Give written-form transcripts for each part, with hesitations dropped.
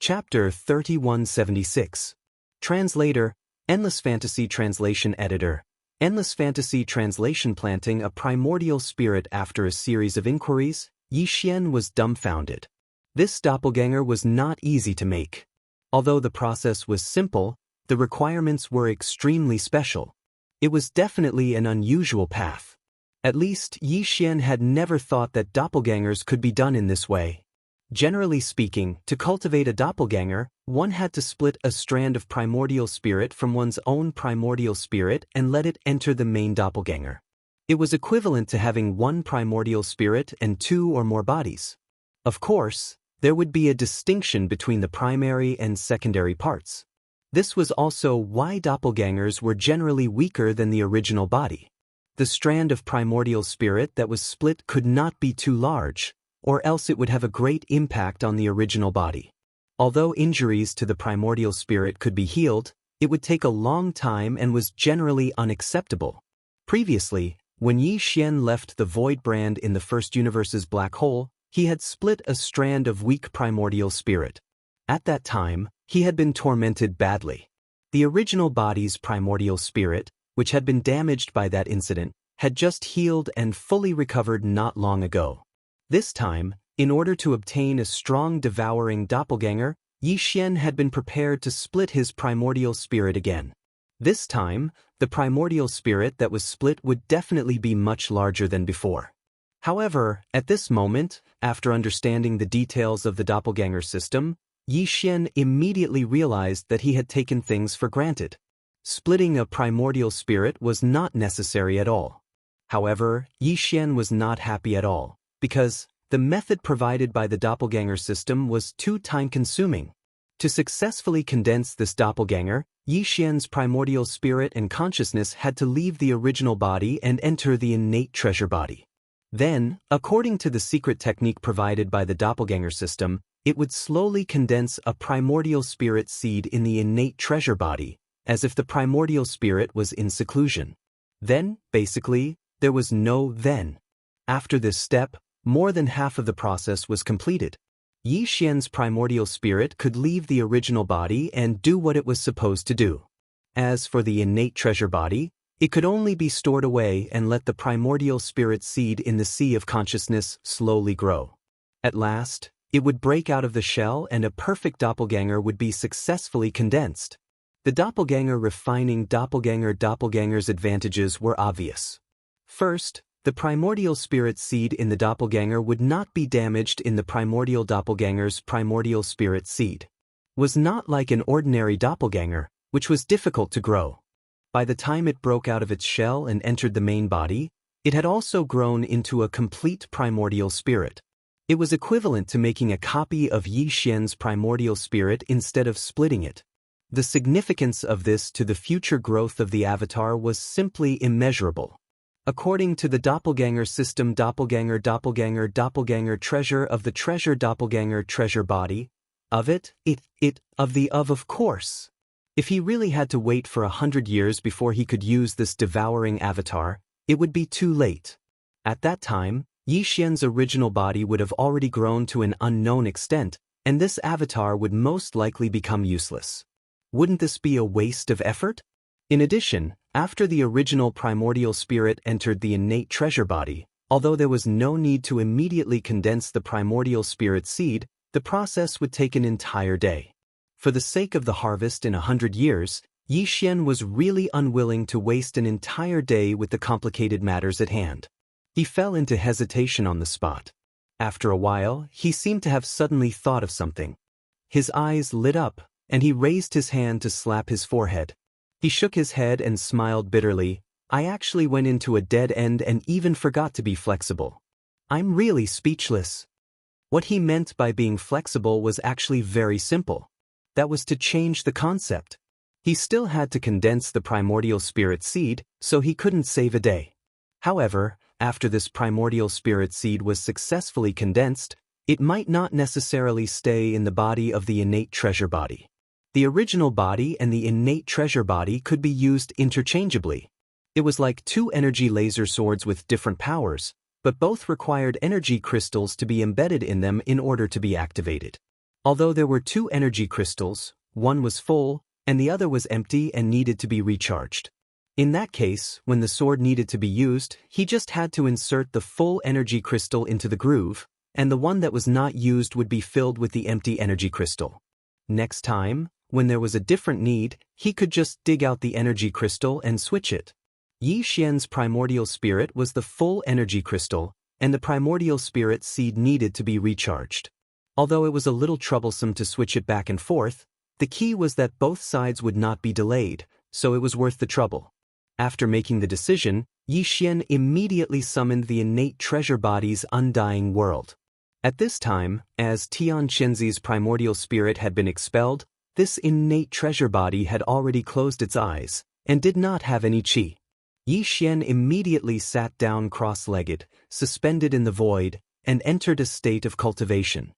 Chapter 3176. Translator, Endless Fantasy Translation Editor. Endless Fantasy Translation. Planting a primordial spirit. After a series of inquiries, Yi Xian was dumbfounded. This doppelganger was not easy to make. Although the process was simple, the requirements were extremely special. It was definitely an unusual path. At least, Yi Xian had never thought that doppelgangers could be done in this way. Generally speaking, to cultivate a doppelganger, one had to split a strand of primordial spirit from one's own primordial spirit and let it enter the main doppelganger. It was equivalent to having one primordial spirit and two or more bodies. Of course, there would be a distinction between the primary and secondary parts. This was also why doppelgangers were generally weaker than the original body. The strand of primordial spirit that was split could not be too large, or else it would have a great impact on the original body. Although injuries to the primordial spirit could be healed, it would take a long time and was generally unacceptable. Previously, when Yi Xian left the Void Brand in the First Universe's black hole, he had split a strand of weak primordial spirit. At that time, he had been tormented badly. The original body's primordial spirit, which had been damaged by that incident, had just healed and fully recovered not long ago. This time, in order to obtain a strong devouring doppelganger, Yi Xian had been prepared to split his primordial spirit again. This time, the primordial spirit that was split would definitely be much larger than before. However, at this moment, after understanding the details of the doppelganger system, Yi Xian immediately realized that he had taken things for granted. Splitting a primordial spirit was not necessary at all. However, Yi Xian was not happy at all, because the method provided by the doppelganger system was too time-consuming. To successfully condense this doppelganger, Yi Xian's primordial spirit and consciousness had to leave the original body and enter the innate treasure body. Then, according to the secret technique provided by the doppelganger system, it would slowly condense a primordial spirit seed in the innate treasure body, as if the primordial spirit was in seclusion. Then, basically, there was no then. After this step, more than half of the process was completed. Yi Xian's primordial spirit could leave the original body and do what it was supposed to do. As for the innate treasure body, it could only be stored away and let the primordial spirit seed in the sea of consciousness slowly grow. At last, it would break out of the shell and a perfect doppelganger would be successfully condensed. The doppelganger refining doppelganger's advantages were obvious. First, the primordial spirit seed in the doppelganger would not be damaged in the primordial doppelganger's primordial spirit seed. Was not like an ordinary doppelganger, which was difficult to grow. By the time it broke out of its shell and entered the main body, it had also grown into a complete primordial spirit. It was equivalent to making a copy of Yi Xian's primordial spirit instead of splitting it. The significance of this to the future growth of the avatar was simply immeasurable. According to the doppelganger system, doppelganger treasure of the treasure doppelganger treasure body, of of course. If he really had to wait for 100 years before he could use this devouring avatar, it would be too late. At that time, Yi Xian's original body would have already grown to an unknown extent, and this avatar would most likely become useless. Wouldn't this be a waste of effort? In addition, after the original primordial spirit entered the innate treasure body, although there was no need to immediately condense the primordial spirit seed, the process would take an entire day. For the sake of the harvest in 100 years, Yi Xian was really unwilling to waste an entire day with the complicated matters at hand. He fell into hesitation on the spot. After a while, he seemed to have suddenly thought of something. His eyes lit up, and he raised his hand to slap his forehead. He shook his head and smiled bitterly. I actually went into a dead end and even forgot to be flexible. I'm really speechless. What he meant by being flexible was actually very simple. That was to change the concept. He still had to condense the primordial spirit seed, so he couldn't save a day. However, after this primordial spirit seed was successfully condensed, it might not necessarily stay in the body of the innate treasure body. The original body and the innate treasure body could be used interchangeably. It was like two energy laser swords with different powers, but both required energy crystals to be embedded in them in order to be activated. Although there were two energy crystals, one was full, and the other was empty and needed to be recharged. In that case, when the sword needed to be used, he just had to insert the full energy crystal into the groove, and the one that was not used would be filled with the empty energy crystal. Next time, when there was a different need, he could just dig out the energy crystal and switch it. Yi Xian's primordial spirit was the full energy crystal, and the primordial spirit seed needed to be recharged. Although it was a little troublesome to switch it back and forth, the key was that both sides would not be delayed, so it was worth the trouble. After making the decision, Yi Xian immediately summoned the innate treasure body's undying world. At this time, as Tian Chenzi's primordial spirit had been expelled, this innate treasure body had already closed its eyes, and did not have any qi. Yi Xian immediately sat down cross-legged, suspended in the void, and entered a state of cultivation.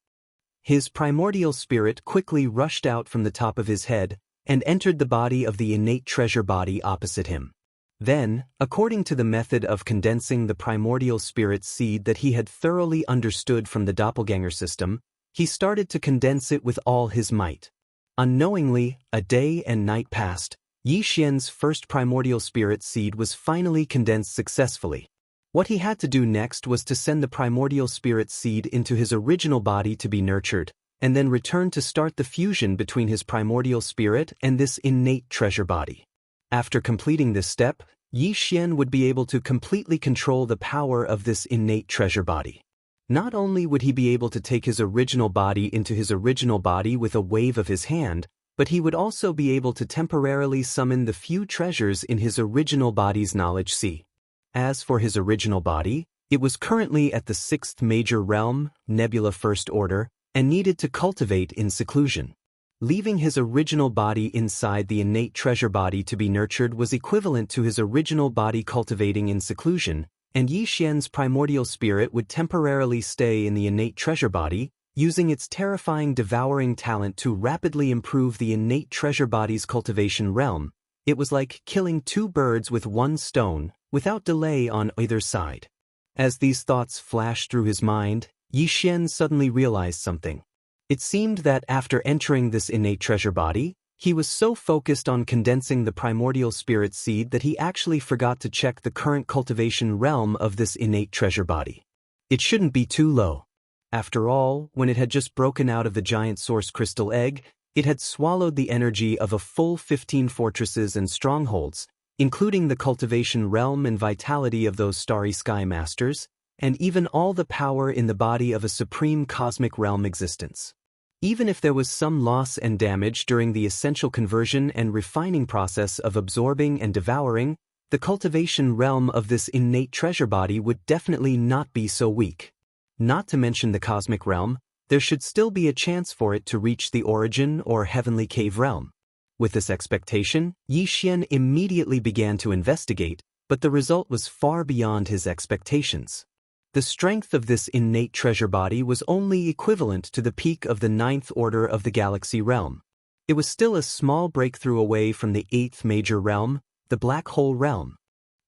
His primordial spirit quickly rushed out from the top of his head, and entered the body of the innate treasure body opposite him. Then, according to the method of condensing the primordial spirit seed that he had thoroughly understood from the doppelganger system, he started to condense it with all his might. Unknowingly, a day and night passed. Yi Xian's first primordial spirit seed was finally condensed successfully. What he had to do next was to send the primordial spirit seed into his original body to be nurtured, and then return to start the fusion between his primordial spirit and this innate treasure body. After completing this step, Yi Xian would be able to completely control the power of this innate treasure body. Not only would he be able to take his original body into his original body with a wave of his hand, but he would also be able to temporarily summon the few treasures in his original body's knowledge sea. As for his original body, it was currently at the 6th major realm, Nebula First Order, and needed to cultivate in seclusion. Leaving his original body inside the innate treasure body to be nurtured was equivalent to his original body cultivating in seclusion, and Yi Xian's primordial spirit would temporarily stay in the innate treasure body, using its terrifying devouring talent to rapidly improve the innate treasure body's cultivation realm. It was like killing two birds with one stone, without delay on either side. As these thoughts flashed through his mind, Yi Xian suddenly realized something. It seemed that after entering this innate treasure body, he was so focused on condensing the primordial spirit seed that he actually forgot to check the current cultivation realm of this innate treasure body. It shouldn't be too low. After all, when it had just broken out of the giant source crystal egg, it had swallowed the energy of a full 15 fortresses and strongholds, including the cultivation realm and vitality of those starry sky masters, and even all the power in the body of a supreme cosmic realm existence. Even if there was some loss and damage during the essential conversion and refining process of absorbing and devouring, the cultivation realm of this innate treasure body would definitely not be so weak. Not to mention the cosmic realm, there should still be a chance for it to reach the origin or heavenly cave realm. With this expectation, Yi Xian immediately began to investigate, but the result was far beyond his expectations. The strength of this innate treasure body was only equivalent to the peak of the 9th order of the galaxy realm. It was still a small breakthrough away from the 8th major realm, the black hole realm.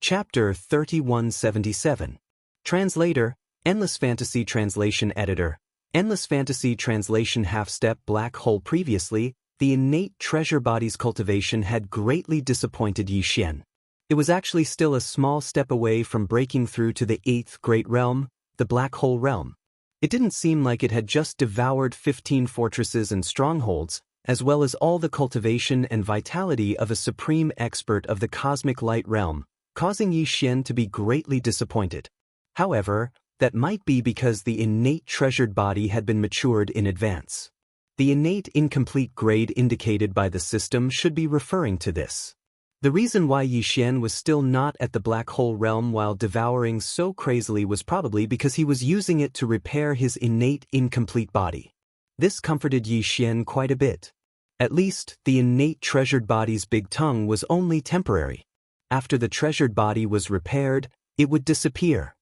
Chapter 3177. Translator, Endless Fantasy Translation Editor. Endless Fantasy Translation Half-Step Black Hole. Previously, the innate treasure body's cultivation had greatly disappointed Yi Xian. It was actually still a small step away from breaking through to the 8th great realm, the black hole realm. It didn't seem like it had just devoured 15 fortresses and strongholds, as well as all the cultivation and vitality of a supreme expert of the cosmic light realm, causing Yi Xian to be greatly disappointed. However, that might be because the innate treasured body had been matured in advance. The innate incomplete grade indicated by the system should be referring to this. The reason why Yi Xian was still not at the black hole realm while devouring so crazily was probably because he was using it to repair his innate incomplete body. This comforted Yi Xian quite a bit. At least, the innate treasured body's big tongue was only temporary. After the treasured body was repaired, it would disappear.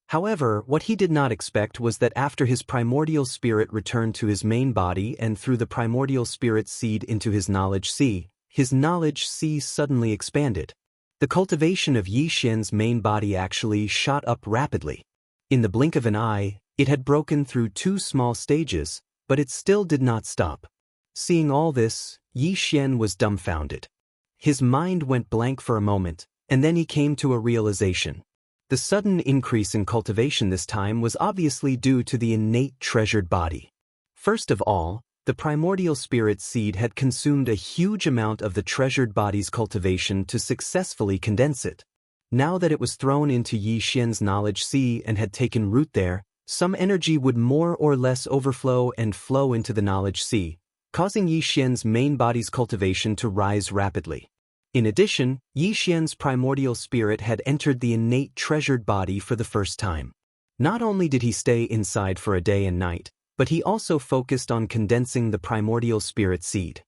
However, what he did not expect was that after his primordial spirit returned to his main body and through the primordial spirit seed into his knowledge sea, his knowledge sea suddenly expanded. The cultivation of Yi Xian's main body actually shot up rapidly. In the blink of an eye, it had broken through 2 small stages, but it still did not stop. Seeing all this, Yi Xian was dumbfounded. His mind went blank for a moment, and then he came to a realization. The sudden increase in cultivation this time was obviously due to the innate treasured body. First of all, the primordial spirit seed had consumed a huge amount of the treasured body's cultivation to successfully condense it. Now that it was thrown into Yi Xian's knowledge sea and had taken root there, some energy would more or less overflow and flow into the knowledge sea, causing Yi Xian's main body's cultivation to rise rapidly. In addition, Yi Xian's primordial spirit had entered the innate treasured body for the first time. Not only did he stay inside for a day and night, but he also focused on condensing the primordial spirit seed.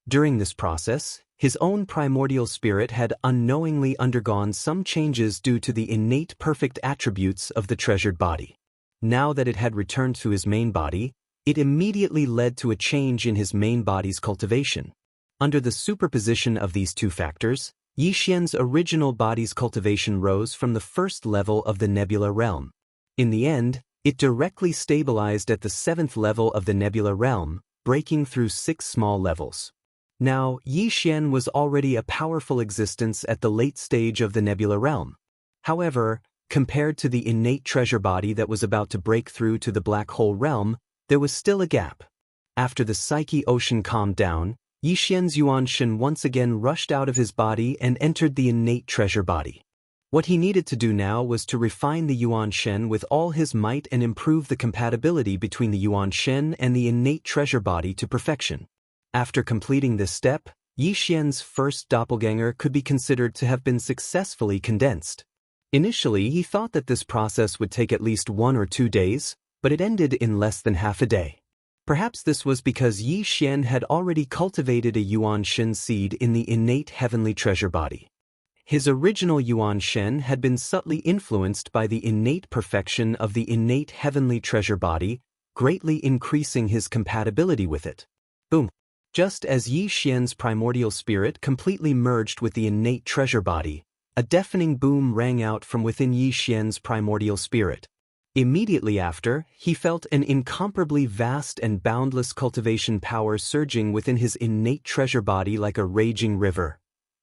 During this process, his own primordial spirit had unknowingly undergone some changes due to the innate perfect attributes of the treasured body. Now that it had returned to his main body, it immediately led to a change in his main body's cultivation. Under the superposition of these two factors, Yi Xian's original body's cultivation rose from the first level of the nebula realm. In the end, it directly stabilized at the 7th level of the nebula realm, breaking through 6 small levels. Now, Yi Xian was already a powerful existence at the late stage of the nebula realm. However, compared to the innate treasure body that was about to break through to the black hole realm, there was still a gap. After the psyche ocean calmed down, Yi Xian's Yuan Shen once again rushed out of his body and entered the innate treasure body. What he needed to do now was to refine the Yuan Shen with all his might and improve the compatibility between the Yuan Shen and the innate treasure body to perfection. After completing this step, Yi Xian's first doppelganger could be considered to have been successfully condensed. Initially, he thought that this process would take at least 1 or 2 days, but it ended in less than half a day. Perhaps this was because Yi Xian had already cultivated a Yuan Shen seed in the innate heavenly treasure body. His original Yuan Shen had been subtly influenced by the innate perfection of the innate heavenly treasure body, greatly increasing his compatibility with it. Boom! Just as Yi Xian's primordial spirit completely merged with the innate treasure body, a deafening boom rang out from within Yi Xian's primordial spirit. Immediately after, he felt an incomparably vast and boundless cultivation power surging within his innate treasure body like a raging river.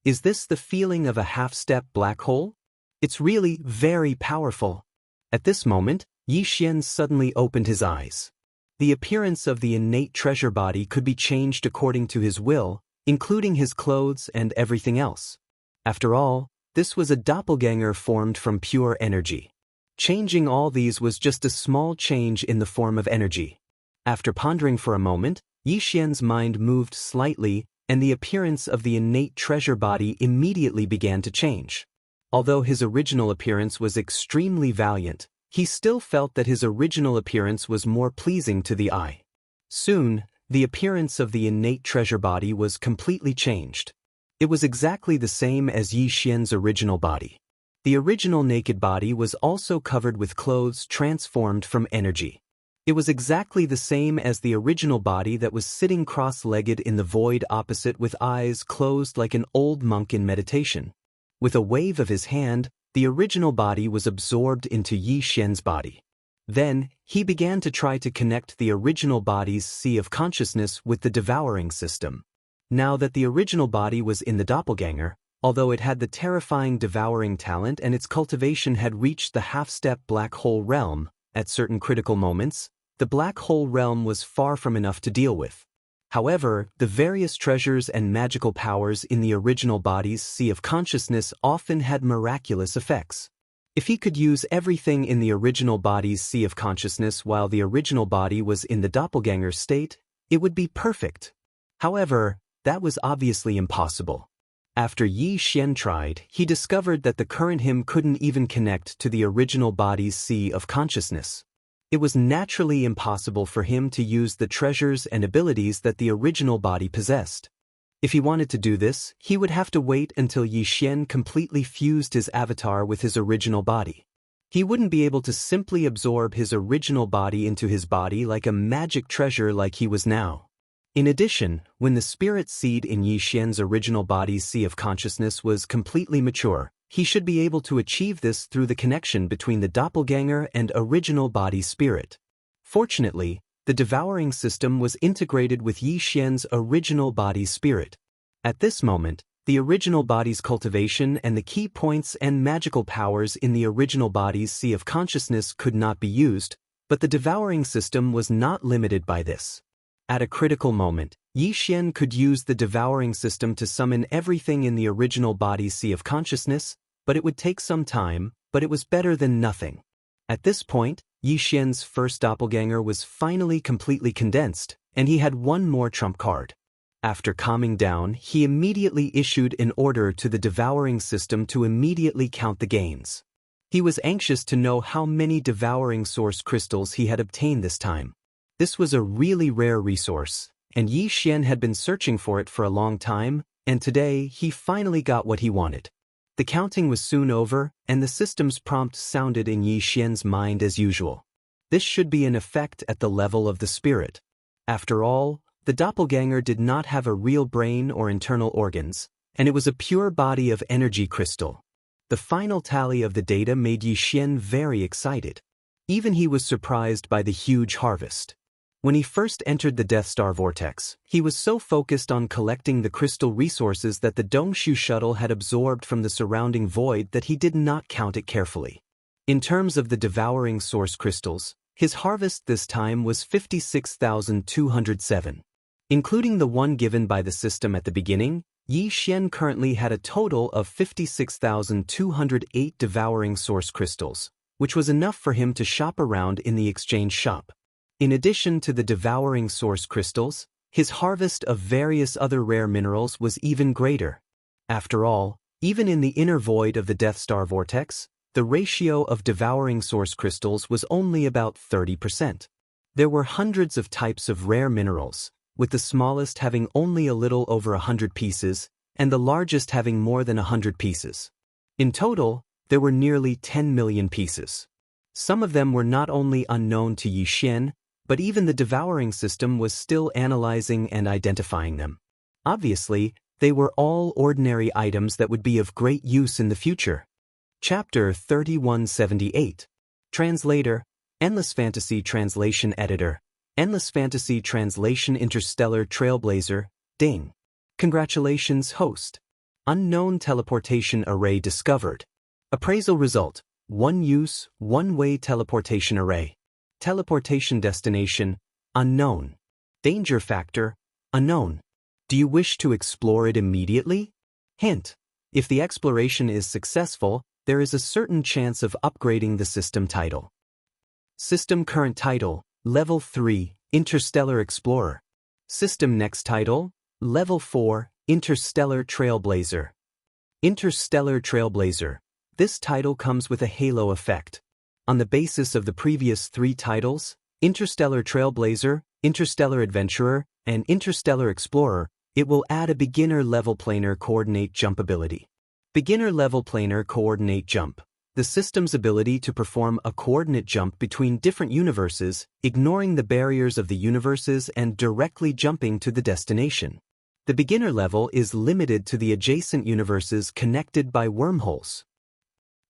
Is this the feeling of a half-step black hole? It's really very powerful. At this moment, Yi Xian suddenly opened his eyes. The appearance of the innate treasure body could be changed according to his will, including his clothes and everything else. After all, this was a doppelganger formed from pure energy. Changing all these was just a small change in the form of energy. After pondering for a moment, Yi Xian's mind moved slightly, and the appearance of the innate treasure body immediately began to change. Although his original appearance was extremely valiant, he still felt that his original appearance was more pleasing to the eye. Soon, the appearance of the innate treasure body was completely changed. It was exactly the same as Yi Xian's original body. The original naked body was also covered with clothes transformed from energy. It was exactly the same as the original body that was sitting cross-legged in the void opposite with eyes closed like an old monk in meditation. With a wave of his hand, the original body was absorbed into Yi Xian's body. Then, he began to try to connect the original body's sea of consciousness with the devouring system. Now that the original body was in the doppelganger, although it had the terrifying devouring talent and its cultivation had reached the half-step black hole realm, at certain critical moments, the black hole realm was far from enough to deal with. However, the various treasures and magical powers in the original body's sea of consciousness often had miraculous effects. If he could use everything in the original body's sea of consciousness while the original body was in the doppelganger state, it would be perfect. However, that was obviously impossible. After Yi Xian tried, he discovered that the current him couldn't even connect to the original body's sea of consciousness. It was naturally impossible for him to use the treasures and abilities that the original body possessed. If he wanted to do this, he would have to wait until Yi Xian completely fused his avatar with his original body. He wouldn't be able to simply absorb his original body into his body like a magic treasure like he was now. In addition, when the spirit seed in Yi Xian's original body's sea of consciousness was completely mature, he should be able to achieve this through the connection between the doppelganger and original body spirit. Fortunately, The devouring system was integrated with Yi Xian's original body's spirit. At this moment, the original body's cultivation and the key points and magical powers in the original body's sea of consciousness could not be used, but the devouring system was not limited by this. At a critical moment, Yi Xian could use the devouring system to summon everything in the original body's sea of consciousness, but it would take some time, but it was better than nothing. At this point, Yi Xian's first doppelganger was finally completely condensed, and he had one more trump card. After calming down, he immediately issued an order to the devouring system to immediately count the gains. He was anxious to know how many devouring source crystals he had obtained this time. This was a really rare resource, and Yi Xian had been searching for it for a long time, and today he finally got what he wanted. The counting was soon over, and the system's prompt sounded in Yi Xian's mind as usual. This should be an effect at the level of the spirit. After all, the doppelganger did not have a real brain or internal organs, and it was a pure body of energy crystal. The final tally of the data made Yi Xian very excited. Even he was surprised by the huge harvest. When he first entered the Death Star vortex, he was so focused on collecting the crystal resources that the Dongshu shuttle had absorbed from the surrounding void that he did not count it carefully. In terms of the devouring source crystals, his harvest this time was 56,207. Including the one given by the system at the beginning, Yi Xian currently had a total of 56,208 devouring source crystals, which was enough for him to shop around in the exchange shop. In addition to the devouring source crystals, his harvest of various other rare minerals was even greater. After all, even in the inner void of the Death Star vortex, the ratio of devouring source crystals was only about 30%. There were hundreds of types of rare minerals, with the smallest having only a little over 100 pieces, and the largest having more than 100 pieces. In total, there were nearly 10 million pieces. Some of them were not only unknown to Yi Xian, but even the devouring system was still analyzing and identifying them. Obviously, they were all ordinary items that would be of great use in the future. Chapter 3178. Translator, Endless Fantasy Translation Editor, Endless Fantasy Translation Interstellar Trailblazer, Ding. Congratulations, host. Unknown teleportation array discovered. Appraisal result, 1 use, 1-way teleportation array. Teleportation destination, unknown. Danger factor, unknown. Do you wish to explore it immediately? Hint: if the exploration is successful, there is a certain chance of upgrading the system title. System current title, Level 3, Interstellar Explorer. System next title, Level 4, Interstellar Trailblazer. Interstellar Trailblazer. This title comes with a halo effect. On the basis of the previous 3 titles, Interstellar Trailblazer, Interstellar Adventurer, and Interstellar Explorer, it will add a beginner-level planar coordinate jump ability. Beginner-level planar coordinate jump. The system's ability to perform a coordinate jump between different universes, ignoring the barriers of the universes and directly jumping to the destination. The beginner level is limited to the adjacent universes connected by wormholes.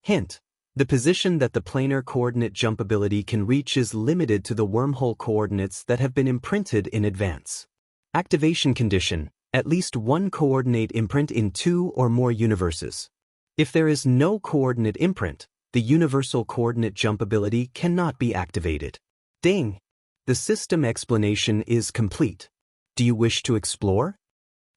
Hint: the position that the planar coordinate jump ability can reach is limited to the wormhole coordinates that have been imprinted in advance. Activation condition: at least one coordinate imprint in 2 or more universes. If there is no coordinate imprint, the universal coordinate jump ability cannot be activated. Ding! The system explanation is complete. Do you wish to explore?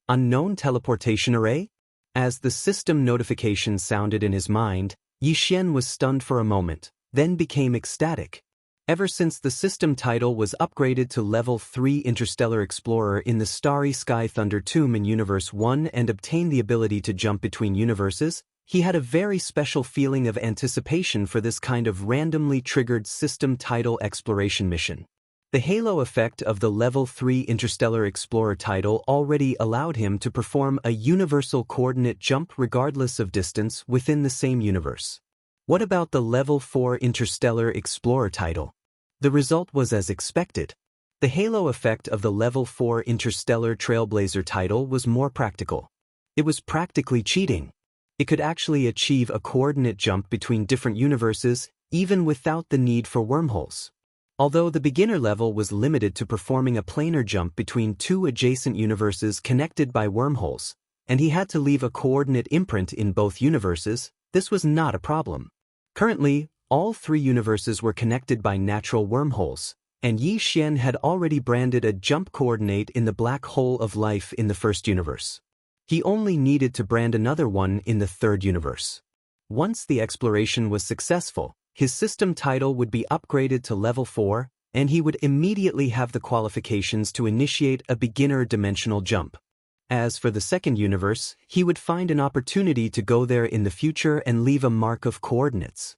Unknown teleportation array? As the system notification sounded in his mind, Yi Xian was stunned for a moment, then became ecstatic. Ever since the system title was upgraded to Level 3 Interstellar Explorer in the Starry Sky Thunder Tomb in Universe 1 and obtained the ability to jump between universes, he had a very special feeling of anticipation for this kind of randomly triggered system title exploration mission. The halo effect of the Level 3 Interstellar Explorer title already allowed him to perform a universal coordinate jump regardless of distance within the same universe. What about the Level 4 Interstellar Explorer title? The result was as expected. The halo effect of the Level 4 Interstellar Trailblazer title was more practical. It was practically cheating. It could actually achieve a coordinate jump between different universes, even without the need for wormholes. Although the beginner level was limited to performing a planar jump between two adjacent universes connected by wormholes, and he had to leave a coordinate imprint in both universes, this was not a problem. Currently, all three universes were connected by natural wormholes, and Yi Xian had already branded a jump coordinate in the black hole of life in the first universe. He only needed to brand another one in the third universe. Once the exploration was successful, his system title would be upgraded to level 4, and he would immediately have the qualifications to initiate a beginner dimensional jump. As for the second universe, he would find an opportunity to go there in the future and leave a mark of coordinates.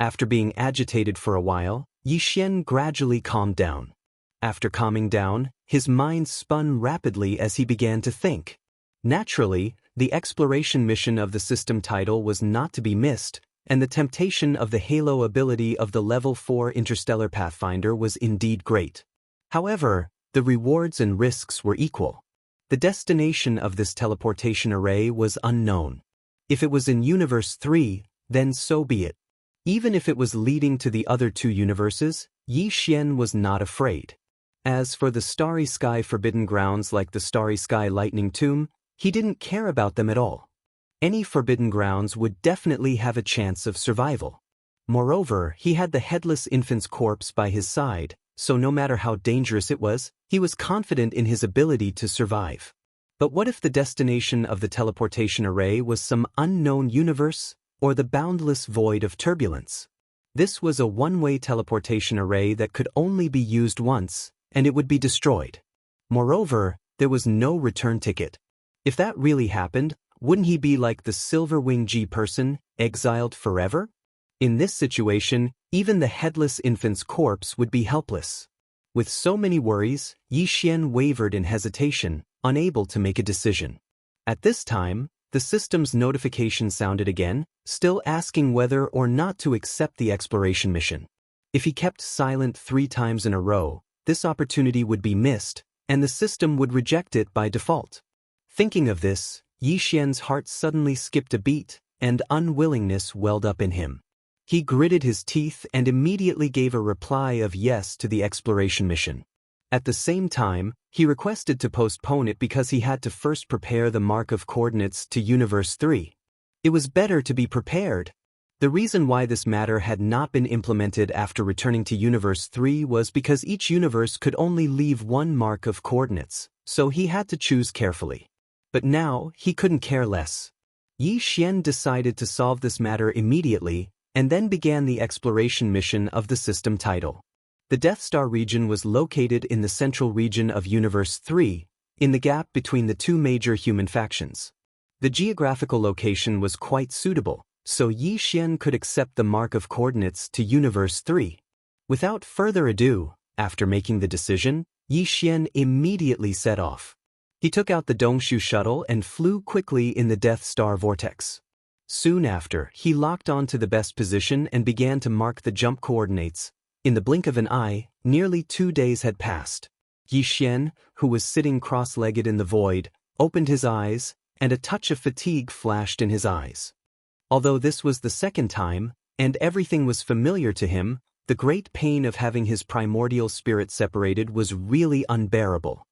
After being agitated for a while, Yi Xian gradually calmed down. After calming down, his mind spun rapidly as he began to think. Naturally, the exploration mission of the system title was not to be missed, and the temptation of the halo ability of the level 4 interstellar pathfinder was indeed great. However, the rewards and risks were equal. The destination of this teleportation array was unknown. If it was in Universe 3, then so be it. Even if it was leading to the other two universes, Yi Xian was not afraid. As for the Starry Sky Forbidden Grounds like the Starry Sky Lightning Tomb, he didn't care about them at all. Any forbidden grounds would definitely have a chance of survival. Moreover, he had the headless infant's corpse by his side, so no matter how dangerous it was, he was confident in his ability to survive. But what if the destination of the teleportation array was some unknown universe, or the boundless void of turbulence? This was a one-way teleportation array that could only be used once, and it would be destroyed. Moreover, there was no return ticket. If that really happened, wouldn't he be like the Silver Wing G person, exiled forever? In this situation, even the headless infant's corpse would be helpless. With so many worries, Yi Xian wavered in hesitation, unable to make a decision. At this time, the system's notification sounded again, still asking whether or not to accept the exploration mission. If he kept silent 3 times in a row, this opportunity would be missed, and the system would reject it by default. Thinking of this, Yi Xian's heart suddenly skipped a beat, and unwillingness welled up in him. He gritted his teeth and immediately gave a reply of yes to the exploration mission. At the same time, he requested to postpone it because he had to first prepare the mark of coordinates to Universe 3. It was better to be prepared. The reason why this matter had not been implemented after returning to Universe 3 was because each universe could only leave one mark of coordinates, so he had to choose carefully. But now, he couldn't care less. Yi Xian decided to solve this matter immediately, and then began the exploration mission of the system title. The Death Star region was located in the central region of Universe 3, in the gap between the two major human factions. The geographical location was quite suitable, so Yi Xian could accept the mark of coordinates to Universe 3. Without further ado, after making the decision, Yi Xian immediately set off. He took out the Dongshu shuttle and flew quickly in the Death Star vortex. Soon after, he locked onto the best position and began to mark the jump coordinates. In the blink of an eye, nearly 2 days had passed. Yi Xian, who was sitting cross-legged in the void, opened his eyes, and a touch of fatigue flashed in his eyes. Although this was the second time, and everything was familiar to him, the great pain of having his primordial spirit separated was really unbearable.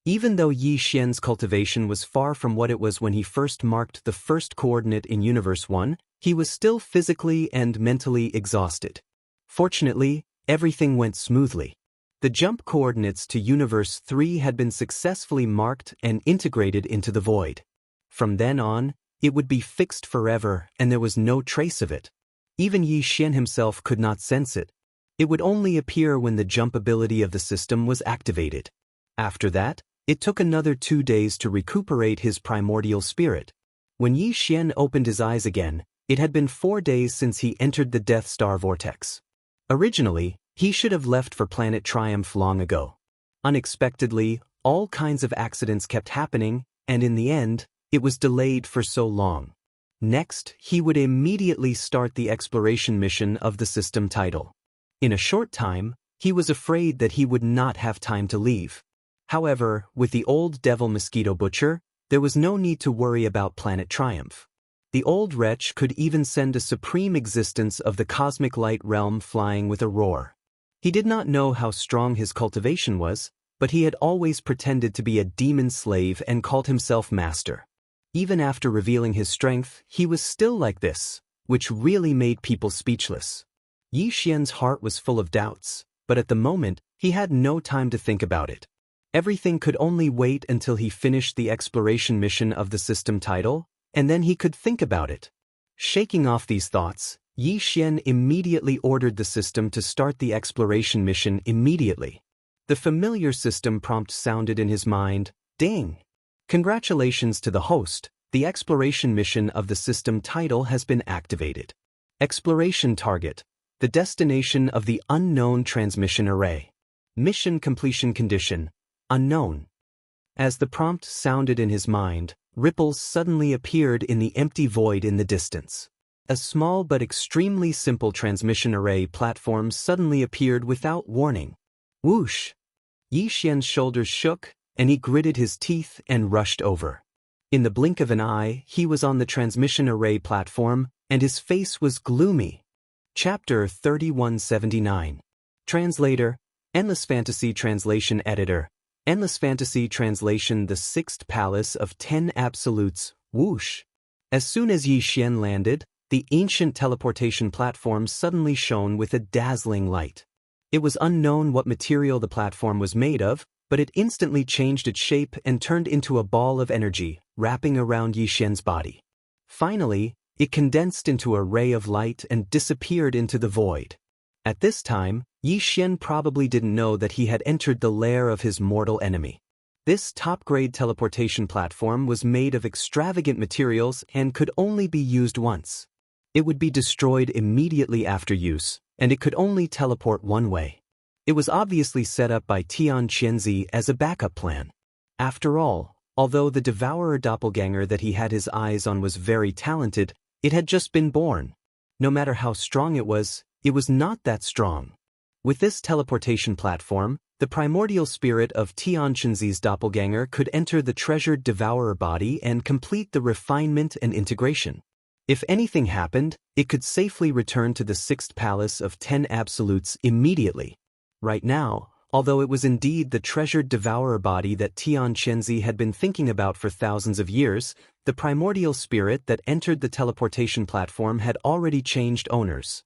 Even though Yi Xian's cultivation was far from what it was when he first marked the first coordinate in Universe 1, he was still physically and mentally exhausted. Fortunately, everything went smoothly. The jump coordinates to Universe 3 had been successfully marked and integrated into the void. From then on, it would be fixed forever and there was no trace of it. Even Yi Xian himself could not sense it. It would only appear when the jump ability of the system was activated. After that, it took another 2 days to recuperate his primordial spirit. When Yi Xian opened his eyes again, it had been 4 days since he entered the Death Star vortex. Originally, he should have left for Planet Triumph long ago. Unexpectedly, all kinds of accidents kept happening, and in the end, it was delayed for so long. Next, he would immediately start the exploration mission of the system title. In a short time, he was afraid that he would not have time to leave. However, with the old devil mosquito butcher, there was no need to worry about Planet Triumph. The old wretch could even send a supreme existence of the cosmic light realm flying with a roar. He did not know how strong his cultivation was, but he had always pretended to be a demon slave and called himself master. Even after revealing his strength, he was still like this, which really made people speechless. Yi Xian's heart was full of doubts, but at the moment, he had no time to think about it. Everything could only wait until he finished the exploration mission of the system title, and then he could think about it. Shaking off these thoughts, Yi Xian immediately ordered the system to start the exploration mission immediately. The familiar system prompt sounded in his mind, "Ding! Congratulations to the host, the exploration mission of the system title has been activated. Exploration target, the destination of the unknown transmission array. Mission completion condition, unknown." As the prompt sounded in his mind, ripples suddenly appeared in the empty void in the distance. A small but extremely simple transmission array platform suddenly appeared without warning. Whoosh! Yi Xian's shoulders shook, and he gritted his teeth and rushed over. In the blink of an eye, he was on the transmission array platform, and his face was gloomy. Chapter 3179. Translator, Endless Fantasy Translation Editor, Endless Fantasy Translation. The Sixth Palace of 10 Absolutes, whoosh. As soon as Yi Xian landed, the ancient teleportation platform suddenly shone with a dazzling light. It was unknown what material the platform was made of, but it instantly changed its shape and turned into a ball of energy, wrapping around Yi Xian's body. Finally, it condensed into a ray of light and disappeared into the void. At this time, Yi Xian probably didn't know that he had entered the lair of his mortal enemy. This top-grade teleportation platform was made of extravagant materials and could only be used once. It would be destroyed immediately after use, and it could only teleport one way. It was obviously set up by Tian Qianzi as a backup plan. After all, although the devourer doppelganger that he had his eyes on was very talented, it had just been born. No matter how strong it was not that strong. With this teleportation platform, the primordial spirit of Tian Qianzi's doppelganger could enter the treasured devourer body and complete the refinement and integration. If anything happened, it could safely return to the Sixth Palace of 10 Absolutes immediately. Right now, although it was indeed the treasured devourer body that Tian Qianzi had been thinking about for thousands of years, the primordial spirit that entered the teleportation platform had already changed owners.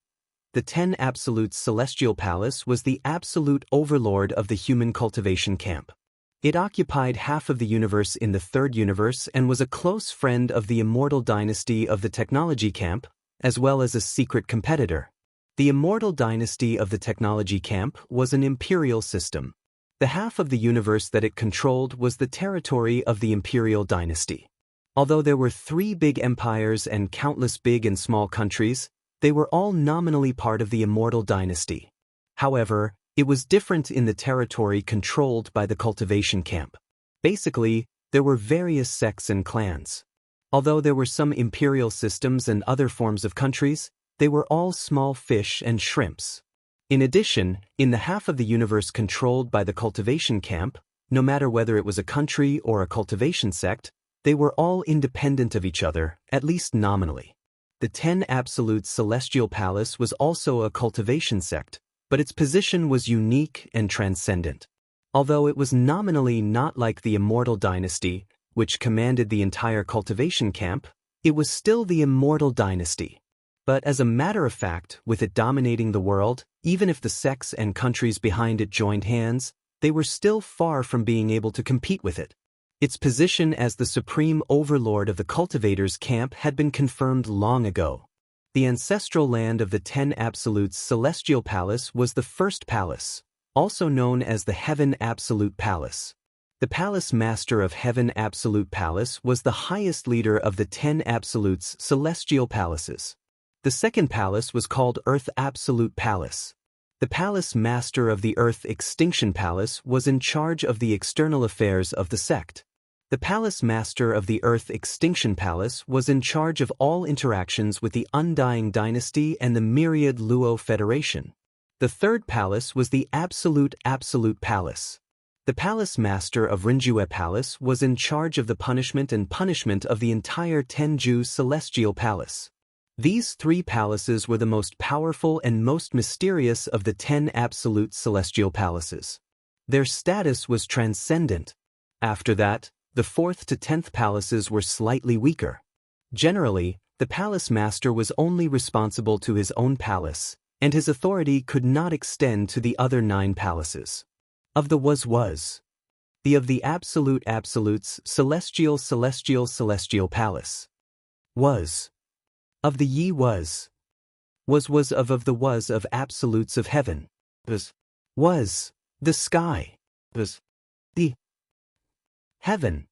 The 10 Absolutes Celestial Palace was the absolute overlord of the human cultivation camp. It occupied half of the universe in the third universe and was a close friend of the Immortal dynasty of the technology camp, as well as a secret competitor. The Immortal dynasty of the technology camp was an imperial system. The half of the universe that it controlled was the territory of the imperial dynasty. Although there were 3 big empires and countless big and small countries, they were all nominally part of the Immortal dynasty. However, it was different in the territory controlled by the cultivation camp. Basically, there were various sects and clans. Although there were some imperial systems and other forms of countries, they were all small fish and shrimps. In addition, in the half of the universe controlled by the cultivation camp, no matter whether it was a country or a cultivation sect, they were all independent of each other, at least nominally. The 10 Absolute Celestial Palace was also a cultivation sect, but its position was unique and transcendent. Although it was nominally not like the Immortal dynasty, which commanded the entire cultivation camp, it was still the Immortal dynasty. But as a matter of fact, with it dominating the world, even if the sects and countries behind it joined hands, they were still far from being able to compete with it. Its position as the supreme overlord of the cultivators' camp had been confirmed long ago. The ancestral land of the 10 Absolutes Celestial Palace was the first palace, also known as the Heaven Absolute Palace. The Palace Master of Heaven Absolute Palace was the highest leader of the 10 Absolutes Celestial Palaces. The second palace was called Earth Absolute Palace. The Palace Master of the Earth Extinction Palace was in charge of the external affairs of the sect. The Palace Master of the Earth Extinction Palace was in charge of all interactions with the Undying Dynasty and the Myriad Luo Federation. The third palace was the Absolute Palace. The Palace Master of Rinjue Palace was in charge of the punishment of the entire Tenju Celestial Palace. These 3 palaces were the most powerful and most mysterious of the 10 absolute celestial palaces. Their status was transcendent. After that, the 4th to 10th palaces were slightly weaker. Generally, the palace master was only responsible to his own palace, and his authority could not extend to the other 9 palaces. Of the was. The of the absolutes, celestial palace. Was. Of the ye was of the was of absolutes of heaven. Was. The sky. The heaven.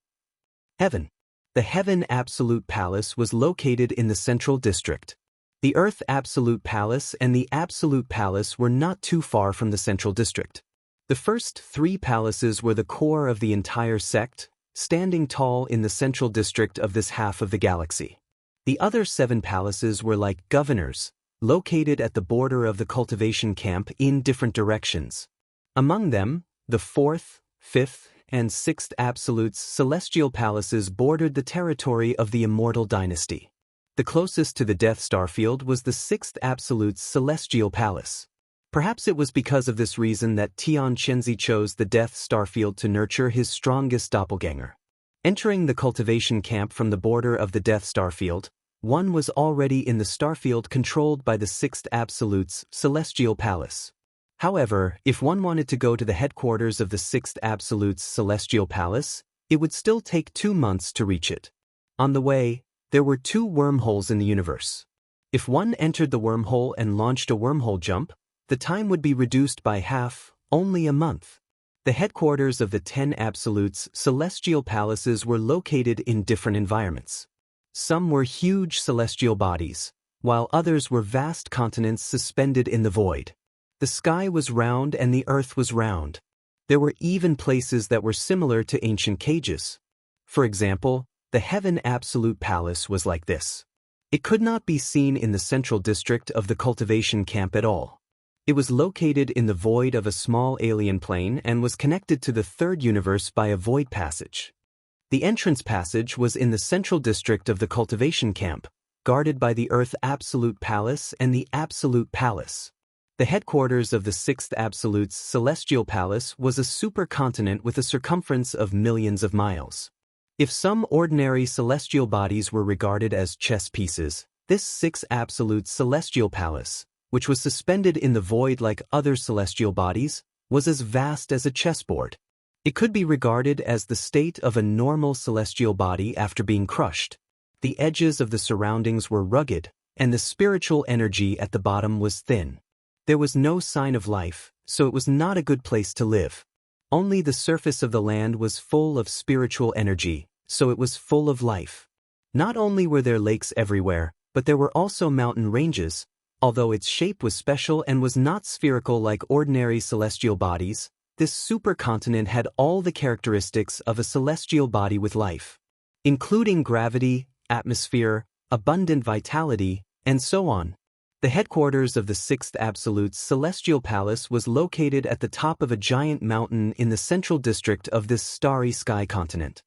The heaven absolute palace was located in the central district. The earth absolute palace and the absolute palace were not too far from the central district. The first 3 palaces were the core of the entire sect, standing tall in the central district of this half of the galaxy. The other 7 palaces were like governors, located at the border of the cultivation camp in different directions. Among them, the 4th, 5th, and 6th absolutes celestial palaces bordered the territory of the Immortal dynasty. The closest to the Death Star field was the 6th absolute's celestial palace. Perhaps it was because of this reason that Xianxia chose the Death Star field to nurture his strongest doppelganger. Entering the cultivation camp from the border of the Death Star field, one was already in the starfield controlled by the 6th absolute's celestial palace. However, if one wanted to go to the headquarters of the 6th absolute's celestial palace, it would still take 2 months to reach it. On the way, there were 2 wormholes in the universe. If one entered the wormhole and launched a wormhole jump, the time would be reduced by half, only a month. The headquarters of the 10 absolutes celestial palaces were located in different environments. Some were huge celestial bodies, while others were vast continents suspended in the void. The sky was round and the earth was round. There were even places that were similar to ancient cages. For example, the Heaven Absolute Palace was like this. It could not be seen in the central district of the cultivation camp at all. It was located in the void of a small alien plane and was connected to the third universe by a void passage. The entrance passage was in the central district of the cultivation camp, guarded by the Earth Absolute Palace and the Absolute Palace. The headquarters of the 6th Absolute's Celestial Palace was a supercontinent with a circumference of millions of miles. If some ordinary celestial bodies were regarded as chess pieces, this 6th Absolute's Celestial Palace, which was suspended in the void like other celestial bodies, was as vast as a chessboard. It could be regarded as the state of a normal celestial body after being crushed. The edges of the surroundings were rugged, and the spiritual energy at the bottom was thin. There was no sign of life, so it was not a good place to live. Only the surface of the land was full of spiritual energy, so it was full of life. Not only were there lakes everywhere, but there were also mountain ranges. Although its shape was special and was not spherical like ordinary celestial bodies, this supercontinent had all the characteristics of a celestial body with life, including gravity, atmosphere, abundant vitality, and so on. The headquarters of the 6th Absolute's Celestial Palace was located at the top of a giant mountain in the central district of this starry sky continent.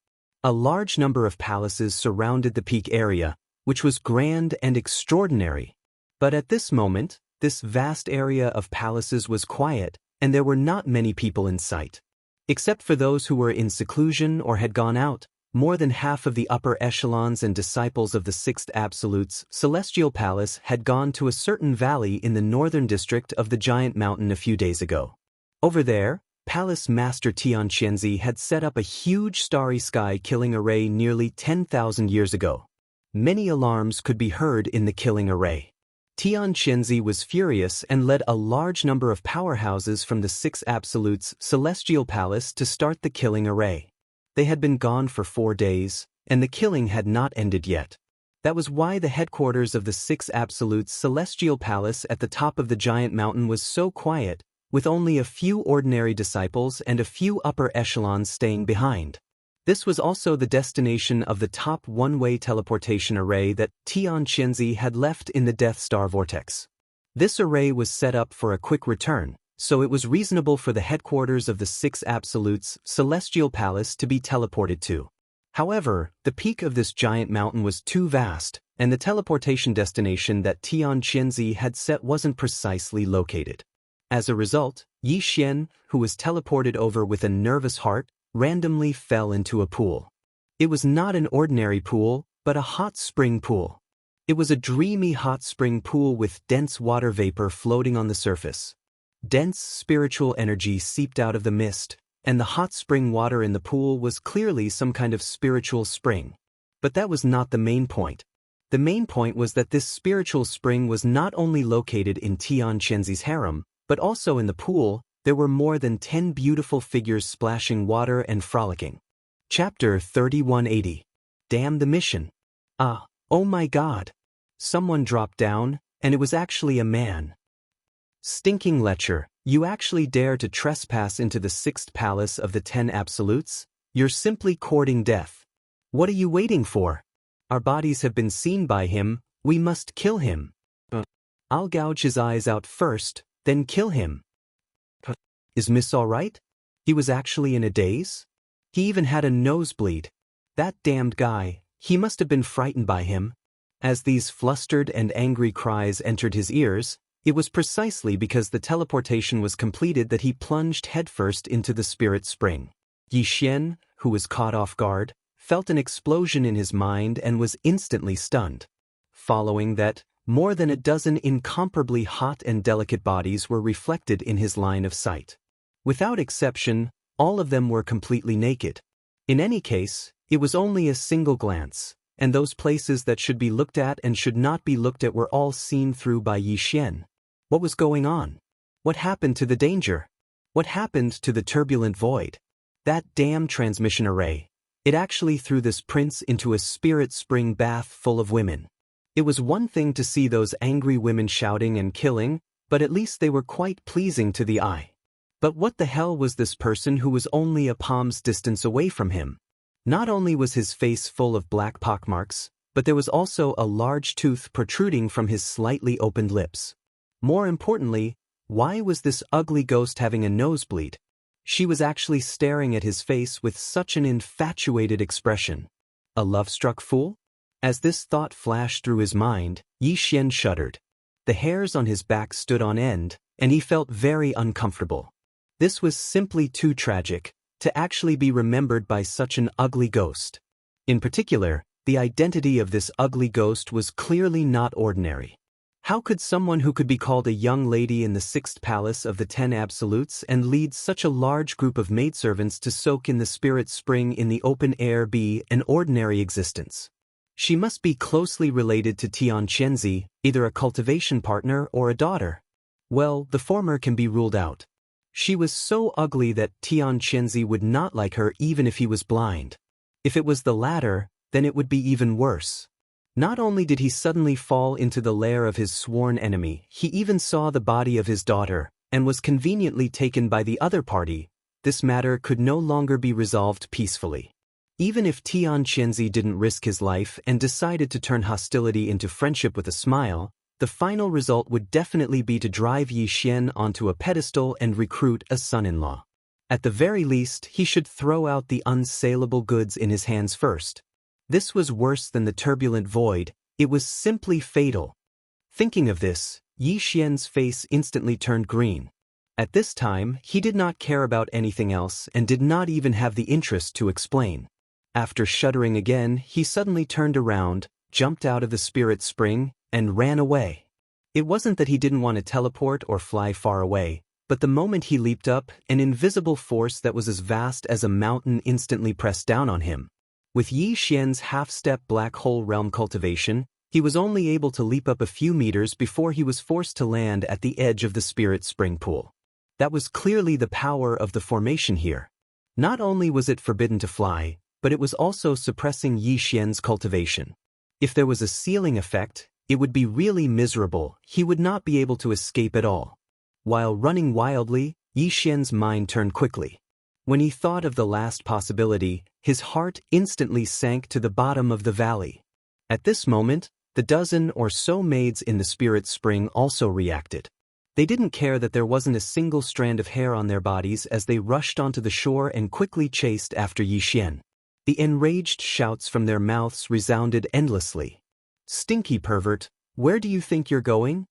A large number of palaces surrounded the peak area, which was grand and extraordinary. But at this moment, this vast area of palaces was quiet, and there were not many people in sight. Except for those who were in seclusion or had gone out, more than half of the upper echelons and disciples of the 6th Absolute's Celestial Palace had gone to a certain valley in the northern district of the giant mountain a few days ago. Over there, Palace Master Xianxia had set up a huge starry sky killing array nearly 10,000 years ago. Many alarms could be heard in the killing array. Xianxia was furious and led a large number of powerhouses from the 6th Absolute's Celestial Palace to start the killing array. They had been gone for 4 days, and the killing had not ended yet. That was why the headquarters of the 6th Absolute's Celestial Palace at the top of the giant mountain was so quiet, with only a few ordinary disciples and a few upper echelons staying behind. This was also the destination of the top one-way teleportation array that Xianxia had left in the Death Star vortex. This array was set up for a quick return, so it was reasonable for the headquarters of the 6th Absolute's Celestial Palace to be teleported to. However, the peak of this giant mountain was too vast, and the teleportation destination that Xianxia had set wasn't precisely located. As a result, Yi Xian, who was teleported over with a nervous heart, randomly fell into a pool. It was not an ordinary pool, but a hot spring pool. It was a dreamy hot spring pool with dense water vapor floating on the surface. Dense spiritual energy seeped out of the mist, and the hot spring water in the pool was clearly some kind of spiritual spring. But that was not the main point. The main point was that this spiritual spring was not only located in Xianxia's harem, but also in the pool. There were more than 10 beautiful figures splashing water and frolicking. Chapter 3180. Damn the mission. Oh my god. Someone dropped down, and it was actually a man. Stinking lecher, you actually dare to trespass into the 6th palace of the 10 absolutes? You're simply courting death. What are you waiting for? Our bodies have been seen by him, we must kill him. I'll gouge his eyes out first, then kill him. Is Miss all right? He was actually in a daze? He even had a nosebleed. That damned guy, he must have been frightened by him. As these flustered and angry cries entered his ears, it was precisely because the teleportation was completed that he plunged headfirst into the spirit spring. Yi Xian, who was caught off guard, felt an explosion in his mind and was instantly stunned. Following that, more than a dozen incomparably hot and delicate bodies were reflected in his line of sight. Without exception, all of them were completely naked. In any case, it was only a single glance, and those places that should be looked at and should not be looked at were all seen through by Yi Xian. What was going on? What happened to the danger? What happened to the turbulent void? That damn transmission array. It actually threw this prince into a spirit spring bath full of women. It was one thing to see those angry women shouting and killing, but at least they were quite pleasing to the eye. But what the hell was this person who was only a palm's distance away from him? Not only was his face full of black pockmarks, but there was also a large tooth protruding from his slightly opened lips. More importantly, why was this ugly ghost having a nosebleed? She was actually staring at his face with such an infatuated expression. A love-struck fool? As this thought flashed through his mind, Yi Xian shuddered. The hairs on his back stood on end, and he felt very uncomfortable. This was simply too tragic to actually be remembered by such an ugly ghost. In particular, the identity of this ugly ghost was clearly not ordinary. How could someone who could be called a young lady in the 6th palace of the 10 absolutes and lead such a large group of maidservants to soak in the spirit spring in the open air be an ordinary existence? She must be closely related to Xianxia, either a cultivation partner or a daughter. Well, the former can be ruled out. She was so ugly that Xianxia would not like her even if he was blind. If it was the latter, then it would be even worse. Not only did he suddenly fall into the lair of his sworn enemy, he even saw the body of his daughter, and was conveniently taken by the other party. This matter could no longer be resolved peacefully. Even if Xianxia didn't risk his life and decided to turn hostility into friendship with a smile, the final result would definitely be to drive Yi Xian onto a pedestal and recruit a son-in-law. At the very least, he should throw out the unsaleable goods in his hands first. This was worse than the turbulent void, it was simply fatal. Thinking of this, Yi Xian's face instantly turned green. At this time, he did not care about anything else and did not even have the interest to explain. After shuddering again, he suddenly turned around, jumped out of the spirit spring, and ran away. It wasn't that he didn't want to teleport or fly far away, but the moment he leaped up, an invisible force that was as vast as a mountain instantly pressed down on him. With Yi Xian's half-step black hole realm cultivation, he was only able to leap up a few meters before he was forced to land at the edge of the spirit spring pool. That was clearly the power of the formation here. Not only was it forbidden to fly, but it was also suppressing Yi Xian's cultivation. If there was a ceiling effect, it would be really miserable, he would not be able to escape at all. While running wildly, Yi Xian's mind turned quickly. When he thought of the last possibility, his heart instantly sank to the bottom of the valley. At this moment, the dozen or so maids in the spirit spring also reacted. They didn't care that there wasn't a single strand of hair on their bodies as they rushed onto the shore and quickly chased after Yi Xian. The enraged shouts from their mouths resounded endlessly. Stinky pervert, where do you think you're going?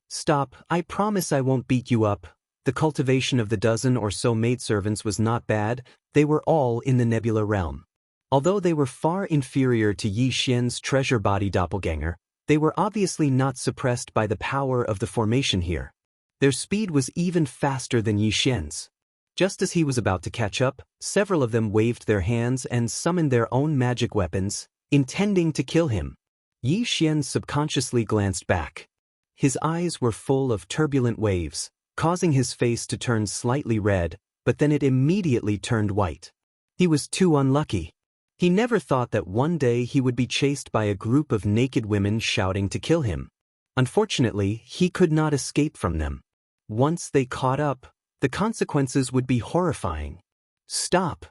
Stop, I promise I won't beat you up. The cultivation of the dozen or so maidservants was not bad, they were all in the nebula realm. Although they were far inferior to Yi Xian's treasure body doppelganger, they were obviously not suppressed by the power of the formation here. Their speed was even faster than Yi Xian's. Just as he was about to catch up, several of them waved their hands and summoned their own magic weapons, intending to kill him. Yi Xian subconsciously glanced back. His eyes were full of turbulent waves, causing his face to turn slightly red, but then it immediately turned white. He was too unlucky. He never thought that one day he would be chased by a group of naked women shouting to kill him. Unfortunately, he could not escape from them. Once they caught up, the consequences would be horrifying. Stop!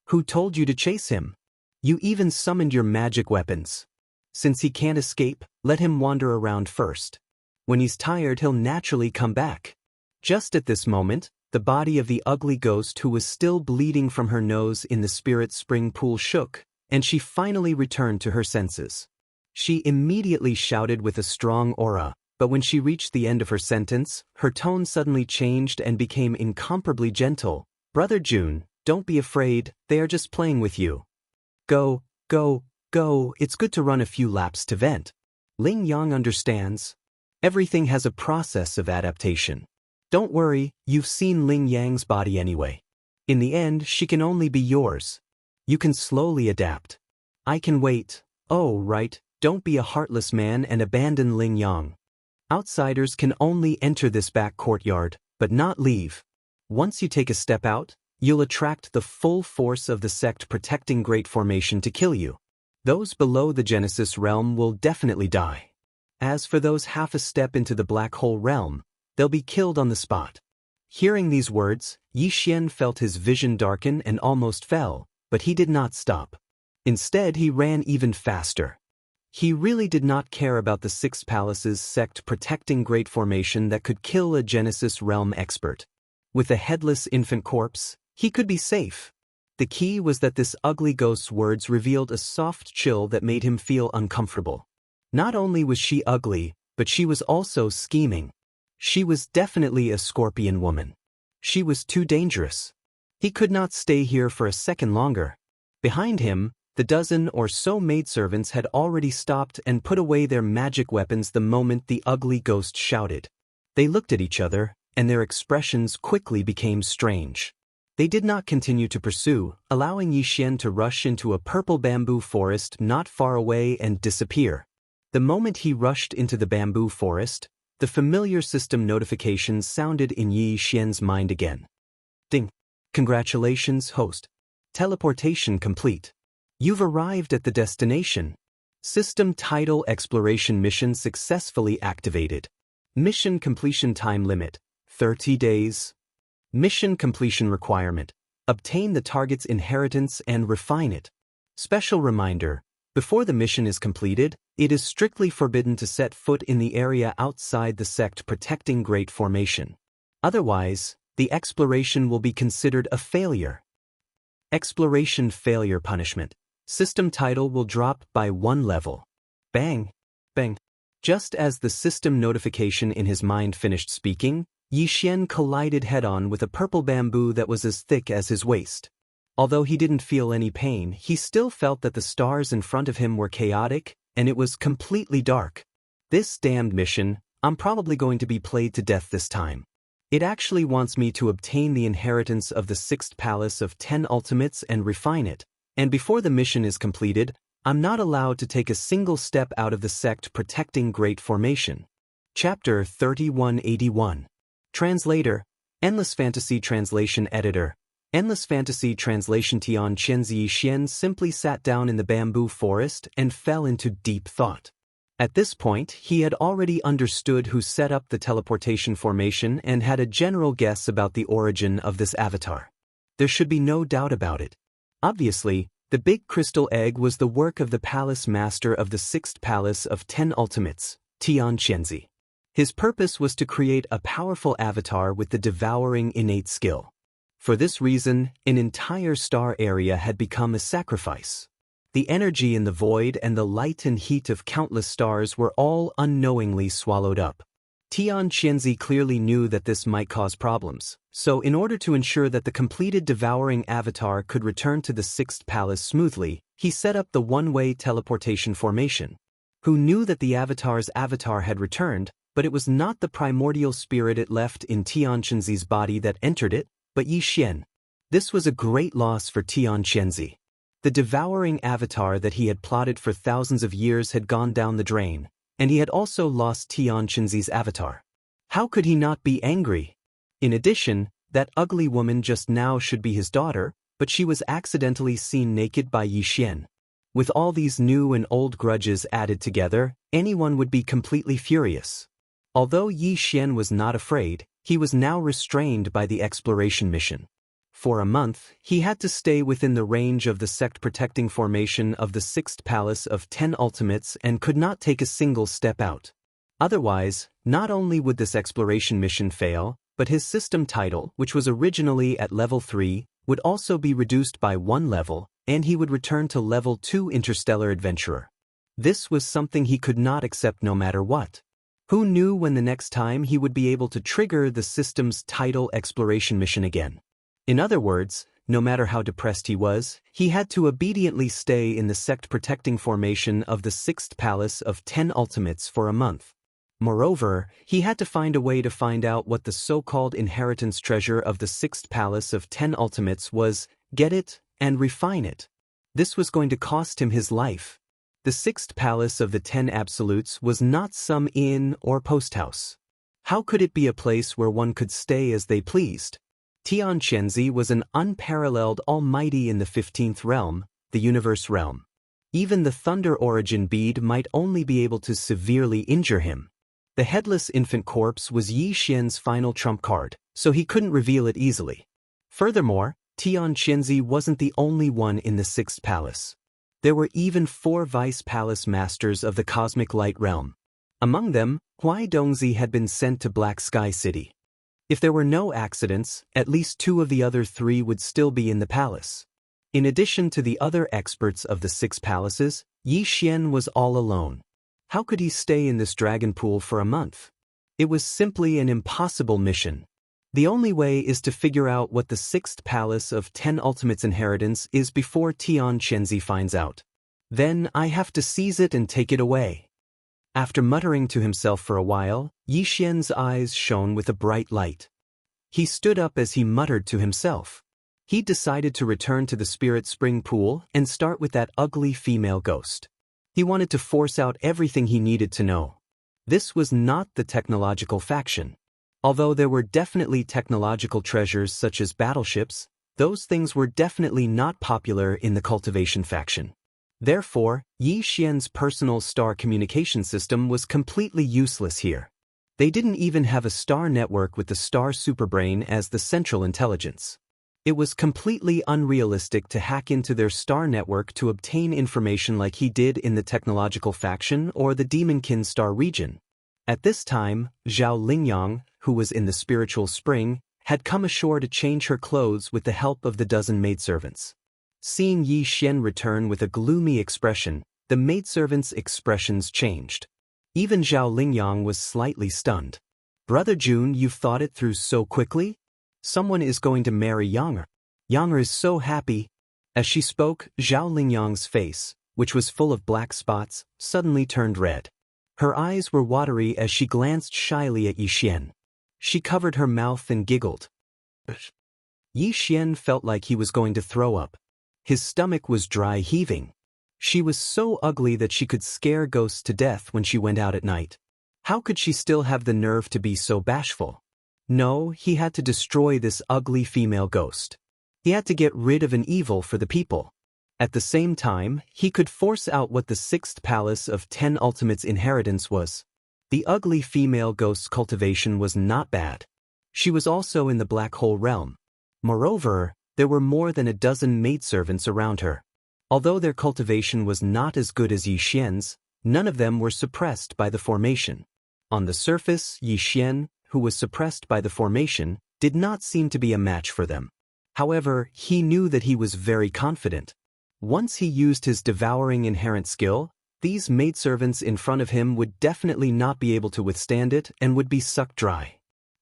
Who told you to chase him? You even summoned your magic weapons. Since he can't escape, let him wander around first. When he's tired, he'll naturally come back. Just at this moment, the body of the ugly ghost who was still bleeding from her nose in the spirit spring pool shook, and she finally returned to her senses. She immediately shouted with a strong aura, but when she reached the end of her sentence, her tone suddenly changed and became incomparably gentle. Brother Jun, don't be afraid, they are just playing with you. Go, go, go, it's good to run a few laps to vent. Ling Yang understands. Everything has a process of adaptation. Don't worry, you've seen Ling Yang's body anyway. In the end, she can only be yours. You can slowly adapt. I can wait. Oh, right, don't be a heartless man and abandon Ling Yang. Outsiders can only enter this back courtyard, but not leave. Once you take a step out, you'll attract the full force of the sect protecting Great Formation to kill you. Those below the Genesis realm will definitely die. As for those half a step into the black hole realm, they'll be killed on the spot. Hearing these words, Yi Xian felt his vision darken and almost fell, but he did not stop. Instead, he ran even faster. He really did not care about the Sixth Palace's sect protecting Great Formation that could kill a Genesis realm expert. With a headless infant corpse, he could be safe. The key was that this ugly ghost's words revealed a soft chill that made him feel uncomfortable. Not only was she ugly, but she was also scheming. She was definitely a scorpion woman. She was too dangerous. He could not stay here for a second longer. Behind him, the dozen or so maidservants had already stopped and put away their magic weapons the moment the ugly ghost shouted. They looked at each other, and their expressions quickly became strange. They did not continue to pursue, allowing Yi Xian to rush into a purple bamboo forest not far away and disappear. The moment he rushed into the bamboo forest, the familiar system notifications sounded in Yi Xian's mind again. Ding! Congratulations, host. Teleportation complete. You've arrived at the destination. System title exploration mission successfully activated. Mission completion time limit, 30 days. Mission completion requirement, obtain the target's inheritance and refine it. Special reminder, before the mission is completed, it is strictly forbidden to set foot in the area outside the sect protecting Great Formation. Otherwise, the exploration will be considered a failure. Exploration failure punishment. System title will drop by 1 level. Bang! Bang! Just as the system notification in his mind finished speaking, Yi Xian collided head-on with a purple bamboo that was as thick as his waist. Although he didn't feel any pain, he still felt that the stars in front of him were chaotic, and it was completely dark. This damned mission, I'm probably going to be played to death this time. It actually wants me to obtain the inheritance of the Sixth Palace of 10 Ultimates and refine it, and before the mission is completed, I'm not allowed to take a single step out of the sect protecting Great Formation. Chapter 3181. Translator, Endless Fantasy Translation Editor. Endless Fantasy Translation. Tian Qianzi Xian simply sat down in the bamboo forest and fell into deep thought. At this point, he had already understood who set up the teleportation formation and had a general guess about the origin of this avatar. There should be no doubt about it. Obviously, the big crystal egg was the work of the palace master of the Sixth Palace of 10 Ultimates, Tian Qianzi. His purpose was to create a powerful avatar with the devouring innate skill. For this reason, an entire star area had become a sacrifice. The energy in the void and the light and heat of countless stars were all unknowingly swallowed up. Tian Qianzi clearly knew that this might cause problems, so in order to ensure that the completed devouring avatar could return to the sixth palace smoothly, he set up the one-way teleportation formation. Who knew that the avatar's avatar had returned, but it was not the primordial spirit it left in Tian Qianzi's body that entered it, but Yi Xian. This was a great loss for Tian Qianzi. The devouring avatar that he had plotted for thousands of years had gone down the drain, and he had also lost Tian Qianzi's avatar. How could he not be angry? In addition, that ugly woman just now should be his daughter, but she was accidentally seen naked by Yi Xian. With all these new and old grudges added together, anyone would be completely furious. Although Yi Xian was not afraid, he was now restrained by the exploration mission. For a month, he had to stay within the range of the sect-protecting formation of the sixth palace of 10 ultimates and could not take a single step out. Otherwise, not only would this exploration mission fail, but his system title, which was originally at level 3, would also be reduced by 1 level, and he would return to level 2 interstellar adventurer. This was something he could not accept no matter what. Who knew when the next time he would be able to trigger the system's title exploration mission again? In other words, no matter how depressed he had to obediently stay in the sect-protecting formation of the sixth palace of 10 ultimates for a month. Moreover, he had to find a way to find out what the so-called inheritance treasure of the sixth palace of 10 ultimates was, get it, and refine it. This was going to cost him his life. The sixth palace of the 10 absolutes was not some inn or post house. How could it be a place where one could stay as they pleased? Tian Qianzi was an unparalleled almighty in the 15th realm, the universe realm. Even the Thunder Origin bead might only be able to severely injure him. The headless infant corpse was Yi Xian's final trump card, so he couldn't reveal it easily. Furthermore, Tian Qianzi wasn't the only one in the sixth palace. There were even 4 vice palace masters of the cosmic light realm. Among them, Huai Dongzi had been sent to Black Sky City. If there were no accidents, at least 2 of the other 3 would still be in the palace. In addition to the other experts of the 6 palaces, Yi Xian was all alone. How could he stay in this dragon pool for a month? It was simply an impossible mission. The only way is to figure out what the 6th palace of 10 ultimates inheritance is before Tian Qianzi finds out. Then I have to seize it and take it away. After muttering to himself for a while, Yi Xian's eyes shone with a bright light. He stood up as he muttered to himself. He decided to return to the Spirit Spring Pool and start with that ugly female ghost. He wanted to force out everything he needed to know. This was not the technological faction. Although there were definitely technological treasures such as battleships, those things were definitely not popular in the Cultivation faction. Therefore, Yi Xian's personal star communication system was completely useless here. They didn't even have a star network with the star superbrain as the central intelligence. It was completely unrealistic to hack into their star network to obtain information like he did in the technological faction or the Demonkin star region. At this time, Zhao Lingyang, who was in the spiritual spring, had come ashore to change her clothes with the help of the dozen maidservants. Seeing Yi Xian return with a gloomy expression, the maidservants' expressions changed. Even Zhao Lingyang was slightly stunned. "Brother Jun, you've thought it through so quickly? Someone is going to marry Yang. Yang is so happy." As she spoke, Zhao Lingyang's face, which was full of black spots, suddenly turned red. Her eyes were watery as she glanced shyly at Yi Xian. She covered her mouth and giggled. Yi Xian felt like he was going to throw up. His stomach was dry heaving. She was so ugly that she could scare ghosts to death when she went out at night. How could she still have the nerve to be so bashful? No, he had to destroy this ugly female ghost. He had to get rid of an evil for the people. At the same time, he could force out what the 6th palace of 10 ultimates inheritance was. The ugly female ghost's cultivation was not bad. She was also in the black hole realm. Moreover, there were more than a dozen maidservants around her. Although their cultivation was not as good as Yi Xian's, none of them were suppressed by the formation. On the surface, Yi Xian, who was suppressed by the formation, did not seem to be a match for them. However, he knew that he was very confident. Once he used his devouring inherent skill, these maidservants in front of him would definitely not be able to withstand it and would be sucked dry.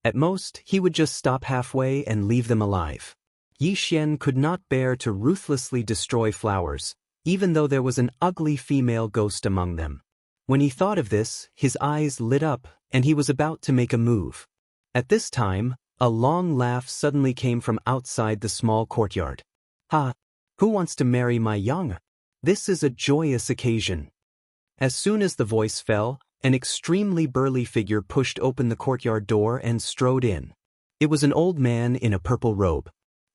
At most, he would just stop halfway and leave them alive. Yi Xian could not bear to ruthlessly destroy flowers, even though there was an ugly female ghost among them. When he thought of this, his eyes lit up, and he was about to make a move. At this time, a long laugh suddenly came from outside the small courtyard. "Ha! Who wants to marry my young? This is a joyous occasion." As soon as the voice fell, an extremely burly figure pushed open the courtyard door and strode in. It was an old man in a purple robe.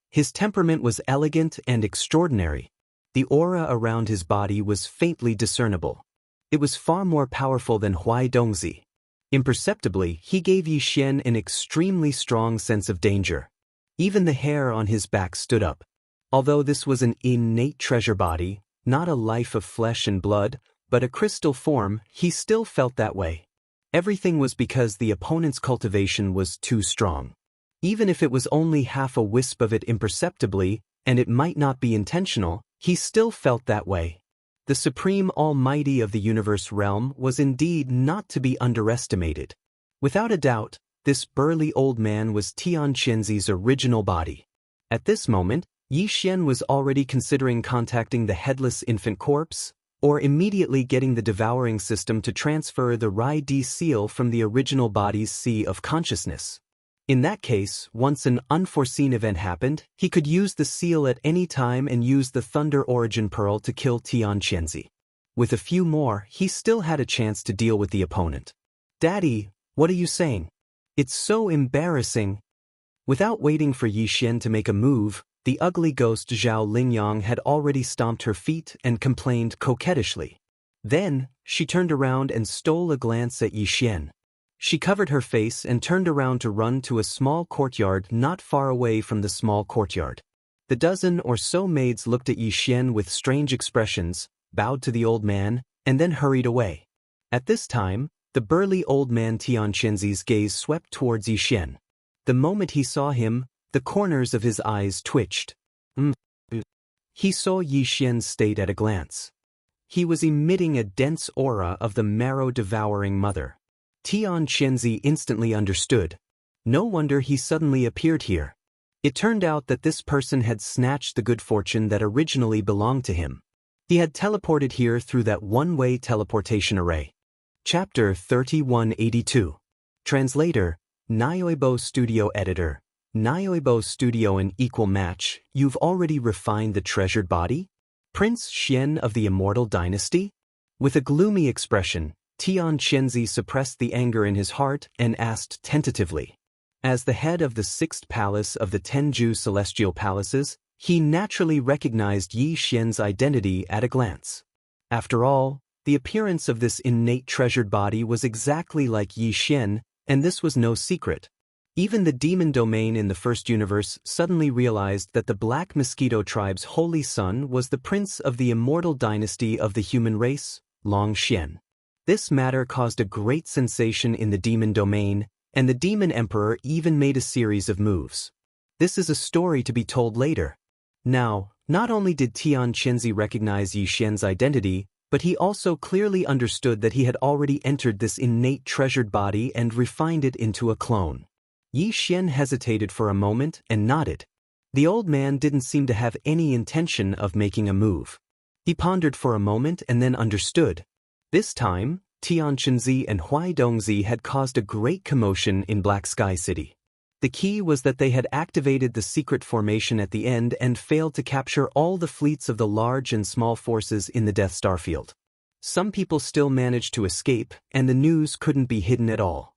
His temperament was elegant and extraordinary. The aura around his body was faintly discernible. It was far more powerful than Huai Dongzi. Imperceptibly, he gave Yi Xian an extremely strong sense of danger. Even the hair on his back stood up. Although this was an innate treasure body, not a life of flesh and blood, but a crystal form, he still felt that way. Everything was because the opponent's cultivation was too strong. Even if it was only half a wisp of it imperceptibly, and it might not be intentional, he still felt that way. The supreme almighty of the universe realm was indeed not to be underestimated. Without a doubt, this burly old man was Tian Qianzi's original body. At this moment, Yi Xian was already considering contacting the headless infant corpse, or immediately getting the devouring system to transfer the Rai Di seal from the original body's sea of consciousness. In that case, once an unforeseen event happened, he could use the seal at any time and use the Thunder Origin Pearl to kill Tian Qianzi. With a few more, he still had a chance to deal with the opponent. "Daddy, what are you saying? It's so embarrassing." Without waiting for Yi Xian to make a move, the ugly ghost Zhao Lingyang had already stomped her feet and complained coquettishly. Then, she turned around and stole a glance at Yi Xian. She covered her face and turned around to run to a small courtyard not far away from the small courtyard. The dozen or so maids looked at Yi Xian with strange expressions, bowed to the old man, and then hurried away. At this time, the burly old man Tian Qianzi's gaze swept towards Yi Xian. The moment he saw him, the corners of his eyes twitched. He saw Yi Xian's state at a glance. He was emitting a dense aura of the marrow-devouring mother. Tian Qianzi instantly understood. No wonder he suddenly appeared here. It turned out that this person had snatched the good fortune that originally belonged to him. He had teleported here through that one-way teleportation array. Chapter 3182. Translator, Naoibo Studio Editor. Naoibo Studio an equal match, you've already refined the treasured body? Prince Xian of the Immortal dynasty? With a gloomy expression, Tian Qianzi suppressed the anger in his heart and asked tentatively. As the head of the sixth palace of the Tenju celestial palaces, he naturally recognized Yi Xian's identity at a glance. After all, the appearance of this innate treasured body was exactly like Yi Xian, and this was no secret. Even the demon domain in the first universe suddenly realized that the Black Mosquito tribe's holy son was the prince of the immortal dynasty of the human race, Longxian. This matter caused a great sensation in the demon domain, and the demon emperor even made a series of moves. This is a story to be told later. Now, not only did Tian Qianzi recognize Yi Xian's identity, but he also clearly understood that he had already entered this innate treasured body and refined it into a clone. Yi Xian hesitated for a moment and nodded. The old man didn't seem to have any intention of making a move. He pondered for a moment and then understood. This time, Tian Qianzi and Huai Dongzi had caused a great commotion in Black Sky City. The key was that they had activated the secret formation at the end and failed to capture all the fleets of the large and small forces in the Death Star field. Some people still managed to escape, and the news couldn't be hidden at all.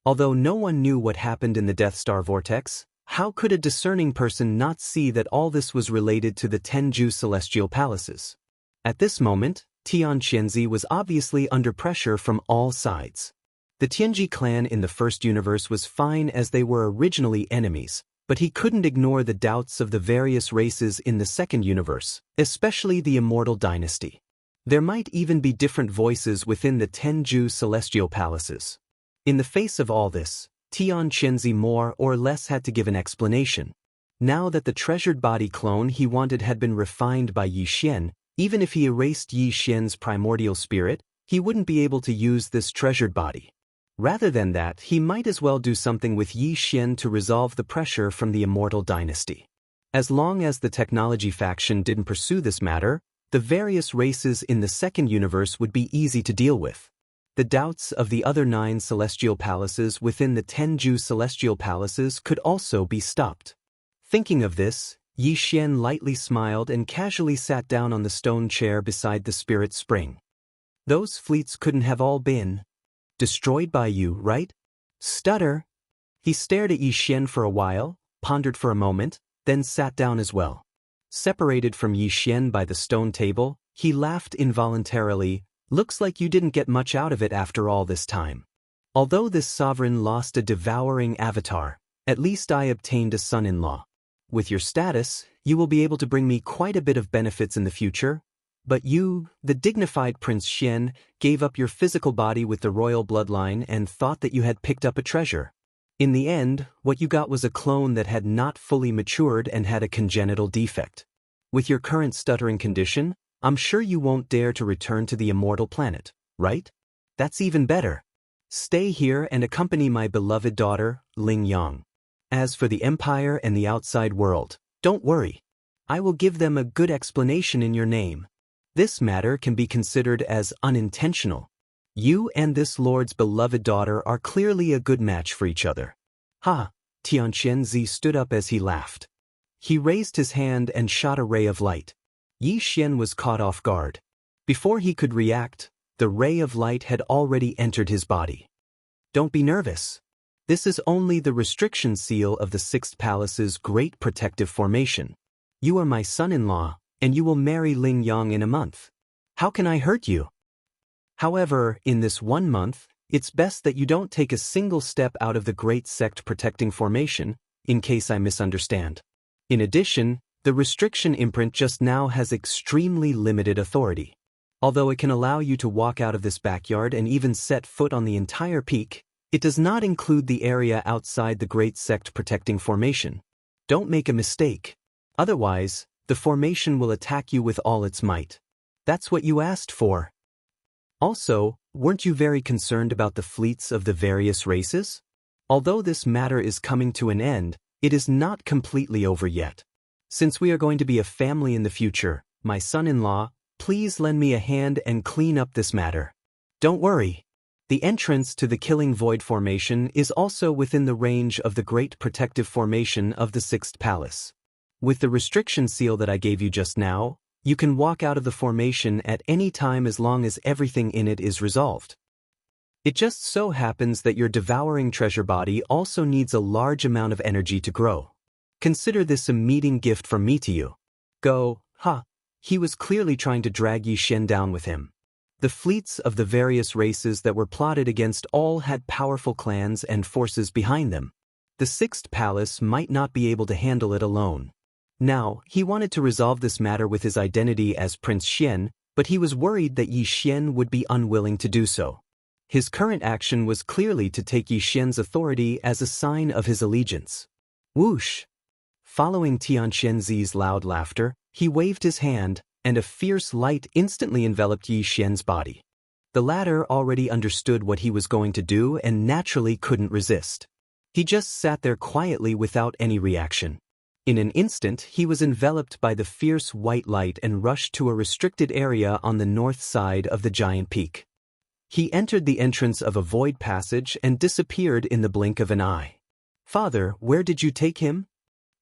Although no one knew what happened in the Death Star vortex, how could a discerning person not see that all this was related to the Tenju celestial palaces? At this moment, Tian Qianzi was obviously under pressure from all sides. The Tianji clan in the first universe was fine as they were originally enemies, but he couldn't ignore the doubts of the various races in the second universe, especially the Immortal dynasty. There might even be different voices within the Tenju celestial palaces. In the face of all this, Tian Qianzi more or less had to give an explanation. Now that the treasured body clone he wanted had been refined by Yi Xian, Even if he erased Yi Xian's primordial spirit, he wouldn't be able to use this treasured body. Rather than that, he might as well do something with Yi Xian to resolve the pressure from the Immortal dynasty. As long as the technology faction didn't pursue this matter, the various races in the second universe would be easy to deal with. The doubts of the other 9 celestial palaces within the 10 Ju celestial palaces could also be stopped. Thinking of this, Yi Xian lightly smiled and casually sat down on the stone chair beside the spirit spring. Those fleets couldn't have all been destroyed by you, right? Stutter. He stared at Yi Xian for a while, pondered for a moment, then sat down as well. Separated from Yi Xian by the stone table, he laughed involuntarily. Looks like you didn't get much out of it after all this time. Although this sovereign lost a devouring avatar, at least I obtained a son-in-law. With your status, you will be able to bring me quite a bit of benefits in the future. But you, the dignified Prince Xian, gave up your physical body with the royal bloodline and thought that you had picked up a treasure. In the end, what you got was a clone that had not fully matured and had a congenital defect. With your current stuttering condition, I'm sure you won't dare to return to the immortal planet, right? That's even better. Stay here and accompany my beloved daughter, Ling Yang. As for the Empire and the outside world, don't worry. I will give them a good explanation in your name. This matter can be considered as unintentional. You and this lord's beloved daughter are clearly a good match for each other. Ha! Xianxia stood up as he laughed. He raised his hand and shot a ray of light. Yi Xian was caught off guard. Before he could react, the ray of light had already entered his body. Don't be nervous. This is only the restriction seal of the Sixth Palace's great protective formation. You are my son-in-law, and you will marry Ling Yang in a month. How can I hurt you? However, in this 1 month, it's best that you don't take a single step out of the great sect protecting formation, in case I misunderstand. In addition, the restriction imprint just now has extremely limited authority. Although it can allow you to walk out of this backyard and even set foot on the entire peak, it does not include the area outside the great sect protecting formation. Don't make a mistake. Otherwise, the formation will attack you with all its might. That's what you asked for. Also, weren't you very concerned about the fleets of the various races? Although this matter is coming to an end, it is not completely over yet. Since we are going to be a family in the future, my son-in-law, please lend me a hand and clean up this matter. Don't worry. The entrance to the Killing Void formation is also within the range of the great protective formation of the Sixth Palace. With the restriction seal that I gave you just now, you can walk out of the formation at any time as long as everything in it is resolved. It just so happens that your devouring treasure body also needs a large amount of energy to grow. Consider this a meeting gift from me to you. Go, ha! He was clearly trying to drag Yi Xian down with him. The fleets of the various races that were plotted against all had powerful clans and forces behind them. The Sixth Palace might not be able to handle it alone. Now, he wanted to resolve this matter with his identity as Prince Xian, but he was worried that Yi Xian would be unwilling to do so. His current action was clearly to take Yi Xian's authority as a sign of his allegiance. Whoosh! Following Xianxia's loud laughter, he waved his hand, and a fierce light instantly enveloped Yi Xian's body. The latter already understood what he was going to do and naturally couldn't resist. He just sat there quietly without any reaction. In an instant, he was enveloped by the fierce white light and rushed to a restricted area on the north side of the giant peak. He entered the entrance of a void passage and disappeared in the blink of an eye. Father, where did you take him?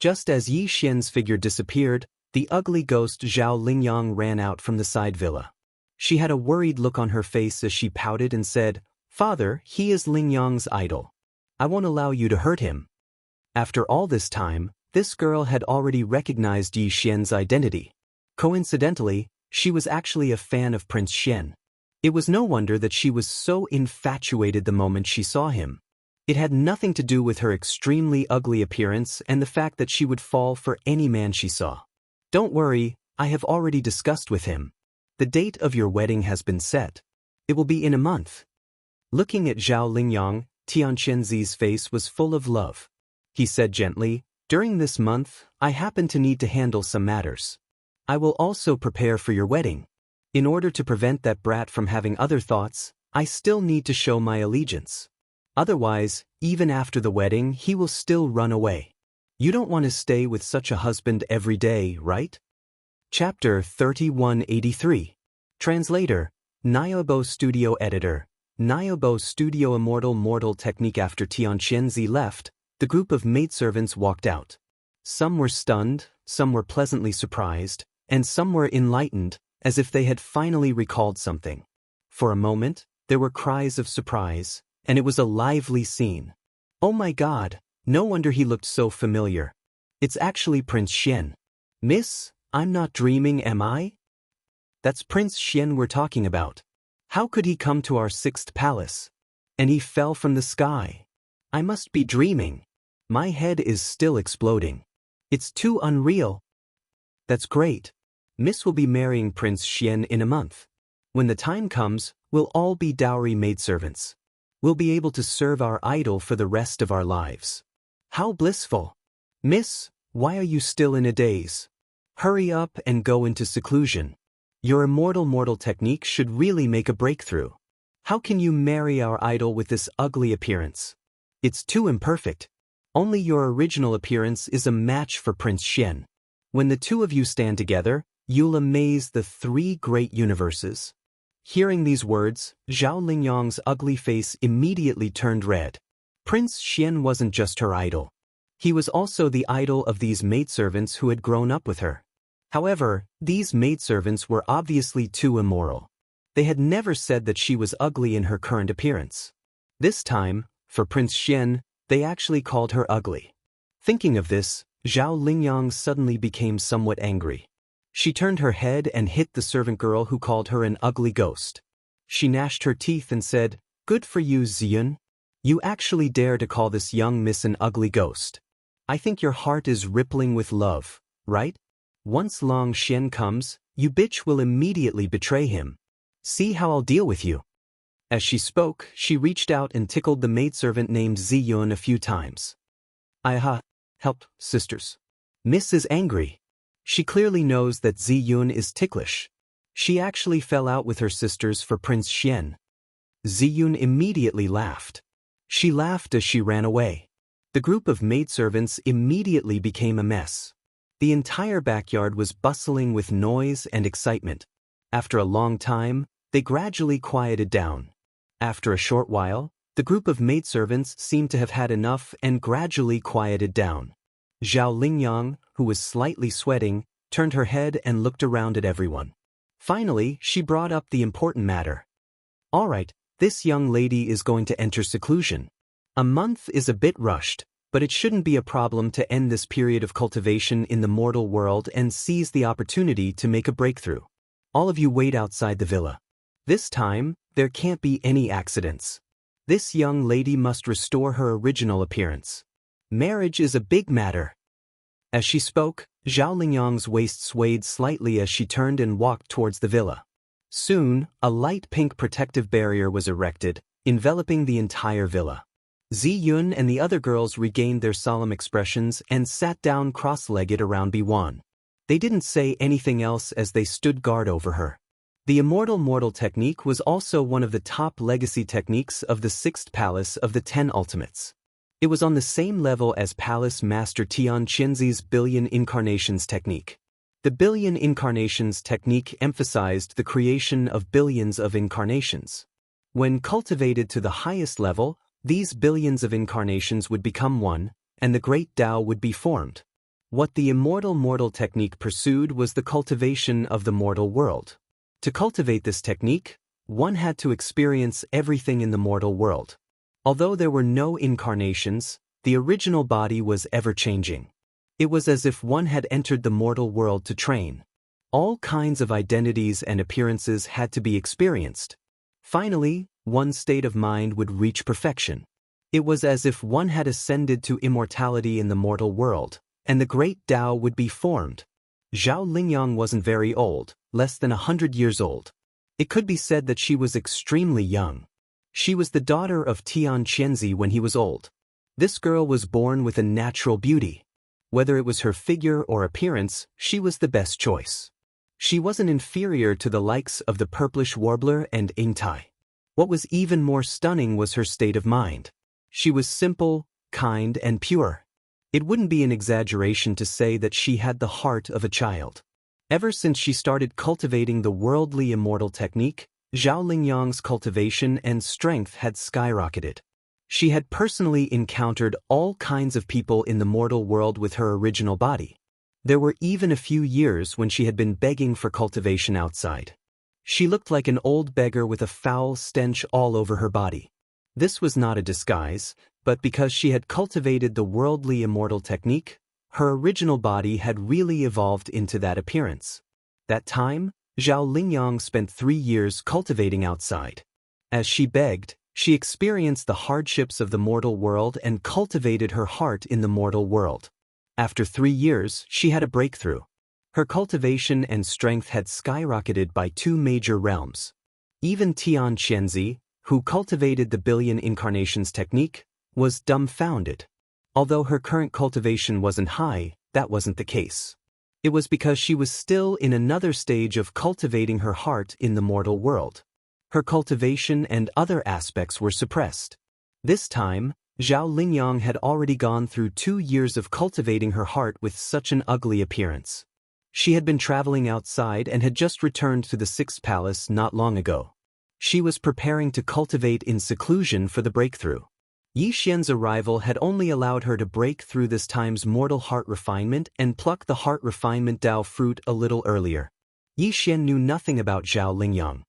Just as Yi Xian's figure disappeared, the ugly ghost Zhao Lingyang ran out from the side villa. She had a worried look on her face as she pouted and said, Father, he is Lingyang's idol. I won't allow you to hurt him. After all this time, this girl had already recognized Yi Xian's identity. Coincidentally, she was actually a fan of Prince Xian. It was no wonder that she was so infatuated the moment she saw him. It had nothing to do with her extremely ugly appearance and the fact that she would fall for any man she saw. Don't worry, I have already discussed with him. The date of your wedding has been set. It will be in a month. Looking at Zhao Lingyang, Tianqianzi's face was full of love. He said gently, During this month, I happen to need to handle some matters. I will also prepare for your wedding. In order to prevent that brat from having other thoughts, I still need to show my allegiance. Otherwise, even after the wedding, he will still run away. You don't want to stay with such a husband every day, right? Chapter 3183. Translator, Niobo Studio Editor, Niobo Studio Immortal technique. After Xianxia left, the group of maidservants walked out. Some were stunned, some were pleasantly surprised, and some were enlightened, as if they had finally recalled something. For a moment, there were cries of surprise, and it was a lively scene. Oh my God, no wonder he looked so familiar. It's actually Prince Xian. Miss, I'm not dreaming, am I? That's Prince Xian we're talking about. How could he come to our 6th palace? And he fell from the sky. I must be dreaming. My head is still exploding. It's too unreal. That's great. Miss will be marrying Prince Xian in a month. When the time comes, we'll all be dowry maidservants. We'll be able to serve our idol for the rest of our lives. How blissful. Miss, why are you still in a daze? Hurry up and go into seclusion. Your immortal technique should really make a breakthrough. How can you marry our idol with this ugly appearance? It's too imperfect. Only your original appearance is a match for Prince Xian. When the two of you stand together, you'll amaze the 3 great universes. Hearing these words, Zhao Lingyang's ugly face immediately turned red. Prince Xian wasn't just her idol. He was also the idol of these maidservants who had grown up with her. However, these maidservants were obviously too immoral. They had never said that she was ugly in her current appearance. This time, for Prince Xian, they actually called her ugly. Thinking of this, Zhao Lingyang suddenly became somewhat angry. She turned her head and hit the servant girl who called her an ugly ghost. She gnashed her teeth and said, "Good for you, Ziyun. You actually dare to call this young miss an ugly ghost. I think your heart is rippling with love, right? Once Long Xian comes, you bitch will immediately betray him. See how I'll deal with you." As she spoke, she reached out and tickled the maidservant named Ziyun a few times. Help, sisters. Miss is angry. She clearly knows that Ziyun is ticklish. She actually fell out with her sisters for Prince Xian. Ziyun immediately laughed. She laughed as she ran away. The group of maidservants immediately became a mess. The entire backyard was bustling with noise and excitement. After a long time, they gradually quieted down. After a short while, the group of maidservants seemed to have had enough and gradually quieted down. Zhao Lingyang, who was slightly sweating, turned her head and looked around at everyone. Finally, she brought up the important matter. All right, this young lady is going to enter seclusion. A month is a bit rushed, but it shouldn't be a problem to end this period of cultivation in the mortal world and seize the opportunity to make a breakthrough. All of you wait outside the villa. This time, there can't be any accidents. This young lady must restore her original appearance. Marriage is a big matter. As she spoke, Zhao Lingyang's waist swayed slightly as she turned and walked towards the villa. Soon, a light pink protective barrier was erected, enveloping the entire villa. Ziyun and the other girls regained their solemn expressions and sat down cross-legged around Biwan. They didn't say anything else as they stood guard over her. The immortal technique was also one of the top legacy techniques of the 6th palace of the 10 ultimates. It was on the same level as Palace Master Xianxia's billion incarnations technique. The billion incarnations technique emphasized the creation of billions of incarnations. When cultivated to the highest level, these billions of incarnations would become one, and the great Tao would be formed. What the immortal technique pursued was the cultivation of the mortal world. To cultivate this technique, one had to experience everything in the mortal world. Although there were no incarnations, the original body was ever-changing. It was as if one had entered the mortal world to train. All kinds of identities and appearances had to be experienced. Finally, one's state of mind would reach perfection. It was as if one had ascended to immortality in the mortal world, and the great Tao would be formed. Zhao Lingyang wasn't very old, less than 100 years old. It could be said that she was extremely young. She was the daughter of Xianxia when he was old. This girl was born with a natural beauty. Whether it was her figure or appearance, she was the best choice. She wasn't inferior to the likes of the purplish warbler and ingtai. What was even more stunning was her state of mind. She was simple, kind, and pure. It wouldn't be an exaggeration to say that she had the heart of a child. Ever since she started cultivating the worldly immortal technique, Zhao Lingyang's cultivation and strength had skyrocketed. She had personally encountered all kinds of people in the mortal world with her original body. There were even a few years when she had been begging for cultivation outside. She looked like an old beggar with a foul stench all over her body. This was not a disguise, but because she had cultivated the worldly immortal technique, her original body had really evolved into that appearance. That time, Zhao Lingyang spent 3 years cultivating outside. As she begged, she experienced the hardships of the mortal world and cultivated her heart in the mortal world. After 3 years, she had a breakthrough. Her cultivation and strength had skyrocketed by 2 major realms. Even Tian Qianzi, who cultivated the billion incarnations technique, was dumbfounded. Although her current cultivation wasn't high, that wasn't the case. It was because she was still in another stage of cultivating her heart in the mortal world. Her cultivation and other aspects were suppressed. This time, Zhao Lingyang had already gone through 2 years of cultivating her heart with such an ugly appearance. She had been traveling outside and had just returned to the 6th palace not long ago. She was preparing to cultivate in seclusion for the breakthrough. Yi Xian's arrival had only allowed her to break through this time's mortal heart refinement and pluck the heart refinement Dao fruit a little earlier. Yi Xian knew nothing about Zhao Lingyang.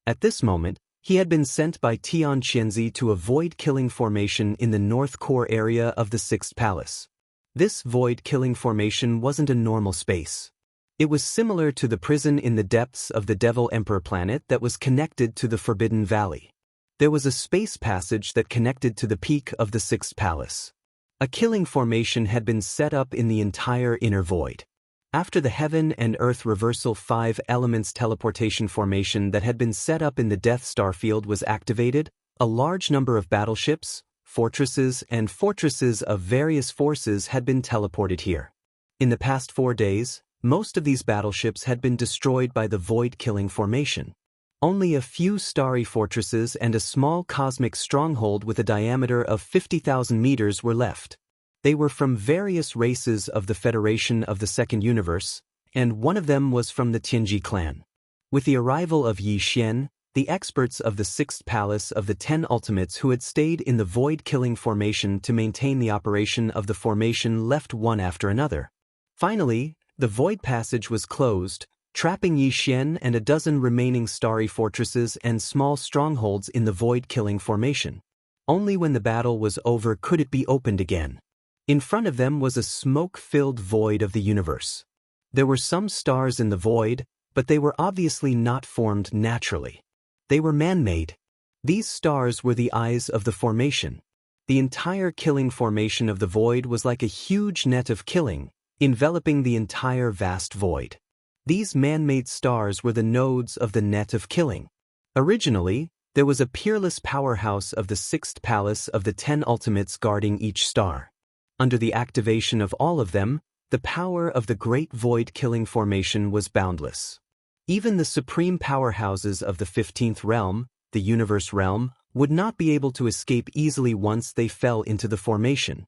At this moment, he had been sent by Tian Qianzi to a void-killing formation in the north core area of the 6th palace. This void-killing formation wasn't a normal space. It was similar to the prison in the depths of the Devil Emperor planet that was connected to the Forbidden Valley. There was a space passage that connected to the peak of the 6th palace. A killing formation had been set up in the entire inner void. After the Heaven and Earth Reversal 5 Elements teleportation formation that had been set up in the Death Star field was activated, a large number of battleships, fortresses, and fortresses of various forces had been teleported here. In the past 4 days, most of these battleships had been destroyed by the void-killing formation. Only a few starry fortresses and a small cosmic stronghold with a diameter of 50,000 meters were left. They were from various races of the Federation of the Second Universe, and one of them was from the Tianji clan. With the arrival of Yi Xian, the experts of the 6th Palace of the 10 Ultimates who had stayed in the void-killing formation to maintain the operation of the formation left one after another. Finally, the void passage was closed, trapping Yi Xian and a dozen remaining starry fortresses and small strongholds in the void-killing formation. Only when the battle was over could it be opened again. In front of them was a smoke-filled void of the universe. There were some stars in the void, but they were obviously not formed naturally. They were man-made. These stars were the eyes of the formation. The entire killing formation of the void was like a huge net of killing, enveloping the entire vast void. These man-made stars were the nodes of the net of killing. Originally, there was a peerless powerhouse of the 6th Palace of the 10 Ultimates guarding each star. Under the activation of all of them, the power of the great void-killing formation was boundless. Even the supreme powerhouses of the 15th realm, the universe realm, would not be able to escape easily once they fell into the formation.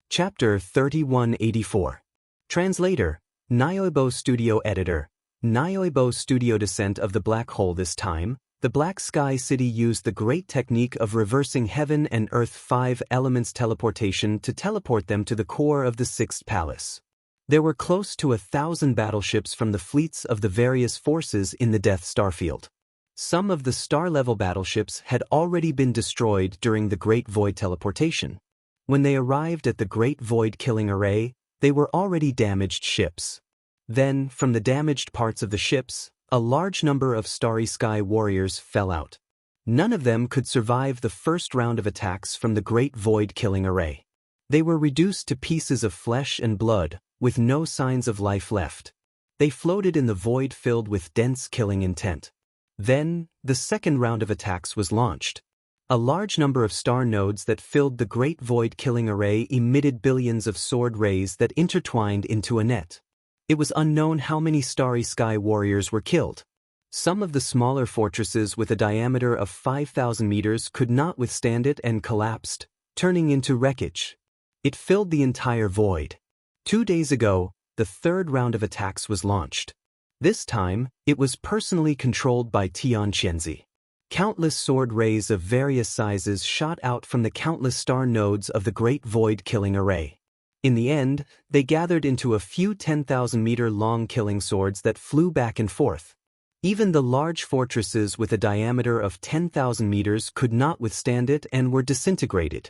Chapter 3184. Translator, Nioibo Studio Editor, Nioibo Studio Descent of the Black Hole. This time, the Black Sky City used the great technique of reversing Heaven and Earth 5 Elements teleportation to teleport them to the core of the 6th Palace. There were close to 1,000 battleships from the fleets of the various forces in the Death Star field. Some of the star-level battleships had already been destroyed during the Great Void teleportation. When they arrived at the Great Void killing array, they were already damaged ships. Then, from the damaged parts of the ships, a large number of Starry Sky warriors fell out. None of them could survive the first round of attacks from the Great Void killing array. They were reduced to pieces of flesh and blood, with no signs of life left. They floated in the void filled with dense killing intent. Then, the second round of attacks was launched. A large number of star nodes that filled the Great Void killing array emitted billions of sword rays that intertwined into a net. It was unknown how many Starry Sky warriors were killed. Some of the smaller fortresses with a diameter of 5,000 meters could not withstand it and collapsed, turning into wreckage. It filled the entire void. 2 days ago, the third round of attacks was launched. This time, it was personally controlled by Xianxia. Countless sword rays of various sizes shot out from the countless star nodes of the Great Void Killing Array. In the end, they gathered into a few 10,000-meter-long killing swords that flew back and forth. Even the large fortresses with a diameter of 10,000 meters could not withstand it and were disintegrated.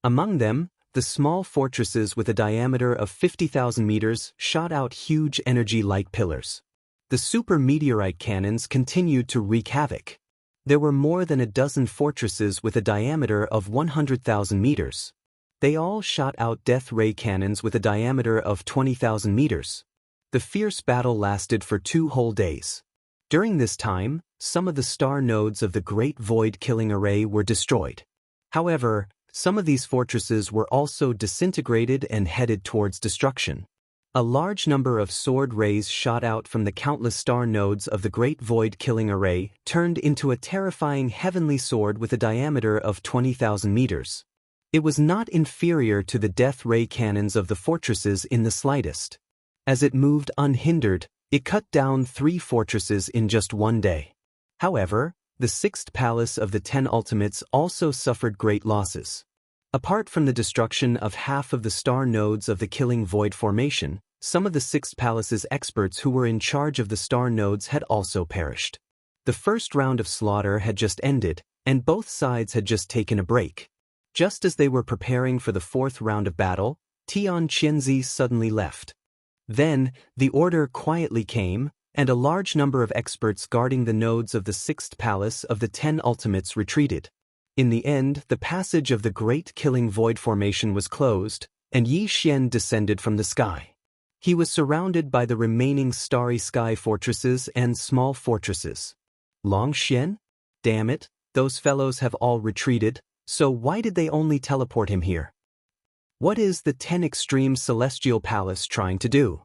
Among them, the small fortresses with a diameter of 50,000 meters shot out huge energy-like pillars. The super meteorite cannons continued to wreak havoc. There were more than a dozen fortresses with a diameter of 100,000 meters. They all shot out death ray cannons with a diameter of 20,000 meters. The fierce battle lasted for 2 whole days. During this time, some of the star nodes of the Great Void Killing Array were destroyed. However, some of these fortresses were also disintegrated and headed towards destruction. A large number of sword rays shot out from the countless star nodes of the Great Void Killing Array turned into a terrifying heavenly sword with a diameter of 20,000 meters. It was not inferior to the death ray cannons of the fortresses in the slightest. As it moved unhindered, it cut down 3 fortresses in just 1 day. However, the 6th palace of the 10 Ultimates also suffered great losses. Apart from the destruction of half of the star nodes of the Killing Void formation, some of the 6th palace's experts who were in charge of the star nodes had also perished. The first round of slaughter had just ended, and both sides had just taken a break. Just as they were preparing for the 4th round of battle, Xianxia suddenly left. Then, the order quietly came, and a large number of experts guarding the nodes of the 6th palace of the 10 Ultimates retreated. In the end, the passage of the Great Killing Void formation was closed, and Yixian descended from the sky. He was surrounded by the remaining Starry Sky fortresses and small fortresses. Longxian? Damn it, those fellows have all retreated, so why did they only teleport him here? What is the 10 Extreme Celestial Palace trying to do?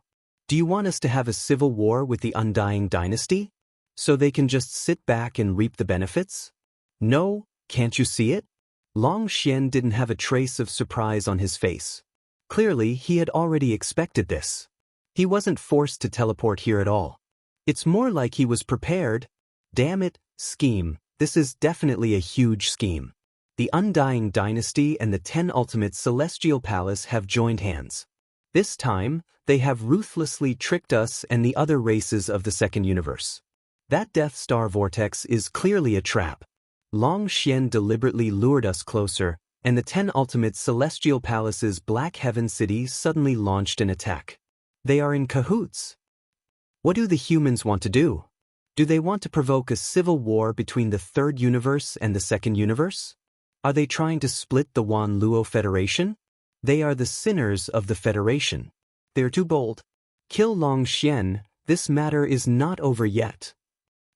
Do you want us to have a civil war with the Undying Dynasty? So they can just sit back and reap the benefits? No, can't you see it? Longxian didn't have a trace of surprise on his face. Clearly, he had already expected this. He wasn't forced to teleport here at all. It's more like he was prepared. Damn it, scheme, this is definitely a huge scheme. The Undying Dynasty and the 10 Ultimate Celestial Palace have joined hands. This time, they have ruthlessly tricked us and the other races of the Second Universe. That Death Star vortex is clearly a trap. Longxian deliberately lured us closer, and the 10 Ultimate Celestial Palace's Black Heaven City suddenly launched an attack. They are in cahoots. What do the humans want to do? Do they want to provoke a civil war between the Third Universe and the Second Universe? Are they trying to split the Wan Luo Federation? They are the sinners of the Federation. They're too bold. Kill Longxian, this matter is not over yet.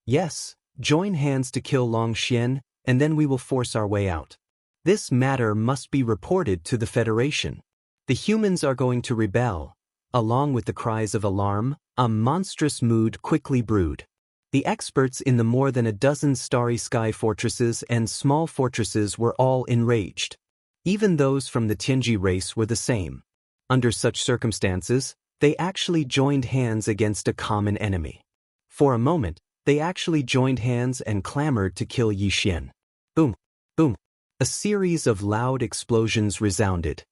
Yes, join hands to kill Longxian, and then we will force our way out. This matter must be reported to the Federation. The humans are going to rebel. Along with the cries of alarm, a monstrous mood quickly brewed. The experts in the more than a dozen Starry Sky fortresses and small fortresses were all enraged. Even those from the Tianji race were the same. Under such circumstances, they actually joined hands against a common enemy. For a moment, they actually joined hands and clamored to kill Yixian. Boom, boom. A series of loud explosions resounded.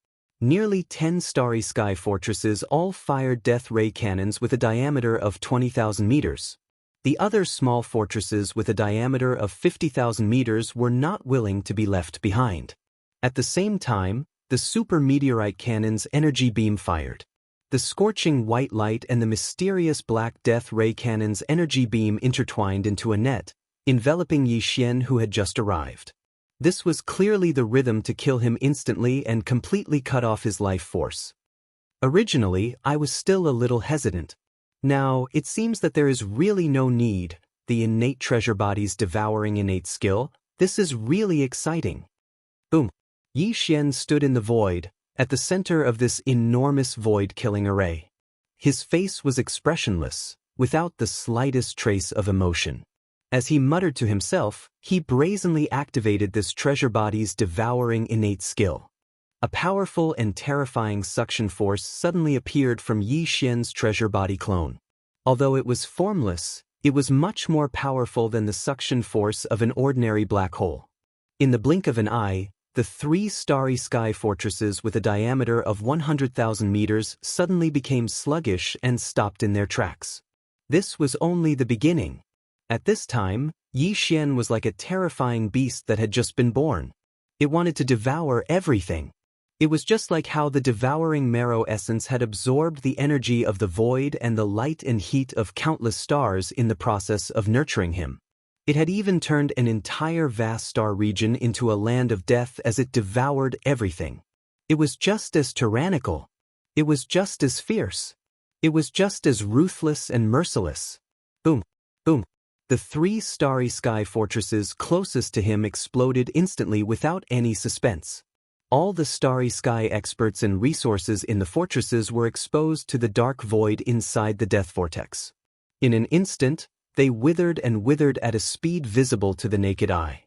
Nearly 10 Starry Sky fortresses all fired death ray cannons with a diameter of 20,000 meters. The other small fortresses with a diameter of 50,000 meters were not willing to be left behind. At the same time, the super meteorite cannon's energy beam fired. The scorching white light and the mysterious black death ray cannon's energy beam intertwined into a net, enveloping Yixian who had just arrived. This was clearly the rhythm to kill him instantly and completely cut off his life force. Originally, I was still a little hesitant. Now, it seems that there is really no need, the innate treasure bodies devouring innate skill. This is really exciting. Boom. Yixian stood in the void, at the center of this enormous void-killing array. His face was expressionless, without the slightest trace of emotion. As he muttered to himself, he brazenly activated this treasure body's devouring innate skill. A powerful and terrifying suction force suddenly appeared from Yi Xian's treasure body clone. Although it was formless, it was much more powerful than the suction force of an ordinary black hole. In the blink of an eye, the 3 starry sky fortresses with a diameter of 100,000 meters suddenly became sluggish and stopped in their tracks. This was only the beginning. At this time, Yi Xian was like a terrifying beast that had just been born. It wanted to devour everything. It was just like how the devouring marrow essence had absorbed the energy of the void and the light and heat of countless stars in the process of nurturing him. It had even turned an entire vast star region into a land of death as it devoured everything. It was just as tyrannical. It was just as fierce. It was just as ruthless and merciless. Boom, boom. The 3 starry sky fortresses closest to him exploded instantly without any suspense. All the starry sky experts and resources in the fortresses were exposed to the dark void inside the death vortex. In an instant, they withered and withered at a speed visible to the naked eye.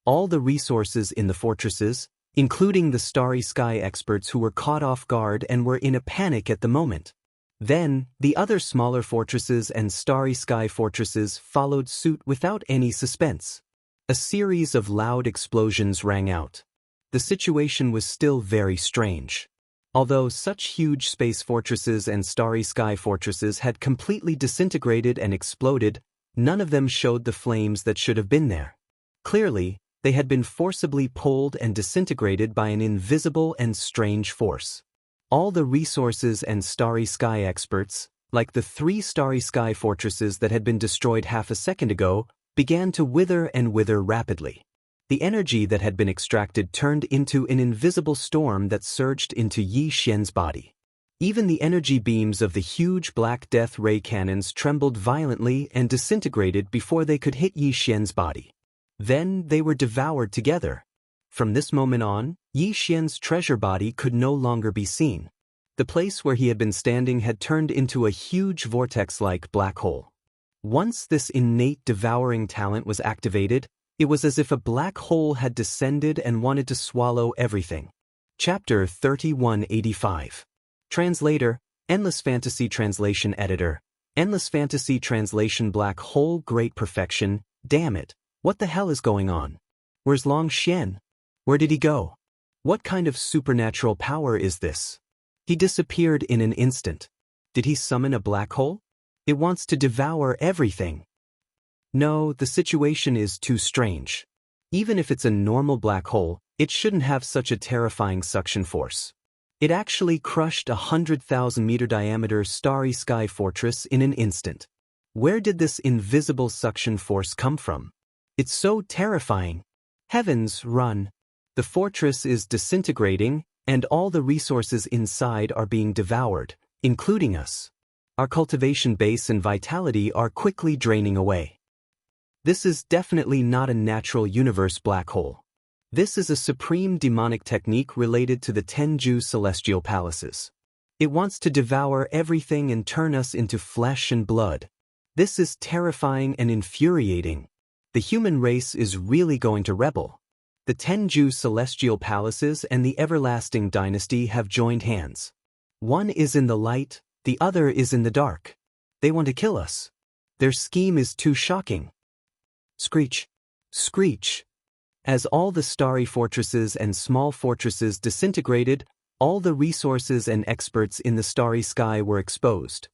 All the resources in the fortresses, including the starry sky experts who were caught off guard and were in a panic at the moment. Then, the other smaller fortresses and starry sky fortresses followed suit without any suspense. A series of loud explosions rang out. The situation was still very strange. Although such huge space fortresses and starry sky fortresses had completely disintegrated and exploded, none of them showed the flames that should have been there. Clearly, they had been forcibly pulled and disintegrated by an invisible and strange force. All the resources and starry sky experts, like the 3 starry sky fortresses that had been destroyed half a second ago, began to wither and wither rapidly. The energy that had been extracted turned into an invisible storm that surged into Yi Xian's body. Even the energy beams of the huge black death ray cannons trembled violently and disintegrated before they could hit Yi Xian's body. Then they were devoured together. From this moment on, Yi Xian's treasure body could no longer be seen. The place where he had been standing had turned into a huge vortex-like black hole. Once this innate devouring talent was activated, it was as if a black hole had descended and wanted to swallow everything. Chapter 3185. Translator, Endless Fantasy Translation Editor. Endless Fantasy Translation Black Hole Great Perfection. Damn it, what the hell is going on? Where's Long Xian? Where did he go? What kind of supernatural power is this? He disappeared in an instant. Did he summon a black hole? It wants to devour everything. No, the situation is too strange. Even if it's a normal black hole, it shouldn't have such a terrifying suction force. It actually crushed a 100,000-meter diameter starry sky fortress in an instant. Where did this invisible suction force come from? It's so terrifying. Heavens, run. The fortress is disintegrating, and all the resources inside are being devoured, including us. Our cultivation base and vitality are quickly draining away. This is definitely not a natural universe black hole. This is a supreme demonic technique related to the Tenju celestial palaces. It wants to devour everything and turn us into flesh and blood. This is terrifying and infuriating. The human race is really going to rebel. The Tenju celestial palaces and the everlasting dynasty have joined hands. One is in the light, the other is in the dark. They want to kill us. Their scheme is too shocking. Screech, screech. As all the starry fortresses and small fortresses disintegrated, all the resources and experts in the starry sky were exposed.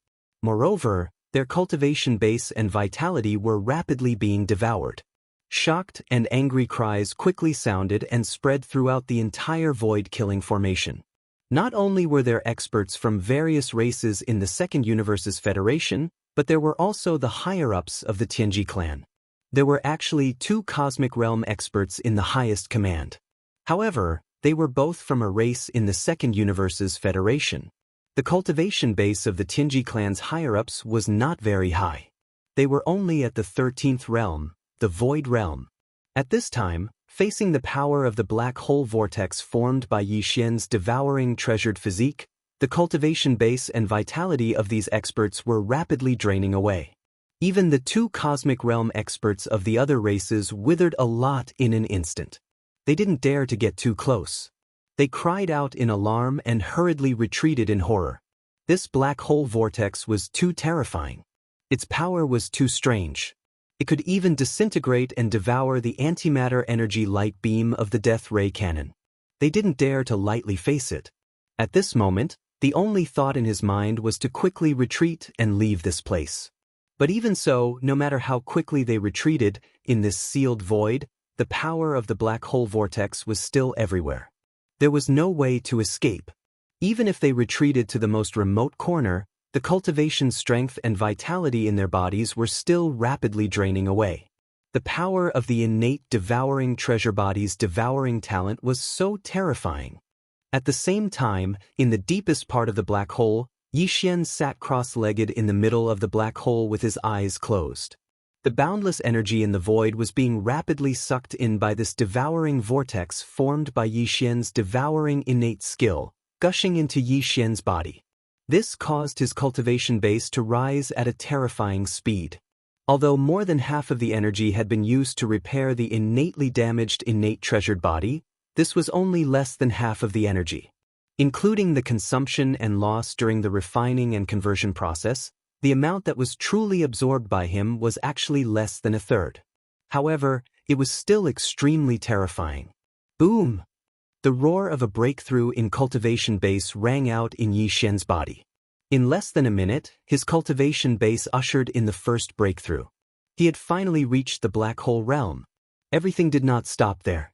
Moreover, their cultivation base and vitality were rapidly being devoured. Shocked and angry cries quickly sounded and spread throughout the entire void-killing formation. Not only were there experts from various races in the Second Universe's Federation, but there were also the higher-ups of the Tianji clan. There were actually 2 cosmic realm experts in the highest command. However, they were both from a race in the Second Universe's Federation. The cultivation base of the Tianji clan's higher-ups was not very high. They were only at the 13th realm, the Void Realm. At this time, facing the power of the black hole vortex formed by Yi Xian's devouring treasured physique, The cultivation base and vitality of these experts were rapidly draining away. Even the two cosmic realm experts of the other races withered a lot in an instant. They didn't dare to get too close. They cried out in alarm and hurriedly retreated in horror. This black hole vortex was too terrifying. Its power was too strange. It could even disintegrate and devour the antimatter energy light beam of the death ray cannon. They didn't dare to lightly face it. At this moment, the only thought in his mind was to quickly retreat and leave this place. But even so, no matter how quickly they retreated, in this sealed void, the power of the black hole vortex was still everywhere. There was no way to escape. Even if they retreated to the most remote corner, the cultivation strength and vitality in their bodies were still rapidly draining away. The power of the innate devouring treasure body's devouring talent was so terrifying. At the same time, in the deepest part of the black hole, Yixian sat cross-legged in the middle of the black hole with his eyes closed. The boundless energy in the void was being rapidly sucked in by this devouring vortex formed by Yixian's devouring innate skill, gushing into Yixian's body. This caused his cultivation base to rise at a terrifying speed. Although more than half of the energy had been used to repair the innately damaged innate treasured body, this was only less than half of the energy. Including the consumption and loss during the refining and conversion process, the amount that was truly absorbed by him was actually less than a third. However, it was still extremely terrifying. Boom! The roar of a breakthrough in cultivation base rang out in Yixian's body. In less than a minute, his cultivation base ushered in the first breakthrough. He had finally reached the black hole realm. Everything did not stop there.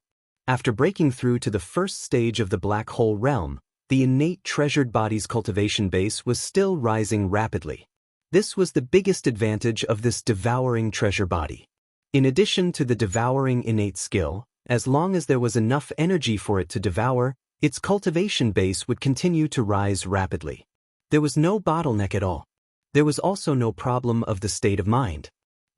After breaking through to the first stage of the black hole realm, the innate treasured body's cultivation base was still rising rapidly. This was the biggest advantage of this devouring treasure body. In addition to the devouring innate skill, as long as there was enough energy for it to devour, its cultivation base would continue to rise rapidly. There was no bottleneck at all. There was also no problem of the state of mind.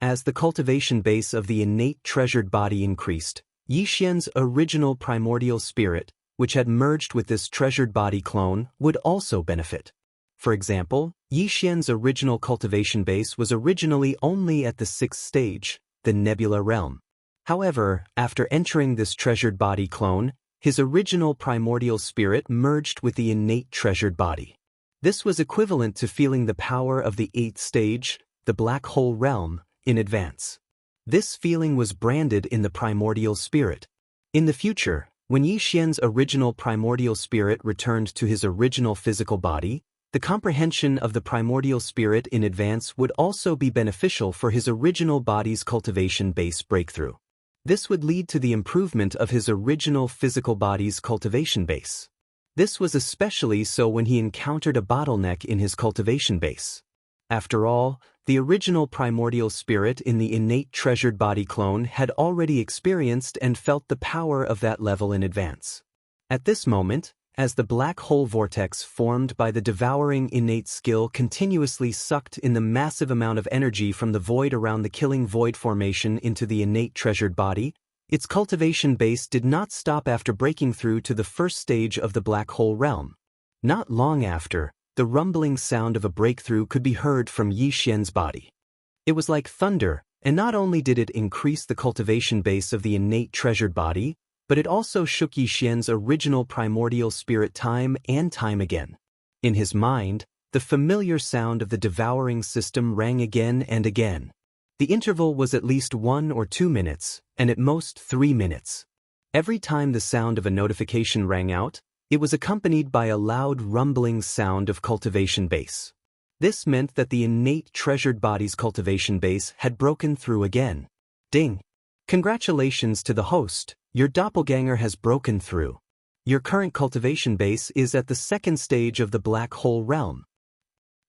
As the cultivation base of the innate treasured body increased, Yixian's original primordial spirit, which had merged with this treasured body clone, would also benefit. For example, Yixian's original cultivation base was originally only at the 6th stage, the nebula realm. However, after entering this treasured body clone, his original primordial spirit merged with the innate treasured body. This was equivalent to feeling the power of the 8th stage, the black hole realm, in advance. This feeling was branded in the primordial spirit. In the future, when Yixian's original primordial spirit returned to his original physical body, the comprehension of the primordial spirit in advance would also be beneficial for his original body's cultivation base breakthrough. This would lead to the improvement of his original physical body's cultivation base. This was especially so when he encountered a bottleneck in his cultivation base. After all, the original primordial spirit in the innate treasured body clone had already experienced and felt the power of that level in advance. At this moment, as the black hole vortex formed by the devouring innate skill continuously sucked in the massive amount of energy from the void around the killing void formation into the innate treasured body, its cultivation base did not stop after breaking through to the first stage of the black hole realm. Not long after, the rumbling sound of a breakthrough could be heard from Yixian's body. It was like thunder, and not only did it increase the cultivation base of the innate treasured body, but it also shook Yixian's original primordial spirit time and time again. In his mind, the familiar sound of the devouring system rang again and again. The interval was at least 1 or 2 minutes, and at most 3 minutes. Every time the sound of a notification rang out, it was accompanied by a loud rumbling sound of cultivation base. This meant that the innate treasured body's cultivation base had broken through again. Ding! Congratulations to the host, your doppelganger has broken through. Your current cultivation base is at the 2nd stage of the black hole realm.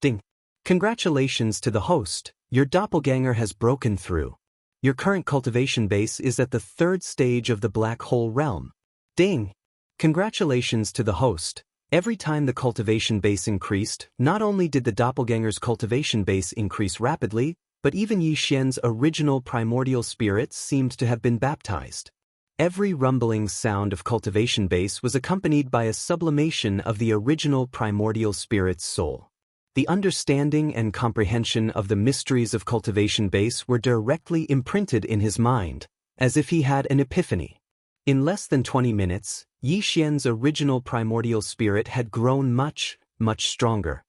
Ding! Congratulations to the host, your doppelganger has broken through. Your current cultivation base is at the 3rd stage of the black hole realm. Ding! Congratulations to the host. Every time the cultivation base increased, not only did the doppelganger's cultivation base increase rapidly, but even Yixian's original primordial spirit seemed to have been baptized. Every rumbling sound of cultivation base was accompanied by a sublimation of the original primordial spirit's soul. The understanding and comprehension of the mysteries of cultivation base were directly imprinted in his mind, as if he had an epiphany. In less than 20 minutes, Yi Xian's original primordial spirit had grown much, much stronger.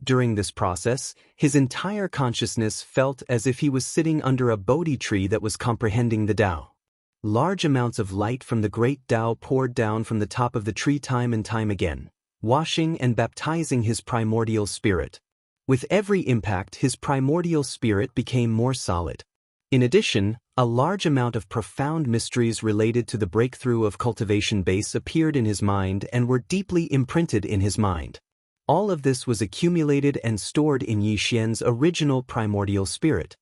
During this process, his entire consciousness felt as if he was sitting under a Bodhi tree that was comprehending the Tao. Large amounts of light from the great Tao poured down from the top of the tree time and time again, washing and baptizing his primordial spirit. With every impact, his primordial spirit became more solid. In addition, a large amount of profound mysteries related to the breakthrough of cultivation base appeared in his mind and were deeply imprinted in his mind. All of this was accumulated and stored in Yi Xian's original primordial spirit.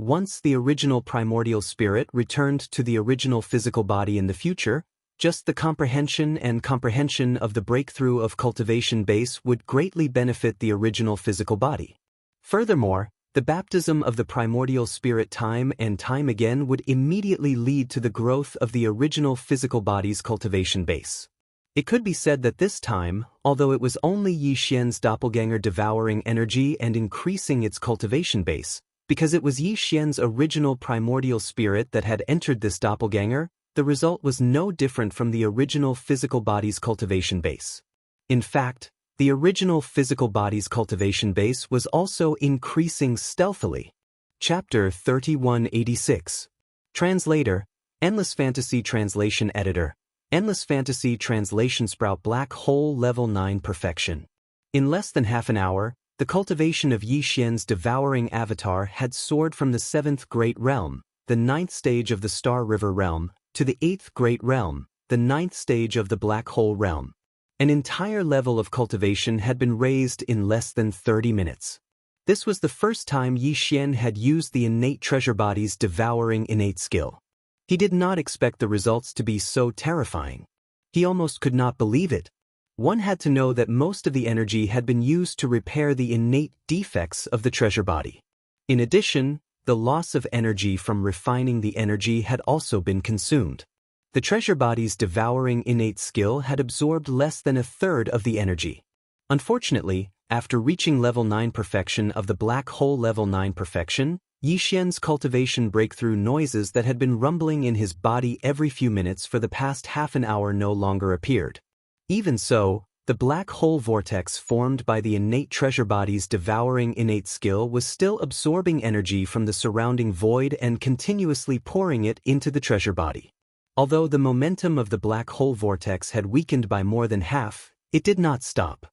Once the original primordial spirit returned to the original physical body in the future, just the comprehension of the breakthrough of cultivation base would greatly benefit the original physical body. Furthermore, the baptism of the primordial spirit time and time again would immediately lead to the growth of the original physical body's cultivation base. It could be said that this time, although it was only Yi Xian's doppelganger devouring energy and increasing its cultivation base, because it was Yi Xian's original primordial spirit that had entered this doppelganger, the result was no different from the original physical body's cultivation base. In fact, the original physical body's cultivation base was also increasing stealthily. Chapter 3186. Translator, Endless Fantasy Translation Editor, Endless Fantasy Translation Sprout Black Hole Level 9 Perfection. In less than half an hour, the cultivation of Yi Xian's devouring avatar had soared from the 7th Great Realm, the 9th stage of the Star River Realm, to the 8th Great Realm, the 9th stage of the Black Hole Realm. An entire level of cultivation had been raised in less than 30 minutes. This was the first time Yi Xian had used the innate treasure body's devouring innate skill. He did not expect the results to be so terrifying. He almost could not believe it. One had to know that most of the energy had been used to repair the innate defects of the treasure body. In addition, the loss of energy from refining the energy had also been consumed. The treasure body's devouring innate skill had absorbed less than a third of the energy. Unfortunately, after reaching level 9 perfection of the black hole level 9 perfection, Yi Xian's cultivation breakthrough noises that had been rumbling in his body every few minutes for the past half an hour no longer appeared. Even so, the black hole vortex formed by the innate treasure body's devouring innate skill was still absorbing energy from the surrounding void and continuously pouring it into the treasure body. Although the momentum of the black hole vortex had weakened by more than half, it did not stop.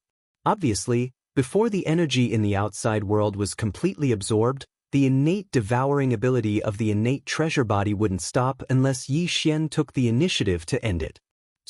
Obviously, before the energy in the outside world was completely absorbed, the innate devouring ability of the innate treasure body wouldn't stop unless Yi Xian took the initiative to end it.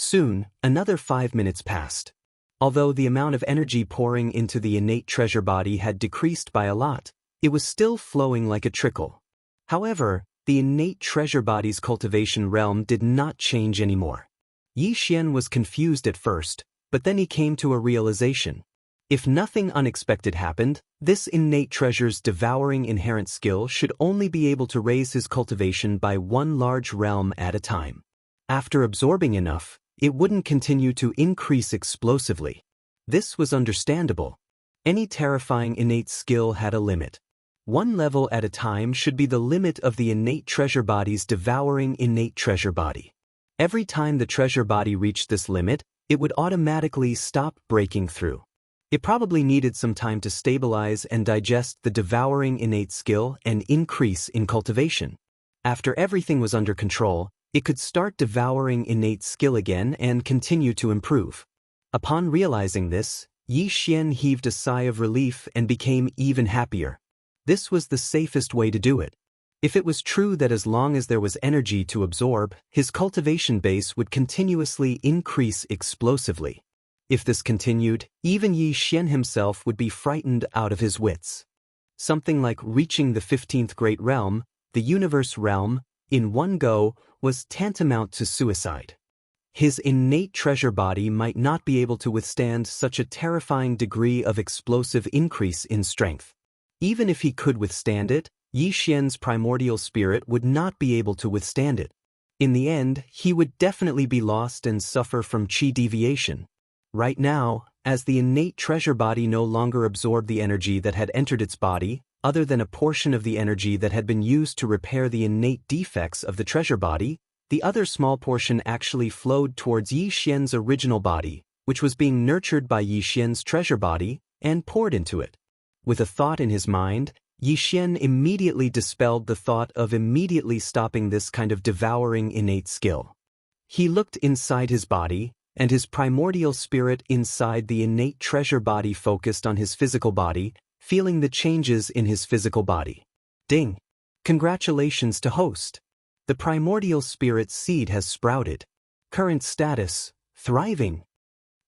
Soon, another 5 minutes passed. Although the amount of energy pouring into the innate treasure body had decreased by a lot, it was still flowing like a trickle. However, the innate treasure body's cultivation realm did not change anymore. Yi Xian was confused at first, but then he came to a realization. If nothing unexpected happened, this innate treasure's devouring inherent skill should only be able to raise his cultivation by one large realm at a time. After absorbing enough, it wouldn't continue to increase explosively. This was understandable. Any terrifying innate skill had a limit. One level at a time should be the limit of the innate treasure body's devouring innate treasure body. Every time the treasure body reached this limit, it would automatically stop breaking through. It probably needed some time to stabilize and digest the devouring innate skill and increase in cultivation. After everything was under control, it could start devouring innate skill again and continue to improve. Upon realizing this, Yi Xian heaved a sigh of relief and became even happier. This was the safest way to do it. If it was true that as long as there was energy to absorb, his cultivation base would continuously increase explosively. If this continued, even Yi Xian himself would be frightened out of his wits. Something like reaching the 15th Great Realm, the Universe Realm, in one go, was tantamount to suicide. His innate treasure body might not be able to withstand such a terrifying degree of explosive increase in strength. Even if he could withstand it, Yi Xian's primordial spirit would not be able to withstand it. In the end, he would definitely be lost and suffer from chi deviation. Right now, as the innate treasure body no longer absorbed the energy that had entered its body, other than a portion of the energy that had been used to repair the innate defects of the treasure body, the other small portion actually flowed towards Yi Xian's original body, which was being nurtured by Yi Xian's treasure body, and poured into it. With a thought in his mind, Yi Xian immediately dispelled the thought of immediately stopping this kind of devouring innate skill. He looked inside his body, and his primordial spirit inside the innate treasure body focused on his physical body, feeling the changes in his physical body. Ding! Congratulations to host! The primordial spirit seed has sprouted. Current status: thriving.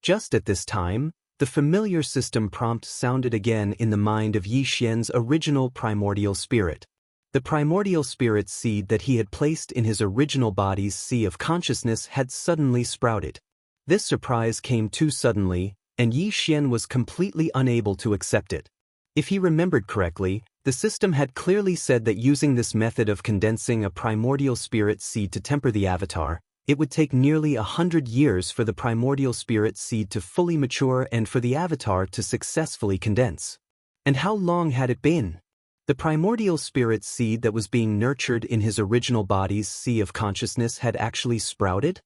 Just at this time, the familiar system prompt sounded again in the mind of Yi Xian's original primordial spirit. The primordial spirit seed that he had placed in his original body's sea of consciousness had suddenly sprouted. This surprise came too suddenly, and Yi Xian was completely unable to accept it. If he remembered correctly, the system had clearly said that using this method of condensing a primordial spirit seed to temper the avatar, it would take nearly 100 years for the primordial spirit seed to fully mature and for the avatar to successfully condense. And how long had it been? The primordial spirit seed that was being nurtured in his original body's sea of consciousness had actually sprouted?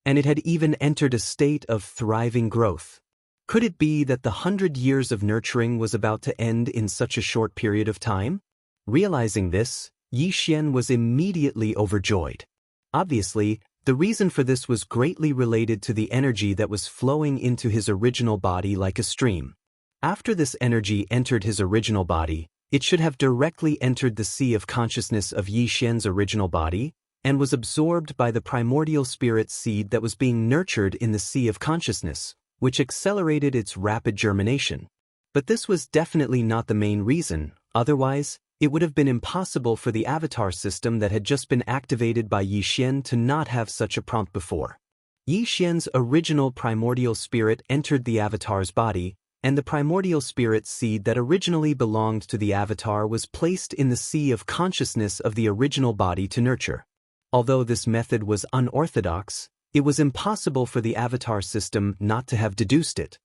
And it had even entered a state of thriving growth. Could it be that the 100 years of nurturing was about to end in such a short period of time? Realizing this, Yi Xian was immediately overjoyed. Obviously, the reason for this was greatly related to the energy that was flowing into his original body like a stream. After this energy entered his original body, it should have directly entered the sea of consciousness of Yi Xian's original body, and was absorbed by the primordial spirit seed that was being nurtured in the sea of consciousness, which accelerated its rapid germination. But this was definitely not the main reason, otherwise, it would have been impossible for the avatar system that had just been activated by Yi Xian to not have such a prompt before. Yi Xian's original primordial spirit entered the avatar's body, and the primordial spirit seed that originally belonged to the avatar was placed in the sea of consciousness of the original body to nurture. Although this method was unorthodox, it was impossible for the avatar system not to have deduced it.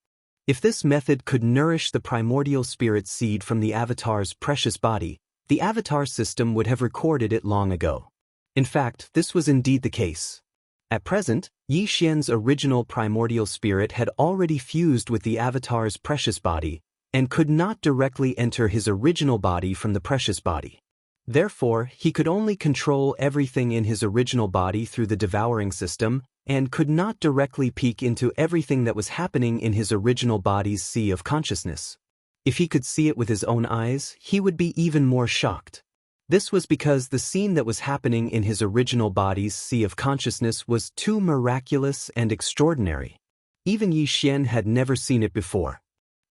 If this method could nourish the primordial spirit seed from the avatar's precious body, the avatar system would have recorded it long ago. In fact, this was indeed the case. At present, Yi Xian's original primordial spirit had already fused with the avatar's precious body, and could not directly enter his original body from the precious body. Therefore, he could only control everything in his original body through the devouring system, and could not directly peek into everything that was happening in his original body's sea of consciousness. If he could see it with his own eyes, he would be even more shocked. This was because the scene that was happening in his original body's sea of consciousness was too miraculous and extraordinary. Even Yi Xian had never seen it before.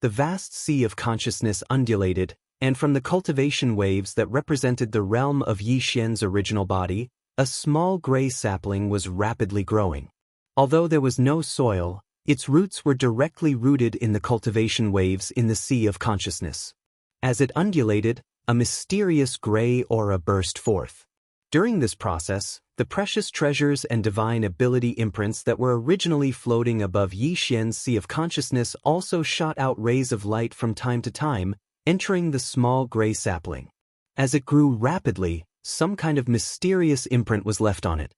The vast sea of consciousness undulated, and from the cultivation waves that represented the realm of Yi Xian's original body, a small gray sapling was rapidly growing. Although there was no soil, its roots were directly rooted in the cultivation waves in the sea of consciousness. As it undulated, a mysterious gray aura burst forth. During this process, the precious treasures and divine ability imprints that were originally floating above Yi Xian's sea of consciousness also shot out rays of light from time to time, entering the small gray sapling. As it grew rapidly, some kind of mysterious imprint was left on it.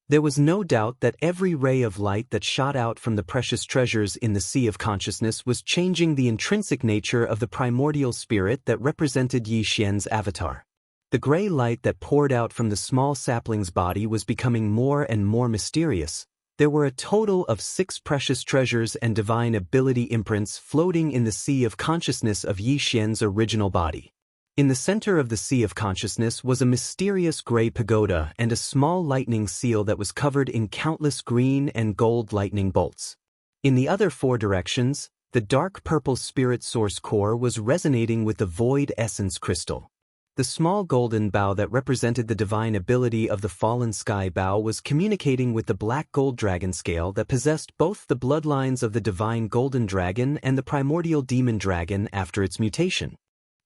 There was no doubt that every ray of light that shot out from the precious treasures in the sea of consciousness was changing the intrinsic nature of the primordial spirit that represented Yi Xian's avatar. The gray light that poured out from the small sapling's body was becoming more and more mysterious. There were a total of 6 precious treasures and divine ability imprints floating in the sea of consciousness of Yi Xian's original body. In the center of the sea of consciousness was a mysterious gray pagoda and a small lightning seal that was covered in countless green and gold lightning bolts. In the other 4 directions, the dark purple spirit source core was resonating with the void essence crystal. The small golden bow that represented the divine ability of the fallen sky bow was communicating with the black gold dragon scale that possessed both the bloodlines of the divine golden dragon and the primordial demon dragon after its mutation.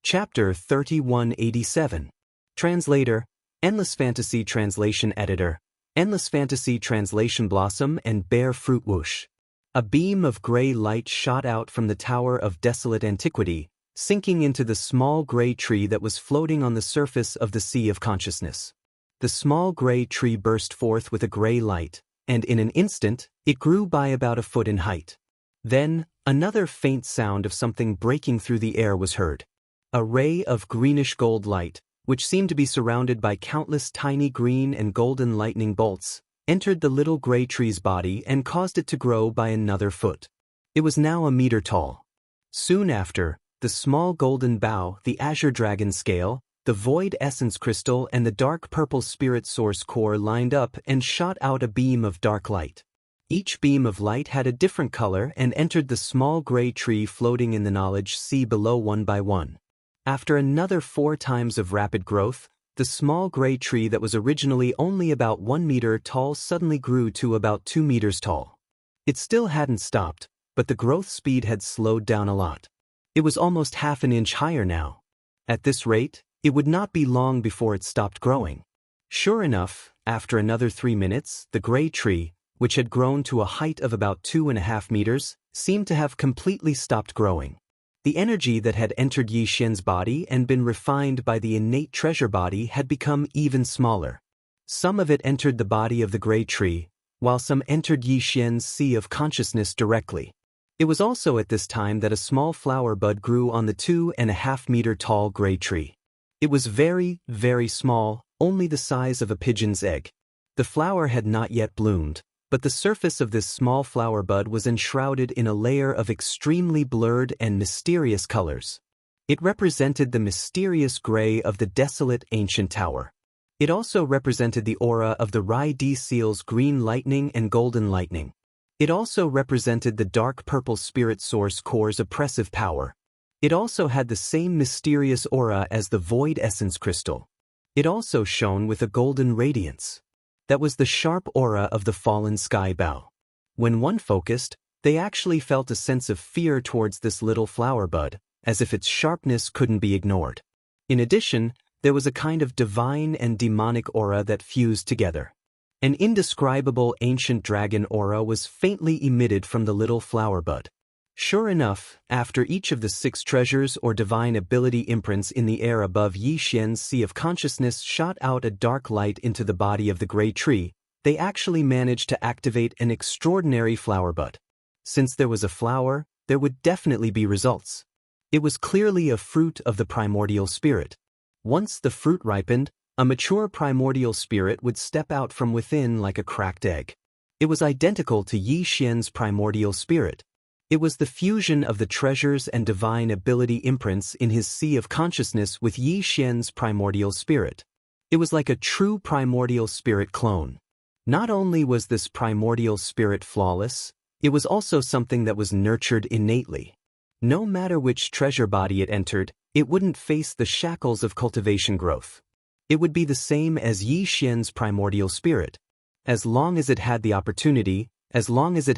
Chapter 3187. Translator, Endless Fantasy Translation Editor, Endless Fantasy Translation Blossom and Bare Fruit Whoosh. A beam of gray light shot out from the Tower of Desolate Antiquity, sinking into the small gray tree that was floating on the surface of the Sea of Consciousness. The small gray tree burst forth with a gray light, and in an instant, it grew by about a foot in height. Then, another faint sound of something breaking through the air was heard. A ray of greenish-gold light, which seemed to be surrounded by countless tiny green and golden lightning bolts, entered the little gray tree's body and caused it to grow by another foot. It was now a meter tall. Soon after, the small golden bough, the azure dragon scale, the void essence crystal and the dark purple spirit source core lined up and shot out a beam of dark light. Each beam of light had a different color and entered the small gray tree floating in the knowledge sea below one by one. After another 4 times of rapid growth, the small gray tree that was originally only about 1 meter tall suddenly grew to about 2 meters tall. It still hadn't stopped, but the growth speed had slowed down a lot. It was almost half an inch higher now. At this rate, it would not be long before it stopped growing. Sure enough, after another 3 minutes, the gray tree, which had grown to a height of about 2.5 meters, seemed to have completely stopped growing. The energy that had entered Yi Xian's body and been refined by the innate treasure body had become even smaller. Some of it entered the body of the gray tree, while some entered Yi Xian's sea of consciousness directly. It was also at this time that a small flower bud grew on the 2.5 meter tall gray tree. It was very, very small, only the size of a pigeon's egg. The flower had not yet bloomed, but the surface of this small flower bud was enshrouded in a layer of extremely blurred and mysterious colors. It represented the mysterious gray of the desolate ancient tower. It also represented the aura of the Rai Di Seal's green lightning and golden lightning. It also represented the dark purple spirit source core's oppressive power. It also had the same mysterious aura as the void essence crystal. It also shone with a golden radiance. That was the sharp aura of the fallen sky bow. When one focused, they actually felt a sense of fear towards this little flower bud, as if its sharpness couldn't be ignored. In addition, there was a kind of divine and demonic aura that fused together. An indescribable ancient dragon aura was faintly emitted from the little flower bud. Sure enough, after each of the 6 treasures or divine ability imprints in the air above Yi Xian's sea of consciousness shot out a dark light into the body of the gray tree, they actually managed to activate an extraordinary flower bud. Since there was a flower, there would definitely be results. It was clearly a fruit of the primordial spirit. Once the fruit ripened, a mature primordial spirit would step out from within like a cracked egg. It was identical to Yi Xian's primordial spirit. It was the fusion of the treasures and divine ability imprints in his sea of consciousness with Yi Xian's primordial spirit. It was like a true primordial spirit clone. Not only was this primordial spirit flawless, it was also something that was nurtured innately. No matter which treasure body it entered, it wouldn't face the shackles of cultivation growth. It would be the same as Yi Xian's primordial spirit. As long as it had the opportunity, as long as it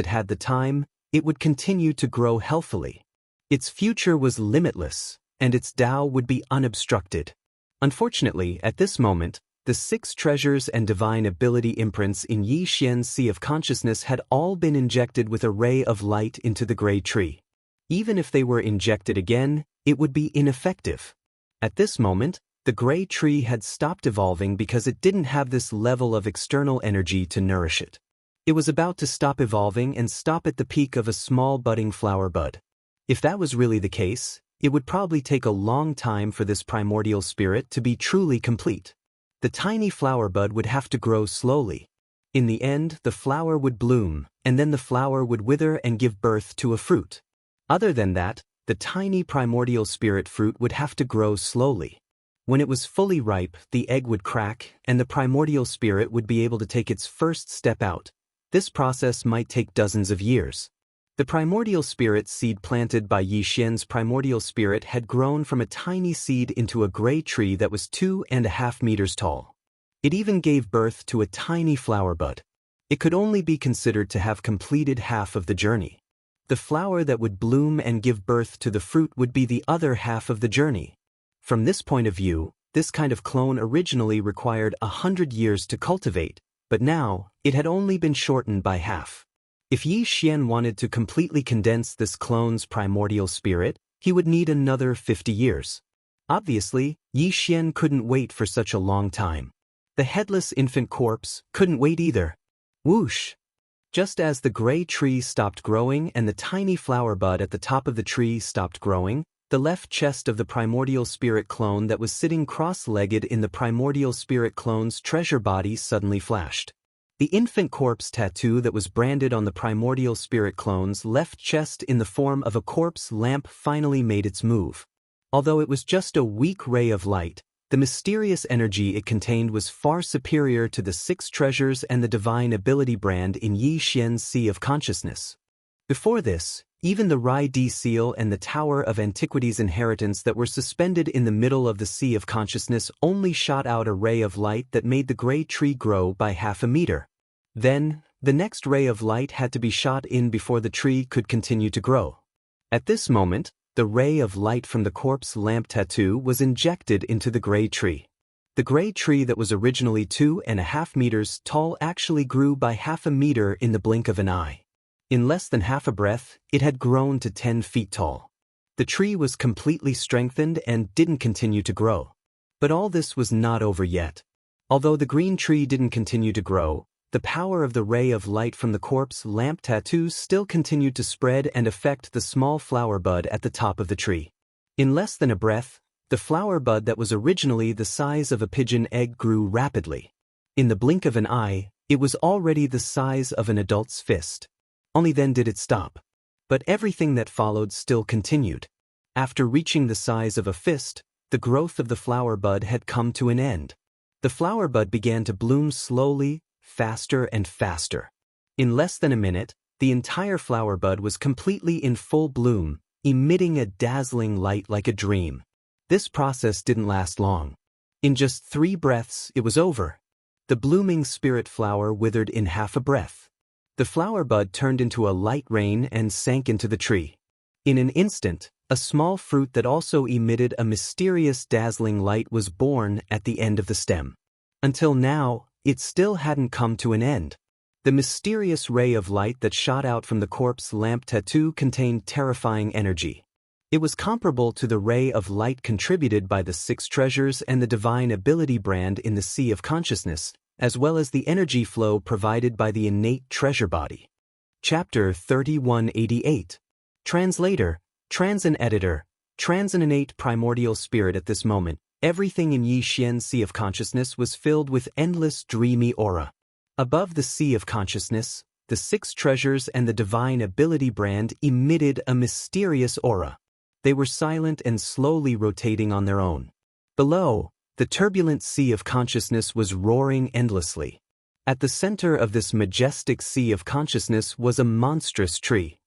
had the time, it would continue to grow healthily. Its future was limitless, and its Tao would be unobstructed. Unfortunately, at this moment, the 6 treasures and divine ability imprints in Yi Xian's sea of consciousness had all been injected with a ray of light into the gray tree. Even if they were injected again, it would be ineffective. At this moment, the gray tree had stopped evolving because it didn't have this level of external energy to nourish it. It was about to stop evolving and stop at the peak of a small budding flower bud. If that was really the case, it would probably take a long time for this primordial spirit to be truly complete. The tiny flower bud would have to grow slowly. In the end, the flower would bloom, and then the flower would wither and give birth to a fruit. Other than that, the tiny primordial spirit fruit would have to grow slowly. When it was fully ripe, the egg would crack, and the primordial spirit would be able to take its first step out. This process might take dozens of years. The primordial spirit seed planted by Yi Xian's primordial spirit had grown from a tiny seed into a gray tree that was 2.5 meters tall. It even gave birth to a tiny flower bud. It could only be considered to have completed half of the journey. The flower that would bloom and give birth to the fruit would be the other half of the journey. From this point of view, this kind of clone originally required 100 years to cultivate, but now, it had only been shortened by half. If Yi Xian wanted to completely condense this clone's primordial spirit, he would need another 50 years. Obviously, Yi Xian couldn't wait for such a long time. The headless infant corpse couldn't wait either. Whoosh! Just as the gray tree stopped growing and the tiny flower bud at the top of the tree stopped growing, the left chest of the primordial spirit clone that was sitting cross-legged in the primordial spirit clone's treasure body suddenly flashed. The infant corpse tattoo that was branded on the primordial spirit clone's left chest in the form of a corpse lamp finally made its move. Although it was just a weak ray of light, the mysterious energy it contained was far superior to the 6 treasures and the divine ability brand in Yi Xian's Sea of Consciousness. Before this, even the Rai Di seal and the Tower of Antiquity's inheritance that were suspended in the middle of the Sea of Consciousness only shot out a ray of light that made the gray tree grow by half a meter. Then, the next ray of light had to be shot in before the tree could continue to grow. At this moment, the ray of light from the corpse lamp tattoo was injected into the gray tree. The gray tree that was originally 2.5 meters tall actually grew by half a meter in the blink of an eye. In less than half a breath, it had grown to 10 feet tall. The tree was completely strengthened and didn't continue to grow. But all this was not over yet. Although the green tree didn't continue to grow, the power of the ray of light from the corpse lamp tattoos still continued to spread and affect the small flower bud at the top of the tree. In less than a breath, the flower bud that was originally the size of a pigeon egg grew rapidly. In the blink of an eye, it was already the size of an adult's fist. Only then did it stop. But everything that followed still continued. After reaching the size of a fist, the growth of the flower bud had come to an end. The flower bud began to bloom slowly, faster and faster. In less than a minute, the entire flower bud was completely in full bloom, emitting a dazzling light like a dream. This process didn't last long. In just 3 breaths, it was over. The blooming spirit flower withered in half a breath. The flower bud turned into a light rain and sank into the tree. In an instant, a small fruit that also emitted a mysterious dazzling light was born at the end of the stem. Until now, it still hadn't come to an end. The mysterious ray of light that shot out from the corpse lamp tattoo contained terrifying energy. It was comparable to the ray of light contributed by the 6 treasures and the divine ability brand in the Sea of Consciousness, as well as the energy flow provided by the innate treasure body. Chapter 3188. Translator, Trans and Editor, Trans and Innate Primordial Spirit. At this moment, everything in Yi Xian's Sea of Consciousness was filled with endless dreamy aura. Above the Sea of Consciousness, the 6 treasures and the divine ability brand emitted a mysterious aura. They were silent and slowly rotating on their own. Below, the turbulent Sea of Consciousness was roaring endlessly. At the center of this majestic Sea of Consciousness was a monstrous tree.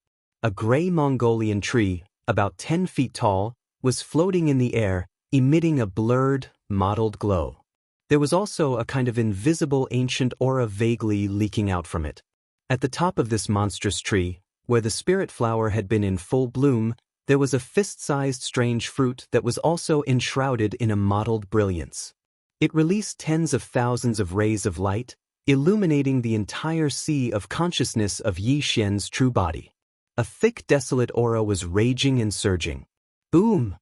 A gray Mongolian tree, about 10 feet tall, was floating in the air, emitting a blurred, mottled glow. There was also a kind of invisible ancient aura vaguely leaking out from it. At the top of this monstrous tree, where the spirit flower had been in full bloom, there was a fist-sized strange fruit that was also enshrouded in a mottled brilliance. It released tens of thousands of rays of light, illuminating the entire Sea of Consciousness of Yi Xian's true body. A thick, desolate aura was raging and surging. Boom!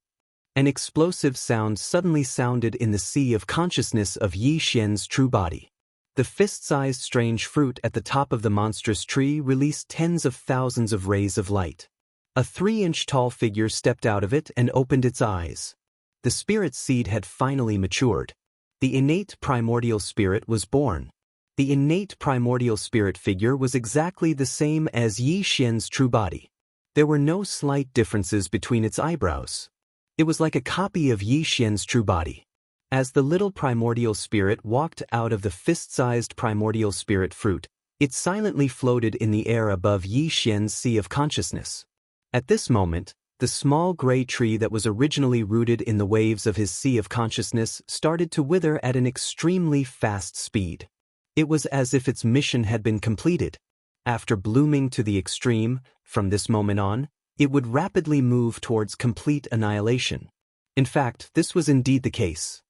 An explosive sound suddenly sounded in the Sea of Consciousness of Yi Xian's true body. The fist-sized strange fruit at the top of the monstrous tree released tens of thousands of rays of light. A 3-inch tall figure stepped out of it and opened its eyes. The spirit seed had finally matured. The innate primordial spirit was born. The innate primordial spirit figure was exactly the same as Yi Xian's true body. There were no slight differences between its eyebrows. It was like a copy of Yi Xian's true body. As the little primordial spirit walked out of the fist-sized primordial spirit fruit, it silently floated in the air above Yi Xian's Sea of Consciousness. At this moment, the small gray tree that was originally rooted in the waves of his Sea of Consciousness started to wither at an extremely fast speed. It was as if its mission had been completed. After blooming to the extreme, from this moment on, it would rapidly move towards complete annihilation. In fact, this was indeed the case.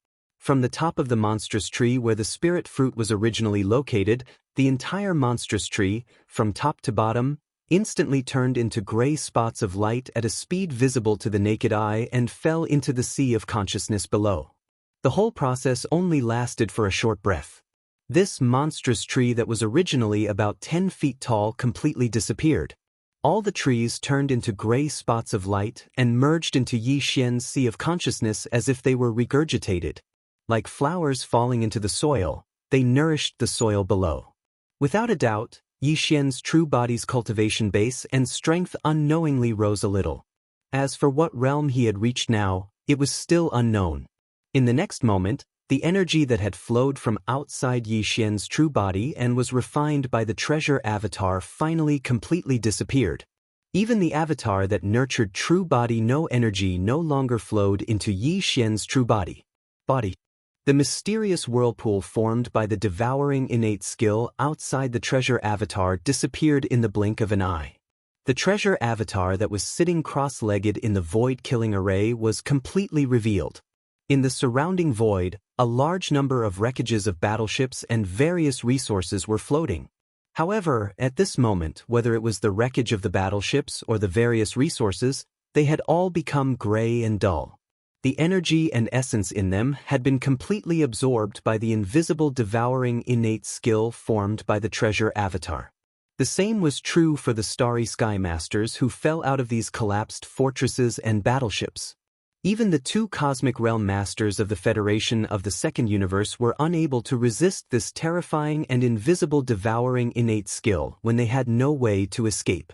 From the top of the monstrous tree where the spirit fruit was originally located, the entire monstrous tree, from top to bottom, instantly turned into gray spots of light at a speed visible to the naked eye and fell into the sea of consciousness below. The whole process only lasted for a short breath. This monstrous tree that was originally about 10 feet tall completely disappeared. All the trees turned into gray spots of light and merged into Yi Xian's sea of consciousness as if they were regurgitated. Like flowers falling into the soil, they nourished the soil below. Without a doubt, Yi Xian's true body's cultivation base and strength unknowingly rose a little. As for what realm he had reached now, it was still unknown. In the next moment, the energy that had flowed from outside Yi Xian's true body and was refined by the treasure avatar finally completely disappeared. Even the avatar that nurtured true body energy no longer flowed into Yi Xian's true body. The mysterious whirlpool formed by the devouring innate skill outside the treasure avatar disappeared in the blink of an eye. The treasure avatar that was sitting cross-legged in the void-killing array was completely revealed. In the surrounding void, a large number of wreckages of battleships and various resources were floating. However, at this moment, whether it was the wreckage of the battleships or the various resources, they had all become gray and dull. The energy and essence in them had been completely absorbed by the invisible devouring innate skill formed by the treasure avatar. The same was true for the starry sky masters who fell out of these collapsed fortresses and battleships. Even the two cosmic realm masters of the Federation of the Second Universe were unable to resist this terrifying and invisible devouring innate skill when they had no way to escape.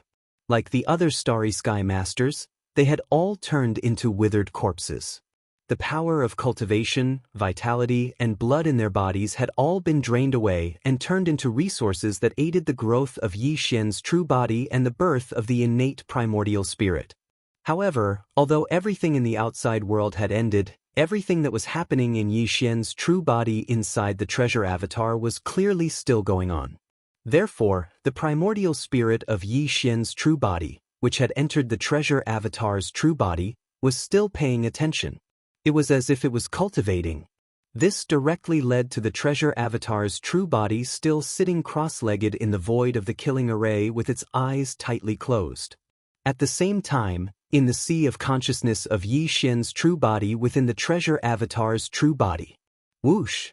Like the other starry sky masters, they had all turned into withered corpses. The power of cultivation, vitality, and blood in their bodies had all been drained away and turned into resources that aided the growth of Yi Xian's true body and the birth of the innate primordial spirit. However, although everything in the outside world had ended, everything that was happening in Yi Xian's true body inside the treasure avatar was clearly still going on. Therefore, the primordial spirit of Yi Xian's true body, which had entered the treasure avatar's true body, was still paying attention. It was as if it was cultivating. This directly led to the treasure avatar's true body still sitting cross-legged in the void of the killing array with its eyes tightly closed. At the same time, in the sea of consciousness of Yi Xian's true body within the treasure avatar's true body. Whoosh!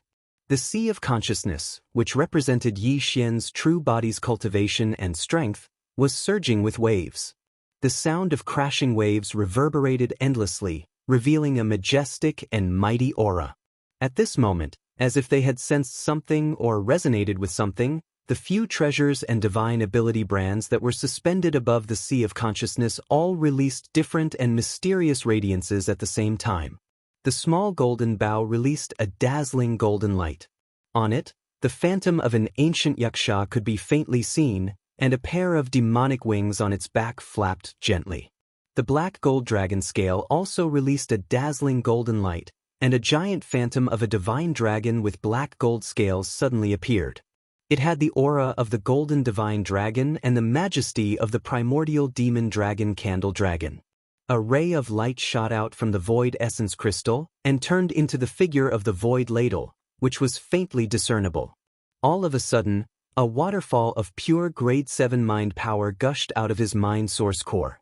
The sea of consciousness, which represented Yi Xian's true body's cultivation and strength, was surging with waves. The sound of crashing waves reverberated endlessly, revealing a majestic and mighty aura. At this moment, as if they had sensed something or resonated with something, the few treasures and divine ability brands that were suspended above the sea of consciousness all released different and mysterious radiances at the same time. The small golden bow released a dazzling golden light. On it, the phantom of an ancient Yuxia could be faintly seen, and a pair of demonic wings on its back flapped gently. The black gold dragon scale also released a dazzling golden light, and a giant phantom of a divine dragon with black gold scales suddenly appeared. It had the aura of the golden divine dragon and the majesty of the primordial demon dragon candle dragon. A ray of light shot out from the void essence crystal and turned into the figure of the void ladle, which was faintly discernible. All of a sudden, a waterfall of pure grade 7 mind power gushed out of his mind source core.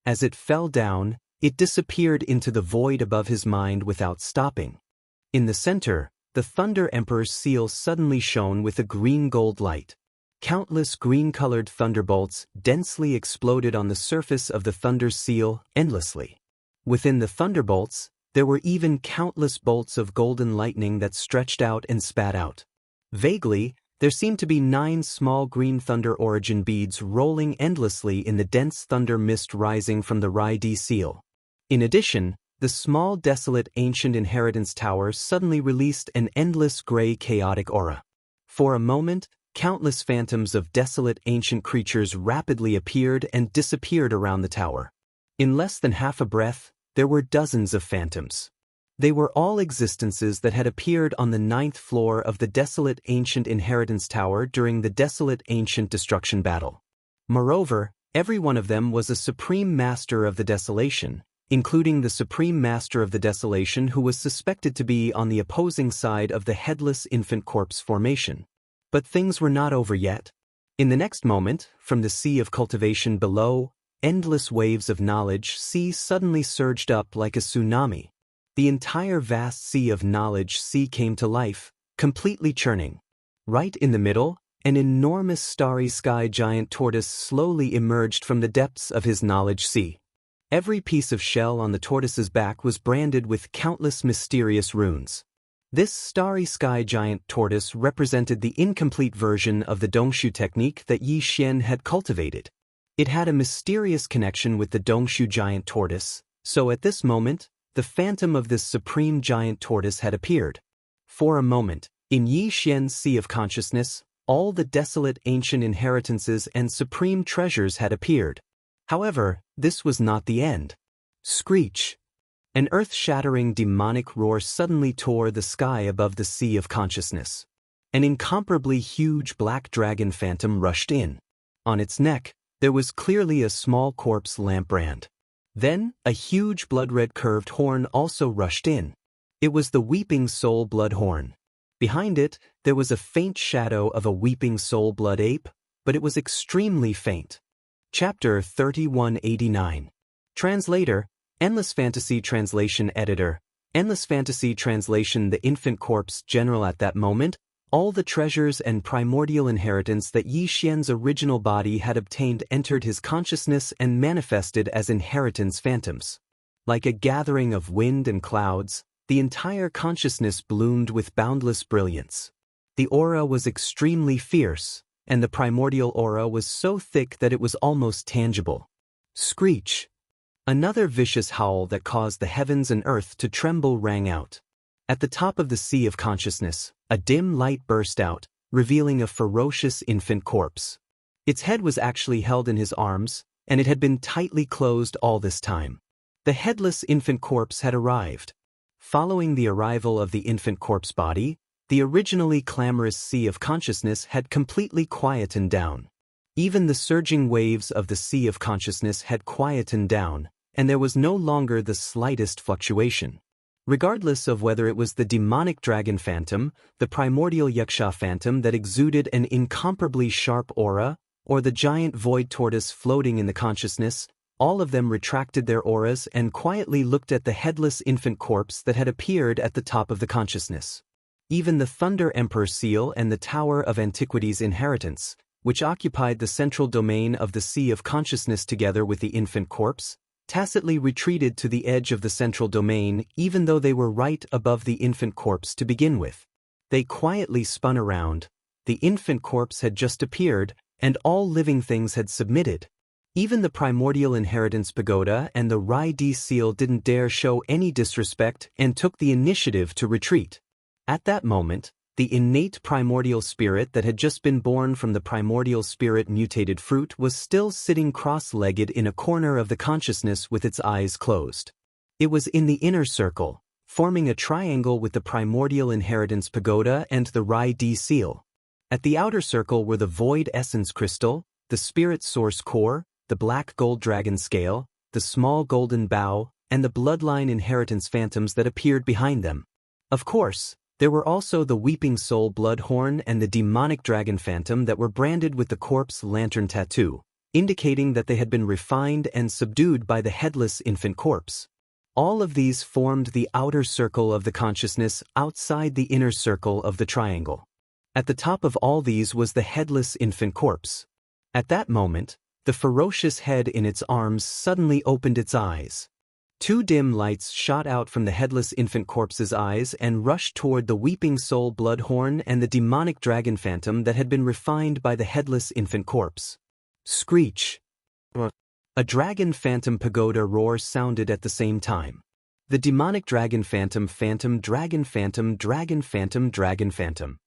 As it fell down, it disappeared into the void above his mind without stopping. In the center, the Thunder Emperor's seal suddenly shone with a green-gold light. Countless green-colored thunderbolts densely exploded on the surface of the Thunder's seal endlessly. Within the thunderbolts, there were even countless bolts of golden lightning that stretched out and spat out. Vaguely, there seemed to be 9 small green thunder origin beads rolling endlessly in the dense thunder mist rising from the Rai-D seal. In addition, the small desolate ancient inheritance tower suddenly released an endless gray chaotic aura. For a moment, countless phantoms of desolate ancient creatures rapidly appeared and disappeared around the tower. In less than half a breath, there were dozens of phantoms. They were all existences that had appeared on the 9th floor of the desolate ancient inheritance tower during the desolate ancient destruction battle. Moreover, every one of them was a supreme master of the desolation, including the Supreme Master of the Desolation who was suspected to be on the opposing side of the headless infant corpse formation. But things were not over yet. In the next moment, from the sea of cultivation below, endless waves of knowledge sea suddenly surged up like a tsunami. The entire vast sea of knowledge sea came to life, completely churning. Right in the middle, an enormous starry sky giant tortoise slowly emerged from the depths of his knowledge sea. Every piece of shell on the tortoise's back was branded with countless mysterious runes. This starry sky giant tortoise represented the incomplete version of the Dongshu technique that Yi Xian had cultivated. It had a mysterious connection with the Dongshu giant tortoise, so at this moment, the phantom of this supreme giant tortoise had appeared. For a moment, in Yi Xian's sea of consciousness, all the desolate ancient inheritances and supreme treasures had appeared. However, this was not the end. Screech! An earth-shattering demonic roar suddenly tore the sky above the sea of consciousness. An incomparably huge black dragon phantom rushed in. On its neck, there was clearly a small corpse lampbrand. Then, a huge blood-red curved horn also rushed in. It was the Weeping Soul Blood Horn. Behind it, there was a faint shadow of a Weeping Soul Blood Ape, but it was extremely faint. Chapter 3189. Translator, Endless Fantasy Translation Editor, Endless Fantasy Translation. The infant corpse general. At that moment, all the treasures and primordial inheritance that Yi Xian's original body had obtained entered his consciousness and manifested as inheritance phantoms. Like a gathering of wind and clouds, the entire consciousness bloomed with boundless brilliance. The aura was extremely fierce, and the primordial aura was so thick that it was almost tangible. Screech! Another vicious howl that caused the heavens and earth to tremble rang out. At the top of the sea of consciousness, a dim light burst out, revealing a ferocious infant corpse. Its head was actually held in his arms, and it had been tightly closed all this time. The headless infant corpse had arrived. Following the arrival of the infant corpse body, the originally clamorous sea of consciousness had completely quietened down. Even the surging waves of the sea of consciousness had quietened down, and there was no longer the slightest fluctuation. Regardless of whether it was the demonic dragon phantom, the primordial Wuxia phantom that exuded an incomparably sharp aura, or the giant void tortoise floating in the consciousness, all of them retracted their auras and quietly looked at the headless infant corpse that had appeared at the top of the consciousness. Even the Thunder Emperor seal and the Tower of Antiquity's inheritance, which occupied the central domain of the sea of consciousness together with the infant corpse, tacitly retreated to the edge of the central domain even though they were right above the infant corpse to begin with. They quietly spun around. The infant corpse had just appeared, and all living things had submitted. Even the primordial inheritance pagoda and the Rai Di seal didn't dare show any disrespect and took the initiative to retreat. At that moment, the innate primordial spirit that had just been born from the primordial spirit mutated fruit was still sitting cross-legged in a corner of the consciousness with its eyes closed. It was in the inner circle, forming a triangle with the primordial inheritance pagoda and the Rai Di seal. At the outer circle were the void essence crystal, the spirit source core, the black gold dragon scale, the small golden bow, and the bloodline inheritance phantoms that appeared behind them. Of course, there were also the Weeping Soul Blood Horn and the demonic dragon phantom that were branded with the corpse lantern tattoo, indicating that they had been refined and subdued by the headless infant corpse. All of these formed the outer circle of the consciousness outside the inner circle of the triangle. At the top of all these was the headless infant corpse. At that moment, the ferocious head in its arms suddenly opened its eyes. Two dim lights shot out from the headless infant corpse's eyes and rushed toward the Weeping Soul Blood Horn and the demonic dragon phantom that had been refined by the headless infant corpse. Screech! A dragon phantom pagoda roar sounded at the same time. The demonic dragon phantom dragon phantom dragon phantom dragon phantom.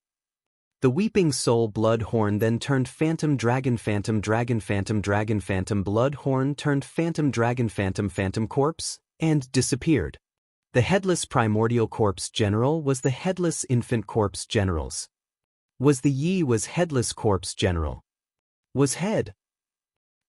The Weeping Soul Blood Horn then turned phantom dragon phantom dragon phantom dragon phantom blood horn turned phantom dragon phantom corpse, and disappeared. The headless primordial corpse general was the headless infant corpse generals. Was the Yi was headless corpse general. Was head.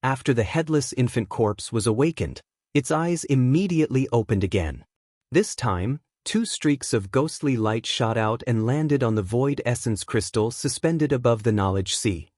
After the headless infant corpse was awakened, Its eyes immediately opened again. This time, 2 streaks of ghostly light shot out and landed on the void essence crystal suspended above the knowledge sea.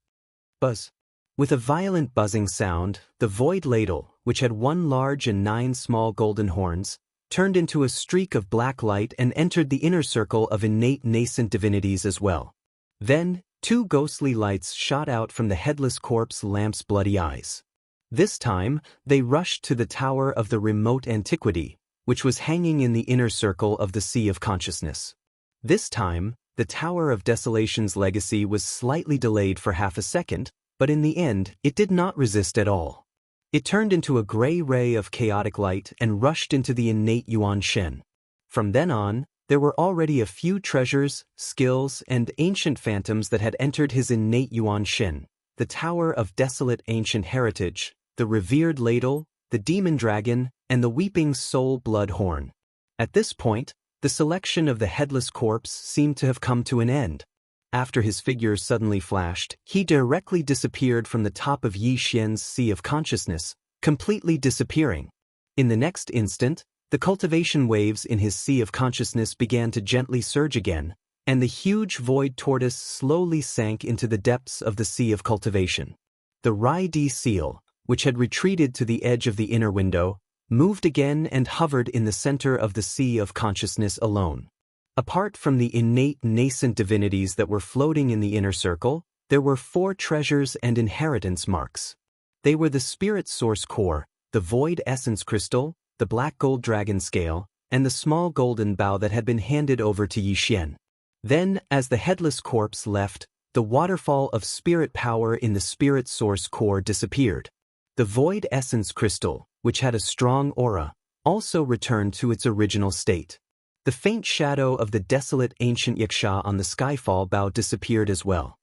Buzz. With a violent buzzing sound, the void ladle, which had 1 large and 9 small golden horns, turned into a streak of black light and entered the inner circle of innate nascent divinities as well. Then, 2 ghostly lights shot out from the headless corpse lamp's bloody eyes. This time, they rushed to the tower of the remote antiquity, which was hanging in the inner circle of the Sea of Consciousness. This time, the Tower of Desolation's legacy was slightly delayed for half a second, but in the end, it did not resist at all. It turned into a gray ray of chaotic light and rushed into the innate Yuan Shen. From then on, there were already a few treasures, skills, and ancient phantoms that had entered his innate Yuan Shen: the Tower of Desolate Ancient Heritage, the Revered Ladle, the Demon Dragon, and the Weeping Soul Blood Horn. At this point, the selection of the headless corpse seemed to have come to an end. After his figure suddenly flashed, he directly disappeared from the top of Yi Xian's Sea of Consciousness, completely disappearing. In the next instant, the cultivation waves in his Sea of Consciousness began to gently surge again, and the huge void tortoise slowly sank into the depths of the Sea of Cultivation. The Rai Di seal, which had retreated to the edge of the inner window, moved again and hovered in the center of the Sea of Consciousness alone. Apart from the innate nascent divinities that were floating in the inner circle, there were 4 treasures and inheritance marks. They were the Spirit Source Core, the Void Essence Crystal, the Black Gold Dragon Scale, and the small golden bow that had been handed over to Yi Xian. Then, as the headless corpse left, the waterfall of spirit power in the Spirit Source Core disappeared. The Void Essence Crystal, which had a strong aura, also returned to its original state. The faint shadow of the desolate ancient Xianxia on the skyfall bow disappeared as well.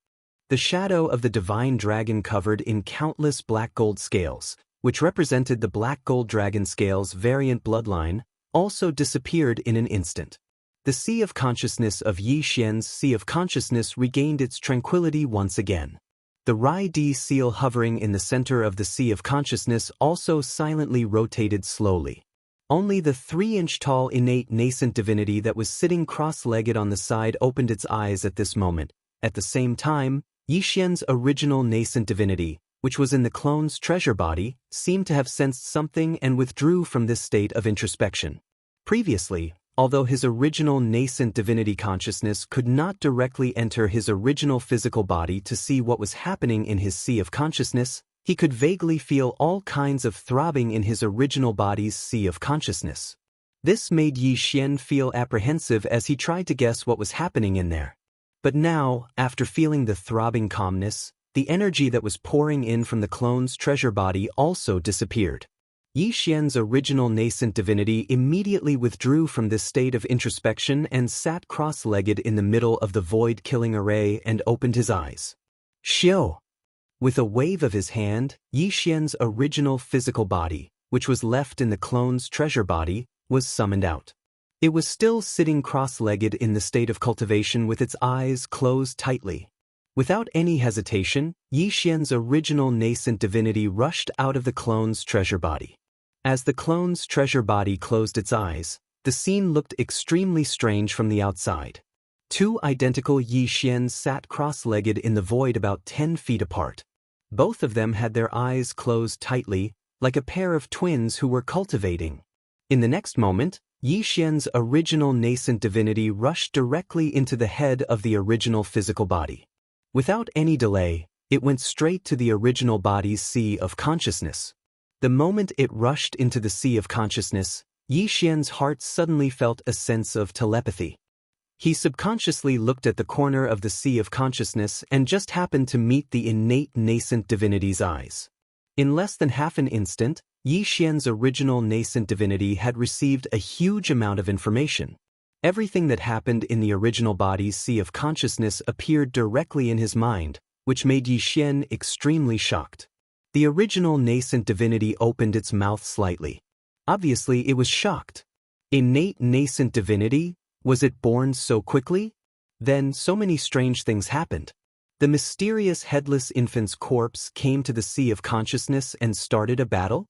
The shadow of the divine dragon covered in countless black gold scales, which represented the black gold dragon scale's variant bloodline, also disappeared in an instant. The Sea of Consciousness of Yi Xian's Sea of Consciousness regained its tranquility once again. The Rai Di seal hovering in the center of the Sea of Consciousness also silently rotated slowly. Only the 3-inch-tall innate nascent divinity that was sitting cross-legged on the side opened its eyes at this moment. At the same time, Yi Xian's original nascent divinity, which was in the clone's treasure body, seemed to have sensed something and withdrew from this state of introspection. Previously, although his original nascent divinity consciousness could not directly enter his original physical body to see what was happening in his Sea of Consciousness, he could vaguely feel all kinds of throbbing in his original body's Sea of Consciousness. This made Yi Xian feel apprehensive as he tried to guess what was happening in there. But now, after feeling the throbbing calmness, the energy that was pouring in from the clone's treasure body also disappeared. Yi Xian's original nascent divinity immediately withdrew from this state of introspection and sat cross-legged in the middle of the void-killing array and opened his eyes. Xiao! With a wave of his hand, Yi Xian's original physical body, which was left in the clone's treasure body, was summoned out. It was still sitting cross-legged in the state of cultivation with its eyes closed tightly. Without any hesitation, Yi Xian's original nascent divinity rushed out of the clone's treasure body. As the clone's treasure body closed its eyes, the scene looked extremely strange from the outside. 2 identical Yi Xians sat cross-legged in the void about 10 feet apart. Both of them had their eyes closed tightly, like a pair of twins who were cultivating. In the next moment, Yi Xian's original nascent divinity rushed directly into the head of the original physical body. Without any delay, it went straight to the original body's Sea of Consciousness. The moment it rushed into the Sea of Consciousness, Yi Xian's heart suddenly felt a sense of telepathy. He subconsciously looked at the corner of the Sea of Consciousness and just happened to meet the innate nascent divinity's eyes. In less than half an instant, Yi Xian's original nascent divinity had received a huge amount of information. Everything that happened in the original body's Sea of Consciousness appeared directly in his mind, which made Yi Xian extremely shocked. The original nascent divinity opened its mouth slightly. Obviously, it was shocked. Innate nascent divinity? Was it born so quickly? Then so many strange things happened. The mysterious headless infant's corpse came to the Sea of Consciousness and started a battle?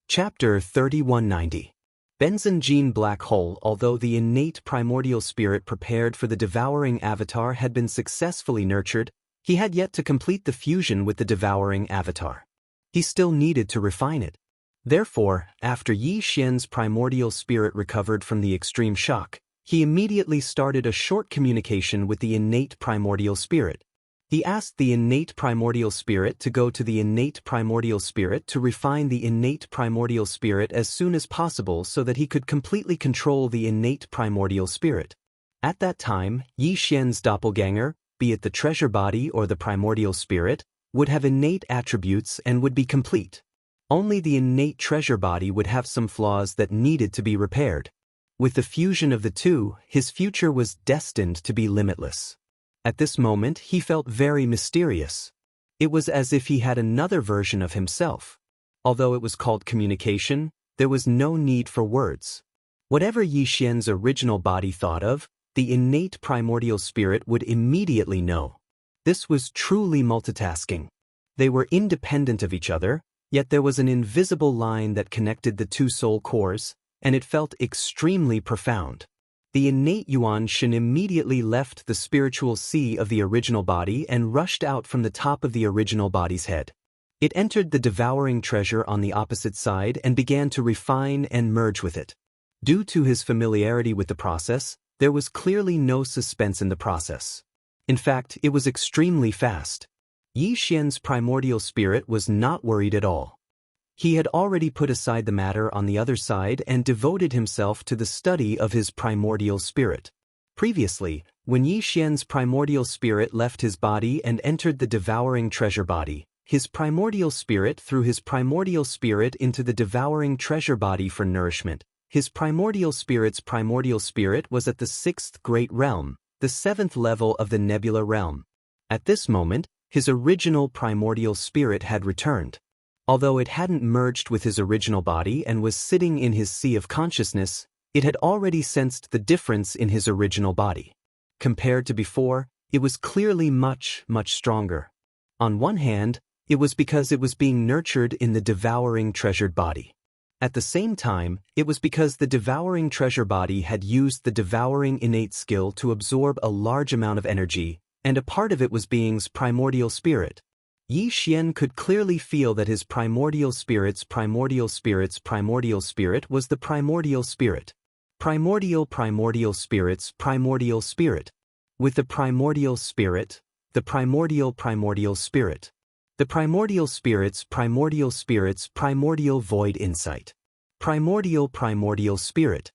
Chapter 3190. Benzene Gene Black Hole. Although the innate primordial spirit prepared for the devouring avatar had been successfully nurtured, he had yet to complete the fusion with the devouring avatar. He still needed to refine it. Therefore, after Yi Xian's primordial spirit recovered from the extreme shock, he immediately started a short communication with the innate primordial spirit. He asked the innate primordial spirit to go to the innate primordial spirit to refine the innate primordial spirit as soon as possible so that he could completely control the innate primordial spirit. At that time, Yi Xian's doppelganger, be it the treasure body or the primordial spirit, would have innate attributes and would be complete. Only the innate treasure body would have some flaws that needed to be repaired. With the fusion of the two, his future was destined to be limitless. At this moment, he felt very mysterious. It was as if he had another version of himself. Although it was called communication, there was no need for words. Whatever Yi Xian's original body thought of, the innate primordial spirit would immediately know. This was truly multitasking. They were independent of each other, yet there was an invisible line that connected the two soul cores, and it felt extremely profound. The innate Yuan Shen immediately left the spiritual sea of the original body and rushed out from the top of the original body's head. It entered the devouring treasure on the opposite side and began to refine and merge with it. Due to his familiarity with the process, there was clearly no suspense in the process. In fact, it was extremely fast. Yi Xian's primordial spirit was not worried at all. He had already put aside the matter on the other side and devoted himself to the study of his primordial spirit. Previously, when Yi Xian's primordial spirit left his body and entered the devouring treasure body, his primordial spirit threw his primordial spirit into the devouring treasure body for nourishment. His primordial spirit's primordial spirit was at the 6th great realm, the 7th level of the nebula realm. At this moment, his original primordial spirit had returned. Although it hadn't merged with his original body and was sitting in his sea of consciousness, it had already sensed the difference in his original body. Compared to before, it was clearly much, much stronger. On one hand, it was because it was being nurtured in the devouring treasured body. At the same time, it was because the devouring treasure body had used the devouring innate skill to absorb a large amount of energy, and a part of it was being's primordial spirit. Yi Xian could clearly feel that his primordial spirit was the primordial spirit. Primordial spirit. With the primordial spirit, the primordial spirit. The primordial spirits, primordial void insight. Primordial spirit.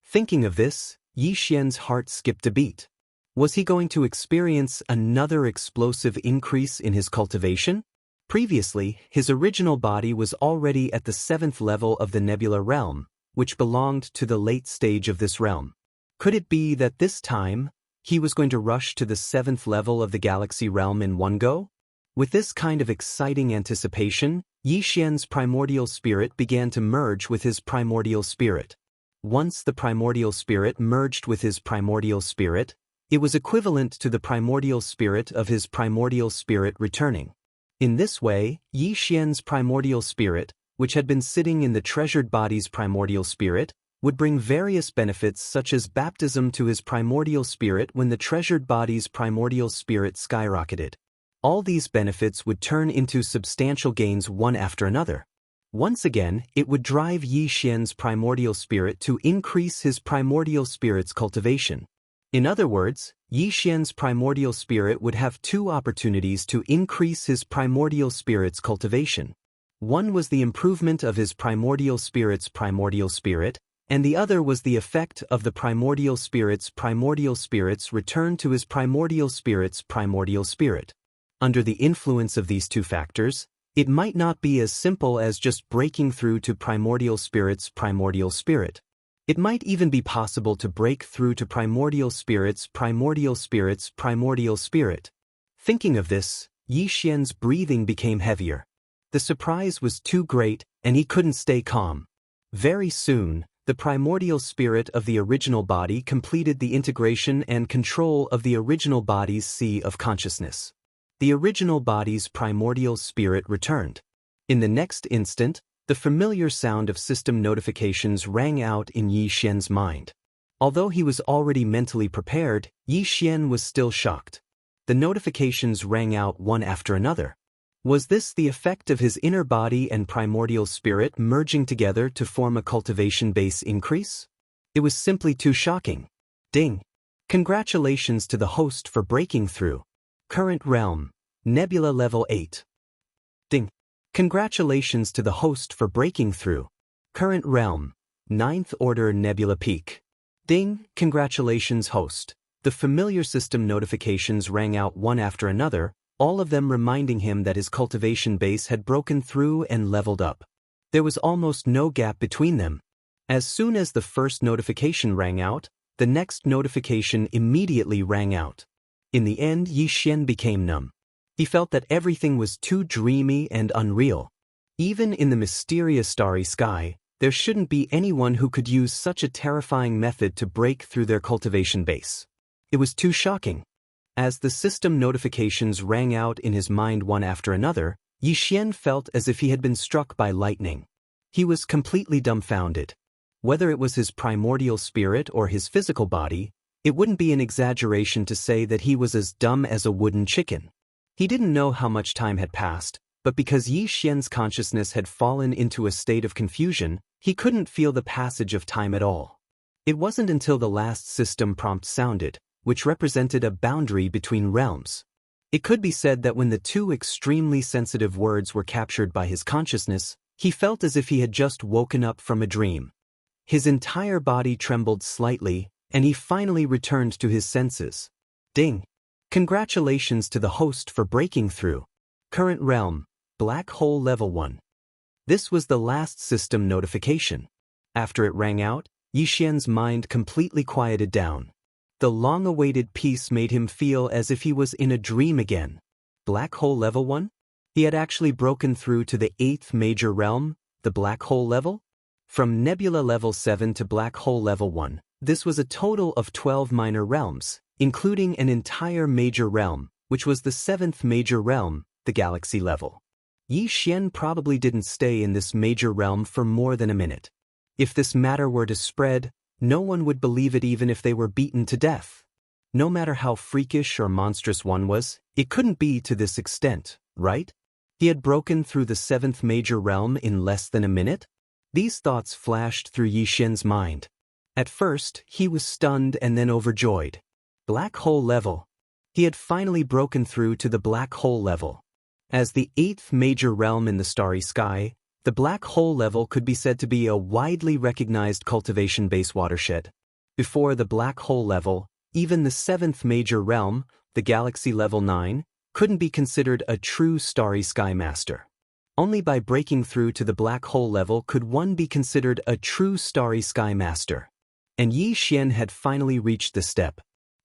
Thinking of this, Yi Xian's heart skipped a beat. Was he going to experience another explosive increase in his cultivation? Previously, his original body was already at the 7th level of the nebula realm, which belonged to the late stage of this realm. Could it be that this time, he was going to rush to the 7th level of the galaxy realm in one go? With this kind of exciting anticipation, Yi Xian's primordial spirit began to merge with his primordial spirit. Once the primordial spirit merged with his primordial spirit, it was equivalent to the primordial spirit of his primordial spirit returning. In this way, Yi Xian's primordial spirit, which had been sitting in the treasured body's primordial spirit, would bring various benefits such as baptism to his primordial spirit when the treasured body's primordial spirit skyrocketed. All these benefits would turn into substantial gains one after another. Once again, it would drive Yi Xian's primordial spirit to increase his primordial spirit's cultivation. In other words, Yi Xian's primordial spirit would have two opportunities to increase his primordial spirit's cultivation. One was the improvement of his primordial spirit's primordial spirit, and the other was the effect of the primordial spirit's return to his primordial spirit's primordial spirit. Under the influence of these two factors, it might not be as simple as just breaking through to primordial spirit's primordial spirit. It might even be possible to break through to primordial spirit's primordial spirit. Thinking of this, Yi Xian's breathing became heavier. The surprise was too great, and he couldn't stay calm. Very soon, the primordial spirit of the original body completed the integration and control of the original body's sea of consciousness. The original body's primordial spirit returned. In the next instant, The familiar sound of system notifications rang out in Yi Xian's mind. Although he was already mentally prepared, Yi Xian was still shocked. The notifications rang out one after another. Was this the effect of his inner body and primordial spirit merging together to form a cultivation base increase? It was simply too shocking. Ding! Congratulations to the host for breaking through. Current realm, Nebula level 8. Ding! Congratulations to the host for breaking through. Current realm, 9th order Nebula peak. Ding! Congratulations host. The familiar system notifications rang out one after another, all of them reminding him that his cultivation base had broken through and leveled up. There was almost no gap between them. As soon as the first notification rang out, the next notification immediately rang out. In the end, Yi Xian became numb. He felt that everything was too dreamy and unreal. Even in the mysterious starry sky, there shouldn't be anyone who could use such a terrifying method to break through their cultivation base. It was too shocking. As the system notifications rang out in his mind one after another, Yi Xian felt as if he had been struck by lightning. He was completely dumbfounded. Whether it was his primordial spirit or his physical body, it wouldn't be an exaggeration to say that he was as dumb as a wooden chicken. He didn't know how much time had passed, but because Yi Xian's consciousness had fallen into a state of confusion, he couldn't feel the passage of time at all. It wasn't until the last system prompt sounded, which represented a boundary between realms. It could be said that when the two extremely sensitive words were captured by his consciousness, he felt as if he had just woken up from a dream. His entire body trembled slightly, and he finally returned to his senses. Ding! Congratulations to the host for breaking through. Current realm, Black Hole Level 1. This was the last system notification. After it rang out, Yi Xian's mind completely quieted down. The long-awaited peace made him feel as if he was in a dream again. Black Hole Level 1? He had actually broken through to the 8th major realm, the Black Hole level? From Nebula Level 7 to Black Hole Level 1, this was a total of 12 minor realms, including an entire major realm, which was the 7th major realm, the Galaxy level. Yi Xian probably didn't stay in this major realm for more than a minute. If this matter were to spread, no one would believe it even if they were beaten to death. No matter how freakish or monstrous one was, it couldn't be to this extent, right? He had broken through the 7th major realm in less than a minute? These thoughts flashed through Yi Xian's mind. At first, he was stunned and then overjoyed. Black Hole level. He had finally broken through to the Black Hole level. As the 8th major realm in the starry sky, the Black Hole level could be said to be a widely recognized cultivation base watershed. Before the Black Hole level, even the 7th major realm, the Galaxy level 9, couldn't be considered a true starry sky master. Only by breaking through to the Black Hole level could one be considered a true starry sky master. And Yi Xian had finally reached the step.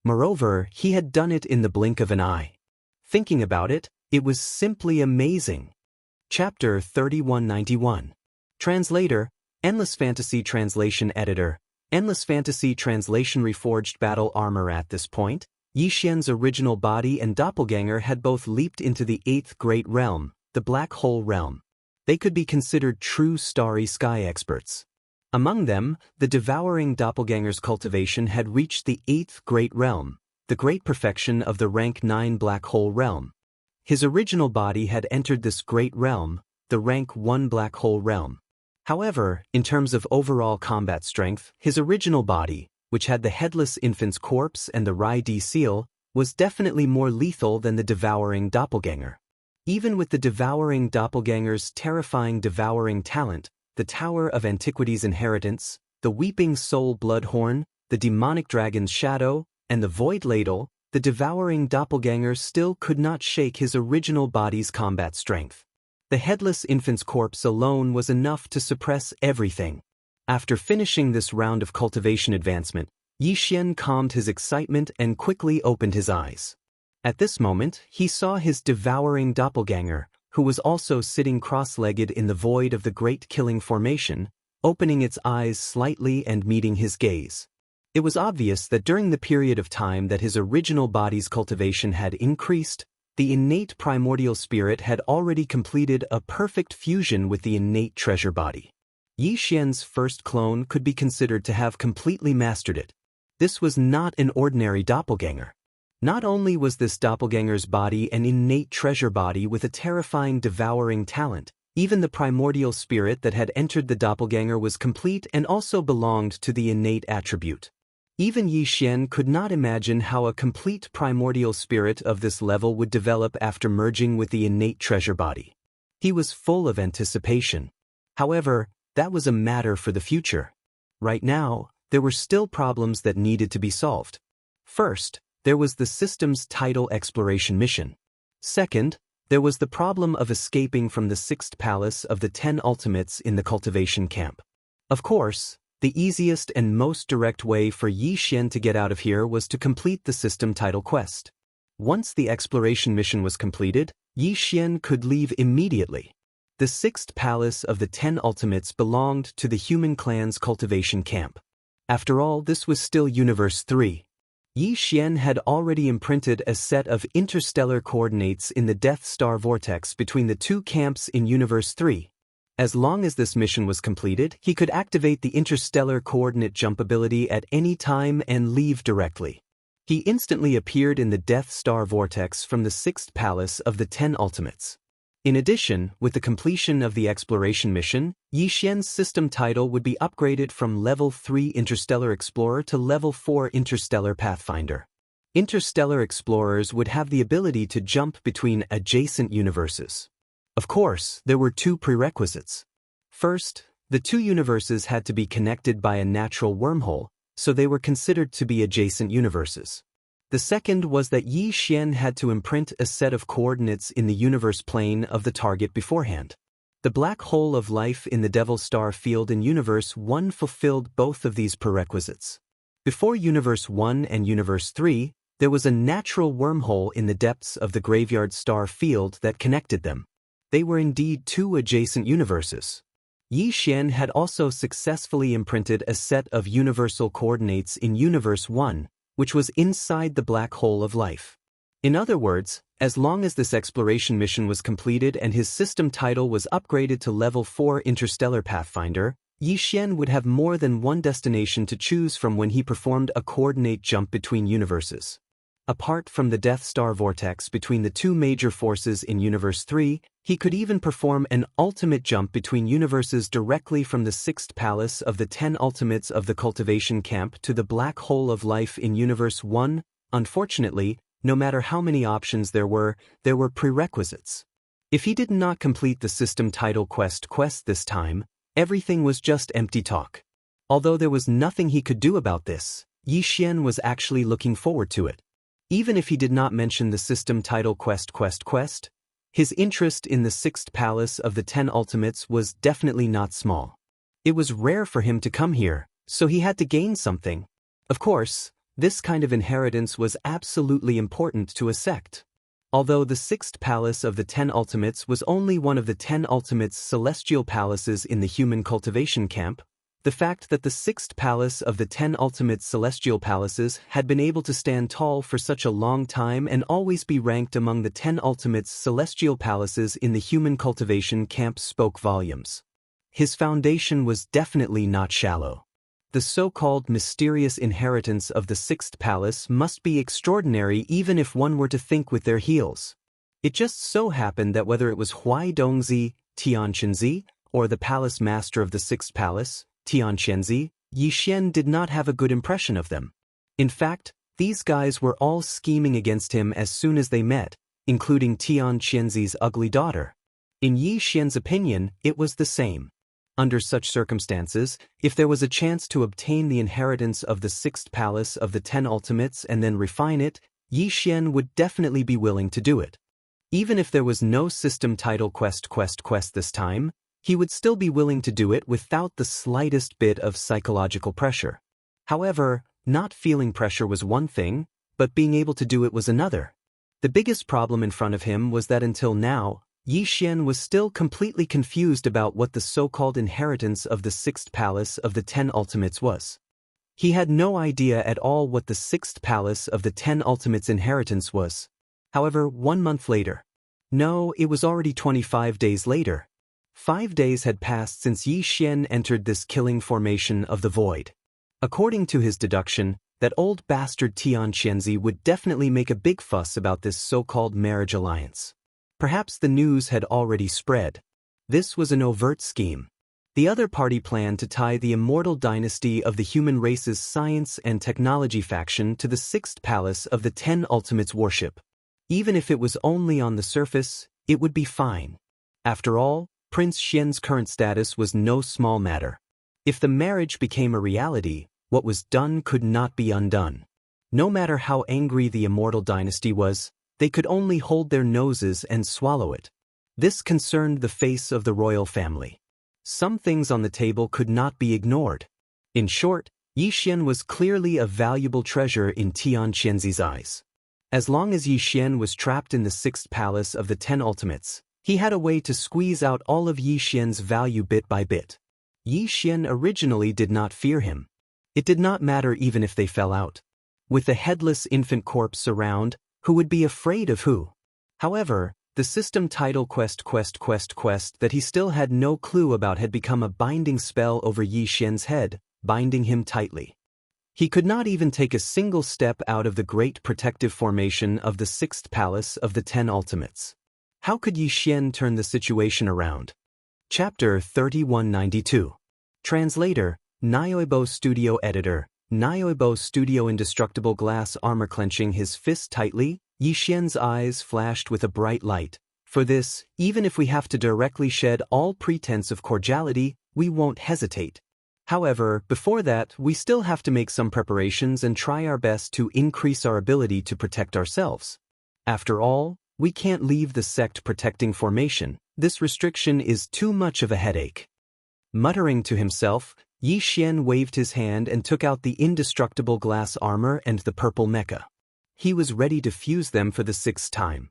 Moreover, he had done it in the blink of an eye. Thinking about it, it was simply amazing. Chapter 3191. Translator, Endless Fantasy Translation Editor, Endless Fantasy Translation Reforged Battle Armor. At this point, Yi Xian's original body and doppelganger had both leaped into the 8th great realm, the Black Hole realm. They could be considered true starry sky experts. Among them, the devouring doppelganger's cultivation had reached the 8th great realm, the great perfection of the rank 9 Black Hole realm. His original body had entered this great realm, the rank 1 Black Hole realm. However, in terms of overall combat strength, his original body, which had the headless infant's corpse and the Rai D seal, was definitely more lethal than the devouring doppelganger. Even with the devouring doppelganger's terrifying devouring talent, the Tower of Antiquity's inheritance, the Weeping Soul Bloodhorn, the demonic dragon's shadow, and the Void Ladle, the devouring doppelganger still could not shake his original body's combat strength. The headless infant's corpse alone was enough to suppress everything. After finishing this round of cultivation advancement, Yi Xian calmed his excitement and quickly opened his eyes. At this moment, he saw his devouring doppelganger, who was also sitting cross-legged in the void of the great killing formation, opening its eyes slightly and meeting his gaze. It was obvious that during the period of time that his original body's cultivation had increased, the innate primordial spirit had already completed a perfect fusion with the innate treasure body. Yi Xian's first clone could be considered to have completely mastered it. This was not an ordinary doppelganger. Not only was this doppelganger's body an innate treasure body with a terrifying devouring talent, even the primordial spirit that had entered the doppelganger was complete and also belonged to the innate attribute. Even Yi Xian could not imagine how a complete primordial spirit of this level would develop after merging with the innate treasure body. He was full of anticipation. However, that was a matter for the future. Right now, there were still problems that needed to be solved. First, there was the system's tidal exploration mission. Second, there was the problem of escaping from the sixth palace of the 10 ultimates in the cultivation camp. Of course, the easiest and most direct way for Yi Xian to get out of here was to complete the system tidal quest. Once the exploration mission was completed, Yi Xian could leave immediately. The sixth palace of the 10 ultimates belonged to the human clan's cultivation camp. After all, this was still Universe 3. Yi Xian had already imprinted a set of interstellar coordinates in the Death Star vortex between the two camps in Universe 3. As long as this mission was completed, he could activate the interstellar coordinate jump ability at any time and leave directly. He instantly appeared in the Death Star vortex from the sixth palace of the 10 ultimates. In addition, with the completion of the exploration mission, Yi Xian's system title would be upgraded from Level 3 Interstellar Explorer to Level 4 Interstellar Pathfinder. Interstellar Explorers would have the ability to jump between adjacent universes. Of course, there were two prerequisites. First, the two universes had to be connected by a natural wormhole, so they were considered to be adjacent universes. The second was that Yi Xian had to imprint a set of coordinates in the universe plane of the target beforehand. The black hole of life in the Devil Star field in Universe 1 fulfilled both of these prerequisites. Before Universe 1 and Universe 3, there was a natural wormhole in the depths of the Graveyard Star field that connected them. They were indeed two adjacent universes. Yi Xian had also successfully imprinted a set of universal coordinates in Universe 1, which was inside the black hole of life. In other words, as long as this exploration mission was completed and his system title was upgraded to Level 4 Interstellar Pathfinder, Yi Xian would have more than one destination to choose from when he performed a coordinate jump between universes. Apart from the Death Star vortex between the two major forces in Universe 3, he could even perform an ultimate jump between universes directly from the sixth palace of the 10 ultimates of the cultivation camp to the black hole of life in Universe 1. Unfortunately, no matter how many options there were prerequisites. If he did not complete the system title quest this time, everything was just empty talk. Although there was nothing he could do about this, Yi Xian was actually looking forward to it. Even if he did not mention the system title quest, his interest in the sixth palace of the 10 ultimates was definitely not small. It was rare for him to come here, so he had to gain something. Of course, this kind of inheritance was absolutely important to a sect. Although the sixth palace of the 10 ultimates was only one of the 10 ultimates' celestial palaces in the human cultivation camp, the fact that the sixth palace of the 10 ultimate celestial palaces had been able to stand tall for such a long time and always be ranked among the 10 ultimates celestial palaces in the human cultivation camp spoke volumes. His foundation was definitely not shallow. The so-called mysterious inheritance of the sixth palace must be extraordinary even if one were to think with their heels. It just so happened that whether it was Huai Dongzi, Tianqianzi, or the palace master of the sixth palace, Tianqianzi, Yi Xian did not have a good impression of them. In fact, these guys were all scheming against him as soon as they met, including Tianqianzi's ugly daughter. In Yi Xian's opinion, it was the same. Under such circumstances, if there was a chance to obtain the inheritance of the sixth palace of the 10 ultimates and then refine it, Yi Xian would definitely be willing to do it. Even if there was no system title quest this time, he would still be willing to do it without the slightest bit of psychological pressure. However, not feeling pressure was one thing, but being able to do it was another. The biggest problem in front of him was that until now, Yi Xian was still completely confused about what the so-called inheritance of the sixth palace of the 10 ultimates was. He had no idea at all what the sixth palace of the 10 ultimates inheritance was. However, 1 month later. No, it was already 25 days later. 5 days had passed since Yi Xian entered this killing formation of the void. According to his deduction, that old bastard Tian Qianzi would definitely make a big fuss about this so-called marriage alliance. Perhaps the news had already spread. This was an overt scheme. The other party planned to tie the immortal dynasty of the human race's science and technology faction to the 6th palace of the 10 Ultimates worship. Even if it was only on the surface, it would be fine. After all, Prince Xian's current status was no small matter. If the marriage became a reality, what was done could not be undone. No matter how angry the immortal dynasty was, they could only hold their noses and swallow it. This concerned the face of the royal family. Some things on the table could not be ignored. In short, Yi Xian was clearly a valuable treasure in Tian Qianzi's eyes. As long as Yi Xian was trapped in the 6th palace of the 10 Ultimates, he had a way to squeeze out all of Yi Xian's value bit by bit. Yi Xian originally did not fear him. It did not matter even if they fell out. With the headless infant corpse around, who would be afraid of who? However, the system title quest that he still had no clue about had become a binding spell over Yi Xian's head, binding him tightly. He could not even take a single step out of the great protective formation of the 6th palace of the 10 Ultimates. How could Yi Xian turn the situation around? Chapter 3192. Translator, Nioibo Studio Editor, Nioibo Studio. Indestructible glass armor. Clenching his fist tightly, Yi Xian's eyes flashed with a bright light. For this, even if we have to directly shed all pretense of cordiality, we won't hesitate. However, before that, we still have to make some preparations and try our best to increase our ability to protect ourselves. After all, we can't leave the sect protecting formation. This restriction is too much of a headache. Muttering to himself, Yi Xian waved his hand and took out the indestructible glass armor and the purple mecha. He was ready to fuse them for the 6th time.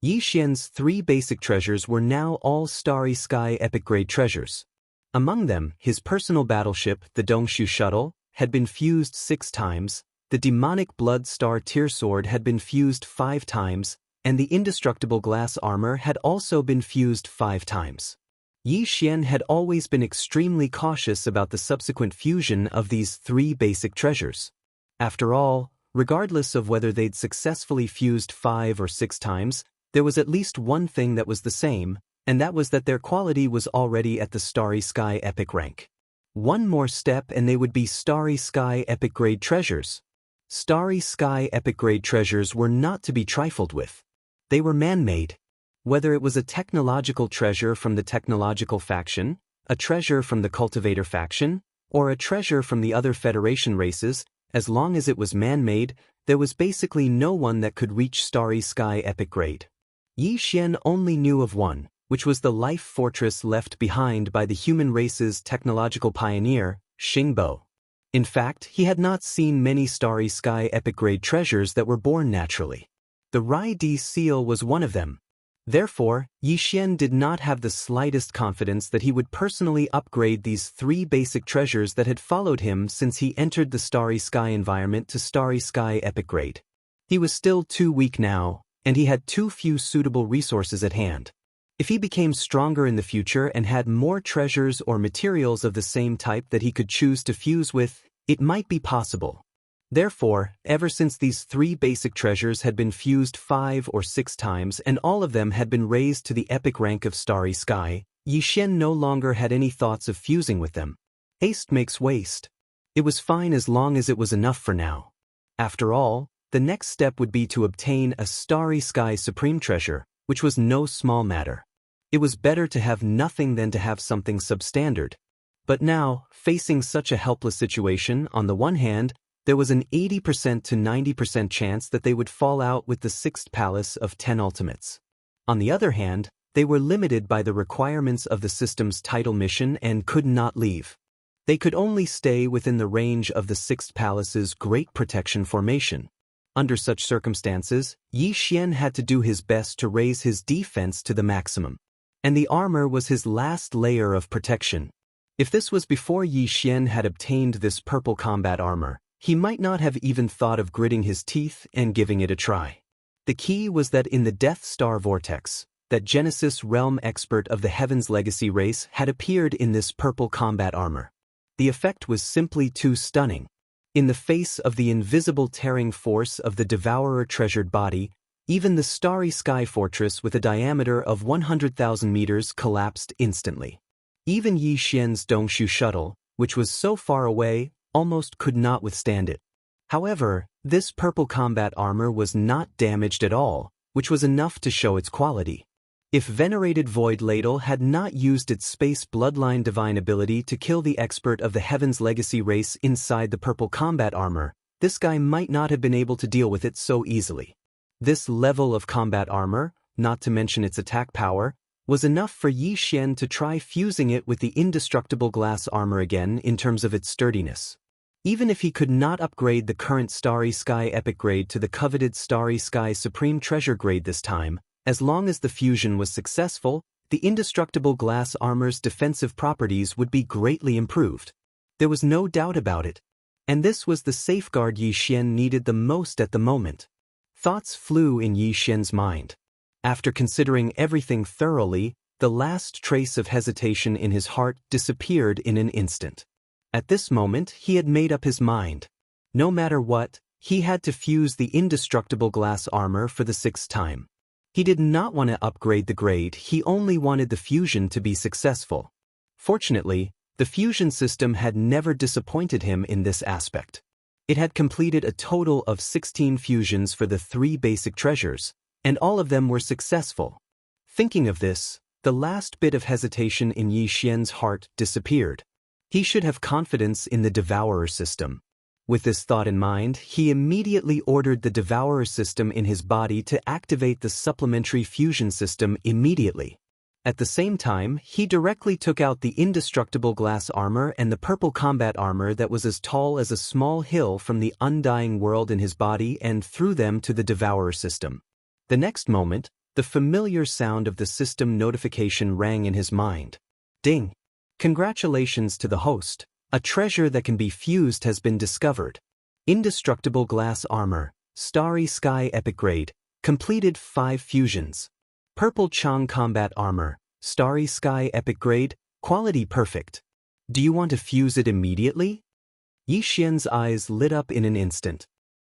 Yi Xian's 3 basic treasures were now all Starry Sky epic grade treasures. Among them, his personal battleship, the Dongshu shuttle, had been fused 6 times, the demonic blood star tear sword had been fused 5 times, and the indestructible glass armor had also been fused 5 times. Yi Xian had always been extremely cautious about the subsequent fusion of these 3 basic treasures. After all, regardless of whether they'd successfully fused 5 or 6 times, there was at least one thing that was the same, and that was that their quality was already at the Starry Sky epic rank. One more step and they would be Starry Sky epic grade treasures. Starry Sky epic grade treasures were not to be trifled with. They were man-made. Whether it was a technological treasure from the technological faction, a treasure from the cultivator faction, or a treasure from the other Federation races, as long as it was man-made, there was basically no one that could reach Starry Sky epic grade. Yi Xian only knew of one, which was the life fortress left behind by the human race's technological pioneer, Xingbo. In fact, he had not seen many Starry Sky epic grade treasures that were born naturally. The Rai Di seal was one of them. Therefore, Yi Xian did not have the slightest confidence that he would personally upgrade these 3 basic treasures that had followed him since he entered the Starry Sky environment to Starry Sky epic grade. He was still too weak now, and he had too few suitable resources at hand. If he became stronger in the future and had more treasures or materials of the same type that he could choose to fuse with, it might be possible. Therefore, ever since these 3 basic treasures had been fused 5 or 6 times and all of them had been raised to the epic rank of Starry Sky, Yi Xian no longer had any thoughts of fusing with them. Haste makes waste. It was fine as long as it was enough for now. After all, the next step would be to obtain a Starry Sky Supreme Treasure, which was no small matter. It was better to have nothing than to have something substandard. But now, facing such a helpless situation, on the one hand, there was an 80% to 90% chance that they would fall out with the 6th palace of 10 Ultimates. On the other hand, they were limited by the requirements of the system's title mission and could not leave. They could only stay within the range of the 6th palace's Great Protection formation. Under such circumstances, Yi Xian had to do his best to raise his defense to the maximum. And the armor was his last layer of protection. If this was before Yi Xian had obtained this purple combat armor, he might not have even thought of gritting his teeth and giving it a try. The key was that in the Death Star vortex, that Genesis realm expert of the Heaven's Legacy race had appeared in this purple combat armor. The effect was simply too stunning. In the face of the invisible tearing force of the Devourer treasured body, even the starry sky fortress with a diameter of 100,000 meters collapsed instantly. Even Yi Xian's Dongshu shuttle, which was so far away, almost could not withstand it. However, this purple combat armor was not damaged at all, which was enough to show its quality. If venerated Void Ladle had not used its space bloodline divine ability to kill the expert of the Heaven's Legacy race inside the purple combat armor, this guy might not have been able to deal with it so easily. This level of combat armor, not to mention its attack power, was enough for Yi Xian to try fusing it with the indestructible glass armor again in terms of its sturdiness. Even if he could not upgrade the current Starry Sky Epic grade to the coveted Starry Sky Supreme Treasure grade this time, as long as the fusion was successful, the indestructible glass armor's defensive properties would be greatly improved. There was no doubt about it. And this was the safeguard Yi Xian needed the most at the moment. Thoughts flew in Yi Xian's mind. After considering everything thoroughly, the last trace of hesitation in his heart disappeared in an instant. At this moment, he had made up his mind. No matter what, he had to fuse the indestructible glass armor for the 6th time. He did not want to upgrade the grade, he only wanted the fusion to be successful. Fortunately, the fusion system had never disappointed him in this aspect. It had completed a total of 16 fusions for the 3 basic treasures, and all of them were successful. Thinking of this, the last bit of hesitation in Yi Xian's heart disappeared. He should have confidence in the Devourer system. With this thought in mind, he immediately ordered the Devourer system in his body to activate the supplementary fusion system immediately. At the same time, he directly took out the indestructible glass armor and the purple combat armor that was as tall as a small hill from the undying world in his body and threw them to the Devourer system. The next moment, the familiar sound of the system notification rang in his mind. Ding! Congratulations to the host. A treasure that can be fused has been discovered. Indestructible glass armor, Starry Sky Epic grade, completed 5 fusions. Purple Chang combat armor, Starry Sky Epic grade, quality perfect. Do you want to fuse it immediately? Yi Xian's eyes lit up in an instant.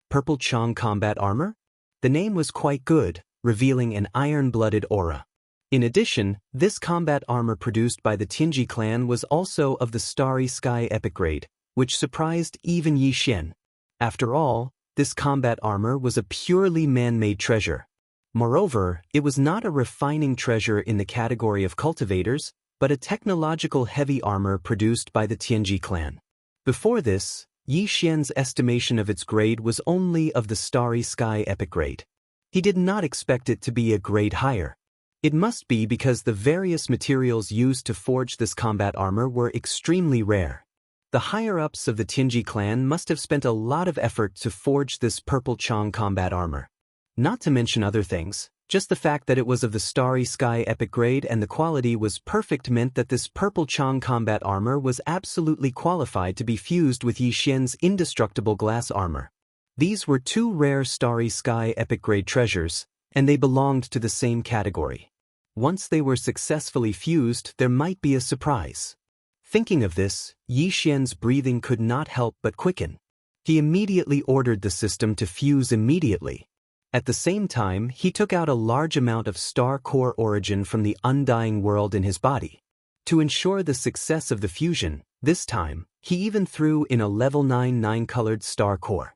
Purple Chang combat armor? The name was quite good, revealing an iron-blooded aura. In addition, this combat armor produced by the Tianji clan was also of the Starry Sky Epic grade, which surprised even Yi Xian. After all, this combat armor was a purely man-made treasure. Moreover, it was not a refining treasure in the category of cultivators, but a technological heavy armor produced by the Tianji clan. Before this, Yi Xian's estimation of its grade was only of the Starry Sky Epic grade. He did not expect it to be a grade higher. It must be because the various materials used to forge this combat armor were extremely rare. The higher-ups of the Tianji clan must have spent a lot of effort to forge this purple Chang combat armor. Not to mention other things, just the fact that it was of the Starry Sky Epic grade and the quality was perfect meant that this purple Chang combat armor was absolutely qualified to be fused with Yi Xian's indestructible glass armor. These were 2 rare Starry Sky Epic grade treasures, and they belonged to the same category. Once they were successfully fused, there might be a surprise. Thinking of this, Yi Xian's breathing could not help but quicken. He immediately ordered the system to fuse immediately. At the same time, he took out a large amount of star core origin from the undying world in his body. To ensure the success of the fusion, this time, he even threw in a level 9 9-colored star core.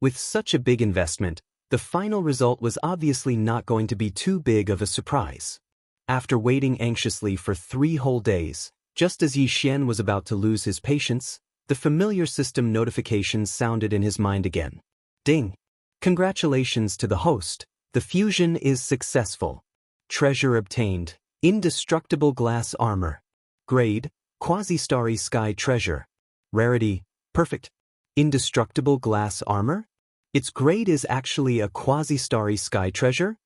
With such a big investment, the final result was obviously not going to be too big of a surprise. After waiting anxiously for 3 whole days, just as Yi Xian was about to lose his patience, the familiar system notification sounded in his mind again. Ding! Congratulations to the host, the fusion is successful. Treasure obtained, indestructible glass armor. Grade, quasi-starry sky treasure. Rarity, perfect. Indestructible glass armor? Its grade is actually a quasi-starry sky treasure?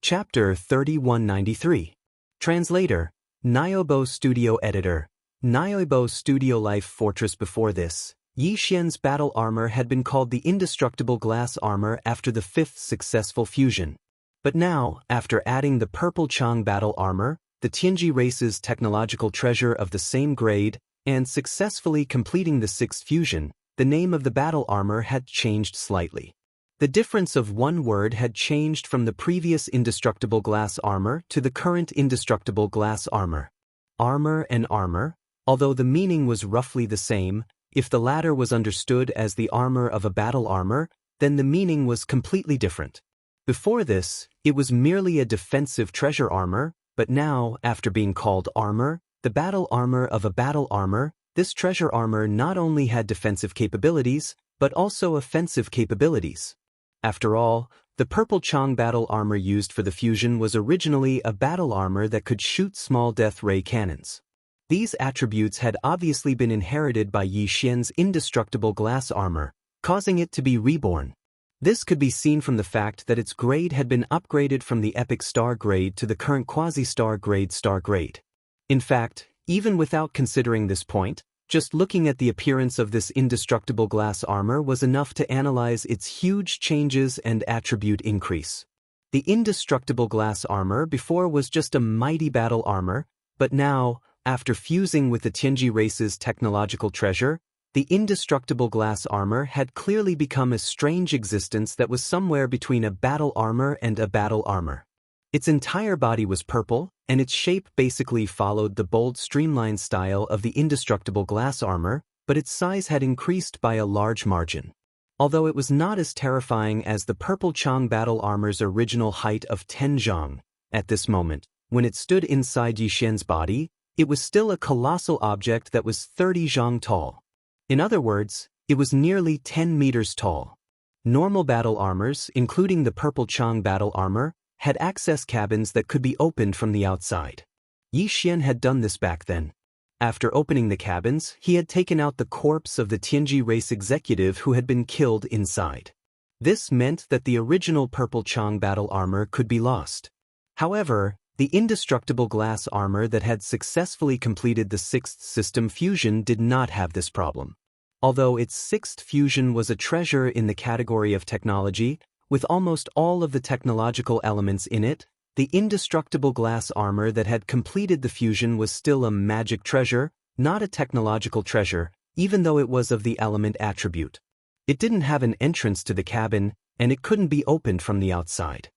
Chapter 3193. Translator, Niobo Studio Editor. Niobo Studio Life Fortress. Before this, Yi Xian's battle armor had been called the Indestructible Glass Armor after the 5th successful fusion. But now, after adding the purple Chang battle armor, the Tianji race's technological treasure of the same grade, and successfully completing the 6th fusion, the name of the battle armor had changed slightly. The difference of one word had changed from the previous indestructible glass armor to the current indestructible glass armor. Armor and armor, although the meaning was roughly the same, if the latter was understood as the armor of a battle armor, then the meaning was completely different. Before this, it was merely a defensive treasure armor, but now, after being called armor, the battle armor of a battle armor, this treasure armor not only had defensive capabilities, but also offensive capabilities. After all, the purple Chang battle armor used for the fusion was originally a battle armor that could shoot small death ray cannons. These attributes had obviously been inherited by Yi Xian's indestructible glass armor, causing it to be reborn. This could be seen from the fact that its grade had been upgraded from the epic star grade to the current quasi-star grade star grade. In fact, even without considering this point, just looking at the appearance of this indestructible glass armor was enough to analyze its huge changes and attribute increase. The indestructible glass armor before was just a mighty battle armor, but now, after fusing with the Tianji race's technological treasure, the indestructible glass armor had clearly become a strange existence that was somewhere between a battle armor and a battle armor. Its entire body was purple, and its shape basically followed the bold streamlined style of the indestructible glass armor, but its size had increased by a large margin. Although it was not as terrifying as the purple Chang battle armor's original height of 10 zhang, at this moment, when it stood inside Yi Xian's body, it was still a colossal object that was 30 zhang tall. In other words, it was nearly 10 meters tall. Normal battle armors, including the purple Chang battle armor, had access cabins that could be opened from the outside. Yi Xian had done this back then. After opening the cabins, he had taken out the corpse of the Tianji race executive who had been killed inside. This meant that the original purple Chang battle armor could be lost. However, the indestructible glass armor that had successfully completed the 6th system fusion did not have this problem. Although its 6th fusion was a treasure in the category of technology, with almost all of the technological elements in it, the indestructible glass armor that had completed the fusion was still a magic treasure, not a technological treasure, even though it was of the element attribute. It didn't have an entrance to the cabin, and it couldn't be opened from the outside.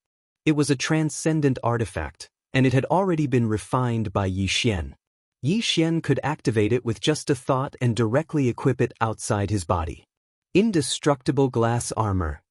It was a transcendent artifact, and it had already been refined by Yi Xian. Yi Xian could activate it with just a thought and directly equip it outside his body. Indestructible glass armor.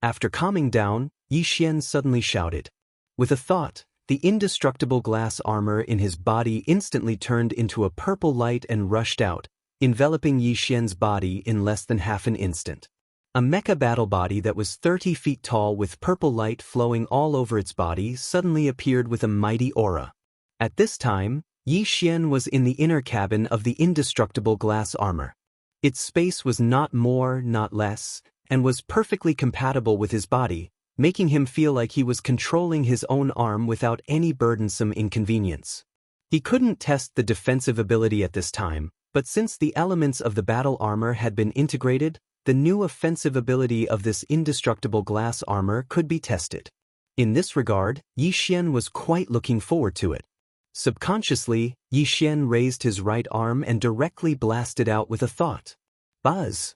After calming down, Yi Xian suddenly shouted. With a thought, the indestructible glass armor in his body instantly turned into a purple light and rushed out, enveloping Yi Xian's body in less than half an instant. A mecha battle body that was 30 feet tall with purple light flowing all over its body suddenly appeared with a mighty aura. At this time, Yi Xian was in the inner cabin of the indestructible glass armor. Its space was not more, not less, and was perfectly compatible with his body, making him feel like he was controlling his own arm without any burdensome inconvenience. He couldn't test the defensive ability at this time, but since the elements of the battle armor had been integrated, the new offensive ability of this indestructible glass armor could be tested. In this regard, Yi Xian was quite looking forward to it. Subconsciously, Yi Xian raised his right arm and directly blasted out with a thought. Buzz!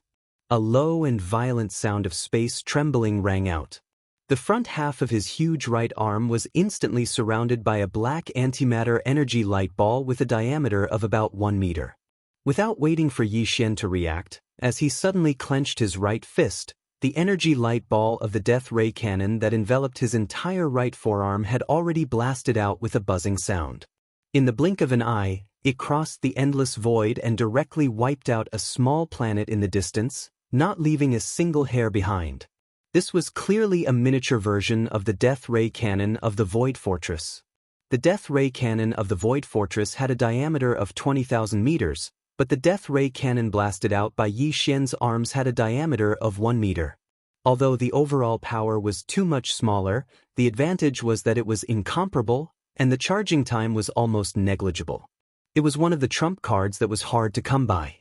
A low and violent sound of space trembling rang out. The front half of his huge right arm was instantly surrounded by a black antimatter energy light ball with a diameter of about 1 meter. Without waiting for Yi Xian to react, as he suddenly clenched his right fist, the energy light ball of the death ray cannon that enveloped his entire right forearm had already blasted out with a buzzing sound. In the blink of an eye, it crossed the endless void and directly wiped out a small planet in the distance, not leaving a single hair behind. This was clearly a miniature version of the death ray cannon of the Void Fortress. The death ray cannon of the Void Fortress had a diameter of 20,000 meters, but the death ray cannon blasted out by Yi Xian's arms had a diameter of 1 meter. Although the overall power was too much smaller, the advantage was that it was incomparable, and the charging time was almost negligible. It was one of the trump cards that was hard to come by.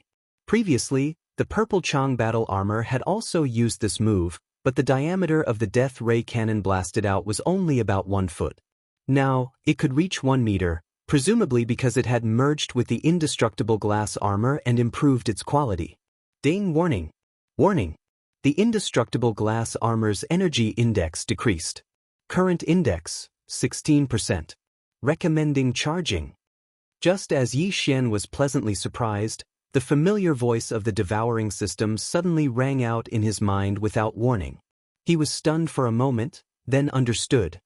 Previously, the purple Chang battle armor had also used this move, but the diameter of the death ray cannon blasted out was only about 1 foot. Now, it could reach 1 meter, presumably because it had merged with the indestructible glass armor and improved its quality. Ding warning. Warning. The indestructible glass armor's energy index decreased. Current index, 16%. Recommending charging. Just as Yi Xian was pleasantly surprised, the familiar voice of the devouring system suddenly rang out in his mind without warning. He was stunned for a moment, then understood.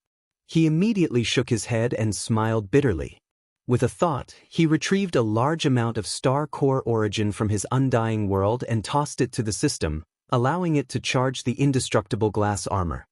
He immediately shook his head and smiled bitterly. With a thought, he retrieved a large amount of star core origin from his undying world and tossed it to the system, allowing it to charge the indestructible glass armor.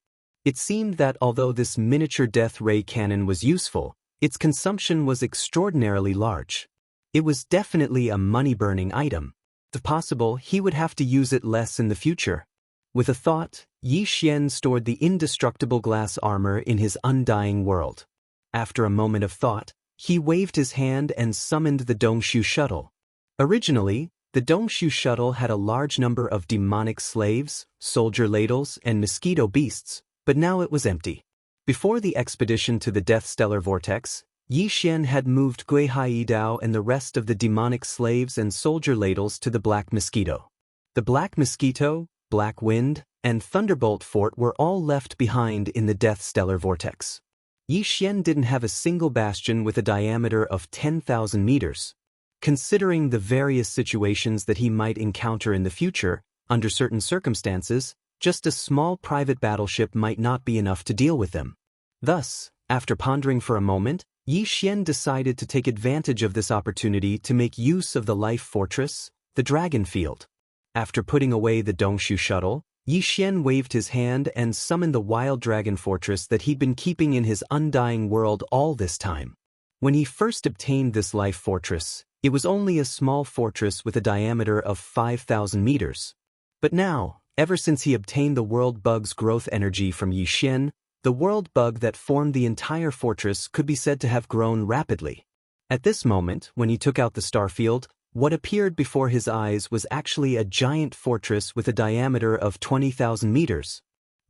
It seemed that although this miniature death ray cannon was useful, its consumption was extraordinarily large. It was definitely a money-burning item. If possible, he would have to use it less in the future. With a thought, Yi Xian stored the indestructible glass armor in his undying world. After a moment of thought, he waved his hand and summoned the Dongshu shuttle. Originally, the Dongshu shuttle had a large number of demonic slaves, soldier ladles, and mosquito beasts, but now it was empty. Before the expedition to the Death Stellar Vortex, Yi Xian had moved Gui Haidao and the rest of the demonic slaves and soldier ladles to the Black Mosquito. The Black Mosquito, Black Wind, and Thunderbolt Fort were all left behind in the Death Stellar Vortex. Yi Xian didn't have a single bastion with a diameter of 10,000 meters. Considering the various situations that he might encounter in the future, under certain circumstances, just a small private battleship might not be enough to deal with them. Thus, after pondering for a moment, Yi Xian decided to take advantage of this opportunity to make use of the life fortress, the Dragon Field. After putting away the Dongshu shuttle, Yi Xian waved his hand and summoned the wild dragon fortress that he'd been keeping in his undying world all this time. When he first obtained this life fortress, it was only a small fortress with a diameter of 5,000 meters. But now, ever since he obtained the world bug's growth energy from Yi Xian, the world bug that formed the entire fortress could be said to have grown rapidly. At this moment, when he took out the starfield, what appeared before his eyes was actually a giant fortress with a diameter of 20,000 meters.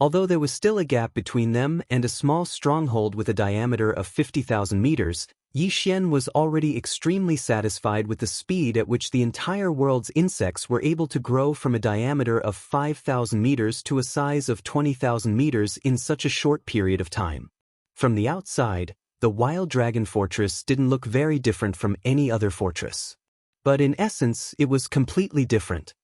Although there was still a gap between them and a small stronghold with a diameter of 50,000 meters, Yi Xian was already extremely satisfied with the speed at which the entire world's insects were able to grow from a diameter of 5,000 meters to a size of 20,000 meters in such a short period of time. From the outside, the Wild Dragon Fortress didn't look very different from any other fortress. But in essence, it was completely different.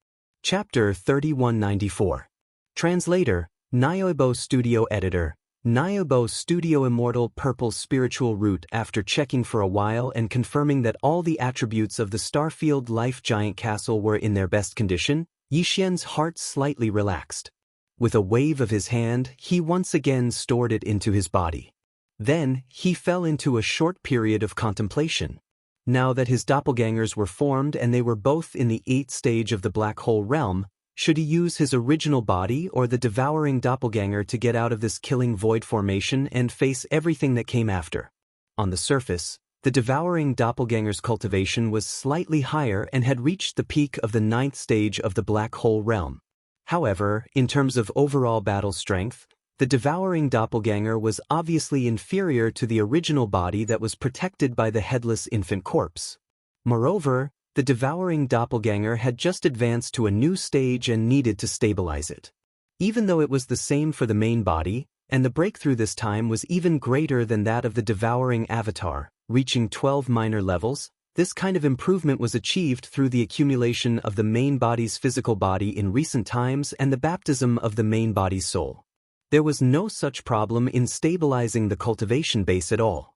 Chapter 3194. Translator, Niobo Studio Editor, Niobo Studio Immortal Purple Spiritual Root. After checking for a while and confirming that all the attributes of the Starfield Life Giant Castle were in their best condition, Yi Xian's heart slightly relaxed. With a wave of his hand, he once again stored it into his body. Then, he fell into a short period of contemplation. Now that his doppelgangers were formed and they were both in the 8th stage of the black hole realm, should he use his original body or the devouring doppelganger to get out of this killing void formation and face everything that came after? On the surface, the devouring doppelganger's cultivation was slightly higher and had reached the peak of the 9th stage of the black hole realm. However, in terms of overall battle strength, the devouring doppelganger was obviously inferior to the original body that was protected by the headless infant corpse. Moreover, the devouring doppelganger had just advanced to a new stage and needed to stabilize it. Even though it was the same for the main body, and the breakthrough this time was even greater than that of the devouring avatar, reaching 12 minor levels, this kind of improvement was achieved through the accumulation of the main body's physical body in recent times and the baptism of the main body's soul. There was no such problem in stabilizing the cultivation base at all.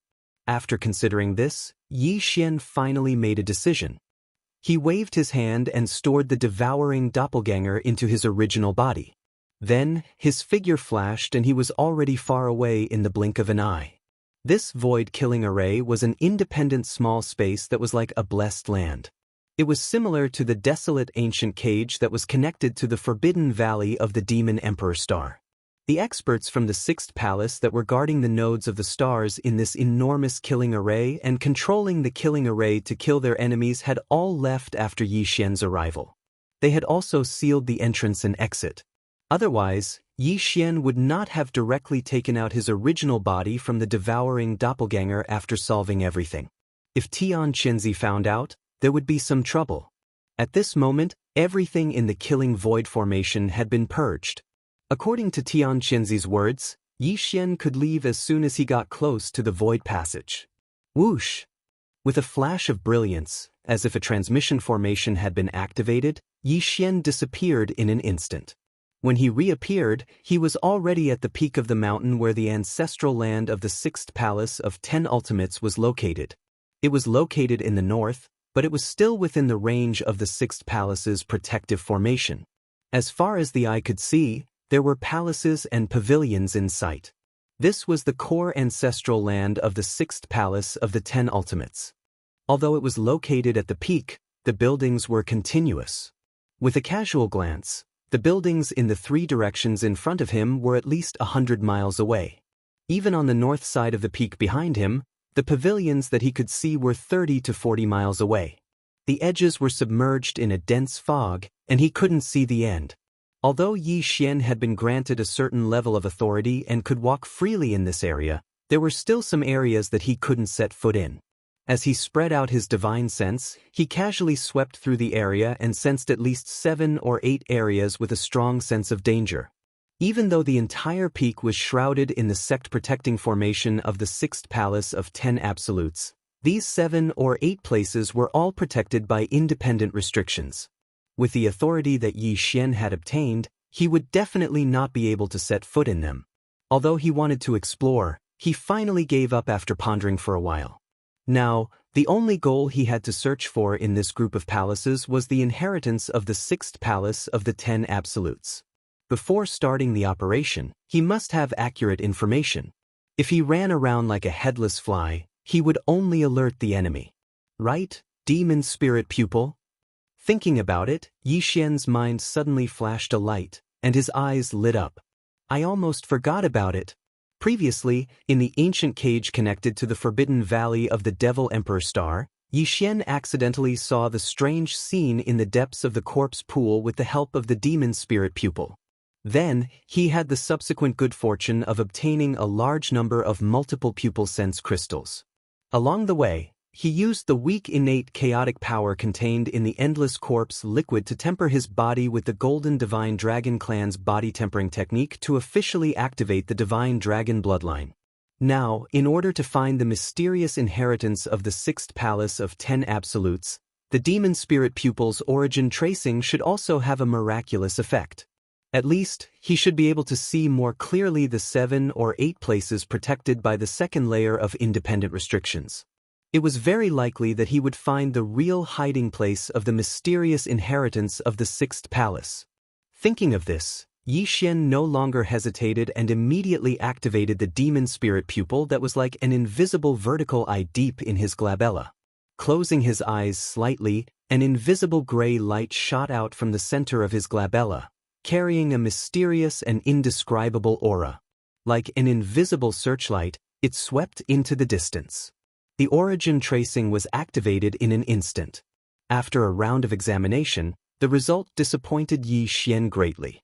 After considering this, Yi Xian finally made a decision. He waved his hand and stored the devouring doppelganger into his original body. Then, his figure flashed and he was already far away in the blink of an eye. This void-killing array was an independent small space that was like a blessed land. It was similar to the desolate ancient cage that was connected to the forbidden valley of the Demon Emperor Star. The experts from the 6th Palace that were guarding the nodes of the stars in this enormous killing array and controlling the killing array to kill their enemies had all left after Yi Xian's arrival. They had also sealed the entrance and exit. Otherwise, Yi Xian would not have directly taken out his original body from the devouring doppelganger after solving everything. If Tian Qinzi found out, there would be some trouble. At this moment, everything in the killing void formation had been purged. According to Tian Qinzi's words, Yi Xian could leave as soon as he got close to the void passage. Whoosh! With a flash of brilliance, as if a transmission formation had been activated, Yi Xian disappeared in an instant. When he reappeared, he was already at the peak of the mountain where the ancestral land of the sixth palace of 10 ultimates was located. It was located in the north, but it was still within the range of the sixth palace's protective formation. As far as the eye could see, there were palaces and pavilions in sight. This was the core ancestral land of the sixth palace of the 10 ultimates. Although it was located at the peak, the buildings were continuous. With a casual glance, the buildings in the 3 directions in front of him were at least 100 miles away. Even on the north side of the peak behind him, the pavilions that he could see were 30 to 40 miles away. The edges were submerged in a dense fog, and he couldn't see the end. Although Yi Xian had been granted a certain level of authority and could walk freely in this area, there were still some areas that he couldn't set foot in. As he spread out his divine sense, he casually swept through the area and sensed at least 7 or 8 areas with a strong sense of danger. Even though the entire peak was shrouded in the sect-protecting formation of the sixth palace of 10 absolutes, these 7 or 8 places were all protected by independent restrictions. With the authority that Yi Xian had obtained, he would definitely not be able to set foot in them. Although he wanted to explore, he finally gave up after pondering for a while. Now, the only goal he had to search for in this group of palaces was the inheritance of the sixth palace of the 10 absolutes. Before starting the operation, he must have accurate information. If he ran around like a headless fly, he would only alert the enemy. Right, demon spirit pupil? Thinking about it, Yi Xian's mind suddenly flashed a light, and his eyes lit up. I almost forgot about it. Previously, in the ancient cage connected to the forbidden valley of the Devil Emperor Star, Yi Xian accidentally saw the strange scene in the depths of the corpse pool with the help of the demon spirit pupil. Then, he had the subsequent good fortune of obtaining a large number of multiple pupil sense crystals. Along the way, he used the weak innate chaotic power contained in the endless corpse liquid to temper his body with the Golden Divine Dragon Clan's body tempering technique to officially activate the Divine Dragon bloodline. Now, in order to find the mysterious inheritance of the sixth palace of 10 absolutes, the demon spirit pupil's origin tracing should also have a miraculous effect. At least, he should be able to see more clearly the 7 or 8 places protected by the second layer of independent restrictions. It was very likely that he would find the real hiding place of the mysterious inheritance of the sixth palace. Thinking of this, Yi Xian no longer hesitated and immediately activated the demon spirit pupil that was like an invisible vertical eye deep in his glabella. Closing his eyes slightly, an invisible gray light shot out from the center of his glabella, carrying a mysterious and indescribable aura. Like an invisible searchlight, it swept into the distance. The origin tracing was activated in an instant. After a round of examination, the result disappointed Yi Xian greatly.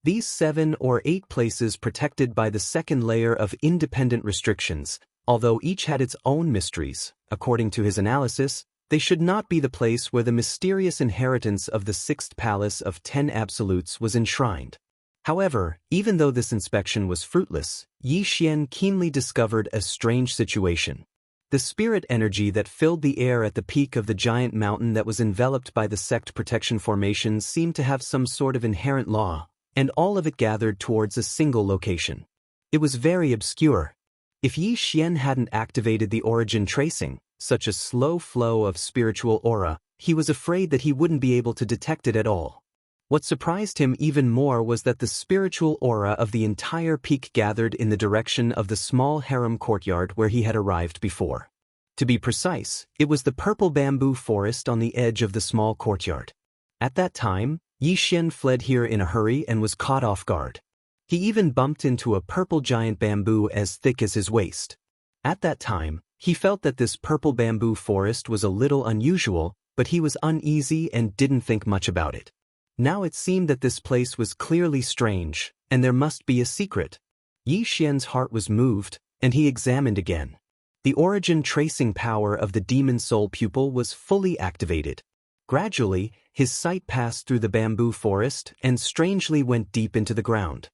These 7 or 8 places protected by the second layer of independent restrictions, although each had its own mysteries, according to his analysis, they should not be the place where the mysterious inheritance of the sixth palace of 10 absolutes was enshrined. However, even though this inspection was fruitless, Yi Xian keenly discovered a strange situation. The spirit energy that filled the air at the peak of the giant mountain that was enveloped by the sect protection formation seemed to have some sort of inherent law, and all of it gathered towards a single location. It was very obscure. If Yi Xian hadn't activated the origin tracing, such a slow flow of spiritual aura, he was afraid that he wouldn't be able to detect it at all. What surprised him even more was that the spiritual aura of the entire peak gathered in the direction of the small harem courtyard where he had arrived before. To be precise, it was the purple bamboo forest on the edge of the small courtyard. At that time, Yi Xian fled here in a hurry and was caught off guard. He even bumped into a purple giant bamboo as thick as his waist. At that time, he felt that this purple bamboo forest was a little unusual, but he was uneasy and didn't think much about it. Now it seemed that this place was clearly strange, and there must be a secret. Yi Xian's heart was moved, and he examined again. The origin tracing power of the demon soul pupil was fully activated. Gradually, his sight passed through the bamboo forest and strangely went deep into the ground.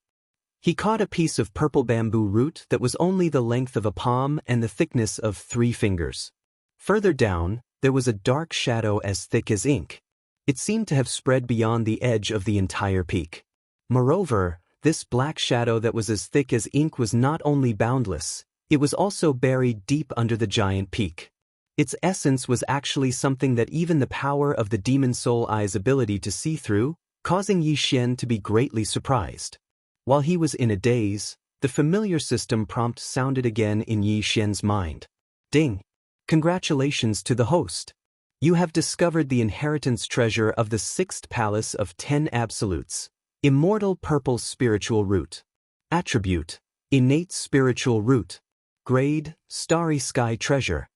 He caught a piece of purple bamboo root that was only the length of a palm and the thickness of 3 fingers. Further down, there was a dark shadow as thick as ink. It seemed to have spread beyond the edge of the entire peak. Moreover, this black shadow that was as thick as ink was not only boundless, it was also buried deep under the giant peak. Its essence was actually something that even the power of the demon soul eye's ability to see through, causing Yi Xian to be greatly surprised. While he was in a daze, the familiar system prompt sounded again in Yi Xian's mind. Ding! Congratulations to the host. You have discovered the inheritance treasure of the 6th palace of 10 absolutes. Immortal purple spiritual root. Attribute: innate spiritual root. Grade: starry sky treasure.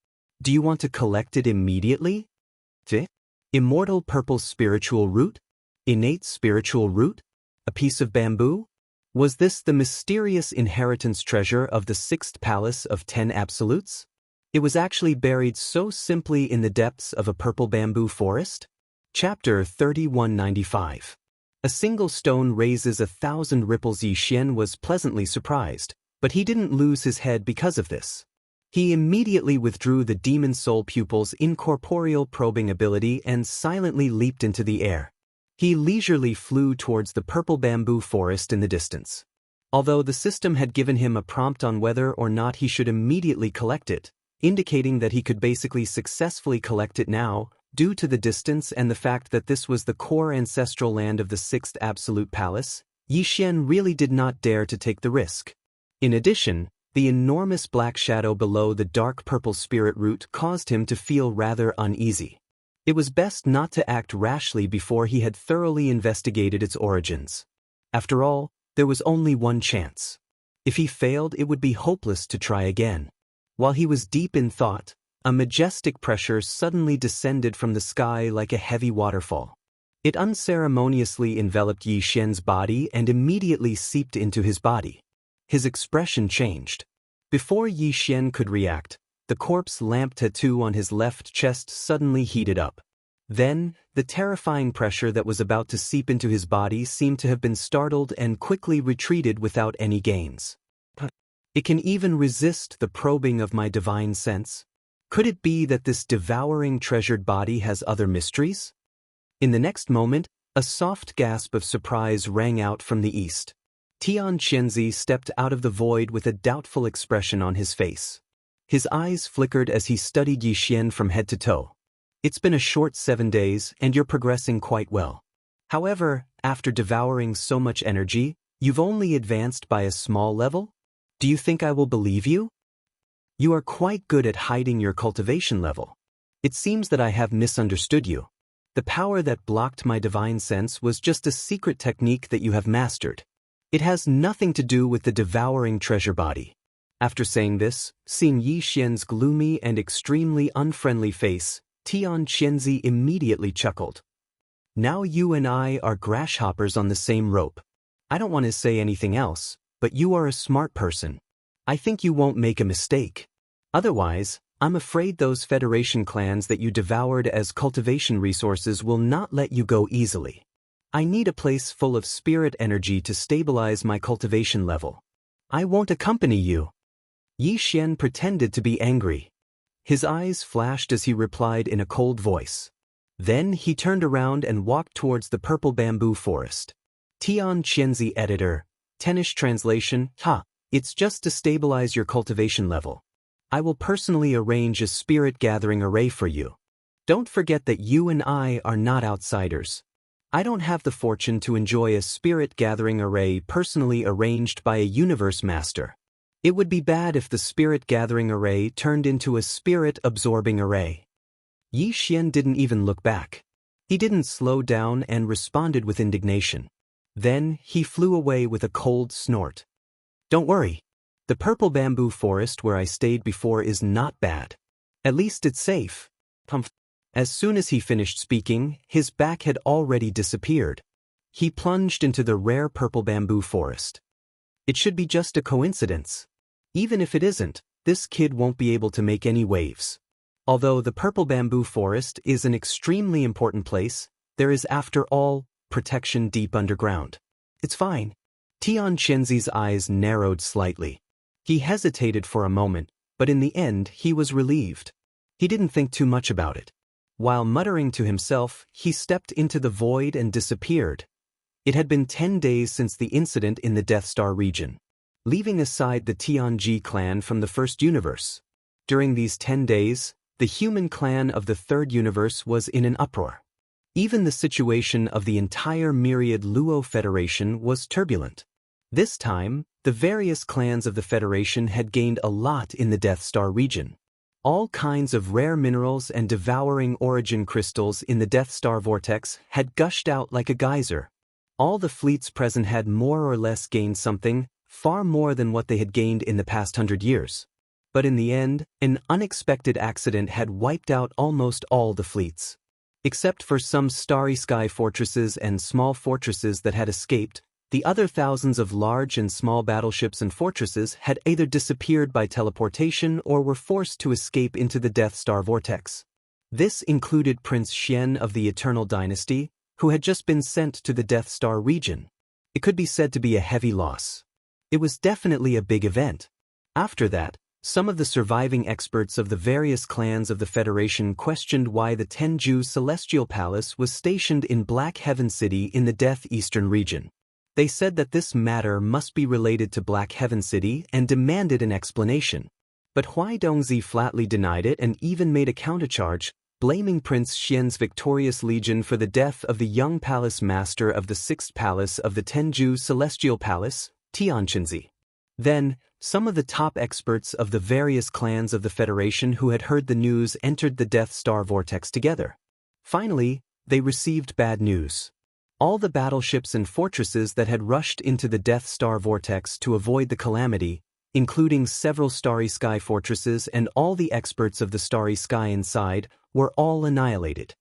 Do you want to collect it immediately? Immortal purple spiritual root? Innate spiritual root? A piece of bamboo? Was this the mysterious inheritance treasure of the 6th palace of 10 absolutes? It was actually buried so simply in the depths of a purple bamboo forest? Chapter 3195. A single stone raises 1,000 ripples. Yi Xian was pleasantly surprised, but he didn't lose his head because of this. He immediately withdrew the demon soul pupil's incorporeal probing ability and silently leaped into the air. He leisurely flew towards the purple bamboo forest in the distance. Although the system had given him a prompt on whether or not he should immediately collect it, indicating that he could basically successfully collect it now, due to the distance and the fact that this was the core ancestral land of the 6th absolute palace, Yi Xian really did not dare to take the risk. In addition, the enormous black shadow below the dark purple spirit root caused him to feel rather uneasy. It was best not to act rashly before he had thoroughly investigated its origins. After all, there was only one chance. If he failed, it would be hopeless to try again. While he was deep in thought, a majestic pressure suddenly descended from the sky like a heavy waterfall. It unceremoniously enveloped Yi Xian's body and immediately seeped into his body. His expression changed. Before Yi Xian could react, the corpse lamp tattoo on his left chest suddenly heated up. Then, the terrifying pressure that was about to seep into his body seemed to have been startled and quickly retreated without any gains. It can even resist the probing of my divine sense? Could it be that this devouring treasured body has other mysteries? In the next moment, a soft gasp of surprise rang out from the east. Tian Qianzi stepped out of the void with a doubtful expression on his face. His eyes flickered as he studied Yi Xian from head to toe. It's been a short 7 days, and you're progressing quite well. However, after devouring so much energy, you've only advanced by a small level? Do you think I will believe you? You are quite good at hiding your cultivation level. It seems that I have misunderstood you. The power that blocked my divine sense was just a secret technique that you have mastered. It has nothing to do with the devouring treasure body. After saying this, seeing Yi Xian's gloomy and extremely unfriendly face, Tian Qianzi immediately chuckled. Now you and I are grasshoppers on the same rope. I don't want to say anything else, but you are a smart person. I think you won't make a mistake. Otherwise, I'm afraid those Federation clans that you devoured as cultivation resources will not let you go easily. I need a place full of spirit energy to stabilize my cultivation level. I won't accompany you. Yi Xian pretended to be angry. His eyes flashed as he replied in a cold voice. Then he turned around and walked towards the purple bamboo forest. Tian Qianzi editor, Tennish translation, it's just to stabilize your cultivation level. I will personally arrange a spirit gathering array for you. Don't forget that you and I are not outsiders. I don't have the fortune to enjoy a spirit gathering array personally arranged by a universe master. It would be bad if the spirit gathering array turned into a spirit absorbing array. Yi Xian didn't even look back. He didn't slow down and responded with indignation. Then he flew away with a cold snort. Don't worry. The purple bamboo forest where I stayed before is not bad. At least it's safe. As soon as he finished speaking, his back had already disappeared. he plunged into the rare purple bamboo forest. It should be just a coincidence. Even if it isn't, this kid won't be able to make any waves. Although the purple bamboo forest is an extremely important place, there is, after all, protection deep underground. It's fine. Xianxia's eyes narrowed slightly. He hesitated for a moment, but in the end he was relieved. He didn't think too much about it. While muttering to himself, he stepped into the void and disappeared. It had been 10 days since the incident in the Death Star region. Leaving aside the Tianji clan from the first universe. During these 10 days, the human clan of the third universe was in an uproar. Even the situation of the entire myriad Luo Federation was turbulent. This time, the various clans of the Federation had gained a lot in the Death Star region. All kinds of rare minerals and devouring origin crystals in the Death Star vortex had gushed out like a geyser. All the fleets present had more or less gained something, far more than what they had gained in the past 100 years. But in the end, an unexpected accident had wiped out almost all the fleets. Except for some starry sky fortresses and small fortresses that had escaped, the other thousands of large and small battleships and fortresses had either disappeared by teleportation or were forced to escape into the Death Star vortex. This included Prince Xian of the Eternal Dynasty, who had just been sent to the Death Star region. It could be said to be a heavy loss. It was definitely a big event. After that, some of the surviving experts of the various clans of the Federation questioned why the Tenju Celestial Palace was stationed in Black Heaven City in the Death Eastern region. They said that this matter must be related to Black Heaven City and demanded an explanation. But Huaidongzi flatly denied it and even made a countercharge, blaming Prince Xian's victorious legion for the death of the young palace master of the sixth palace of the Tenju Celestial Palace, Tianxia. Then, some of the top experts of the various clans of the Federation who had heard the news entered the Death Star vortex together. Finally, they received bad news. All the battleships and fortresses that had rushed into the Death Star vortex to avoid the calamity, including several Starry Sky fortresses and all the experts of the Starry Sky inside, were all annihilated.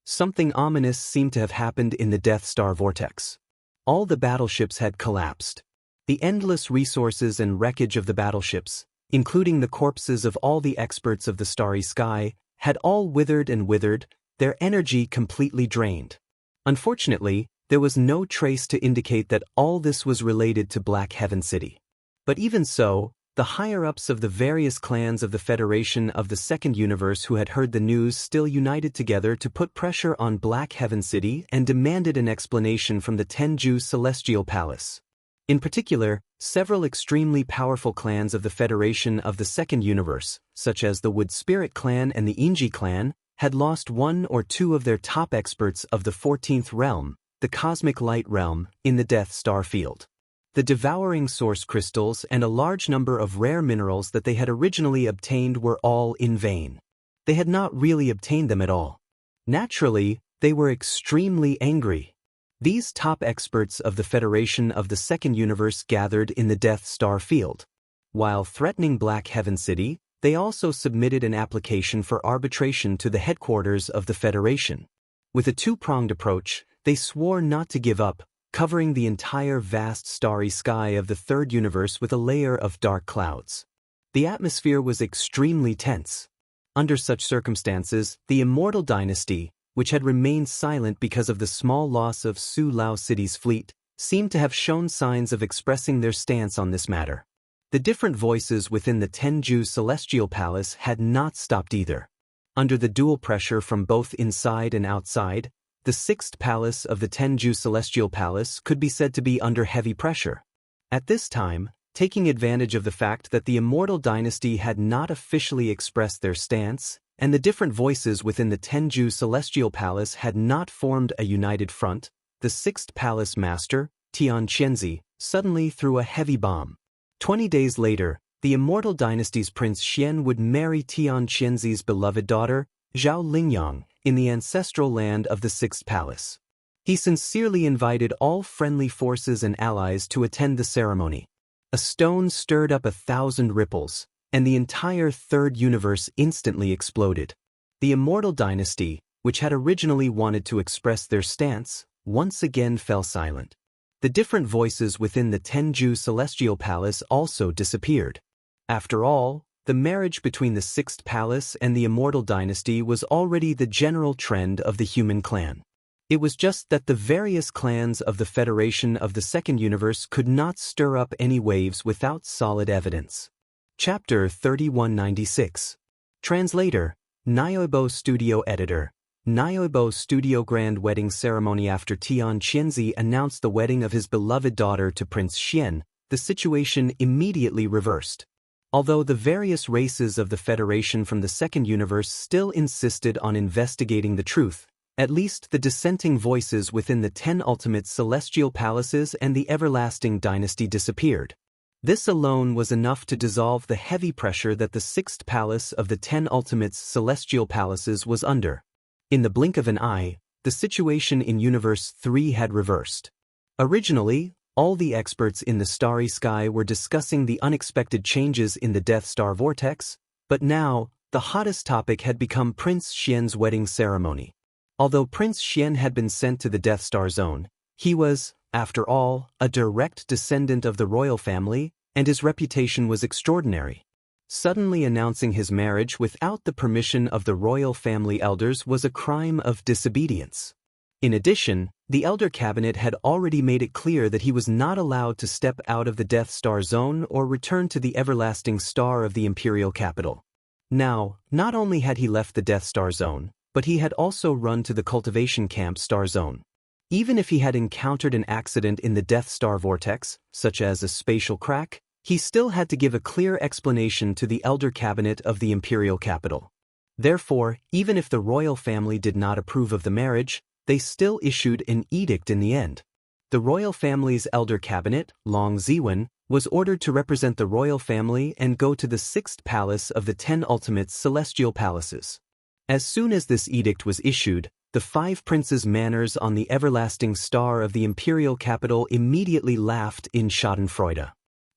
Something ominous seemed to have happened in the Death Star vortex. All the battleships had collapsed. The endless resources and wreckage of the battleships, including the corpses of all the experts of the Starry Sky, had all withered and withered, their energy completely drained. Unfortunately, there was no trace to indicate that all this was related to Black Heaven City. But even so, the higher-ups of the various clans of the Federation of the Second Universe who had heard the news still united together to put pressure on Black Heaven City and demanded an explanation from the Tenju Celestial Palace. In particular, several extremely powerful clans of the Federation of the Second Universe, such as the Wood Spirit Clan and the Inji Clan, had lost one or two of their top experts of the 14th realm, the Cosmic Light Realm, in the Death Star field. The devouring source crystals and a large number of rare minerals that they had originally obtained were all in vain. They had not really obtained them at all. Naturally, they were extremely angry. These top experts of the Federation of the Second Universe gathered in the Death Star field. While threatening Black Heaven City, they also submitted an application for arbitration to the headquarters of the Federation. With a two-pronged approach, they swore not to give up, covering the entire vast starry sky of the third universe with a layer of dark clouds. The atmosphere was extremely tense. Under such circumstances, the Immortal dynasty, which had remained silent because of the small loss of Su Lao City's fleet, seemed to have shown signs of expressing their stance on this matter. The different voices within the Tenju Celestial Palace had not stopped either. Under the dual pressure from both inside and outside, the sixth palace of the Tenju Celestial Palace could be said to be under heavy pressure. At this time, taking advantage of the fact that the Immortal dynasty had not officially expressed their stance, and the different voices within the Tenju Celestial Palace had not formed a united front, the sixth palace master, Tianxia, suddenly threw a heavy bomb. 20 days later, the Immortal dynasty's Prince Xian would marry Tianxia's beloved daughter, Zhao Lingyang, in the ancestral land of the Sixth Palace. He sincerely invited all friendly forces and allies to attend the ceremony. A stone stirred up 1,000 ripples, and the entire third universe instantly exploded. The Immortal dynasty, which had originally wanted to express their stance, once again fell silent. The different voices within the Tenju Celestial Palace also disappeared. After all, the marriage between the Sixth Palace and the Immortal dynasty was already the general trend of the human clan. It was just that the various clans of the Federation of the Second Universe could not stir up any waves without solid evidence. Chapter 3196. Translator, Nyoibo Studio Editor. Nyoibo Studio Grand Wedding Ceremony. After Tian Qianzi announced the wedding of his beloved daughter to Prince Xian, the situation immediately reversed. Although the various races of the Federation from the Second Universe still insisted on investigating the truth, at least the dissenting voices within the 10 ultimate celestial palaces and the everlasting dynasty disappeared. This alone was enough to dissolve the heavy pressure that the 6th palace of the 10 ultimate celestial palaces was under. In the blink of an eye, the situation in Universe 3 had reversed. Originally, all the experts in the starry sky were discussing the unexpected changes in the Death Star vortex, but now, the hottest topic had become Prince Xian's wedding ceremony. Although Prince Xian had been sent to the Death Star Zone, he was, after all, a direct descendant of the royal family, and his reputation was extraordinary. Suddenly announcing his marriage without the permission of the royal family elders was a crime of disobedience. In addition, the Elder Cabinet had already made it clear that he was not allowed to step out of the Death Star Zone or return to the everlasting star of the Imperial capital. Now, not only had he left the Death Star Zone, but he had also run to the Cultivation Camp Star Zone. Even if he had encountered an accident in the Death Star vortex, such as a spatial crack, he still had to give a clear explanation to the Elder Cabinet of the Imperial capital. Therefore, even if the royal family did not approve of the marriage, they still issued an edict in the end. The royal family's Elder Cabinet, Long Ziwen, was ordered to represent the royal family and go to the 6th palace of the 10 ultimate celestial palaces. As soon as this edict was issued, the 5 princes' manners on the everlasting star of the imperial capital immediately laughed in schadenfreude.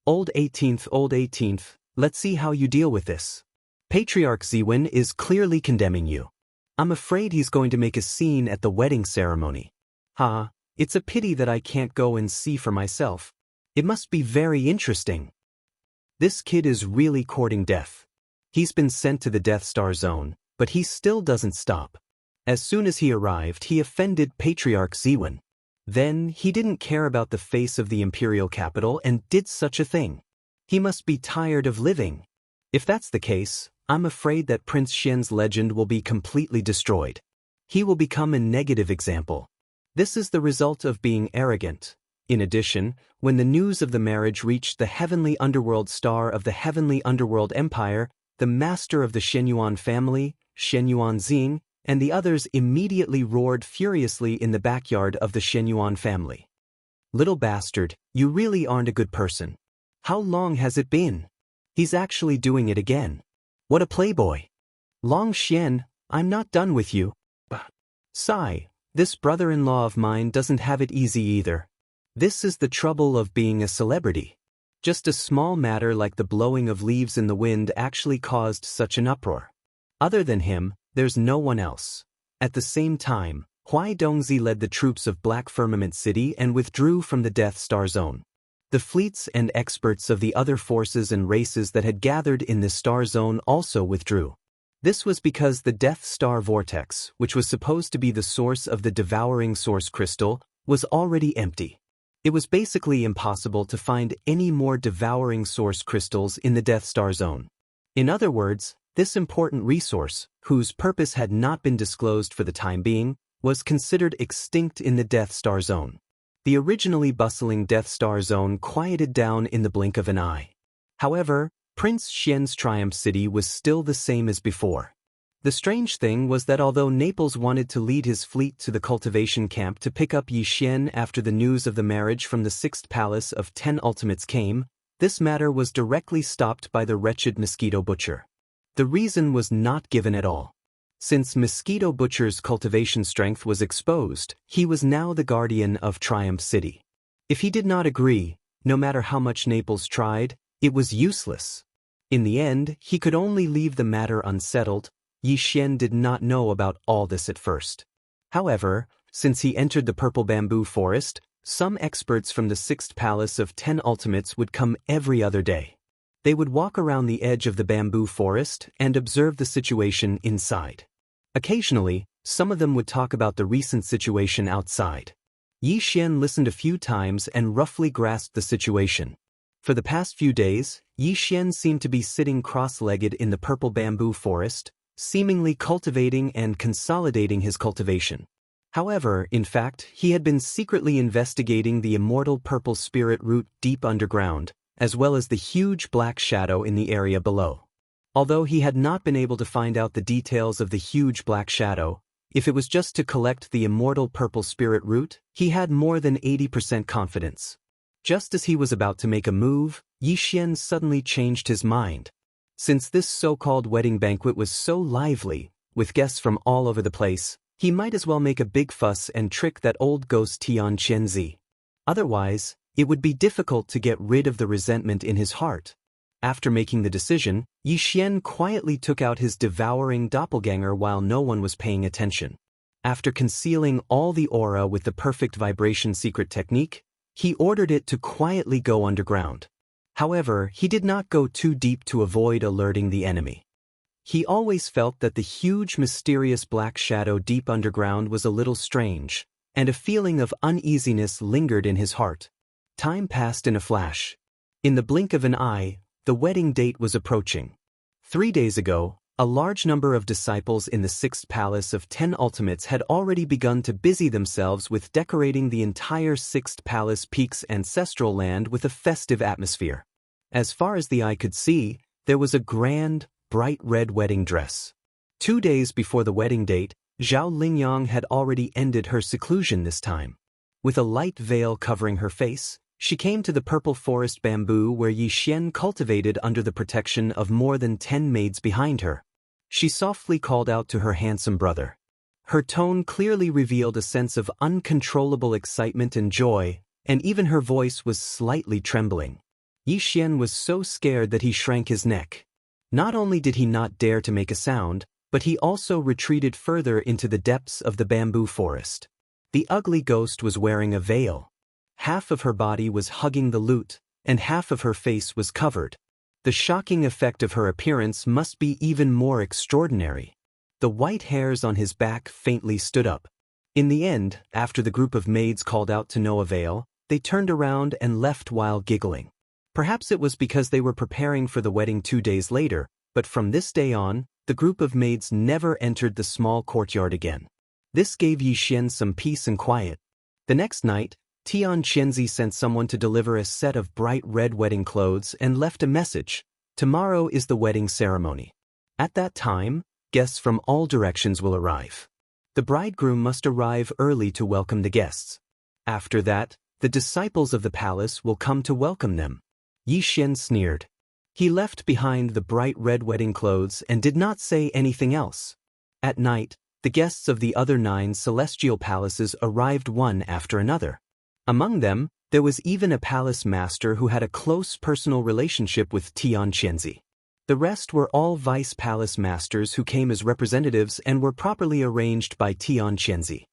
Old 18th, let's see how you deal with this. Patriarch Ziwen is clearly condemning you. I'm afraid he's going to make a scene at the wedding ceremony. It's a pity that I can't go and see for myself. It must be very interesting. This kid is really courting death. He's been sent to the Death Star Zone, but he still doesn't stop. As soon as he arrived, he offended Patriarch Ziwen. Then, he didn't care about the face of the imperial capital and did such a thing. He must be tired of living. If that's the case, I'm afraid that Prince Xian's legend will be completely destroyed. He will become a negative example. This is the result of being arrogant. In addition, when the news of the marriage reached the heavenly underworld star of the heavenly underworld empire, the master of the Shenyuan family, Shenyuan Xing, and the others immediately roared furiously in the backyard of the Shenyuan family. Little bastard, you really aren't a good person. How long has it been? He's actually doing it again. What a playboy. Long Xian, I'm not done with you. Sigh, this brother-in-law of mine doesn't have it easy either. This is the trouble of being a celebrity. Just a small matter like the blowing of leaves in the wind actually caused such an uproar. Other than him, there's no one else. At the same time, Huai Dongzi led the troops of Black Firmament City and withdrew from the Death Star Zone. The fleets and experts of the other forces and races that had gathered in the Star Zone also withdrew. This was because the Death Star Vortex, which was supposed to be the source of the devouring source crystal, was already empty. It was basically impossible to find any more devouring source crystals in the Death Star Zone. In other words, this important resource, whose purpose had not been disclosed for the time being, was considered extinct in the Death Star Zone. The originally bustling Death Star Zone quieted down in the blink of an eye. However, Prince Xian's Triumph City was still the same as before. The strange thing was that although Naples wanted to lead his fleet to the cultivation camp to pick up Yi Xian after the news of the marriage from the 6th palace of 10 ultimates came, this matter was directly stopped by the wretched Mosquito Butcher. The reason was not given at all. Since Mosquito Butcher's cultivation strength was exposed, he was now the guardian of Triumph City. If he did not agree, no matter how much Naples tried, it was useless. In the end, he could only leave the matter unsettled. Yi Xian did not know about all this at first. However, Since he entered the purple bamboo forest, some experts from the 6th Palace of 10 Ultimates would come every other day. They would walk around the edge of the bamboo forest and observe the situation inside. Occasionally, some of them would talk about the recent situation outside. Yi Xian listened a few times and roughly grasped the situation. For the past few days, Yi Xian seemed to be sitting cross-legged in the purple bamboo forest, seemingly cultivating and consolidating his cultivation. However, in fact, he had been secretly investigating the immortal purple spirit root deep underground, as well as the huge black shadow in the area below. Although he had not been able to find out the details of the huge black shadow, if it was just to collect the immortal purple spirit root, he had more than 80% confidence. Just as he was about to make a move, Yi Xian suddenly changed his mind. Since this so-called wedding banquet was so lively, with guests from all over the place, he might as well make a big fuss and trick that old ghost Xianxia. Otherwise, it would be difficult to get rid of the resentment in his heart. After making the decision, Yi Xian quietly took out his devouring doppelganger while no one was paying attention. After concealing all the aura with the perfect vibration secret technique, he ordered it to quietly go underground. However, he did not go too deep to avoid alerting the enemy. He always felt that the huge mysterious black shadow deep underground was a little strange, and a feeling of uneasiness lingered in his heart. Time passed in a flash. In the blink of an eye, the wedding date was approaching. 3 days ago, a large number of disciples in the 6th Palace of 10 Ultimates had already begun to busy themselves with decorating the entire 6th Palace Peak's ancestral land with a festive atmosphere. As far as the eye could see, there was a grand, bright red wedding dress. 2 days before the wedding date, Zhao Lingyang had already ended her seclusion this time. With a light veil covering her face, she came to the purple forest bamboo where Yi Xian cultivated under the protection of more than 10 maids behind her. She softly called out to her handsome brother. Her tone clearly revealed a sense of uncontrollable excitement and joy, and even her voice was slightly trembling. Yi Xian was so scared that he shrank his neck. Not only did he not dare to make a sound, but he also retreated further into the depths of the bamboo forest. The ugly ghost was wearing a veil. Half of her body was hugging the lute, and half of her face was covered. The shocking effect of her appearance must be even more extraordinary. The white hairs on his back faintly stood up. In the end, after the group of maids called out to no avail, they turned around and left while giggling. Perhaps it was because they were preparing for the wedding 2 days later, but from this day on, the group of maids never entered the small courtyard again. This gave Yi Xian some peace and quiet. The next night, Xianxia sent someone to deliver a set of bright red wedding clothes and left a message. Tomorrow is the wedding ceremony. At that time, guests from all directions will arrive. The bridegroom must arrive early to welcome the guests. After that, the disciples of the palace will come to welcome them. Yi Xian sneered. He left behind the bright red wedding clothes and did not say anything else. At night, the guests of the other 9 celestial palaces arrived one after another. Among them, there was even a palace master who had a close personal relationship with Xianxia. The rest were all vice palace masters who came as representatives and were properly arranged by Xianxia.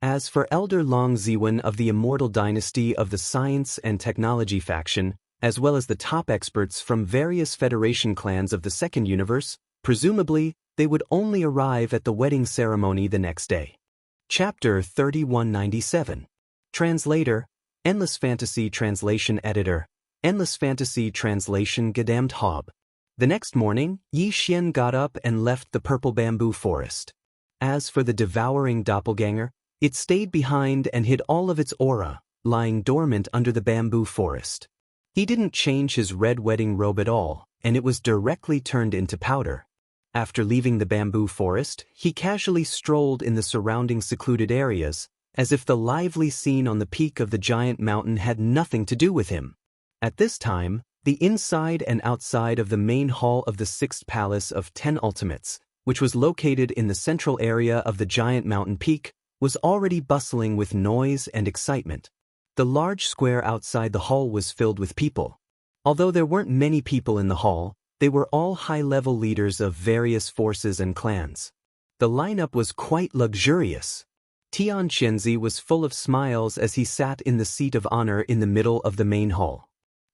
As for Elder Long Ziwen of the Immortal dynasty of the Science and Technology faction, as well as the top experts from various Federation clans of the Second Universe, presumably, they would only arrive at the wedding ceremony the next day. Chapter 3197. Translator, Endless Fantasy Translation Editor, Endless Fantasy Translation Gedammed Hob. The next morning, Yi Xian got up and left the purple bamboo forest. As for the devouring doppelganger, it stayed behind and hid all of its aura, lying dormant under the bamboo forest. He didn't change his red wedding robe at all, and it was directly turned into powder. After leaving the bamboo forest, he casually strolled in the surrounding secluded areas, as if the lively scene on the peak of the giant mountain had nothing to do with him. At this time, the inside and outside of the main hall of the 6th Palace of 10 Ultimates, which was located in the central area of the giant mountain peak, was already bustling with noise and excitement. The large square outside the hall was filled with people. Although there weren't many people in the hall, they were all high-level leaders of various forces and clans. The lineup was quite luxurious. Xianxia was full of smiles as he sat in the seat of honor in the middle of the main hall.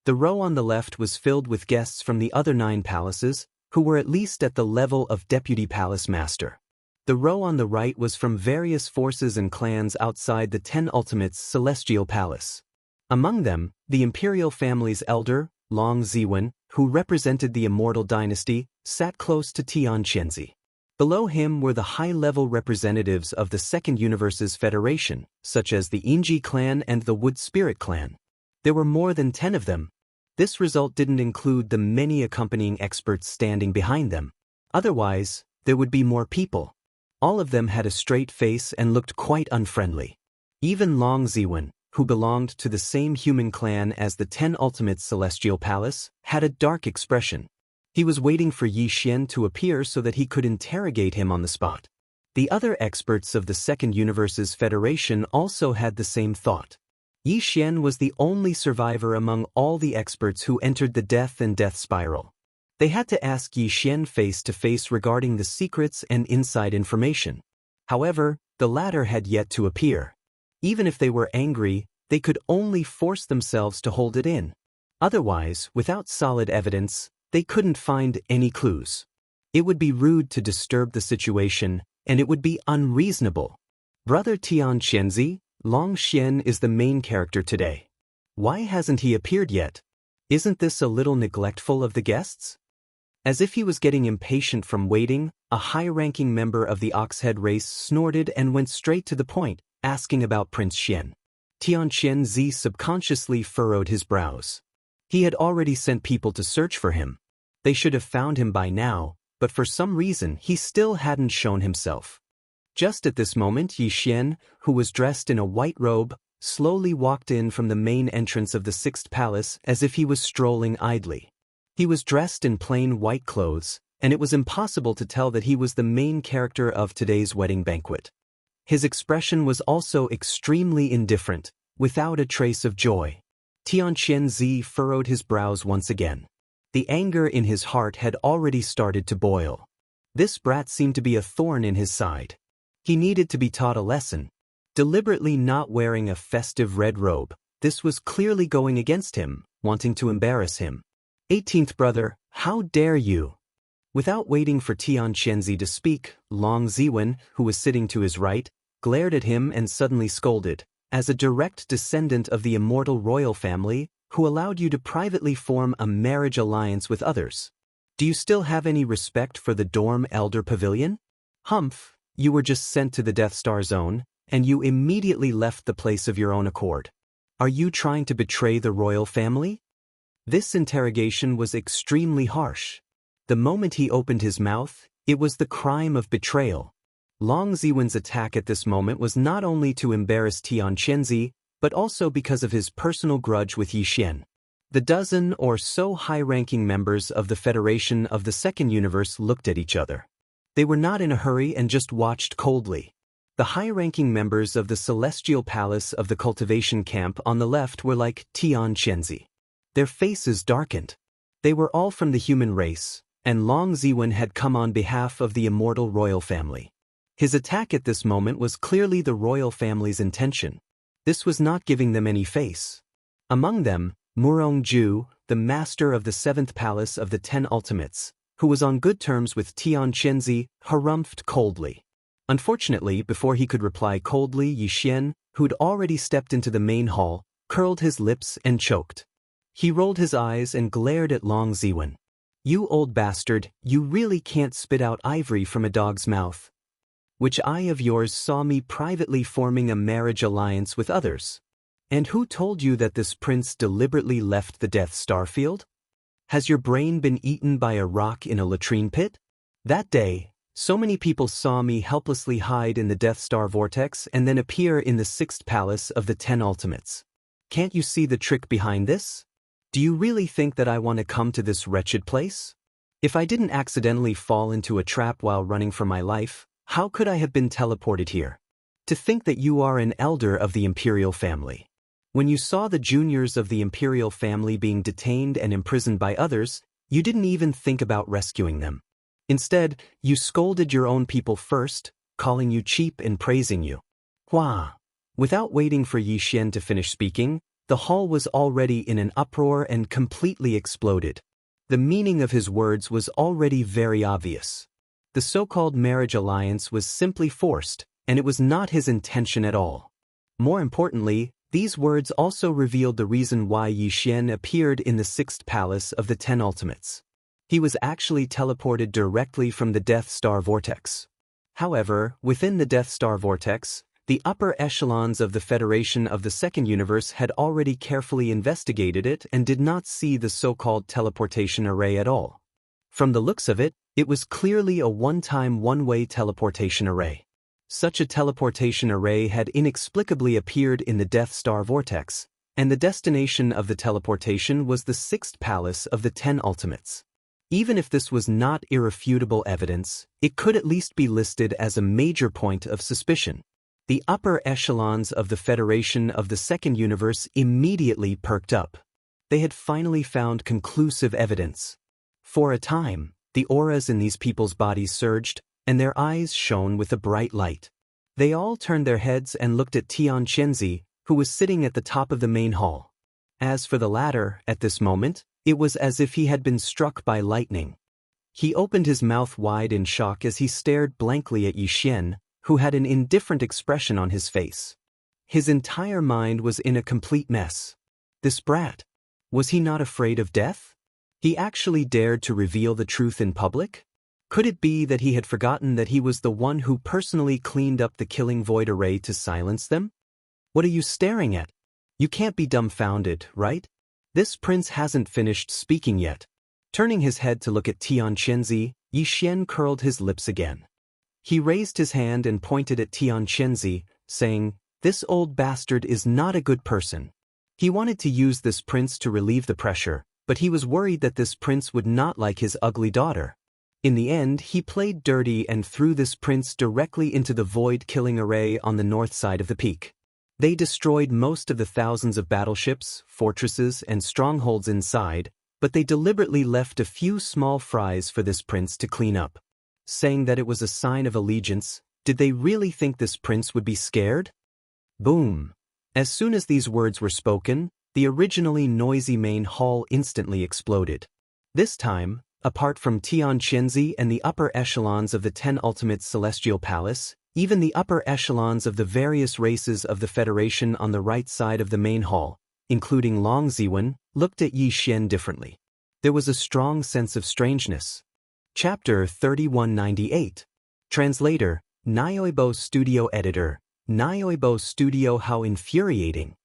The row on the left was filled with guests from the other 9 palaces, who were at least at the level of deputy palace master. The row on the right was from various forces and clans outside the 10 Ultimates Celestial Palace. Among them, the imperial family's elder, Long Ziwen, who represented the Immortal dynasty, sat close to Xianxia. Below him were the high-level representatives of the Second Universe's Federation, such as the Inji clan and the Wood Spirit clan. There were more than 10 of them. This result didn't include the many accompanying experts standing behind them. Otherwise, there would be more people. All of them had a straight face and looked quite unfriendly. Even Long Ziwen, who belonged to the same human clan as the 10 Ultimates Celestial Palace, had a dark expression. He was waiting for Yi Xian to appear so that he could interrogate him on the spot. The other experts of the Second Universe's Federation also had the same thought. Yi Xian was the only survivor among all the experts who entered the death and death spiral. They had to ask Yi Xian face to face regarding the secrets and inside information. However, the latter had yet to appear. Even if they were angry, they could only force themselves to hold it in. Otherwise, without solid evidence, they couldn't find any clues. It would be rude to disturb the situation, and it would be unreasonable. Brother Xianxia, Long Xian is the main character today. Why hasn't he appeared yet? Isn't this a little neglectful of the guests? As if he was getting impatient from waiting, a high-ranking member of the Oxhead race snorted and went straight to the point, asking about Prince Xian. Xianxia subconsciously furrowed his brows. He had already sent people to search for him. They should have found him by now, but for some reason he still hadn't shown himself. Just at this moment, Yi Xian, who was dressed in a white robe, slowly walked in from the main entrance of the 6th palace as if he was strolling idly. He was dressed in plain white clothes, and it was impossible to tell that he was the main character of today's wedding banquet. His expression was also extremely indifferent, without a trace of joy. Xianxia furrowed his brows once again. The anger in his heart had already started to boil. This brat seemed to be a thorn in his side. He needed to be taught a lesson. Deliberately not wearing a festive red robe, this was clearly going against him, wanting to embarrass him. 18th brother, how dare you? Without waiting for Xianxia to speak, Long Ziwen, who was sitting to his right, glared at him and suddenly scolded. As a direct descendant of the Immortal royal family, who allowed you to privately form a marriage alliance with others. Do you still have any respect for the dorm elder pavilion? Humph, you were just sent to the Death Star zone, and you immediately left the place of your own accord. Are you trying to betray the royal family? This interrogation was extremely harsh. The moment he opened his mouth, it was the crime of betrayal. Long Ziwen's attack at this moment was not only to embarrass Xianxia, but also because of his personal grudge with Yi Xian. The dozen or so high-ranking members of the Federation of the Second Universe looked at each other. They were not in a hurry and just watched coldly. The high-ranking members of the Celestial Palace of the Cultivation camp on the left were like Xianxia. Their faces darkened. They were all from the human race, and Long Ziwen had come on behalf of the Immortal royal family. His attack at this moment was clearly the royal family's intention. This was not giving them any face. Among them, Murongju, the master of the 7th palace of the 10 Ultimates, who was on good terms with Xianxia, harumphed coldly. Unfortunately, before he could reply coldly, Yi Xian, who'd already stepped into the main hall, curled his lips and choked. He rolled his eyes and glared at Long Ziwen. You old bastard, you really can't spit out ivory from a dog's mouth. Which eye of yours saw me privately forming a marriage alliance with others? And who told you that this prince deliberately left the Death Star field? Has your brain been eaten by a rock in a latrine pit? That day, so many people saw me helplessly hide in the Death Star vortex and then appear in the 6th palace of the 10 Ultimates. Can't you see the trick behind this? Do you really think that I want to come to this wretched place? If I didn't accidentally fall into a trap while running for my life, how could I have been teleported here? To think that you are an elder of the Imperial family. When you saw the juniors of the Imperial family being detained and imprisoned by others, you didn't even think about rescuing them. Instead, you scolded your own people first, calling you cheap and praising you. Hua! Without waiting for Yi Xian to finish speaking, the hall was already in an uproar and completely exploded. The meaning of his words was already very obvious. The so-called marriage alliance was simply forced, and it was not his intention at all. More importantly, these words also revealed the reason why Yi Xian appeared in the sixth palace of the 10 Ultimates. He was actually teleported directly from the Death Star Vortex. However, within the Death Star Vortex, the upper echelons of the Federation of the Second Universe had already carefully investigated it and did not see the so-called teleportation array at all. From the looks of it, it was clearly a one-time one-way teleportation array. Such a teleportation array had inexplicably appeared in the Death Star Vortex, and the destination of the teleportation was the sixth palace of the 10 Ultimates. Even if this was not irrefutable evidence, it could at least be listed as a major point of suspicion. The upper echelons of the Federation of the Second Universe immediately perked up. They had finally found conclusive evidence. For a time, the auras in these people's bodies surged, and their eyes shone with a bright light. They all turned their heads and looked at Xianxia, who was sitting at the top of the main hall. As for the latter, at this moment, it was as if he had been struck by lightning. He opened his mouth wide in shock as he stared blankly at Yi Xian, who had an indifferent expression on his face. His entire mind was in a complete mess. This brat. Was he not afraid of death? He actually dared to reveal the truth in public? Could it be that he had forgotten that he was the one who personally cleaned up the killing void array to silence them? What are you staring at? You can't be dumbfounded, right? This prince hasn't finished speaking yet. Turning his head to look at Xianxia, Yi Xian curled his lips again. He raised his hand and pointed at Xianxia, saying, "This old bastard is not a good person." He wanted to use this prince to relieve the pressure, but he was worried that this prince would not like his ugly daughter. In the end, he played dirty and threw this prince directly into the void killing array on the north side of the peak. They destroyed most of the thousands of battleships, fortresses, and strongholds inside, but they deliberately left a few small fries for this prince to clean up. Saying that it was a sign of allegiance, did they really think this prince would be scared? Boom! As soon as these words were spoken, the originally noisy main hall instantly exploded. This time, apart from Xianxia and the upper echelons of the 10 Ultimates Celestial Palace, even the upper echelons of the various races of the Federation on the right side of the main hall, including Long Ziwen, looked at Yi Xian differently. There was a strong sense of strangeness. Chapter 3198. Translator, Nioibo Studio Editor, Nioibo Studio. How infuriating.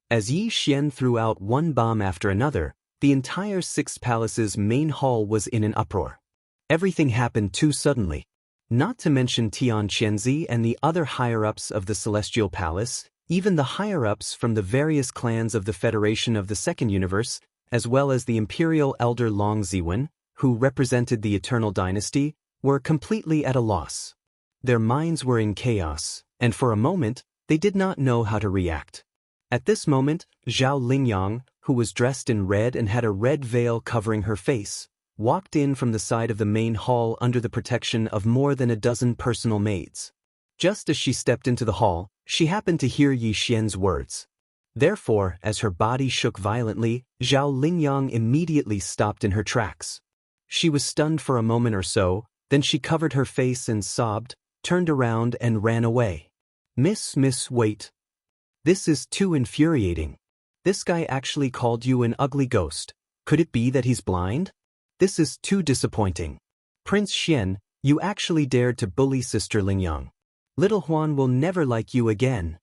As Yi Xian threw out one bomb after another, the entire Sixth Palace's main hall was in an uproar. Everything happened too suddenly. Not to mention Xianxia and the other higher-ups of the Celestial Palace, even the higher-ups from the various clans of the Federation of the Second Universe, as well as the Imperial Elder Long Ziwen, who represented the Eternal Dynasty, were completely at a loss. Their minds were in chaos, and for a moment, they did not know how to react. At this moment, Zhao Lingyang, who was dressed in red and had a red veil covering her face, walked in from the side of the main hall under the protection of more than a dozen personal maids. Just as she stepped into the hall, she happened to hear Yi Xian's words. Therefore, as her body shook violently, Zhao Lingyang immediately stopped in her tracks. She was stunned for a moment or so, then she covered her face and sobbed, turned around and ran away. Miss, wait. This is too infuriating. This guy actually called you an ugly ghost. Could it be that he's blind? This is too disappointing. Prince Xian, you actually dared to bully Sister Lingyang. Little Huan will never like you again.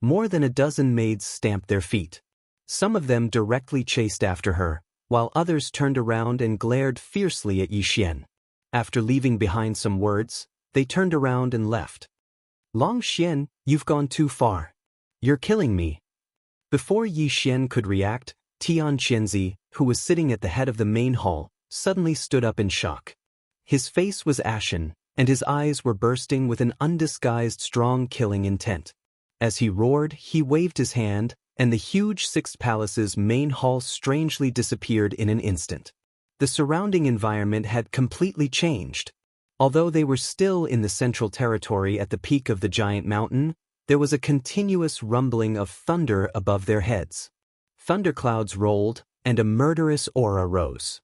More than a dozen maids stamped their feet. Some of them directly chased after her, while others turned around and glared fiercely at Yi Xian. After leaving behind some words, they turned around and left. Long Xian, you've gone too far. You're killing me. Before Yi Xian could react, Xianxia, who was sitting at the head of the main hall, suddenly stood up in shock. His face was ashen, and his eyes were bursting with an undisguised strong killing intent. As he roared, he waved his hand, and the huge Sixth Palace's main hall strangely disappeared in an instant. The surrounding environment had completely changed. Although they were still in the central territory at the peak of the giant mountain, there was a continuous rumbling of thunder above their heads. Thunderclouds rolled, and a murderous aura rose.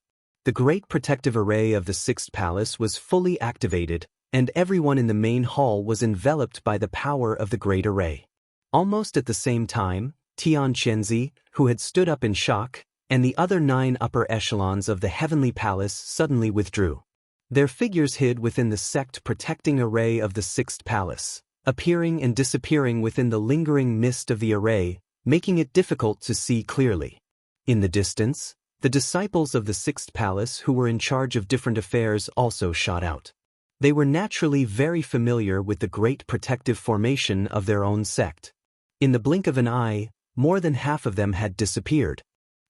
The great protective array of the Sixth Palace was fully activated, and everyone in the main hall was enveloped by the power of the great array. Almost at the same time, Xianxia, who had stood up in shock, and the other 9 upper echelons of the heavenly palace suddenly withdrew. Their figures hid within the sect-protecting array of the Sixth Palace, appearing and disappearing within the lingering mist of the array, making it difficult to see clearly. In the distance, the disciples of the Sixth Palace who were in charge of different affairs also shot out. They were naturally very familiar with the great protective formation of their own sect. In the blink of an eye, more than half of them had disappeared.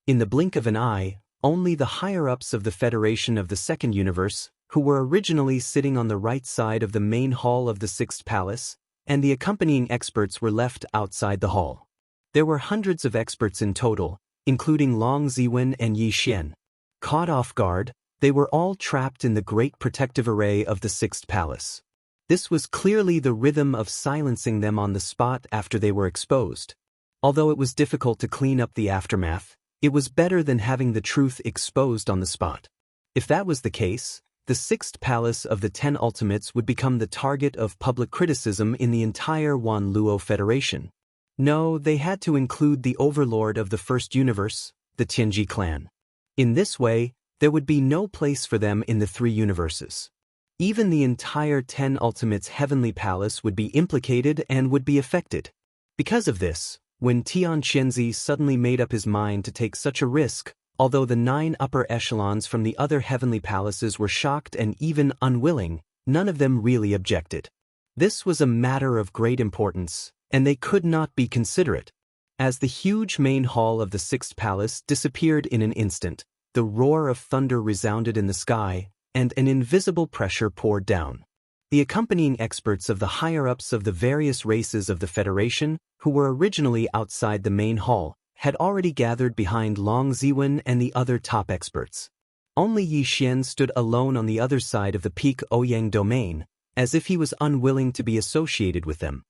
In the blink of an eye, only the higher-ups of the Federation of the Second Universe, who were originally sitting on the right side of the main hall of the Sixth Palace, and the accompanying experts were left outside the hall. There were hundreds of experts in total, including Long Ziwen and Yi Xian. Caught off guard, they were all trapped in the great protective array of the Sixth Palace. This was clearly the rhythm of silencing them on the spot after they were exposed. Although it was difficult to clean up the aftermath, it was better than having the truth exposed on the spot. If that was the case, the Sixth Palace of the 10 Ultimates would become the target of public criticism in the entire Wanluo Federation. No, they had to include the overlord of the First Universe, the Tianji clan. In this way, there would be no place for them in the 3 universes. Even the entire 10 Ultimates' heavenly palace would be implicated and would be affected. Because of this, when Xianxia suddenly made up his mind to take such a risk, although the 9 upper echelons from the other heavenly palaces were shocked and even unwilling, none of them really objected. This was a matter of great importance, and they could not be considerate. As the huge main hall of the Sixth Palace disappeared in an instant, the roar of thunder resounded in the sky, and an invisible pressure poured down. The accompanying experts of the higher-ups of the various races of the Federation, who were originally outside the main hall, had already gathered behind Long Ziwen and the other top experts. Only Yi Xian stood alone on the other side of the peak Ouyang domain, as if he was unwilling to be associated with them.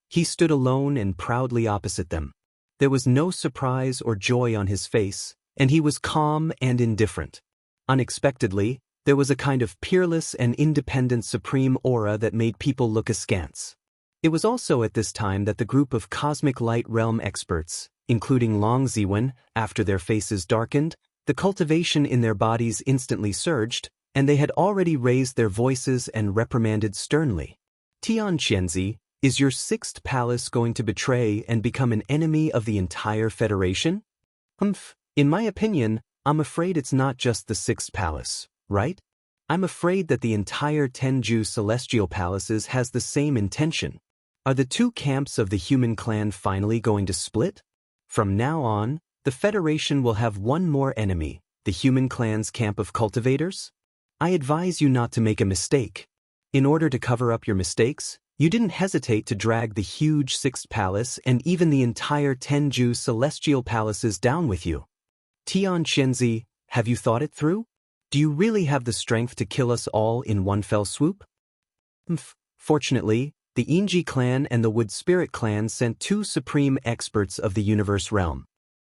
He stood alone and proudly opposite them. There was no surprise or joy on his face, and he was calm and indifferent. Unexpectedly, there was a kind of peerless and independent supreme aura that made people look askance. It was also at this time that the group of cosmic light realm experts, including Long Ziwen, after their faces darkened, the cultivation in their bodies instantly surged, and they had already raised their voices and reprimanded sternly. Xianxia, is your Sixth Palace going to betray and become an enemy of the entire Federation? In my opinion, I'm afraid it's not just the Sixth Palace, right? I'm afraid that the entire Tenju Celestial Palaces has the same intention. Are the 2 camps of the human clan finally going to split? From now on, the Federation will have one more enemy, the human clan's camp of cultivators? I advise you not to make a mistake. In order to cover up your mistakes, you didn't hesitate to drag the huge Sixth Palace and even the entire Tenju Celestial Palaces down with you. Xianxia, have you thought it through? Do you really have the strength to kill us all in one fell swoop? Fortunately, the Inji clan and the Wood Spirit clan sent 2 supreme experts of the universe realm.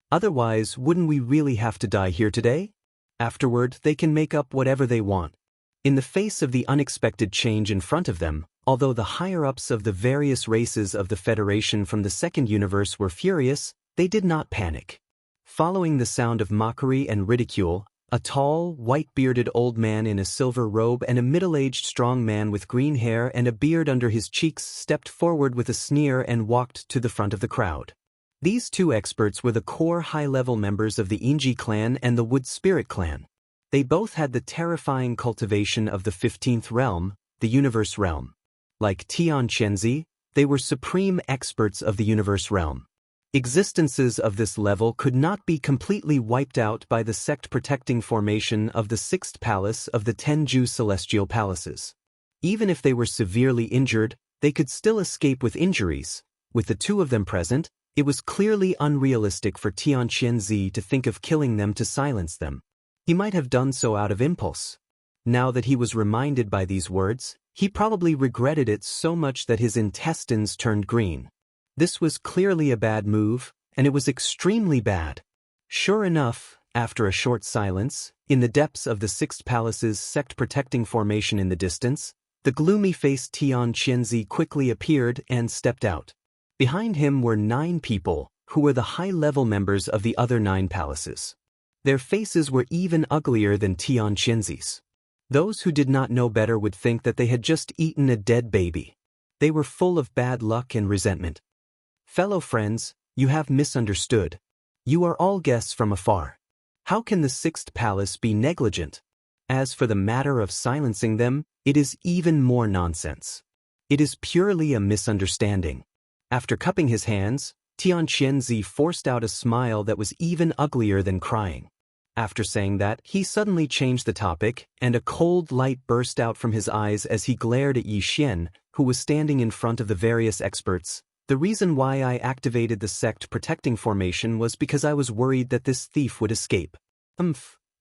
Otherwise, wouldn't we really have to die here today? Afterward, they can make up whatever they want. In the face of the unexpected change in front of them, although the higher-ups of the various races of the Federation from the Second Universe were furious, they did not panic. Following the sound of mockery and ridicule, a tall, white-bearded old man in a silver robe and a middle-aged strong man with green hair and a beard under his cheeks stepped forward with a sneer and walked to the front of the crowd. These 2 experts were the core high-level members of the Inji clan and the Wood Spirit clan. They both had the terrifying cultivation of the 15th realm, the universe realm. Like Xianxia, they were supreme experts of the universe realm. Existences of this level could not be completely wiped out by the sect-protecting formation of the Sixth Palace of the Tenju Celestial Palaces. Even if they were severely injured, they could still escape with injuries. With the 2 of them present, it was clearly unrealistic for Xianxia to think of killing them to silence them. He might have done so out of impulse. Now that he was reminded by these words, he probably regretted it so much that his intestines turned green. This was clearly a bad move, and it was extremely bad. Sure enough, after a short silence, in the depths of the Sixth Palace's sect-protecting formation in the distance, the gloomy-faced Tian Qianzi quickly appeared and stepped out. Behind him were 9 people, who were the high-level members of the other 9 palaces. Their faces were even uglier than Tian Qianzi's. Those who did not know better would think that they had just eaten a dead baby. They were full of bad luck and resentment. Fellow friends, you have misunderstood. You are all guests from afar. How can the Sixth Palace be negligent? As for the matter of silencing them, it is even more nonsense. It is purely a misunderstanding. After cupping his hands, Tian Qianzi forced out a smile that was even uglier than crying. After saying that, he suddenly changed the topic, and a cold light burst out from his eyes as he glared at Yi Xian, who was standing in front of the various experts. The reason why I activated the sect protecting formation was because I was worried that this thief would escape.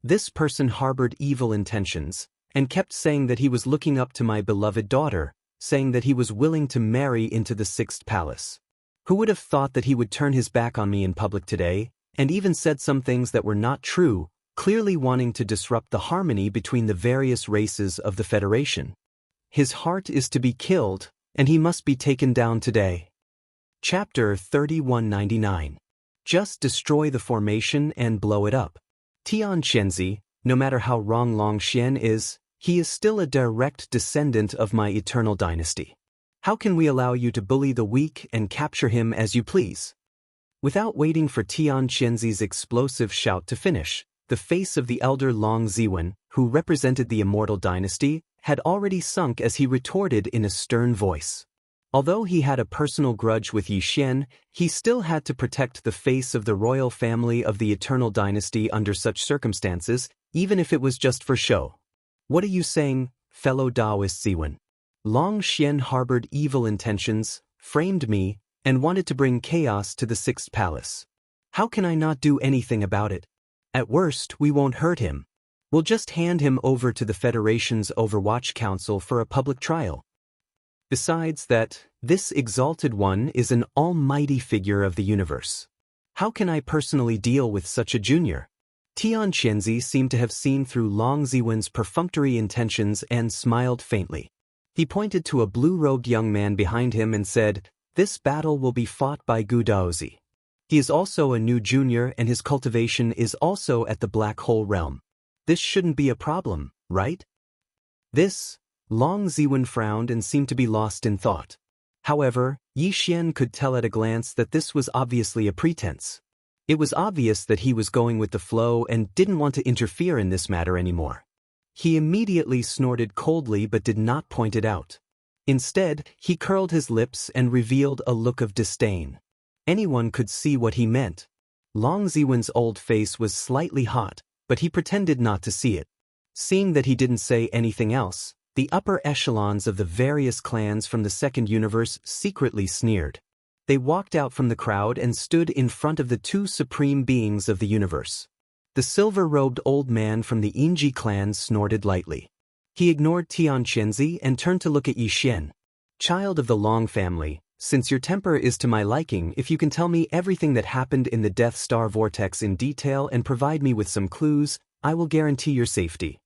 This person harbored evil intentions, and kept saying that he was looking up to my beloved daughter, saying that he was willing to marry into the Sixth Palace. Who would have thought that he would turn his back on me in public today, and even said some things that were not true, clearly wanting to disrupt the harmony between the various races of the Federation. His heart is to be killed, and he must be taken down today. Chapter 3199. Just destroy the formation and blow it up. Tian Qianzi, no matter how wrong Longxian is, he is still a direct descendant of my eternal dynasty. How can we allow you to bully the weak and capture him as you please? Without waiting for Tian Qianzi's explosive shout to finish, the face of the elder Long Ziwen, who represented the Immortal dynasty, had already sunk as he retorted in a stern voice. Although he had a personal grudge with Yi Xian, he still had to protect the face of the royal family of the Eternal Dynasty under such circumstances, even if it was just for show. What are you saying, fellow Daoist Ziwen? Long Xian harbored evil intentions, framed me, and wanted to bring chaos to the Sixth Palace. How can I not do anything about it? At worst, we won't hurt him. We'll just hand him over to the Federation's Overwatch Council for a public trial. Besides that, this exalted one is an almighty figure of the universe. How can I personally deal with such a junior? Tian Qianzi seemed to have seen through Long Ziwen's perfunctory intentions and smiled faintly. He pointed to a blue-robed young man behind him and said, "This battle will be fought by Gu Daozi. He is also a new junior and his cultivation is also at the Black Hole realm. This shouldn't be a problem, right?" Long Ziwen frowned and seemed to be lost in thought. However, Yi Xian could tell at a glance that this was obviously a pretense. It was obvious that he was going with the flow and didn't want to interfere in this matter anymore. He immediately snorted coldly but did not point it out. Instead, he curled his lips and revealed a look of disdain. Anyone could see what he meant. Long Ziwen's old face was slightly hot, but he pretended not to see it. Seeing that he didn't say anything else, the upper echelons of the various clans from the Second Universe secretly sneered. They walked out from the crowd and stood in front of the 2 supreme beings of the universe. The silver-robed old man from the Yingji clan snorted lightly. He ignored Tian Qianzi and turned to look at Yi Xian. "Child of the Long family, since your temper is to my liking, if you can tell me everything that happened in the Death Star Vortex in detail and provide me with some clues, I will guarantee your safety.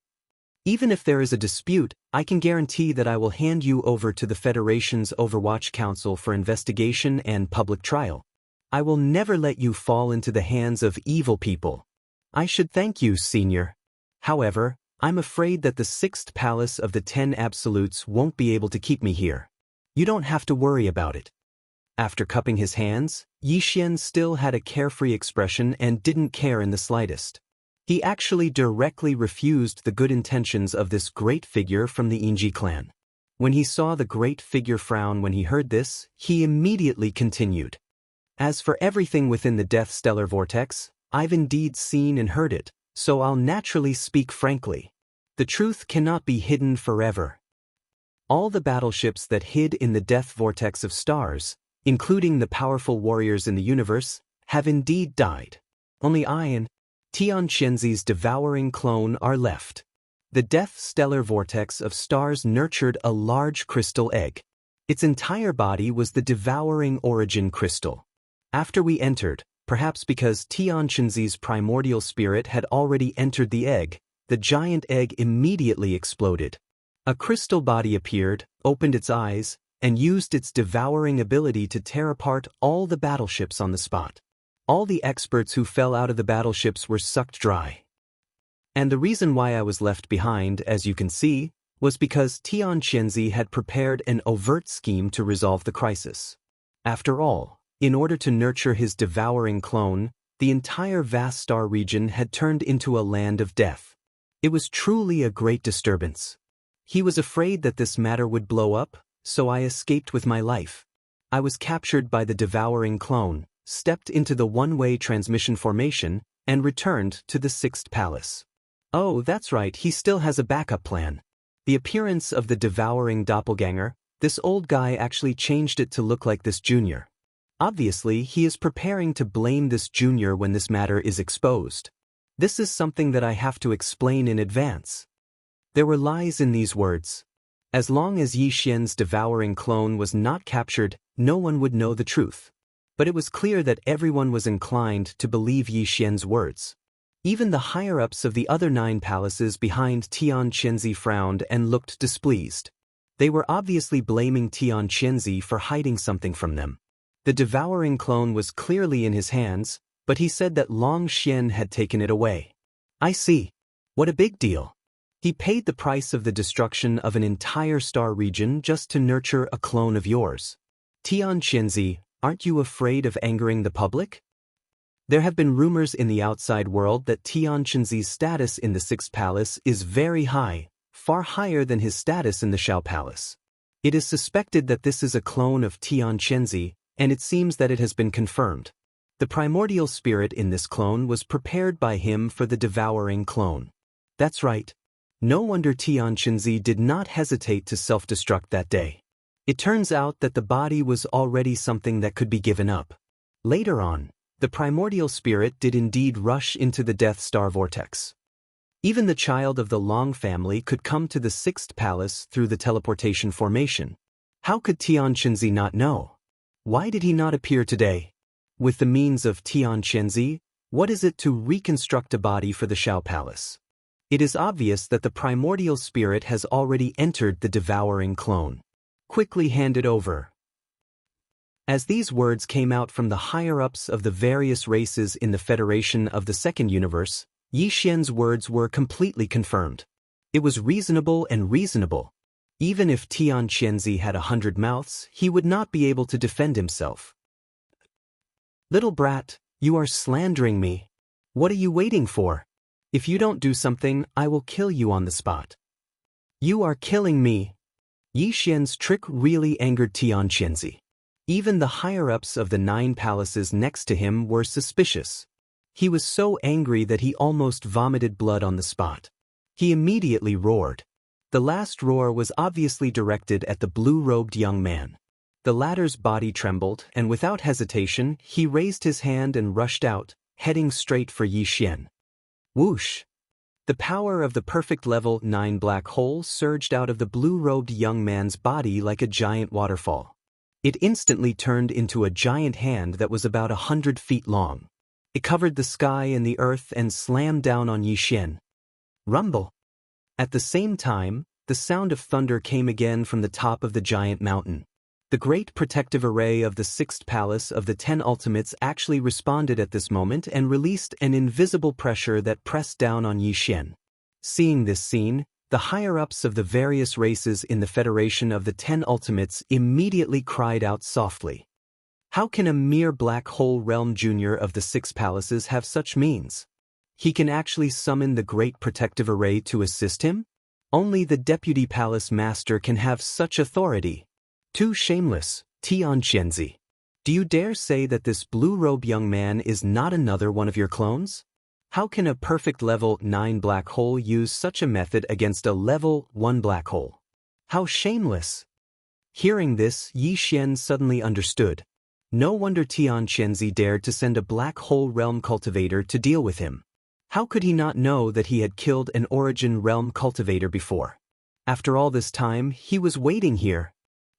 Even if there is a dispute, I can guarantee that I will hand you over to the Federation's Overwatch Council for investigation and public trial. I will never let you fall into the hands of evil people. I should thank you, Senior. However, I'm afraid that the 6th Palace of the 10 Absolutes won't be able to keep me here. You don't have to worry about it." After cupping his hands, Yi Xian still had a carefree expression and didn't care in the slightest. He actually directly refused the good intentions of this great figure from the Yingji clan. When he saw the great figure frown when he heard this, he immediately continued. "As for everything within the Death Stellar Vortex, I've indeed seen and heard it, so I'll naturally speak frankly. The truth cannot be hidden forever. All the battleships that hid in the Death Vortex of stars, including the powerful warriors in the universe, have indeed died. Only I and Tian Qianzi's devouring clone are left. The death stellar vortex of stars nurtured a large crystal egg. Its entire body was the devouring origin crystal. After we entered, perhaps because Xianxia's primordial spirit had already entered the egg, the giant egg immediately exploded. A crystal body appeared, opened its eyes, and used its devouring ability to tear apart all the battleships on the spot. All the experts who fell out of the battleships were sucked dry. And the reason why I was left behind, as you can see, was because Xianxia had prepared an overt scheme to resolve the crisis. After all, in order to nurture his devouring clone, the entire vast star region had turned into a land of death. It was truly a great disturbance. He was afraid that this matter would blow up, so I escaped with my life. I was captured by the devouring clone, stepped into the one-way transmission formation, and returned to the 6th palace. Oh, that's right, he still has a backup plan. The appearance of the devouring doppelganger, this old guy actually changed it to look like this junior. Obviously, he is preparing to blame this junior when this matter is exposed. This is something that I have to explain in advance. There were lies in these words. As long as Yi Xian's devouring clone was not captured, no one would know the truth. But it was clear that everyone was inclined to believe Yi Xian's words. Even the higher-ups of the other 9 palaces behind Xianxia frowned and looked displeased. They were obviously blaming Xianxia for hiding something from them. The devouring clone was clearly in his hands, but he said that Long Xian had taken it away. I see. What a big deal. He paid the price of the destruction of an entire star region just to nurture a clone of yours. Xianxia, aren't you afraid of angering the public? There have been rumors in the outside world that Xianxia's status in the 6th palace is very high, far higher than his status in the Shao Palace. It is suspected that this is a clone of Xianxia, and it seems that it has been confirmed. The primordial spirit in this clone was prepared by him for the devouring clone. That's right. No wonder Xianxia did not hesitate to self-destruct that day. It turns out that the body was already something that could be given up. Later on, the primordial spirit did indeed rush into the Death Star vortex. Even the child of the Long family could come to the 6th palace through the teleportation formation. How could Xianxia not know? Why did he not appear today? With the means of Xianxia, what is it to reconstruct a body for the Shao Palace? It is obvious that the primordial spirit has already entered the devouring clone. Quickly hand it over. As these words came out from the higher-ups of the various races in the Federation of the 2nd Universe, Yi Xian's words were completely confirmed. It was reasonable and reasonable. Even if Xianxia had 100 mouths, he would not be able to defend himself. Little brat, you are slandering me. What are you waiting for? If you don't do something, I will kill you on the spot. You are killing me. Yi Xian's trick really angered Xianxia. Even the higher-ups of the 9 palaces next to him were suspicious. He was so angry that he almost vomited blood on the spot. He immediately roared. The last roar was obviously directed at the blue-robed young man. The latter's body trembled, and without hesitation, he raised his hand and rushed out, heading straight for Yi Xian. Whoosh! The power of the perfect level 9 black hole surged out of the blue-robed young man's body like a giant waterfall. It instantly turned into a giant hand that was about 100 feet long. It covered the sky and the earth and slammed down on Yi Xian. Rumble! At the same time, the sound of thunder came again from the top of the giant mountain. The great protective array of the 6th palace of the 10 ultimates actually responded at this moment and released an invisible pressure that pressed down on Yi Xian. Seeing this scene, the higher-ups of the various races in the Federation of the 10 Ultimates immediately cried out softly. How can a mere black hole realm junior of the 6 palaces have such means? He can actually summon the Great Protective Array to assist him? Only the Deputy Palace Master can have such authority. Too shameless, Xianxia. Do you dare say that this blue-robe young man is not another one of your clones? How can a perfect level 9 black hole use such a method against a level 1 black hole? How shameless! Hearing this, Yi Xian suddenly understood. No wonder Xianxia dared to send a black hole realm cultivator to deal with him. How could he not know that he had killed an Origin Realm cultivator before? After all this time, he was waiting here.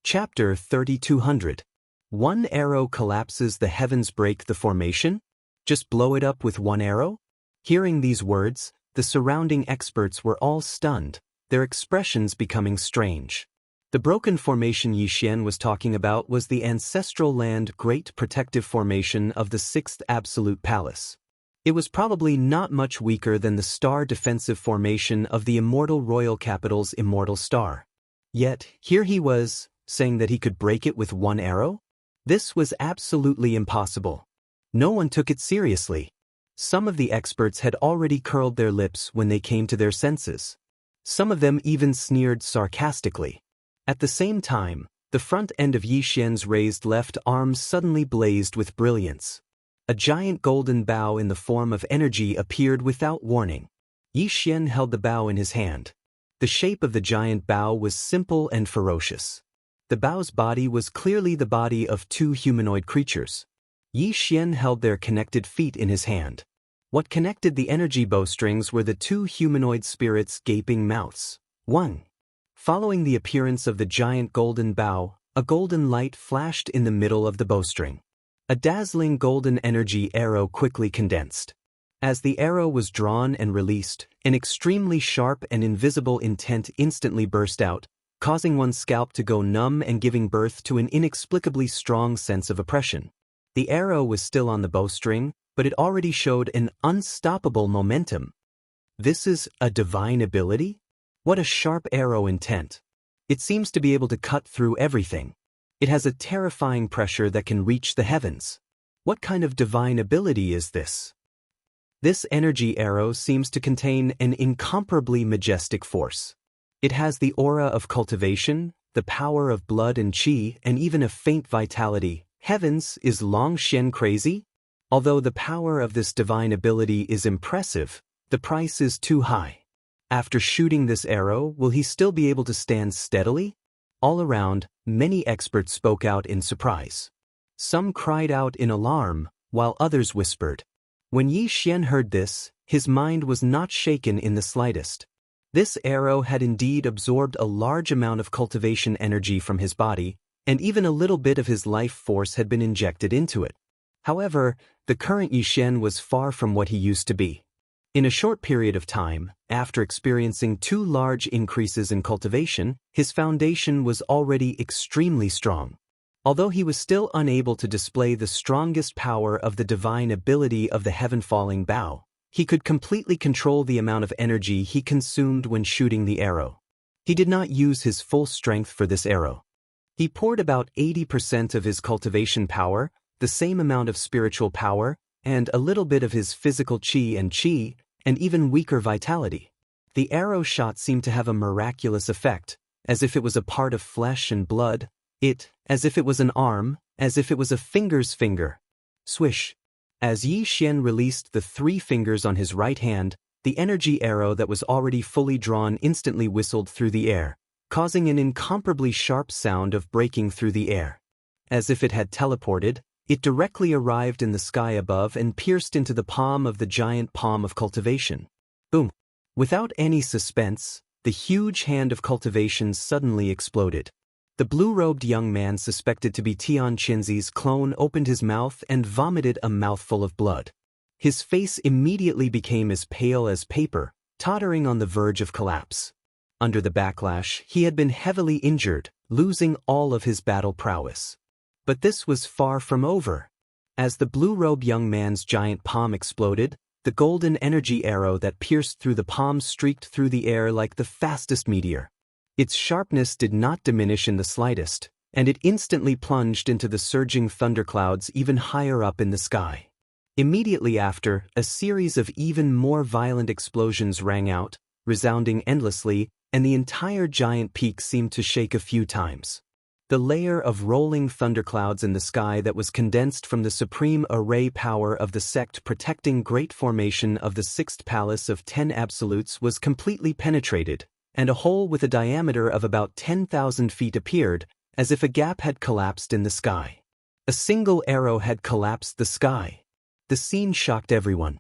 Chapter 3200. One arrow collapses the heavens, break the formation? Just blow it up with one arrow? Hearing these words, the surrounding experts were all stunned, their expressions becoming strange. The broken formation Yixian was talking about was the ancestral land Great Protective Formation of the 6th Absolute Palace. It was probably not much weaker than the Star Defensive Formation of the Immortal Royal Capital's Immortal Star. Yet, here he was, saying that he could break it with one arrow? This was absolutely impossible. No one took it seriously. Some of the experts had already curled their lips when they came to their senses. Some of them even sneered sarcastically. At the same time, the front end of Yixian's raised left arm suddenly blazed with brilliance. A giant golden bow in the form of energy appeared without warning. Yixian held the bow in his hand. The shape of the giant bow was simple and ferocious. The bow's body was clearly the body of two humanoid creatures. Yixian held their connected feet in his hand. What connected the energy bowstrings were the two humanoid spirits' gaping mouths. 1. Following the appearance of the giant golden bow, a golden light flashed in the middle of the bowstring. A dazzling golden energy arrow quickly condensed. As the arrow was drawn and released, an extremely sharp and invisible intent instantly burst out, causing one's scalp to go numb and giving birth to an inexplicably strong sense of oppression. The arrow was still on the bowstring, but it already showed an unstoppable momentum. This is a divine ability? What a sharp arrow intent. It seems to be able to cut through everything. It has a terrifying pressure that can reach the heavens. What kind of divine ability is this? This energy arrow seems to contain an incomparably majestic force. It has the aura of cultivation, the power of blood and qi, and even a faint vitality. Heavens, is Long Xian crazy? Although the power of this divine ability is impressive, the price is too high. After shooting this arrow, will he still be able to stand steadily? All around, many experts spoke out in surprise. Some cried out in alarm, while others whispered. When Yixian heard this, his mind was not shaken in the slightest. This arrow had indeed absorbed a large amount of cultivation energy from his body, and even a little bit of his life force had been injected into it. However, the current Yixian was far from what he used to be. In a short period of time, after experiencing 2 large increases in cultivation, his foundation was already extremely strong. Although he was still unable to display the strongest power of the divine ability of the heaven-falling bow, he could completely control the amount of energy he consumed when shooting the arrow. He did not use his full strength for this arrow. He poured about 80% of his cultivation power, the same amount of spiritual power, and a little bit of his physical qi, and even weaker vitality. The arrow shot seemed to have a miraculous effect, as if it was a part of flesh and blood, as if it was an arm, as if it was a finger's finger. Swish. As Yixian released the 3 fingers on his right hand, the energy arrow that was already fully drawn instantly whistled through the air, causing an incomparably sharp sound of breaking through the air. As if it had teleported, it directly arrived in the sky above and pierced into the palm of the giant palm of cultivation. Boom! Without any suspense, the huge hand of cultivation suddenly exploded. The blue-robed young man suspected to be Tian Qinzi's clone opened his mouth and vomited a mouthful of blood. His face immediately became as pale as paper, tottering on the verge of collapse. Under the backlash, he had been heavily injured, losing all of his battle prowess. But this was far from over. As the blue-robed young man's giant palm exploded, the golden energy arrow that pierced through the palm streaked through the air like the fastest meteor. Its sharpness did not diminish in the slightest, and it instantly plunged into the surging thunderclouds even higher up in the sky. Immediately after, a series of even more violent explosions rang out, resounding endlessly, and the entire giant peak seemed to shake a few times. The layer of rolling thunderclouds in the sky that was condensed from the supreme array power of the sect protecting great formation of the 6th palace of 10 absolutes was completely penetrated, and a hole with a diameter of about 10,000 feet appeared, as if a gap had collapsed in the sky. A single arrow had collapsed the sky. The scene shocked everyone.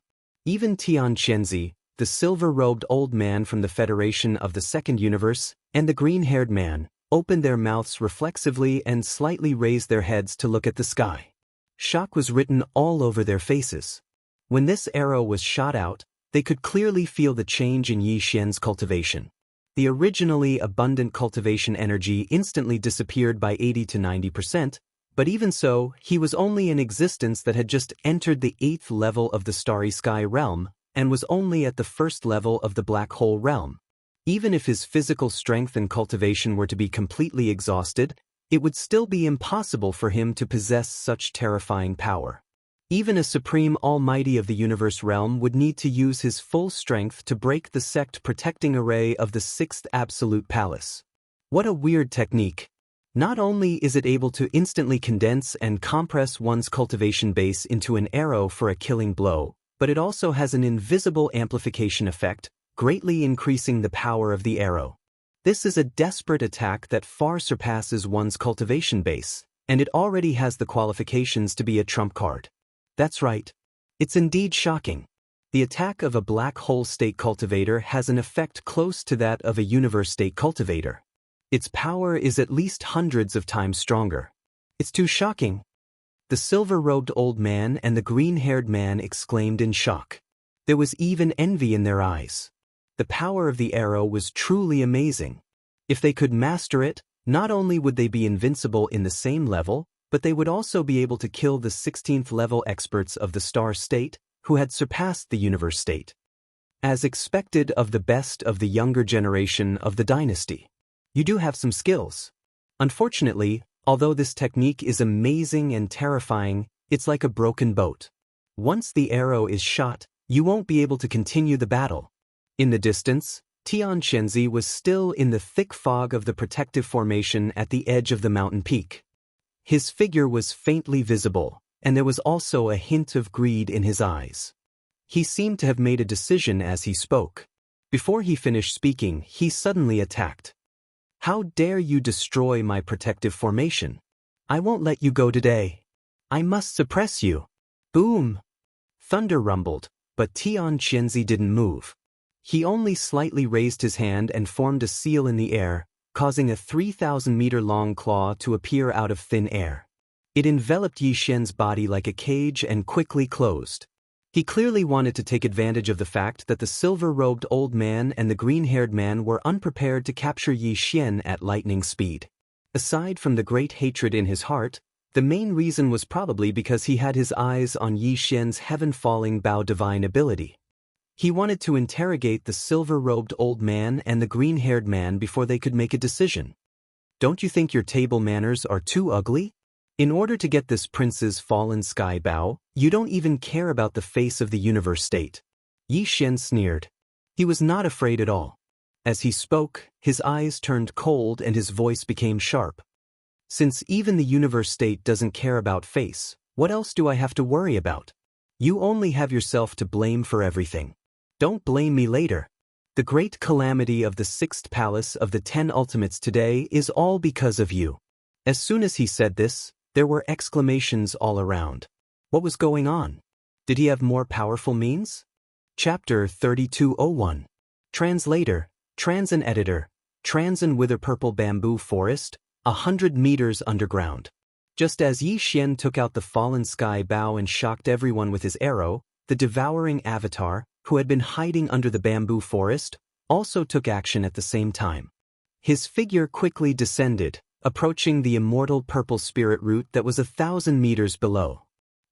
Even Xianxia, the silver-robed old man from the Federation of the Second Universe, and the green-haired man, opened their mouths reflexively and slightly raised their heads to look at the sky. Shock was written all over their faces. When this arrow was shot out, they could clearly feel the change in Yi Xian's cultivation. The originally abundant cultivation energy instantly disappeared by 80 to 90%, but even so, he was only in existence that had just entered the 8th level of the Starry Sky realm, and was only at the 1st level of the Black Hole realm. Even if his physical strength and cultivation were to be completely exhausted, it would still be impossible for him to possess such terrifying power. Even a supreme almighty of the universe realm would need to use his full strength to break the sect protecting array of the 6th absolute palace. What a weird technique. Not only is it able to instantly condense and compress one's cultivation base into an arrow for a killing blow, but it also has an invisible amplification effect, greatly increasing the power of the arrow. This is a desperate attack that far surpasses one's cultivation base, and it already has the qualifications to be a trump card. That's right. It's indeed shocking. The attack of a black hole state cultivator has an effect close to that of a universe state cultivator. Its power is at least hundreds of times stronger. It's too shocking. The silver-robed old man and the green-haired man exclaimed in shock. There was even envy in their eyes. The power of the arrow was truly amazing. If they could master it, not only would they be invincible in the same level, but they would also be able to kill the 16th level experts of the star state, who had surpassed the universe state. As expected of the best of the younger generation of the dynasty. You do have some skills. Unfortunately, although this technique is amazing and terrifying, it's like a broken boat. Once the arrow is shot, you won't be able to continue the battle. In the distance, Xianxia was still in the thick fog of the protective formation at the edge of the mountain peak. His figure was faintly visible, and there was also a hint of greed in his eyes. He seemed to have made a decision as he spoke. Before he finished speaking, he suddenly attacked. How dare you destroy my protective formation? I won't let you go today. I must suppress you. Boom! Thunder rumbled, but Xianxia didn't move. He only slightly raised his hand and formed a seal in the air, causing a 3,000-meter-long claw to appear out of thin air. It enveloped Yi Xian's body like a cage and quickly closed. He clearly wanted to take advantage of the fact that the silver-robed old man and the green-haired man were unprepared to capture Yi Xian at lightning speed. Aside from the great hatred in his heart, the main reason was probably because he had his eyes on Yi Xian's heaven-falling Bao divine ability. He wanted to interrogate the silver-robed old man and the green-haired man before they could make a decision. Don't you think your table manners are too ugly? In order to get this prince's fallen sky Bao, you don't even care about the face of the universe state. Yi Xian sneered. He was not afraid at all. As he spoke, his eyes turned cold and his voice became sharp. Since even the universe state doesn't care about face, what else do I have to worry about? You only have yourself to blame for everything. Don't blame me later. The great calamity of the 6th palace of the 10 ultimates today is all because of you. As soon as he said this, there were exclamations all around. What was going on? Did he have more powerful means? Chapter 3201. Translator, Transan Editor, Transan Wither Purple Bamboo Forest, 100 meters underground. Just as Yi Xian took out the fallen sky Bao and shocked everyone with his arrow, the devouring avatar, who had been hiding under the bamboo forest, also took action at the same time. His figure quickly descended, approaching the immortal purple spirit root that was 1,000 meters below.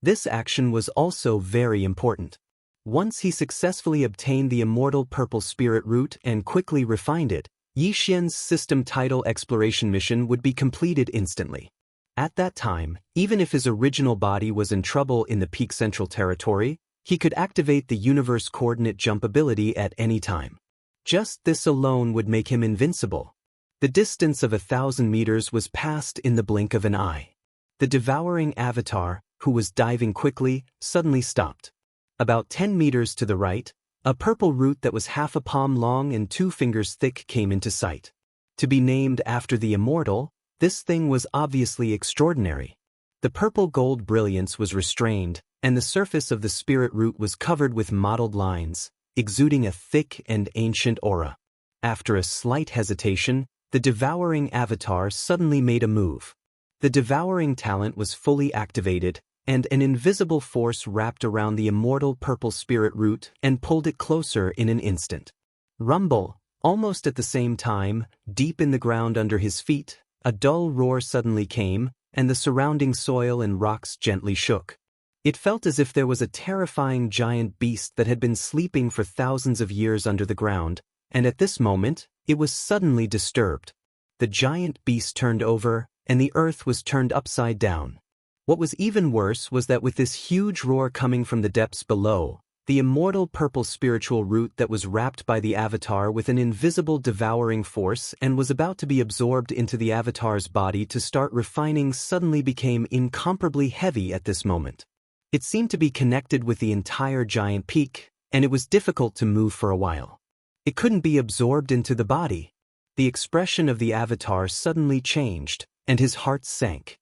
This action was also very important. Once he successfully obtained the immortal purple spirit root and quickly refined it, Yi Xian's system title exploration mission would be completed instantly. At that time, even if his original body was in trouble in the Peak Central Territory, he could activate the universe coordinate jump ability at any time. Just this alone would make him invincible. The distance of 1,000 meters was passed in the blink of an eye. The devouring avatar, who was diving quickly, suddenly stopped. About 10 meters to the right, a purple root that was half a palm long and 2 fingers thick came into sight. To be named after the Immortal, this thing was obviously extraordinary. The purple-gold brilliance was restrained, and the surface of the spirit root was covered with mottled lines, exuding a thick and ancient aura. After a slight hesitation, the devouring avatar suddenly made a move. The devouring talent was fully activated, and an invisible force wrapped around the immortal purple spirit root and pulled it closer in an instant. Rumble! Almost at the same time, deep in the ground under his feet, a dull roar suddenly came, and the surrounding soil and rocks gently shook. It felt as if there was a terrifying giant beast that had been sleeping for thousands of years under the ground, and at this moment, it was suddenly disturbed. The giant beast turned over, and the earth was turned upside down. What was even worse was that with this huge roar coming from the depths below, the immortal purple spiritual root that was wrapped by the avatar with an invisible devouring force and was about to be absorbed into the avatar's body to start refining suddenly became incomparably heavy at this moment. It seemed to be connected with the entire giant peak, and it was difficult to move for a while. It couldn't be absorbed into the body. The expression of the avatar suddenly changed, and his heart sank.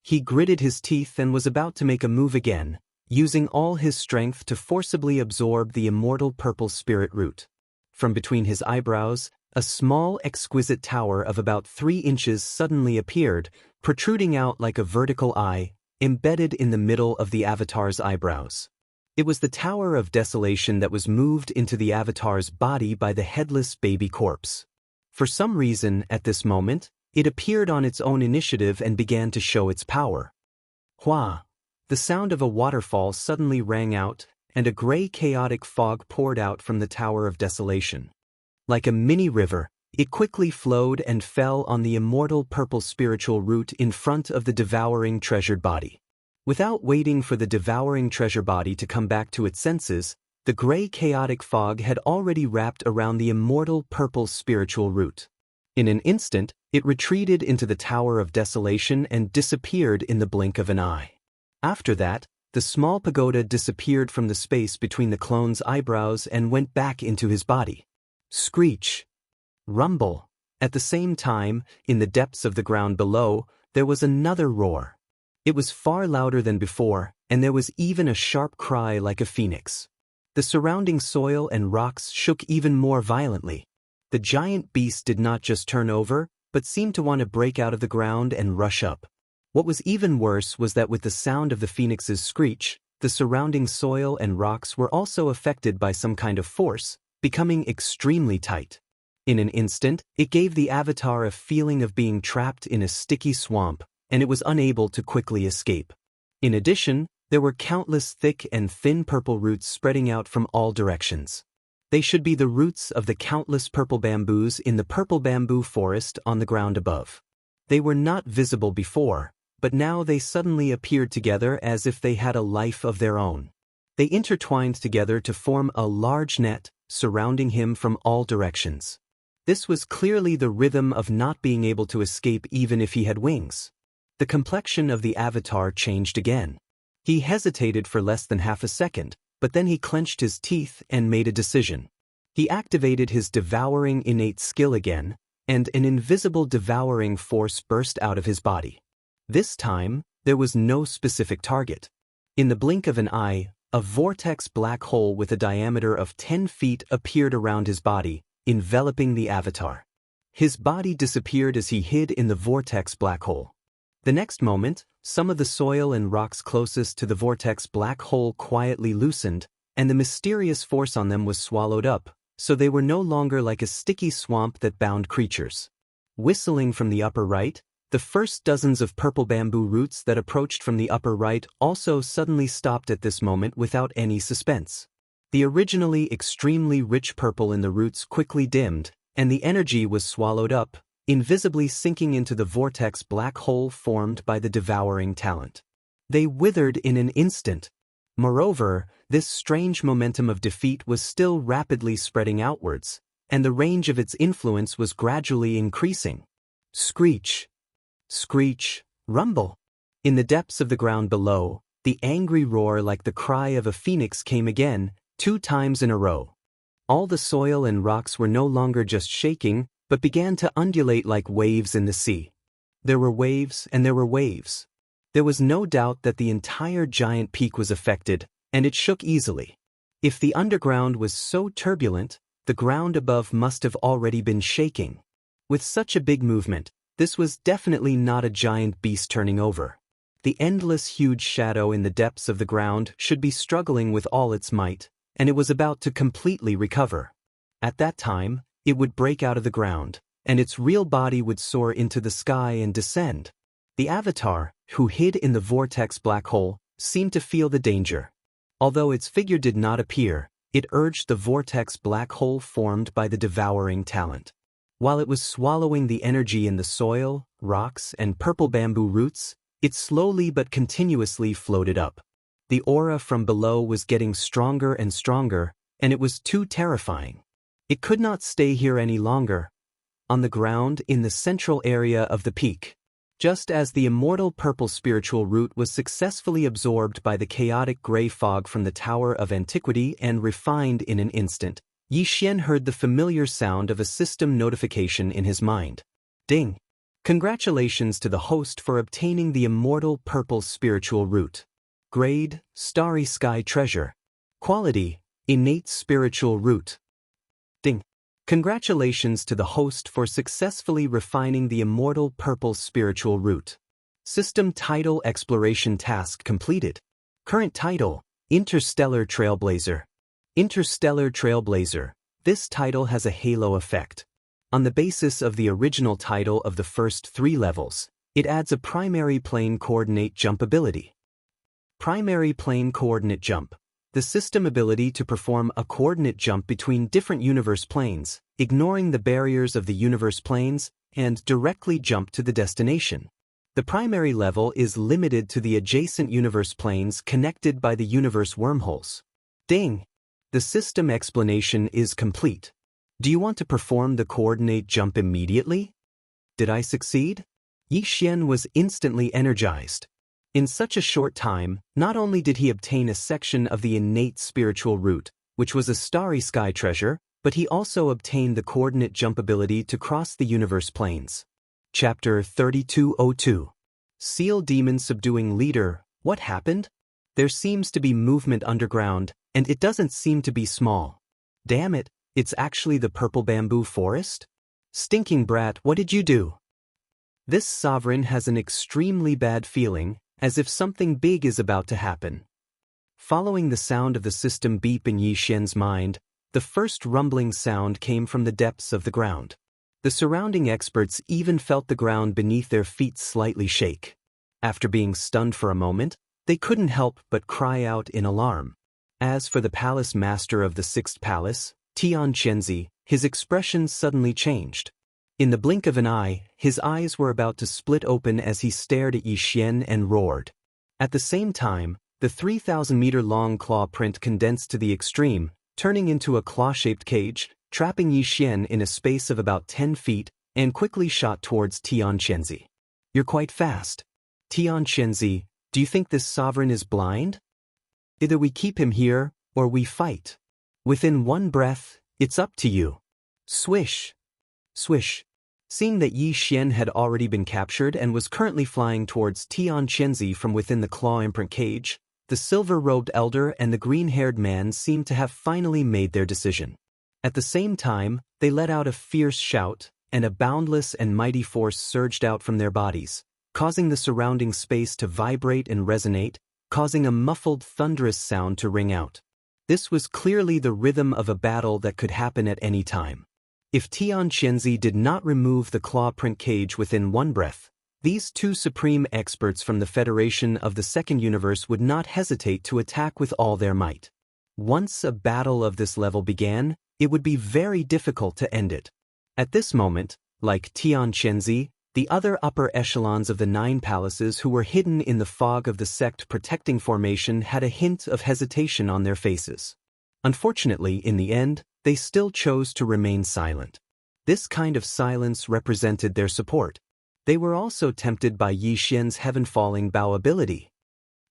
He gritted his teeth and was about to make a move again, using all his strength to forcibly absorb the immortal purple spirit root. From between his eyebrows, a small exquisite tower of about 3 inches suddenly appeared, protruding out like a vertical eye, embedded in the middle of the avatar's eyebrows. It was the Tower of Desolation that was moved into the avatar's body by the headless baby corpse. For some reason, at this moment, it appeared on its own initiative and began to show its power. Hua! The sound of a waterfall suddenly rang out, and a gray chaotic fog poured out from the Tower of Desolation. Like a mini river, it quickly flowed and fell on the immortal purple spiritual root in front of the devouring treasured body. Without waiting for the devouring treasure body to come back to its senses, the gray chaotic fog had already wrapped around the immortal purple spiritual root. In an instant, it retreated into the Tower of Desolation and disappeared in the blink of an eye. After that, the small pagoda disappeared from the space between the clone's eyebrows and went back into his body. Screech! Rumble! At the same time, in the depths of the ground below, there was another roar. It was far louder than before, and there was even a sharp cry like a phoenix. The surrounding soil and rocks shook even more violently. The giant beast did not just turn over, but seemed to want to break out of the ground and rush up. What was even worse was that with the sound of the phoenix's screech, the surrounding soil and rocks were also affected by some kind of force, becoming extremely tight. In an instant, it gave the avatar a feeling of being trapped in a sticky swamp, and it was unable to quickly escape. In addition, there were countless thick and thin purple roots spreading out from all directions. They should be the roots of the countless purple bamboos in the purple bamboo forest on the ground above. They were not visible before, but now they suddenly appeared together as if they had a life of their own. They intertwined together to form a large net, surrounding him from all directions. This was clearly the rhythm of not being able to escape even if he had wings. The complexion of the avatar changed again. He hesitated for less than half a second, but then he clenched his teeth and made a decision. He activated his devouring innate skill again, and an invisible devouring force burst out of his body. This time, there was no specific target. In the blink of an eye, a vortex black hole with a diameter of 10 feet appeared around his body, enveloping the avatar. His body disappeared as he hid in the vortex black hole. The next moment, some of the soil and rocks closest to the vortex black hole quietly loosened, and the mysterious force on them was swallowed up, so they were no longer like a sticky swamp that bound creatures. Whistling from the upper right, the first dozens of purple bamboo roots that approached from the upper right also suddenly stopped at this moment without any suspense. The originally extremely rich purple in the roots quickly dimmed, and the energy was swallowed up, invisibly sinking into the vortex black hole formed by the devouring talent. They withered in an instant. Moreover, this strange momentum of defeat was still rapidly spreading outwards, and the range of its influence was gradually increasing. Screech! Screech! Rumble! In the depths of the ground below, the angry roar like the cry of a phoenix came again, 2 times in a row. All the soil and rocks were no longer just shaking, but began to undulate like waves in the sea. There were waves and there were waves. There was no doubt that the entire giant peak was affected, and it shook easily. If the underground was so turbulent, the ground above must have already been shaking. With such a big movement, this was definitely not a giant beast turning over. The endless huge shadow in the depths of the ground should be struggling with all its might, and it was about to completely recover. At that time, it would break out of the ground, and its real body would soar into the sky and descend. The avatar, who hid in the vortex black hole, seemed to feel the danger. Although its figure did not appear, it urged the vortex black hole formed by the devouring talent. While it was swallowing the energy in the soil, rocks, and purple bamboo roots, it slowly but continuously floated up. The aura from below was getting stronger and stronger, and it was too terrifying. It could not stay here any longer. On the ground in the central area of the peak, just as the immortal purple spiritual root was successfully absorbed by the chaotic gray fog from the Tower of Antiquity and refined in an instant, Yi Xian heard the familiar sound of a system notification in his mind. Ding! Congratulations to the host for obtaining the immortal purple spiritual root. Grade, Starry Sky Treasure. Quality, Innate Spiritual Root. Ding! Congratulations to the host for successfully refining the immortal purple spiritual root. System title exploration task completed. Current title, Interstellar Trailblazer. Interstellar Trailblazer. This title has a halo effect. On the basis of the original title of the first 3 levels, it adds a primary plane coordinate jump ability. Primary plane coordinate jump. The system ability to perform a coordinate jump between different universe planes, ignoring the barriers of the universe planes, and directly jump to the destination. The primary level is limited to the adjacent universe planes connected by the universe wormholes. Ding! The system explanation is complete. Do you want to perform the coordinate jump immediately? Did I succeed? Yi Xian was instantly energized. In such a short time, not only did he obtain a section of the innate spiritual root, which was a starry sky treasure, but he also obtained the coordinate jump ability to cross the universe planes. Chapter 3202. Seal Demon Subduing Leader. What happened? There seems to be movement underground, and it doesn't seem to be small. Damn it, it's actually the purple bamboo forest? Stinking brat, what did you do? This sovereign has an extremely bad feeling, as if something big is about to happen. Following the sound of the system beep in Yi Xian's mind, the first rumbling sound came from the depths of the ground. The surrounding experts even felt the ground beneath their feet slightly shake. After being stunned for a moment, they couldn't help but cry out in alarm. As for the palace master of the 6th palace, Xianxia, his expression suddenly changed. In the blink of an eye, his eyes were about to split open as he stared at Yi Xian and roared. At the same time, the 3,000-meter-long claw print condensed to the extreme, turning into a claw-shaped cage, trapping Yi Xian in a space of about 10 feet, and quickly shot towards Xianxia. You're quite fast. Xianxia, do you think this sovereign is blind? Either we keep him here, or we fight. Within one breath, it's up to you. Swish. Swish. Seeing that Yi Xian had already been captured and was currently flying towards Xianxia from within the claw imprint cage, the silver-robed elder and the green-haired man seemed to have finally made their decision. At the same time, they let out a fierce shout, and a boundless and mighty force surged out from their bodies, causing the surrounding space to vibrate and resonate, causing a muffled, thunderous sound to ring out. This was clearly the rhythm of a battle that could happen at any time. If Xianxia did not remove the claw print cage within one breath, these 2 supreme experts from the Federation of the Second Universe would not hesitate to attack with all their might. Once a battle of this level began, it would be very difficult to end it. At this moment, like Xianxia, the other upper echelons of the 9 palaces who were hidden in the fog of the sect protecting formation had a hint of hesitation on their faces. Unfortunately, in the end, they still chose to remain silent. This kind of silence represented their support. They were also tempted by Yi Xian's heaven-falling bow ability.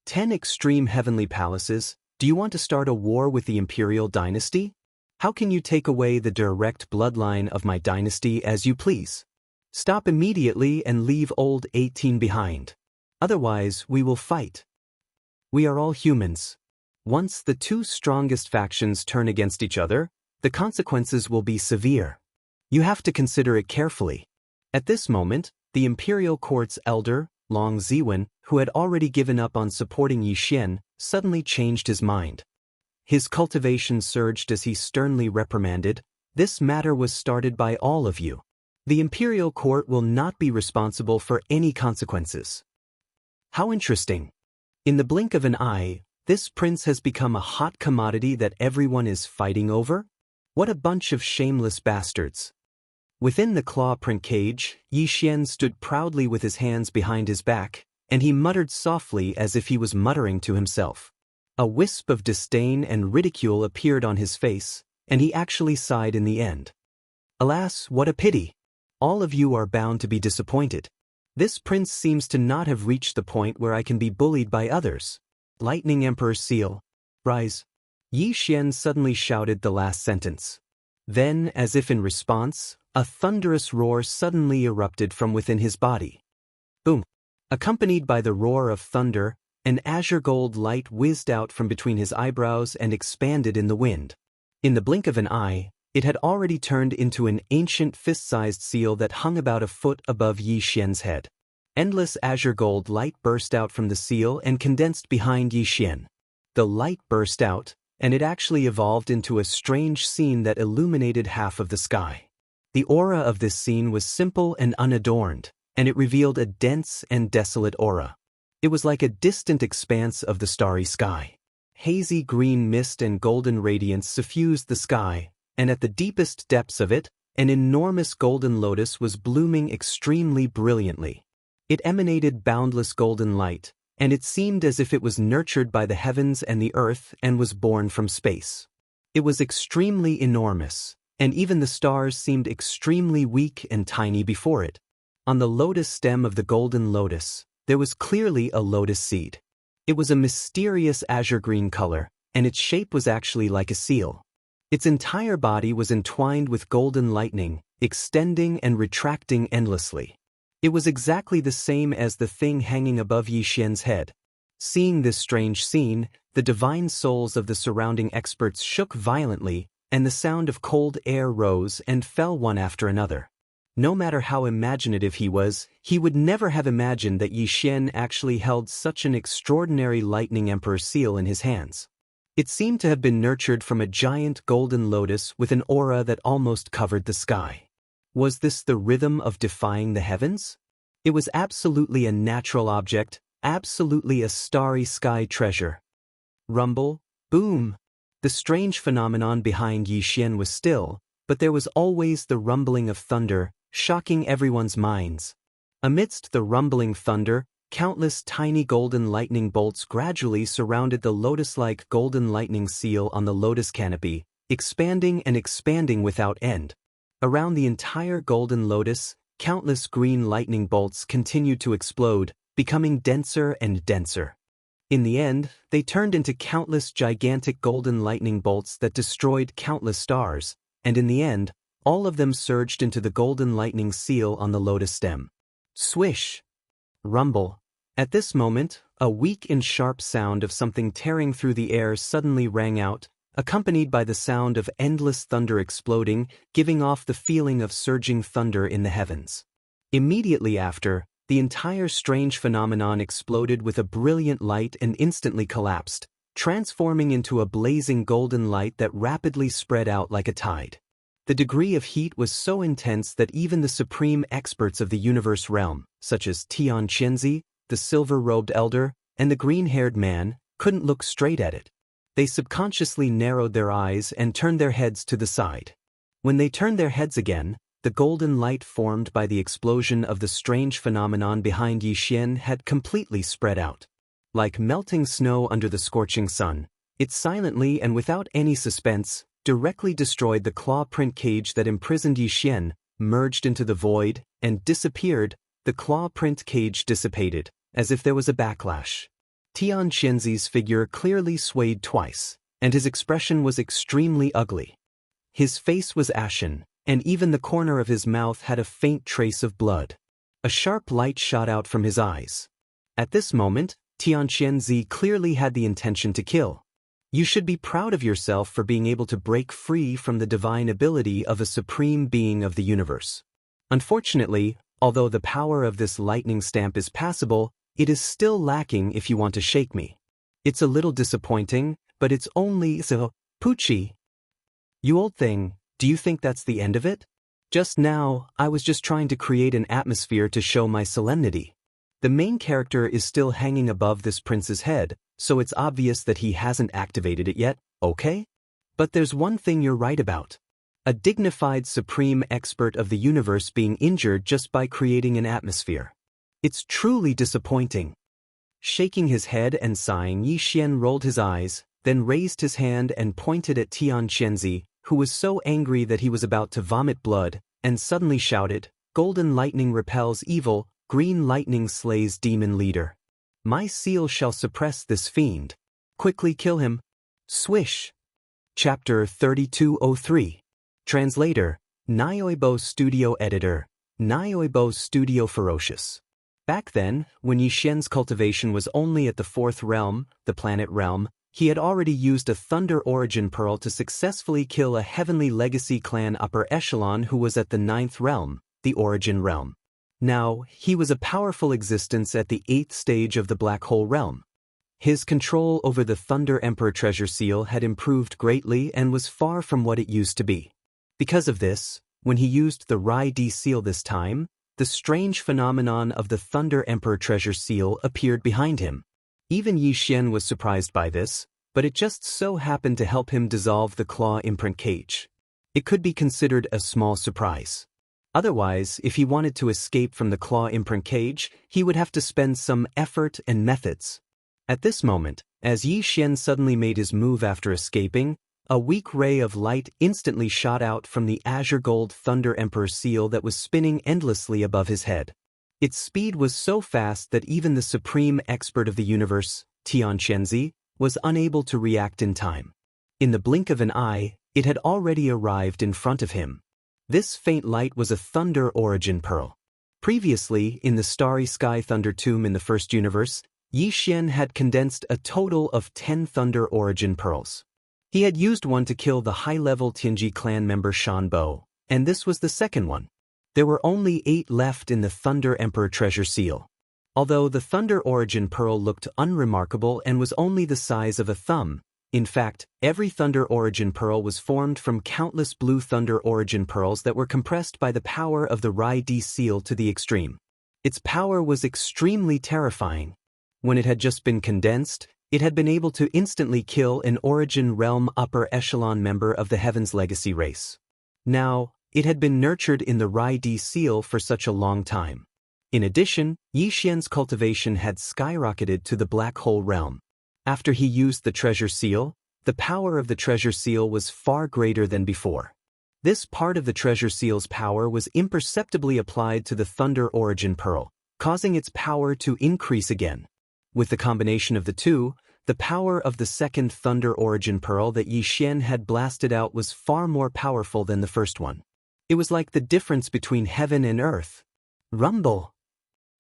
10 extreme heavenly palaces, do you want to start a war with the imperial dynasty? How can you take away the direct bloodline of my dynasty as you please? Stop immediately and leave old 18 behind. Otherwise, we will fight. We are all humans. Once the two strongest factions turn against each other, the consequences will be severe. You have to consider it carefully. At this moment, the imperial court's elder, Long Ziwen, who had already given up on supporting Yi Xian, suddenly changed his mind. His cultivation surged as he sternly reprimanded, "This matter was started by all of you. The imperial court will not be responsible for any consequences." How interesting. In the blink of an eye, this prince has become a hot commodity that everyone is fighting over? What a bunch of shameless bastards. Within the claw print cage, Yi Xian stood proudly with his hands behind his back, and he muttered softly as if he was muttering to himself. A wisp of disdain and ridicule appeared on his face, and he actually sighed in the end. Alas, what a pity! All of you are bound to be disappointed. This prince seems to not have reached the point where I can be bullied by others. Lightning Emperor's seal. Rise. Yi Xian suddenly shouted the last sentence. Then, as if in response, a thunderous roar suddenly erupted from within his body. Boom! Accompanied by the roar of thunder, an azure gold light whizzed out from between his eyebrows and expanded in the wind. In the blink of an eye, it had already turned into an ancient fist-sized seal that hung about a foot above Yi Xian's head. Endless azure gold light burst out from the seal and condensed behind Yi Xian. The light burst out, and it actually evolved into a strange scene that illuminated half of the sky. The aura of this scene was simple and unadorned, and it revealed a dense and desolate aura. It was like a distant expanse of the starry sky. Hazy green mist and golden radiance suffused the sky, and at the deepest depths of it, an enormous golden lotus was blooming extremely brilliantly. It emanated boundless golden light, and it seemed as if it was nurtured by the heavens and the earth and was born from space. It was extremely enormous, and even the stars seemed extremely weak and tiny before it. On the lotus stem of the golden lotus, there was clearly a lotus seed. It was a mysterious azure green color, and its shape was actually like a seal. Its entire body was entwined with golden lightning, extending and retracting endlessly. It was exactly the same as the thing hanging above Yi Xian's head. Seeing this strange scene, the divine souls of the surrounding experts shook violently, and the sound of cold air rose and fell one after another. No matter how imaginative he was, he would never have imagined that Yi Xian actually held such an extraordinary lightning emperor seal in his hands. It seemed to have been nurtured from a giant golden lotus with an aura that almost covered the sky. Was this the rhythm of defying the heavens? It was absolutely a natural object, absolutely a starry sky treasure. Rumble, boom. The strange phenomenon behind Yi Xian was still, but there was always the rumbling of thunder, shocking everyone's minds. Amidst the rumbling thunder, countless tiny golden lightning bolts gradually surrounded the lotus-like golden lightning seal on the lotus canopy, expanding and expanding without end. Around the entire golden lotus, countless green lightning bolts continued to explode, becoming denser and denser. In the end, they turned into countless gigantic golden lightning bolts that destroyed countless stars, and in the end, all of them surged into the golden lightning seal on the lotus stem. Swish! Rumble! At this moment, a weak and sharp sound of something tearing through the air suddenly rang out, accompanied by the sound of endless thunder exploding, giving off the feeling of surging thunder in the heavens. Immediately after, the entire strange phenomenon exploded with a brilliant light and instantly collapsed, transforming into a blazing golden light that rapidly spread out like a tide. The degree of heat was so intense that even the supreme experts of the universe realm, such as Xianxia, the silver-robed elder, and the green-haired man, couldn't look straight at it. They subconsciously narrowed their eyes and turned their heads to the side. When they turned their heads again, the golden light formed by the explosion of the strange phenomenon behind Yi Xian had completely spread out. Like melting snow under the scorching sun, it silently and without any suspense directly destroyed the claw print cage that imprisoned Yi Xian, merged into the void, and disappeared. The claw print cage dissipated, as if there was a backlash. Xianxia's figure clearly swayed twice, and his expression was extremely ugly. His face was ashen, and even the corner of his mouth had a faint trace of blood. A sharp light shot out from his eyes. At this moment, Xianxia clearly had the intention to kill. You should be proud of yourself for being able to break free from the divine ability of a supreme being of the universe. Unfortunately, although the power of this lightning stamp is passable, it is still lacking if you want to shake me. It's a little disappointing, but it's only so, Poochie. You old thing, do you think that's the end of it? Just now, I was just trying to create an atmosphere to show my solemnity. The main character is still hanging above this prince's head, so it's obvious that he hasn't activated it yet, okay? But there's one thing you're right about. A dignified supreme expert of the universe being injured just by creating an atmosphere. It's truly disappointing. Shaking his head and sighing, Yi Xian rolled his eyes, then raised his hand and pointed at Xianxia, who was so angry that he was about to vomit blood, and suddenly shouted, "Golden lightning repels evil, green lightning slays demon leader. My seal shall suppress this fiend. Quickly kill him." Swish. Chapter 3203. Translator, Naoibo Studio Editor, Naoibo Studio Ferocious. Back then, when Yi Xian's cultivation was only at the 4th realm, the planet realm, he had already used a Thunder Origin Pearl to successfully kill a Heavenly Legacy clan upper echelon who was at the 9th realm, the Origin realm. Now, he was a powerful existence at the 8th stage of the Black Hole realm. His control over the Thunder Emperor treasure seal had improved greatly and was far from what it used to be. Because of this, when he used the Rai D seal this time, the strange phenomenon of the Thunder Emperor treasure seal appeared behind him. Even Yi Xian was surprised by this, but it just so happened to help him dissolve the claw imprint cage. It could be considered a small surprise. Otherwise, if he wanted to escape from the claw imprint cage, he would have to spend some effort and methods. At this moment, as Yi Xian suddenly made his move after escaping, a weak ray of light instantly shot out from the azure gold Thunder Emperor seal that was spinning endlessly above his head. Its speed was so fast that even the supreme expert of the universe, Xianxia, was unable to react in time. In the blink of an eye, it had already arrived in front of him. This faint light was a Thunder Origin Pearl. Previously, in the Starry Sky Thunder Tomb in the first universe, Yi Xian had condensed a total of 10 Thunder Origin Pearls. He had used one to kill the high-level Tianji clan member Shan Bo, and this was the second one. There were only 8 left in the Thunder Emperor treasure seal. Although the Thunder Origin Pearl looked unremarkable and was only the size of a thumb, in fact, every Thunder Origin Pearl was formed from countless blue Thunder Origin Pearls that were compressed by the power of the Rai D seal to the extreme. Its power was extremely terrifying. When it had just been condensed, it had been able to instantly kill an Origin Realm upper echelon member of the Heaven's Legacy race. Now, it had been nurtured in the Rai D seal for such a long time. In addition, Yi Xian's cultivation had skyrocketed to the Black Hole realm. After he used the treasure seal, the power of the treasure seal was far greater than before. This part of the treasure seal's power was imperceptibly applied to the Thunder Origin Pearl, causing its power to increase again. With the combination of the two, the power of the second Thunder Origin Pearl that Yi Xian had blasted out was far more powerful than the first one. It was like the difference between heaven and earth. Rumble!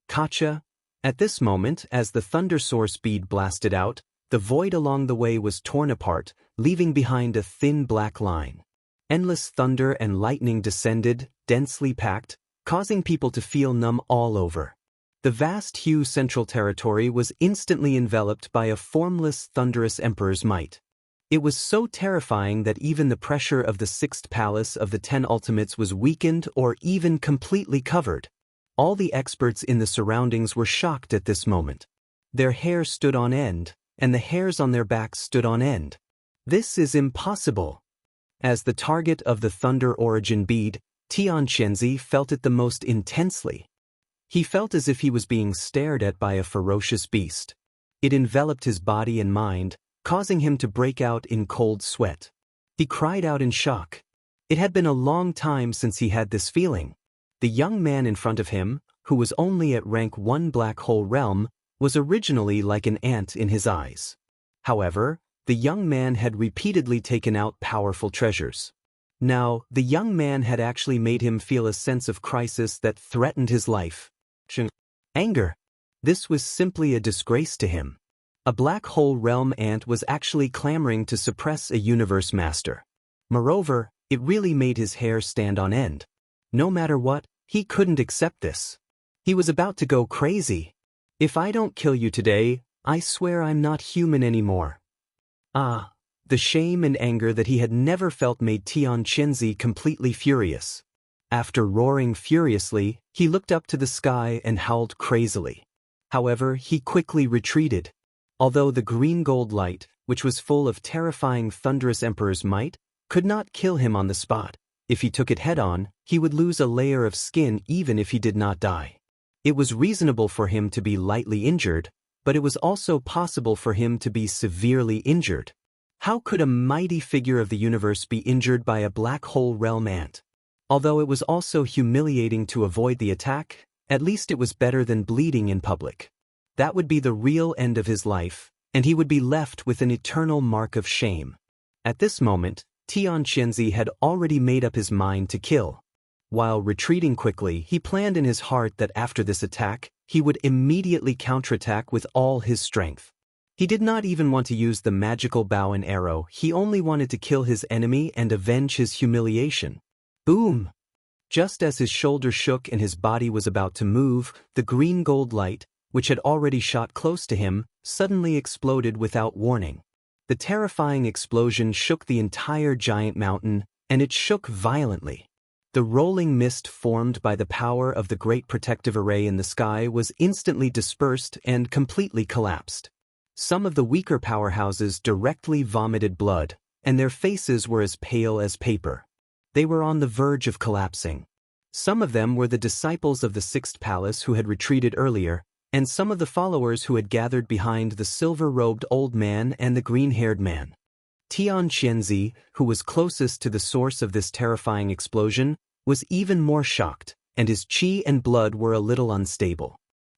Kacha! At this moment, as the thunder source bead blasted out, the void along the way was torn apart, leaving behind a thin black line. Endless thunder and lightning descended, densely packed, causing people to feel numb all over. The vast Hu Central Territory was instantly enveloped by a formless, thunderous emperor's might. It was so terrifying that even the pressure of the 6th palace of the 10 ultimates was weakened or even completely covered. All the experts in the surroundings were shocked at this moment. Their hair stood on end, and the hairs on their backs stood on end. This is impossible. As the target of the Thunder Origin bead, Xianxia felt it the most intensely. He felt as if he was being stared at by a ferocious beast. It enveloped his body and mind, causing him to break out in cold sweat. He cried out in shock. It had been a long time since he had this feeling. The young man in front of him, who was only at rank 1 Black Hole realm, was originally like an ant in his eyes. However, the young man had repeatedly taken out powerful treasures. Now, the young man had actually made him feel a sense of crisis that threatened his life. Anger. This was simply a disgrace to him. A black hole realm ant was actually clamoring to suppress a universe master. Moreover, it really made his hair stand on end. No matter what, he couldn't accept this. He was about to go crazy. If I don't kill you today, I swear I'm not human anymore. Ah, the shame and anger that he had never felt made Xianxia completely furious. After roaring furiously, he looked up to the sky and howled crazily. However, he quickly retreated. Although the green gold light, which was full of terrifying thunderous emperor's might, could not kill him on the spot, if he took it head-on, he would lose a layer of skin even if he did not die. It was reasonable for him to be lightly injured, but it was also possible for him to be severely injured. How could a mighty figure of the universe be injured by a black hole realm ant? Although it was also humiliating to avoid the attack, at least it was better than bleeding in public. That would be the real end of his life, and he would be left with an eternal mark of shame. At this moment, Xianxia had already made up his mind to kill. While retreating quickly, he planned in his heart that after this attack, he would immediately counterattack with all his strength. He did not even want to use the magical bow and arrow, he only wanted to kill his enemy and avenge his humiliation. Boom! Just as his shoulder shook and his body was about to move, the green gold light, which had already shot close to him, suddenly exploded without warning. The terrifying explosion shook the entire giant mountain, and it shook violently. The rolling mist formed by the power of the great protective array in the sky was instantly dispersed and completely collapsed. Some of the weaker powerhouses directly vomited blood, and their faces were as pale as paper. They were on the verge of collapsing. Some of them were the disciples of the Sixth Palace who had retreated earlier, and some of the followers who had gathered behind the silver-robed old man and the green-haired man. Xianxia, who was closest to the source of this terrifying explosion, was even more shocked, and his qi and blood were a little unstable.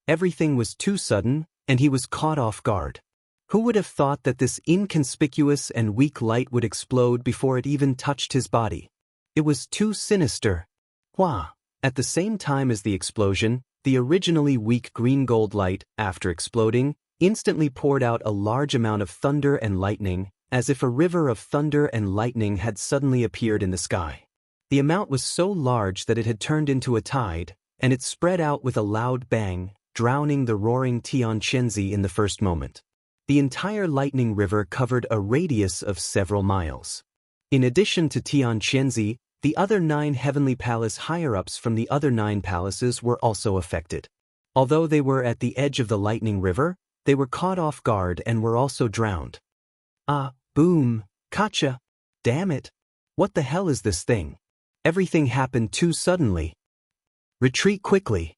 Everything was too sudden, and he was caught off guard. Who would have thought that this inconspicuous and weak light would explode before it even touched his body? It was too sinister. Wah! At the same time as the explosion, the originally weak green gold light, after exploding, instantly poured out a large amount of thunder and lightning, as if a river of thunder and lightning had suddenly appeared in the sky. The amount was so large that it had turned into a tide, and it spread out with a loud bang, drowning the roaring Xianxia in the first moment. The entire lightning river covered a radius of several miles. In addition to Xianxia, the other 9 heavenly palace higher-ups from the other 9 palaces were also affected. Although they were at the edge of the lightning river, they were caught off guard and were also drowned. Ah, boom, gotcha! Damn it! What the hell is this thing? Everything happened too suddenly. Retreat quickly.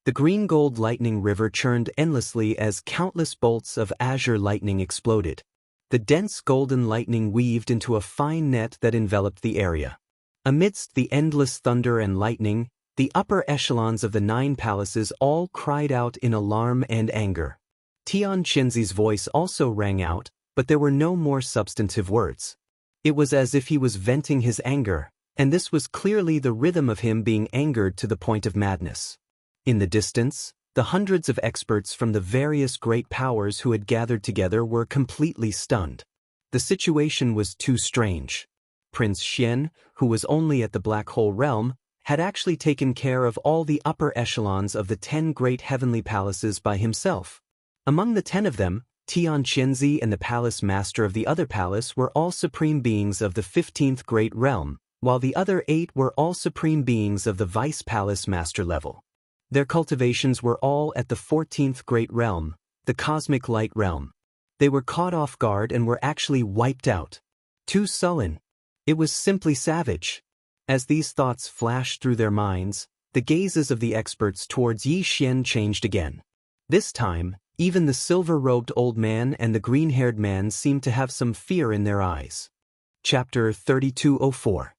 The green gold lightning river churned endlessly as countless bolts of azure lightning exploded. The dense golden lightning weaved into a fine net that enveloped the area. Amidst the endless thunder and lightning, the upper echelons of the 9 palaces all cried out in alarm and anger. Xianxia's voice also rang out, but there were no more substantive words. It was as if he was venting his anger, and this was clearly the rhythm of him being angered to the point of madness. In the distance, the hundreds of experts from the various great powers who had gathered together were completely stunned. The situation was too strange. Prince Xian, who was only at the black hole realm, had actually taken care of all the upper echelons of the 10 great heavenly palaces by himself. Among the 10 of them, Xianxia and the palace master of the other palace were all supreme beings of the 15th great realm, while the other 8 were all supreme beings of the vice palace master level. Their cultivations were all at the 14th great realm, the cosmic light realm. They were caught off guard and were actually wiped out. Too sullen. It was simply savage. As these thoughts flashed through their minds, the gazes of the experts towards Yi Xian changed again. This time, even the silver-robed old man and the green-haired man seemed to have some fear in their eyes. Chapter 3204.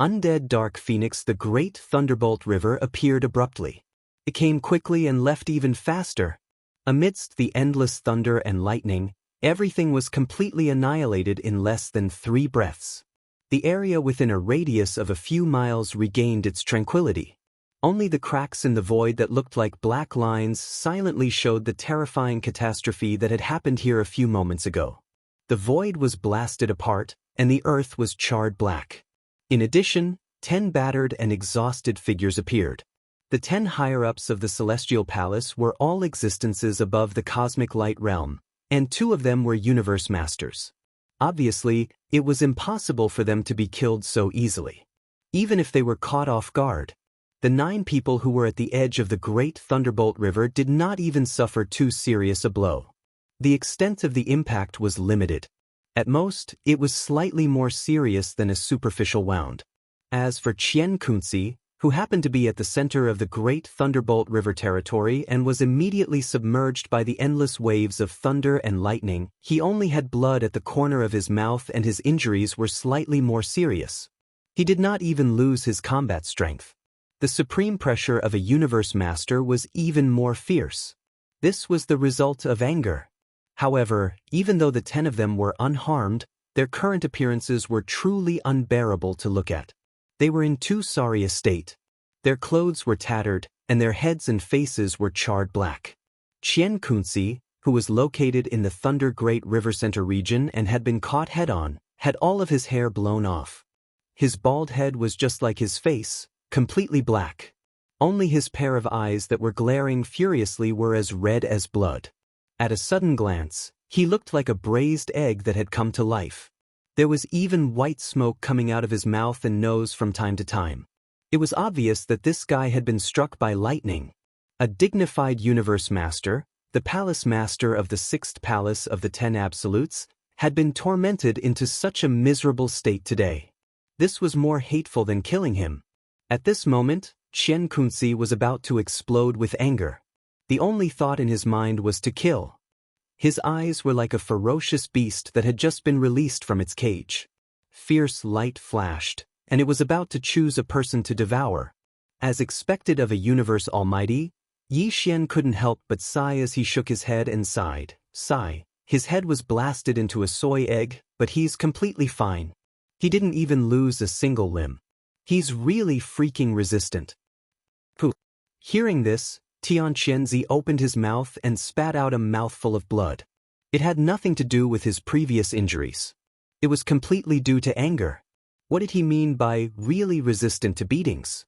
Undead Dark Phoenix. The great thunderbolt river appeared abruptly. It came quickly and left even faster. Amidst the endless thunder and lightning, everything was completely annihilated in less than 3 breaths. The area within a radius of a few miles regained its tranquility. Only the cracks in the void that looked like black lines silently showed the terrifying catastrophe that had happened here a few moments ago. The void was blasted apart, and the earth was charred black. In addition, 10 battered and exhausted figures appeared. The 10 higher-ups of the Celestial Palace were all existences above the cosmic light realm, and 2 of them were universe masters. Obviously, it was impossible for them to be killed so easily. Even if they were caught off guard, the 9 people who were at the edge of the Great Thunderbolt River did not even suffer too serious a blow. The extent of the impact was limited. At most, it was slightly more serious than a superficial wound. As for Xianxia, who happened to be at the center of the Great Thunderbolt River territory and was immediately submerged by the endless waves of thunder and lightning, he only had blood at the corner of his mouth and his injuries were slightly more serious. He did not even lose his combat strength. The supreme pressure of a universe master was even more fierce. This was the result of anger. However, even though the 10 of them were unharmed, their current appearances were truly unbearable to look at. They were in too sorry a state. Their clothes were tattered, and their heads and faces were charred black. Xianxia, who was located in the Thunder Great River Center region and had been caught head-on, had all of his hair blown off. His bald head was just like his face, completely black. Only his pair of eyes that were glaring furiously were as red as blood. At a sudden glance, he looked like a braised egg that had come to life. There was even white smoke coming out of his mouth and nose from time to time. It was obvious that this guy had been struck by lightning. A dignified universe master, the palace master of the 6th palace of the 10 absolutes, had been tormented into such a miserable state today. This was more hateful than killing him. At this moment, Xianxia was about to explode with anger. The only thought in his mind was to kill. His eyes were like a ferocious beast that had just been released from its cage. Fierce light flashed, and it was about to choose a person to devour. As expected of a universe almighty, Yi Xian couldn't help but sigh as he shook his head and sighed. Sigh. His head was blasted into a soy egg, but he's completely fine. He didn't even lose a single limb. He's really freaking resistant. Pooh. Hearing this, Xianxia opened his mouth and spat out a mouthful of blood. It had nothing to do with his previous injuries. It was completely due to anger. What did he mean by really resistant to beatings?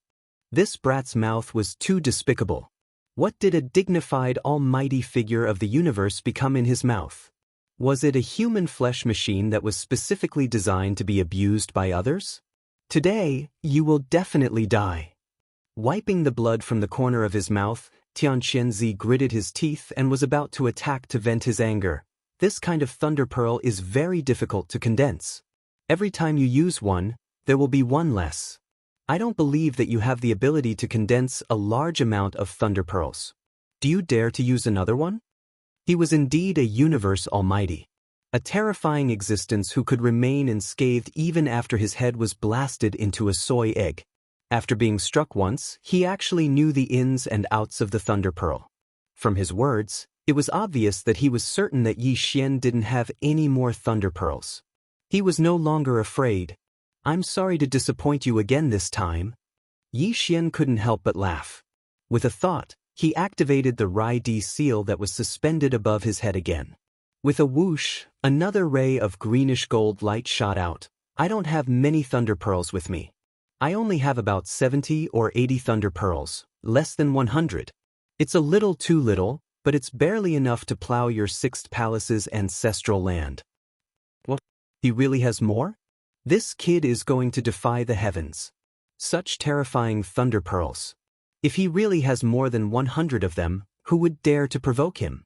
This brat's mouth was too despicable. What did a dignified almighty figure of the universe become in his mouth? Was it a human flesh machine that was specifically designed to be abused by others? Today, you will definitely die. Wiping the blood from the corner of his mouth, Xianxia gritted his teeth and was about to attack to vent his anger. This kind of thunder pearl is very difficult to condense. Every time you use one, there will be one less. I don't believe that you have the ability to condense a large amount of thunder pearls. Do you dare to use another one? He was indeed a universe almighty. A terrifying existence who could remain unscathed even after his head was blasted into a soy egg. After being struck once, he actually knew the ins and outs of the Thunder Pearl. From his words, it was obvious that he was certain that Yi Xian didn't have any more Thunder Pearls. He was no longer afraid. I'm sorry to disappoint you again this time. Yi Xian couldn't help but laugh. With a thought, he activated the Rai-D seal that was suspended above his head again. With a whoosh, another ray of greenish-gold light shot out. I don't have many Thunder Pearls with me. I only have about 70 or 80 Thunder Pearls, less than 100. It's a little too little, but it's barely enough to plow your 6th palace's ancestral land. What? He really has more? This kid is going to defy the heavens. Such terrifying Thunder Pearls. If he really has more than 100 of them, who would dare to provoke him?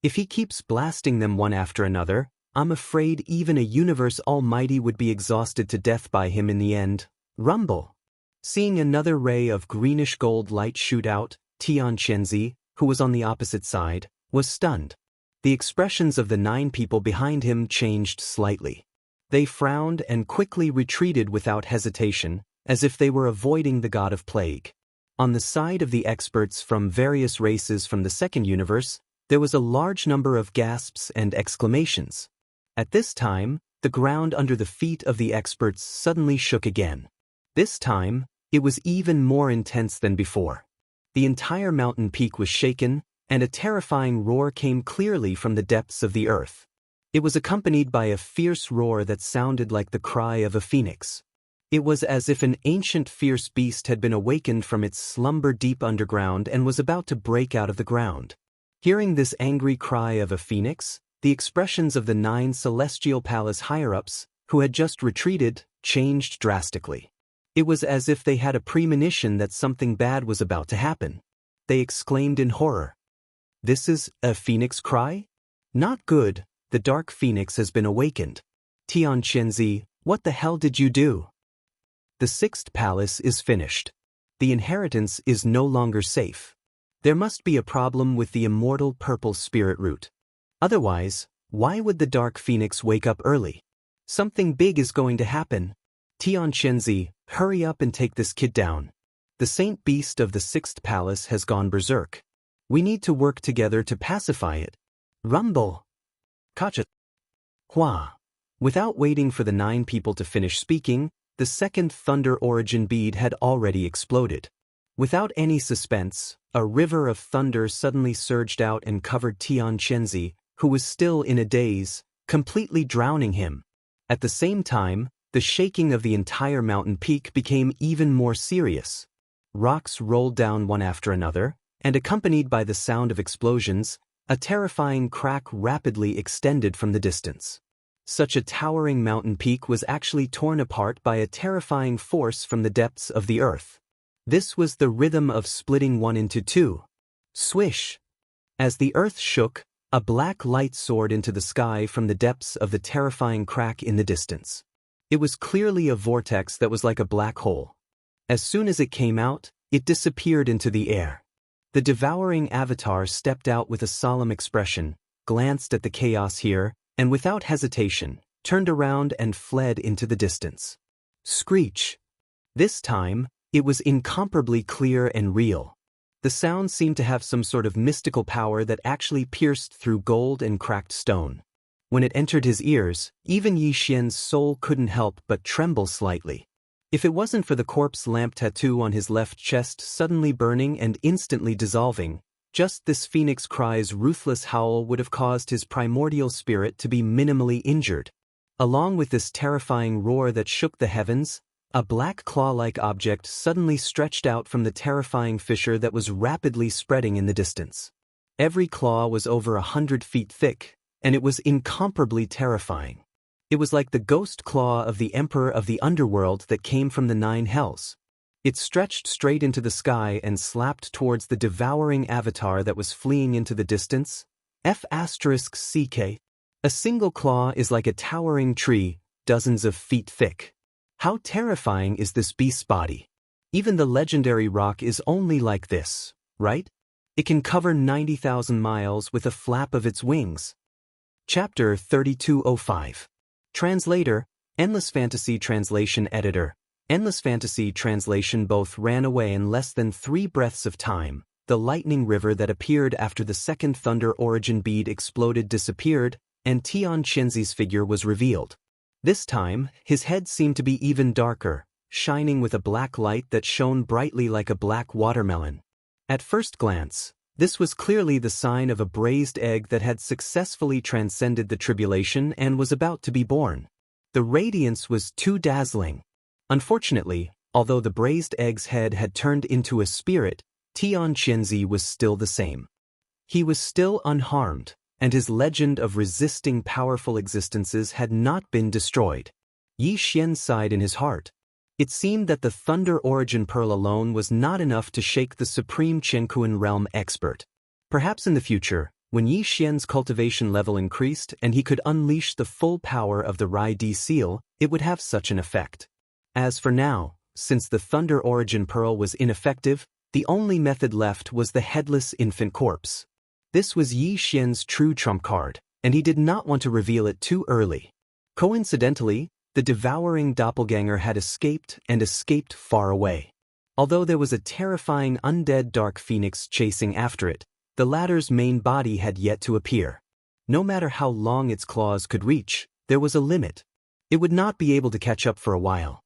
If he keeps blasting them one after another, I'm afraid even a universe almighty would be exhausted to death by him in the end. Rumble. Seeing another ray of greenish-gold light shoot out, Xianxia, who was on the opposite side, was stunned. The expressions of the 9 people behind him changed slightly. They frowned and quickly retreated without hesitation, as if they were avoiding the god of plague. On the side of the experts from various races from the second universe, there was a large number of gasps and exclamations. At this time, the ground under the feet of the experts suddenly shook again. This time, It was even more intense than before. The entire mountain peak was shaken, and a terrifying roar came clearly from the depths of the earth. It was accompanied by a fierce roar that sounded like the cry of a phoenix. It was as if an ancient fierce beast had been awakened from its slumber deep underground and was about to break out of the ground. Hearing this angry cry of a phoenix, the expressions of the 9 celestial palace higher-ups, who had just retreated, changed drastically. It was as if they had a premonition that something bad was about to happen. They exclaimed in horror. "This is a phoenix cry? Not good, the dark phoenix has been awakened. Xianxia, what the hell did you do? The 6th palace is finished. The inheritance is no longer safe. There must be a problem with the immortal purple spirit root. Otherwise, why would the dark phoenix wake up early? Something big is going to happen. Xianxia, hurry up and take this kid down. The saint beast of the 6th palace has gone berserk. We need to work together to pacify it. Rumble. Kacha. Hua. Without waiting for the 9 people to finish speaking, the 2nd thunder origin bead had already exploded. Without any suspense, a river of thunder suddenly surged out and covered Xianxia, who was still in a daze, completely drowning him. At the same time, the shaking of the entire mountain peak became even more serious. Rocks rolled down one after another, and accompanied by the sound of explosions, a terrifying crack rapidly extended from the distance. Such a towering mountain peak was actually torn apart by a terrifying force from the depths of the earth. This was the rhythm of splitting one into two. Swish! As the earth shook, a black light soared into the sky from the depths of the terrifying crack in the distance. It was clearly a vortex that was like a black hole. As soon as it came out, it disappeared into the air. The devouring avatar stepped out with a solemn expression, glanced at the chaos here, and without hesitation, turned around and fled into the distance. Screech! This time, it was incomparably clear and real. The sound seemed to have some sort of mystical power that actually pierced through gold and cracked stone. When it entered his ears, even Yi Xian's soul couldn't help but tremble slightly. If it wasn't for the corpse lamp tattoo on his left chest suddenly burning and instantly dissolving, just this phoenix cry's ruthless howl would have caused his primordial spirit to be minimally injured. Along with this terrifying roar that shook the heavens, a black claw-like object suddenly stretched out from the terrifying fissure that was rapidly spreading in the distance. Every claw was over 100 feet thick, and it was incomparably terrifying. It was like the ghost claw of the Emperor of the Underworld that came from the 9 hells. It stretched straight into the sky and slapped towards the devouring avatar that was fleeing into the distance. F***CK. A single claw is like a towering tree, dozens of feet thick. How terrifying is this beast's body? Even the legendary rock is only like this, right? It can cover 90,000 miles with a flap of its wings. Chapter 3205. Translator, Endless Fantasy Translation Editor. Endless Fantasy Translation both ran away in less than 3 breaths of time. The lightning river that appeared after the 2nd thunder origin bead exploded disappeared, and Xianxia's figure was revealed. This time, his head seemed to be even darker, shining with a black light that shone brightly like a black watermelon. At first glance, this was clearly the sign of a braised egg that had successfully transcended the tribulation and was about to be born. The radiance was too dazzling. Unfortunately, although the braised egg's head had turned into a spirit, Xianxia was still the same. He was still unharmed, and his legend of resisting powerful existences had not been destroyed. Yi Xian sighed in his heart. It seemed that the Thunder Origin Pearl alone was not enough to shake the supreme Chenkuan realm expert. Perhaps in the future, when Yi Xian's cultivation level increased and he could unleash the full power of the Rai Di seal, it would have such an effect. As for now, since the Thunder Origin Pearl was ineffective, the only method left was the headless infant corpse. This was Yi Xian's true trump card, and he did not want to reveal it too early. Coincidentally, the devouring doppelganger had escaped and escaped far away. Although there was a terrifying undead dark phoenix chasing after it, the latter's main body had yet to appear. No matter how long its claws could reach, there was a limit. It would not be able to catch up for a while.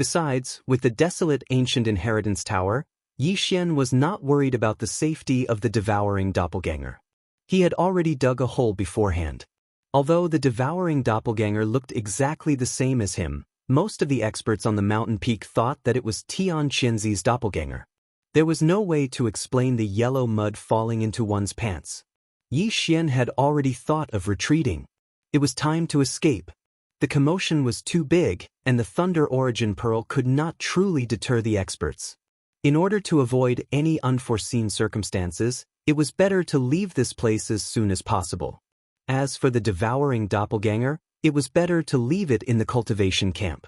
Besides, with the desolate ancient inheritance tower, Yi Xian was not worried about the safety of the devouring doppelganger. He had already dug a hole beforehand. Although the devouring doppelganger looked exactly the same as him, most of the experts on the mountain peak thought that it was Tian Qinzi's doppelganger. There was no way to explain the yellow mud falling into one's pants. Yi Xian had already thought of retreating. It was time to escape. The commotion was too big, and the Thunder Origin Pearl could not truly deter the experts. In order to avoid any unforeseen circumstances, it was better to leave this place as soon as possible. As for the devouring doppelganger, it was better to leave it in the cultivation camp.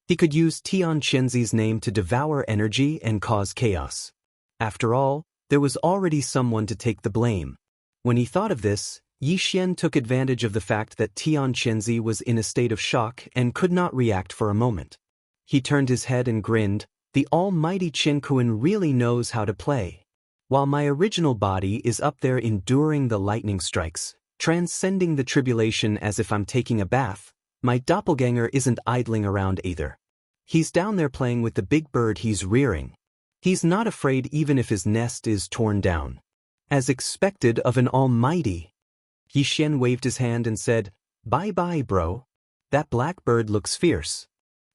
He could use Tian Qinzi's name to devour energy and cause chaos. After all, there was already someone to take the blame. When he thought of this, Yi Xian took advantage of the fact that Tian Qinzi was in a state of shock and could not react for a moment. He turned his head and grinned. The almighty Qin Kuan really knows how to play. While my original body is up there enduring the lightning strikes, transcending the tribulation as if I'm taking a bath, my doppelganger isn't idling around either. He's down there playing with the big bird he's rearing. He's not afraid even if his nest is torn down. As expected of an almighty. Yi Xian waved his hand and said, "Bye-bye, bro. That blackbird looks fierce.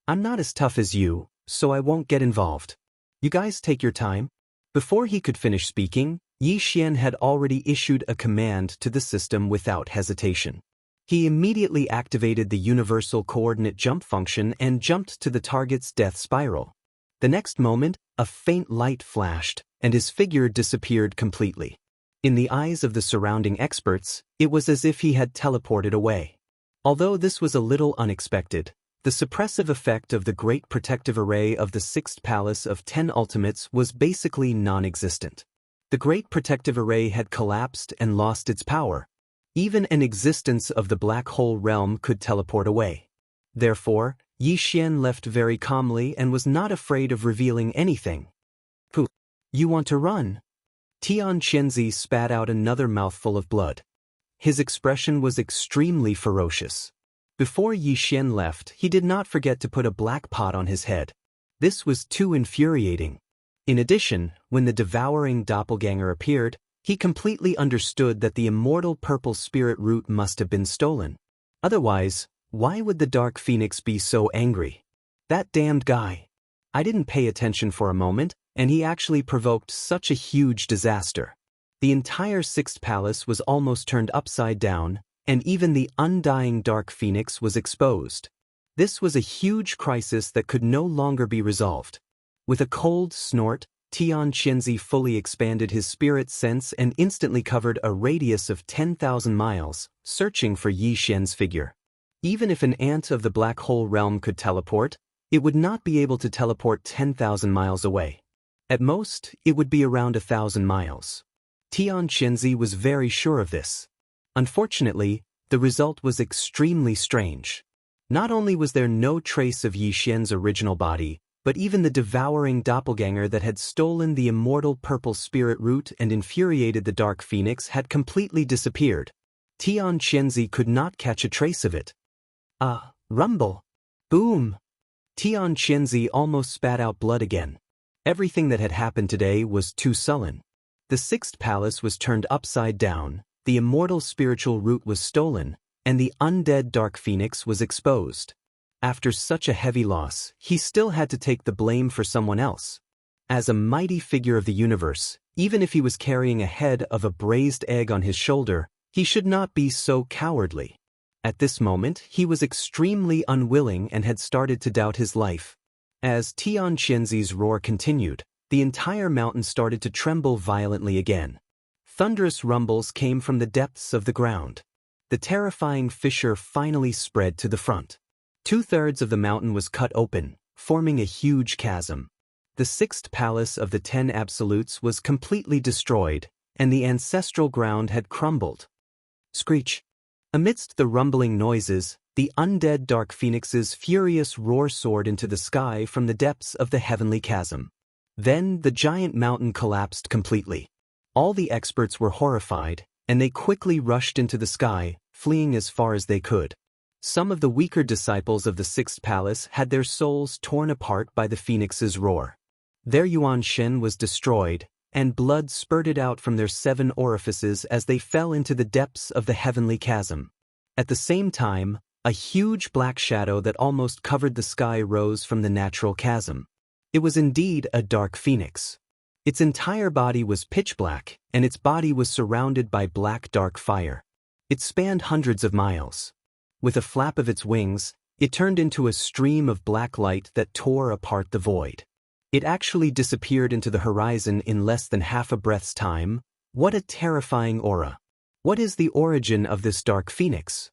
I'm not as tough as you, so I won't get involved. You guys take your time." Before he could finish speaking, Yi Xian had already issued a command to the system without hesitation. He immediately activated the universal coordinate jump function and jumped to the target's death spiral. The next moment, a faint light flashed, and his figure disappeared completely. In the eyes of the surrounding experts, it was as if he had teleported away. Although this was a little unexpected, the suppressive effect of the Great Protective Array of the Sixth Palace of 10 Ultimates was basically non-existent. The Great Protective Array had collapsed and lost its power. Even an existence of the Black Hole Realm could teleport away. Therefore, Yi Xian left very calmly and was not afraid of revealing anything. "Pooh! You want to run?" Tian Qinzi spat out another mouthful of blood. His expression was extremely ferocious. Before Yi Xian left, he did not forget to put a black pot on his head. This was too infuriating. In addition, when the devouring doppelganger appeared, he completely understood that the immortal purple spirit root must have been stolen. Otherwise, why would the Dark Phoenix be so angry? That damned guy. I didn't pay attention for a moment, and he actually provoked such a huge disaster. The entire Sixth Palace was almost turned upside down, and even the undying Dark Phoenix was exposed. This was a huge crisis that could no longer be resolved. With a cold snort, Tian Qinzi fully expanded his spirit sense and instantly covered a radius of 10,000 miles, searching for Yi Xian's figure. Even if an ant of the Black Hole Realm could teleport, it would not be able to teleport 10,000 miles away. At most, it would be around 1,000 miles. Tian Qinzi was very sure of this. Unfortunately, the result was extremely strange. Not only was there no trace of Yi Xian's original body, but even the devouring doppelganger that had stolen the immortal purple spirit root and infuriated the Dark Phoenix had completely disappeared. Tian Qinzi could not catch a trace of it. Rumble! Boom! Tian Qinzi almost spat out blood again. Everything that had happened today was too sullen. The Sixth Palace was turned upside down, the immortal spiritual root was stolen, and the undead Dark Phoenix was exposed. After such a heavy loss, he still had to take the blame for someone else. As a mighty figure of the universe, even if he was carrying a head of a braised egg on his shoulder, he should not be so cowardly. At this moment, he was extremely unwilling and had started to doubt his life. As Tian Qinzi's roar continued, the entire mountain started to tremble violently again. Thunderous rumbles came from the depths of the ground. The terrifying fissure finally spread to the front. 2/3 of the mountain was cut open, forming a huge chasm. The Sixth Palace of the 10 Absolutes was completely destroyed, and the ancestral ground had crumbled. Screech! Amidst the rumbling noises, the undead Dark Phoenix's furious roar soared into the sky from the depths of the heavenly chasm. Then the giant mountain collapsed completely. All the experts were horrified, and they quickly rushed into the sky, fleeing as far as they could. Some of the weaker disciples of the sixth palace had their souls torn apart by the phoenix's roar. Their Yuan Shen was destroyed, and blood spurted out from their 7 orifices as they fell into the depths of the heavenly chasm. At the same time, a huge black shadow that almost covered the sky rose from the natural chasm. It was indeed a dark phoenix. Its entire body was pitch black, and its body was surrounded by black dark fire. It spanned hundreds of miles. With a flap of its wings, it turned into a stream of black light that tore apart the void. It actually disappeared into the horizon in less than half a breath's time. What a terrifying aura! What is the origin of this dark phoenix?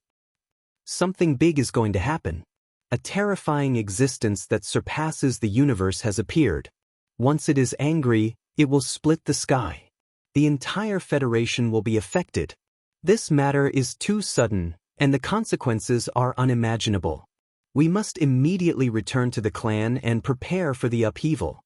Something big is going to happen. A terrifying existence that surpasses the universe has appeared. Once it is angry, it will split the sky. The entire Federation will be affected. This matter is too sudden, and the consequences are unimaginable. We must immediately return to the clan and prepare for the upheaval.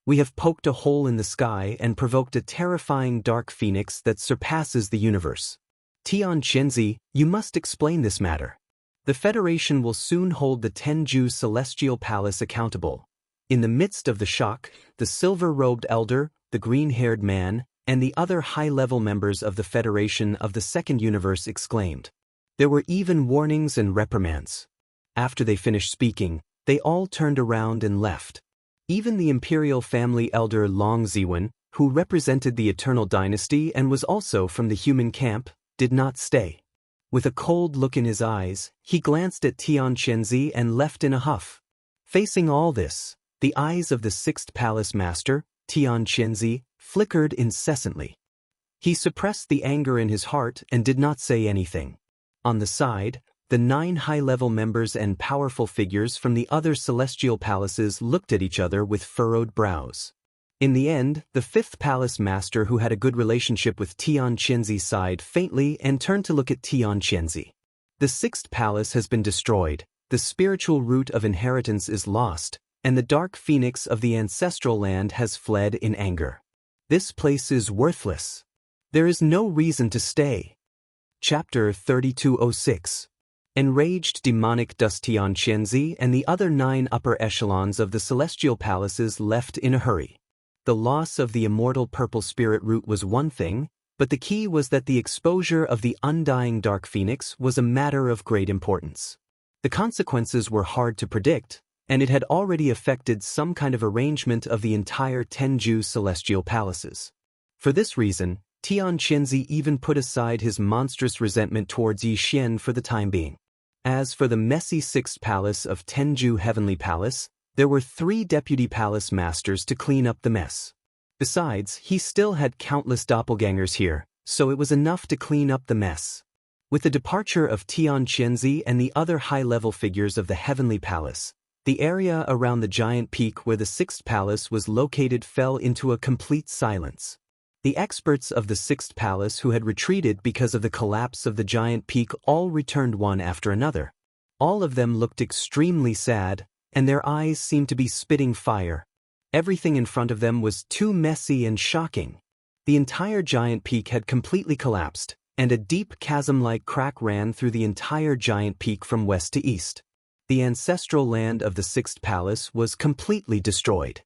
We have poked a hole in the sky and provoked a terrifying dark phoenix that surpasses the universe. Xianxia, you must explain this matter. The Federation will soon hold the Tenju Celestial Palace accountable. In the midst of the shock, the silver-robed elder, the green-haired man, and the other high-level members of the Federation of the Second Universe exclaimed. There were even warnings and reprimands. After they finished speaking, they all turned around and left. Even the imperial family elder Long Ziwen, who represented the Eternal Dynasty and was also from the human camp, did not stay. With a cold look in his eyes, he glanced at Xianxia and left in a huff. Facing all this, the eyes of the Sixth Palace Master, Xianxia, flickered incessantly. He suppressed the anger in his heart and did not say anything. On the side, the 9 high-level members and powerful figures from the other celestial palaces looked at each other with furrowed brows. In the end, the 5th Palace Master, who had a good relationship with Xianxia, sighed faintly and turned to look at Xianxia. The 6th Palace has been destroyed, the spiritual root of inheritance is lost, and the dark phoenix of the ancestral land has fled in anger. This place is worthless. There is no reason to stay. Chapter 3206. Enraged demonic dust. Xianxia and the other 9 upper echelons of the celestial palaces left in a hurry. The loss of the immortal purple spirit root was one thing, but the key was that the exposure of the undying dark phoenix was a matter of great importance. The consequences were hard to predict, and it had already affected some kind of arrangement of the entire Tenju celestial palaces. For this reason, Xianxia even put aside his monstrous resentment towards Yi Xian for the time being. As for the messy 6th palace of Tenju Heavenly Palace, there were 3 deputy palace masters to clean up the mess. Besides, he still had countless doppelgangers here, so it was enough to clean up the mess. With the departure of Xianxia and the other high-level figures of the Heavenly Palace, the area around the giant peak where the 6th palace was located fell into a complete silence. The experts of the 6th palace who had retreated because of the collapse of the giant peak all returned one after another. All of them looked extremely sad, and their eyes seemed to be spitting fire. Everything in front of them was too messy and shocking. The entire giant peak had completely collapsed, and a deep chasm-like crack ran through the entire giant peak from west to east. The ancestral land of the 6th palace was completely destroyed.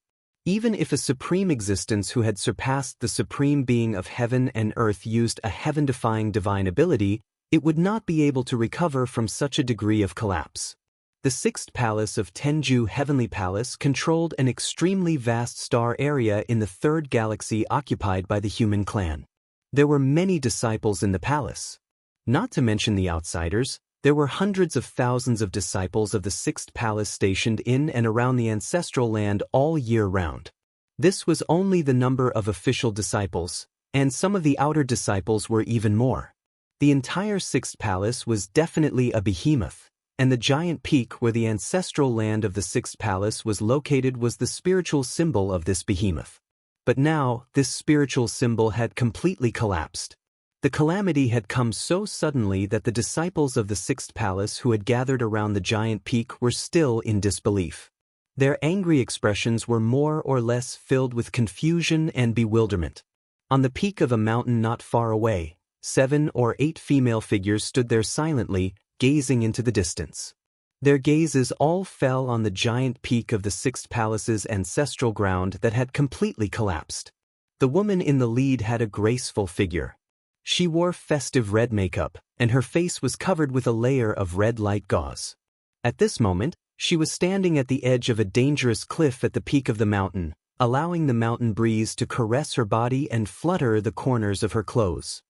Even if a supreme existence who had surpassed the supreme being of heaven and earth used a heaven-defying divine ability, it would not be able to recover from such a degree of collapse. The 6th Palace of Tenju Heavenly Palace controlled an extremely vast star area in the 3rd galaxy occupied by the human clan. There were many disciples in the palace. Not to mention the outsiders, there were hundreds of thousands of disciples of the 6th Palace stationed in and around the ancestral land all year round. This was only the number of official disciples, and some of the outer disciples were even more. The entire 6th Palace was definitely a behemoth, and the giant peak where the ancestral land of the 6th Palace was located was the spiritual symbol of this behemoth. But now, this spiritual symbol had completely collapsed. The calamity had come so suddenly that the disciples of the 6th Palace who had gathered around the giant peak were still in disbelief. Their angry expressions were more or less filled with confusion and bewilderment. On the peak of a mountain not far away, 7 or 8 female figures stood there silently, gazing into the distance. Their gazes all fell on the giant peak of the Sixth Palace's ancestral ground that had completely collapsed. The woman in the lead had a graceful figure. She wore festive red makeup, and her face was covered with a layer of red light gauze. At this moment, she was standing at the edge of a dangerous cliff at the peak of the mountain, allowing the mountain breeze to caress her body and flutter the corners of her clothes.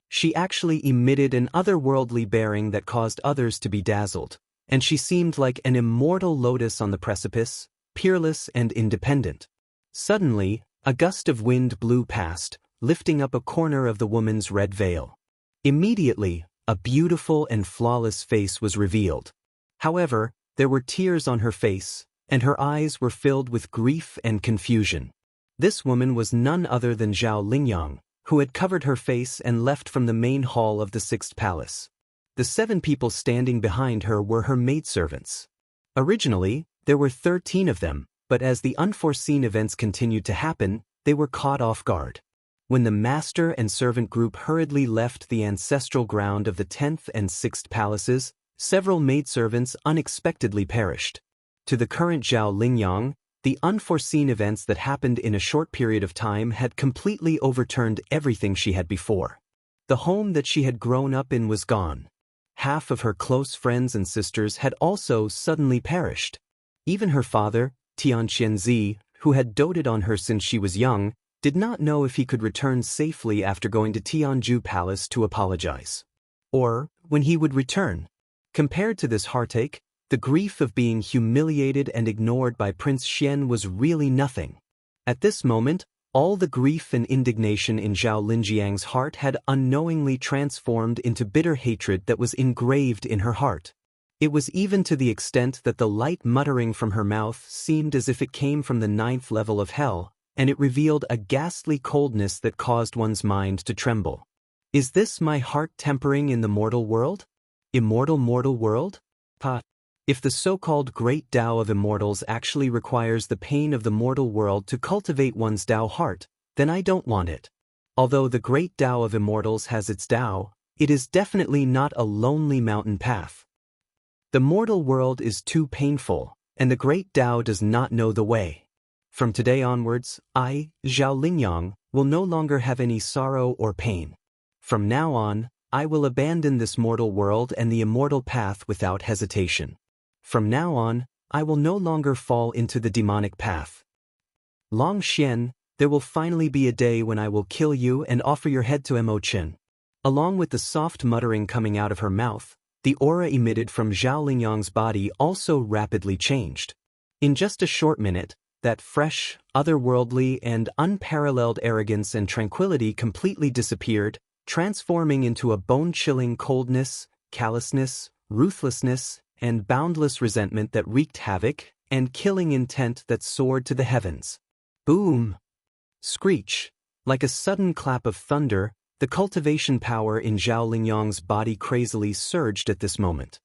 She actually emitted an otherworldly bearing that caused others to be dazzled, and she seemed like an immortal lotus on the precipice, peerless and independent. Suddenly, a gust of wind blew past, lifting up a corner of the woman's red veil. Immediately, a beautiful and flawless face was revealed. However, there were tears on her face, and her eyes were filled with grief and confusion. This woman was none other than Zhao Lingyang, who had covered her face and left from the main hall of the Sixth Palace. The 7 people standing behind her were her maidservants. Originally, there were 13 of them, but as the unforeseen events continued to happen, they were caught off guard. When the master and servant group hurriedly left the ancestral ground of the 10th and 6th palaces, several maidservants unexpectedly perished. To the current Zhao Lingyang, the unforeseen events that happened in a short period of time had completely overturned everything she had before. The home that she had grown up in was gone. Half of her close friends and sisters had also suddenly perished. Even her father, Xianxia, who had doted on her since she was young, did not know if he could return safely after going to Tianzhu Palace to apologize. Or when he would return. Compared to this heartache, the grief of being humiliated and ignored by Prince Xian was really nothing. At this moment, all the grief and indignation in Zhao Linjiang's heart had unknowingly transformed into bitter hatred that was engraved in her heart. It was even to the extent that the light muttering from her mouth seemed as if it came from the 9th level of hell, and it revealed a ghastly coldness that caused one's mind to tremble. Is this my heart tempering in the mortal world? Immortal mortal world? If the so-called great Tao of immortals actually requires the pain of the mortal world to cultivate one's Tao heart, then I don't want it. Although the great Tao of immortals has its Tao, it is definitely not a lonely mountain path. The mortal world is too painful, and the great Tao does not know the way. From today onwards, I, Zhao Lingyang, will no longer have any sorrow or pain. From now on, I will abandon this mortal world and the immortal path without hesitation. From now on, I will no longer fall into the demonic path. Long Xian, there will finally be a day when I will kill you and offer your head to Mo Chen. Along with the soft muttering coming out of her mouth, the aura emitted from Zhao Lingyang's body also rapidly changed. In just a short minute, that fresh, otherworldly, and unparalleled arrogance and tranquility completely disappeared, transforming into a bone-chilling coldness, callousness, ruthlessness, and boundless resentment that wreaked havoc, and killing intent that soared to the heavens. Boom! Screech! Like a sudden clap of thunder, the cultivation power in Zhao Lingyang's body crazily surged at this moment.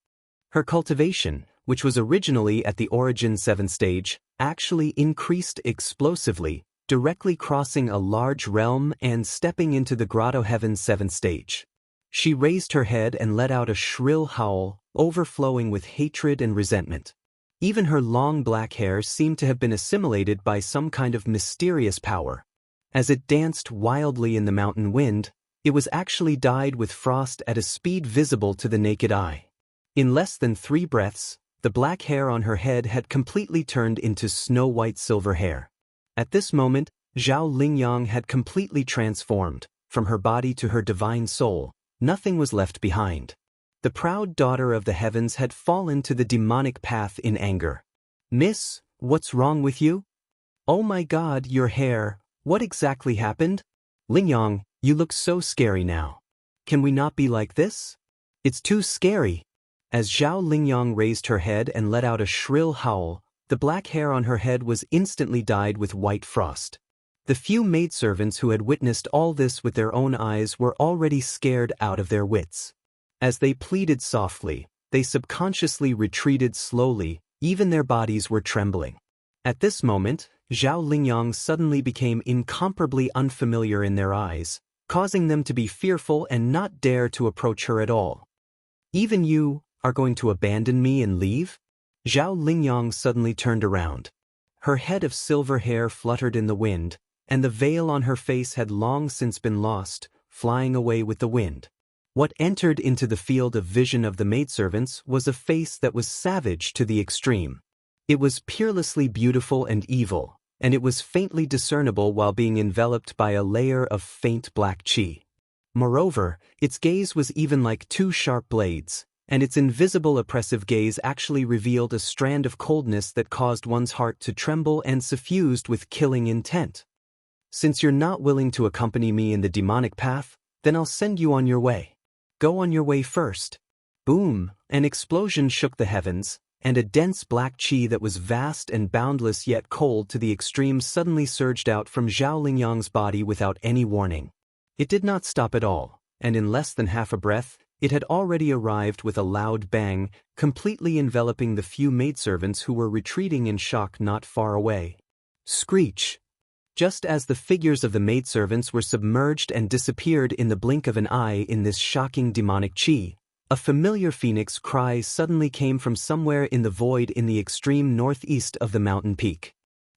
Her cultivation, which was originally at the origin 7th stage, actually increased explosively, directly crossing a large realm and stepping into the grotto heaven's 7th stage. She raised her head and let out a shrill howl, overflowing with hatred and resentment. Even her long black hair seemed to have been assimilated by some kind of mysterious power. As it danced wildly in the mountain wind, it was actually dyed with frost at a speed visible to the naked eye. In less than 3 breaths, the black hair on her head had completely turned into snow-white silver hair. At this moment, Zhao Lingyang had completely transformed. From her body to her divine soul, nothing was left behind. The proud daughter of the heavens had fallen to the demonic path in anger. Miss, what's wrong with you? Oh my God, your hair, what exactly happened? Lingyang, you look so scary now. Can we not be like this? It's too scary. As Zhao Lingyang raised her head and let out a shrill howl, the black hair on her head was instantly dyed with white frost. The few maidservants who had witnessed all this with their own eyes were already scared out of their wits. As they pleaded softly, they subconsciously retreated slowly, even their bodies were trembling. At this moment, Zhao Lingyang suddenly became incomparably unfamiliar in their eyes, causing them to be fearful and not dare to approach her at all. Even you, are going to abandon me and leave? Zhao Lingyang suddenly turned around. Her head of silver hair fluttered in the wind, and the veil on her face had long since been lost, flying away with the wind. What entered into the field of vision of the maidservants was a face that was savage to the extreme. It was peerlessly beautiful and evil, and it was faintly discernible while being enveloped by a layer of faint black qi. Moreover, its gaze was even like two sharp blades, and its invisible oppressive gaze actually revealed a strand of coldness that caused one's heart to tremble and suffused with killing intent. Since you're not willing to accompany me in the demonic path, then I'll send you on your way. Go on your way first. Boom! An explosion shook the heavens, and a dense black qi that was vast and boundless yet cold to the extreme suddenly surged out from Zhao Lingyang's body without any warning. It did not stop at all, and in less than half a breath, it had already arrived with a loud bang, completely enveloping the few maidservants who were retreating in shock not far away. Screech! Just as the figures of the maidservants were submerged and disappeared in the blink of an eye in this shocking demonic qi, a familiar phoenix cry suddenly came from somewhere in the void in the extreme northeast of the mountain peak.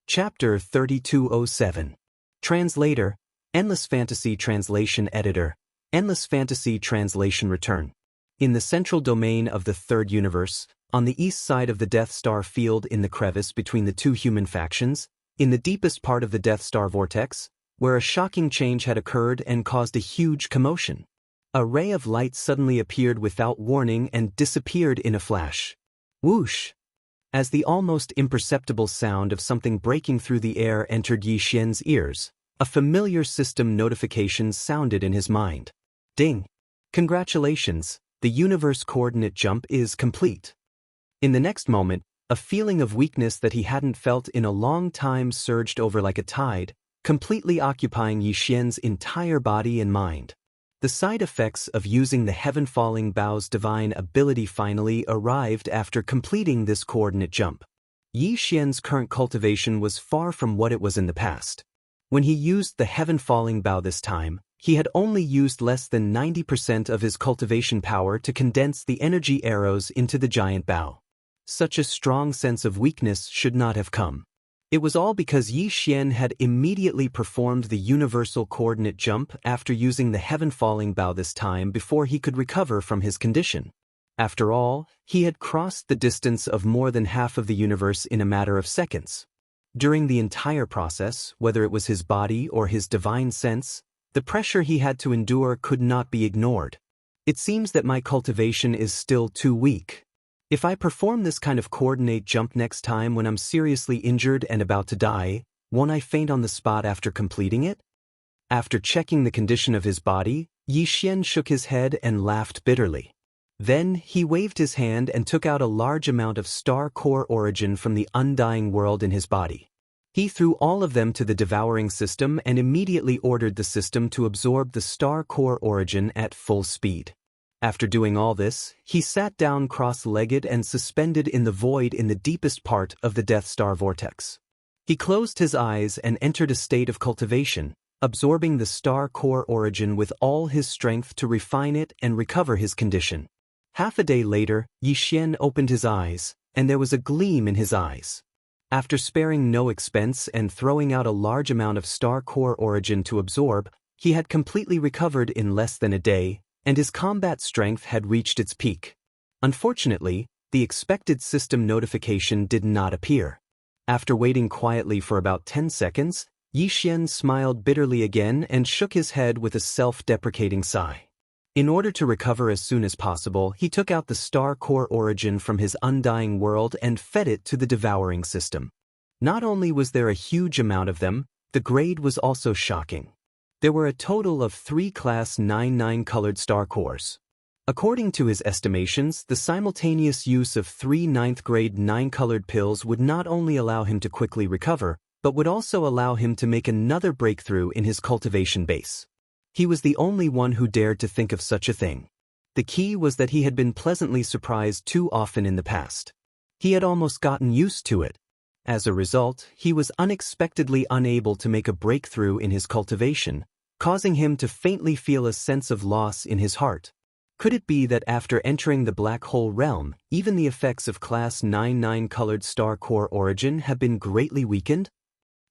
Chapter 3207. Translator, Endless Fantasy Translation Editor, Endless Fantasy Translation Return. In the central domain of the third universe, on the east side of the Death Star field in the crevice between the two human factions, in the deepest part of the Death Star vortex, where a shocking change had occurred and caused a huge commotion. A ray of light suddenly appeared without warning and disappeared in a flash. Whoosh! As the almost imperceptible sound of something breaking through the air entered Yi Xian's ears, a familiar system notification sounded in his mind. Ding! Congratulations, the universe coordinate jump is complete. In the next moment, a feeling of weakness that he hadn't felt in a long time surged over like a tide, completely occupying Yi Xian's entire body and mind. The side effects of using the heaven-falling bow's divine ability finally arrived after completing this coordinate jump. Yi Xian's current cultivation was far from what it was in the past. When he used the heaven-falling bow this time, he had only used less than 90% of his cultivation power to condense the energy arrows into the giant bow. Such a strong sense of weakness should not have come. It was all because Yi Xian had immediately performed the universal coordinate jump after using the heaven-falling bow this time before he could recover from his condition. After all, he had crossed the distance of more than half of the universe in a matter of seconds. During the entire process, whether it was his body or his divine sense, the pressure he had to endure could not be ignored. It seems that my cultivation is still too weak. If I perform this kind of coordinate jump next time when I'm seriously injured and about to die, won't I faint on the spot after completing it? After checking the condition of his body, Yi Xian shook his head and laughed bitterly. Then he waved his hand and took out a large amount of star core origin from the undying world in his body. He threw all of them to the devouring system and immediately ordered the system to absorb the star core origin at full speed. After doing all this, he sat down cross-legged and suspended in the void in the deepest part of the Death Star vortex. He closed his eyes and entered a state of cultivation, absorbing the star core origin with all his strength to refine it and recover his condition. Half a day later, Yi Xian opened his eyes, and there was a gleam in his eyes. After sparing no expense and throwing out a large amount of star core origin to absorb, he had completely recovered in less than a day, and his combat strength had reached its peak. Unfortunately, the expected system notification did not appear. After waiting quietly for about 10 seconds, Yi Xian smiled bitterly again and shook his head with a self-deprecating sigh. In order to recover as soon as possible, he took out the star core origin from his undying world and fed it to the devouring system. Not only was there a huge amount of them, the grade was also shocking. There were a total of 3 Class 9 colored star cores. According to his estimations, the simultaneous use of 3 9th grade 9-colored pills would not only allow him to quickly recover, but would also allow him to make another breakthrough in his cultivation base. He was the only one who dared to think of such a thing. The key was that he had been pleasantly surprised too often in the past. He had almost gotten used to it. As a result, he was unexpectedly unable to make a breakthrough in his cultivation, causing him to faintly feel a sense of loss in his heart. Could it be that after entering the black hole realm, even the effects of Class 99 colored star core origin have been greatly weakened?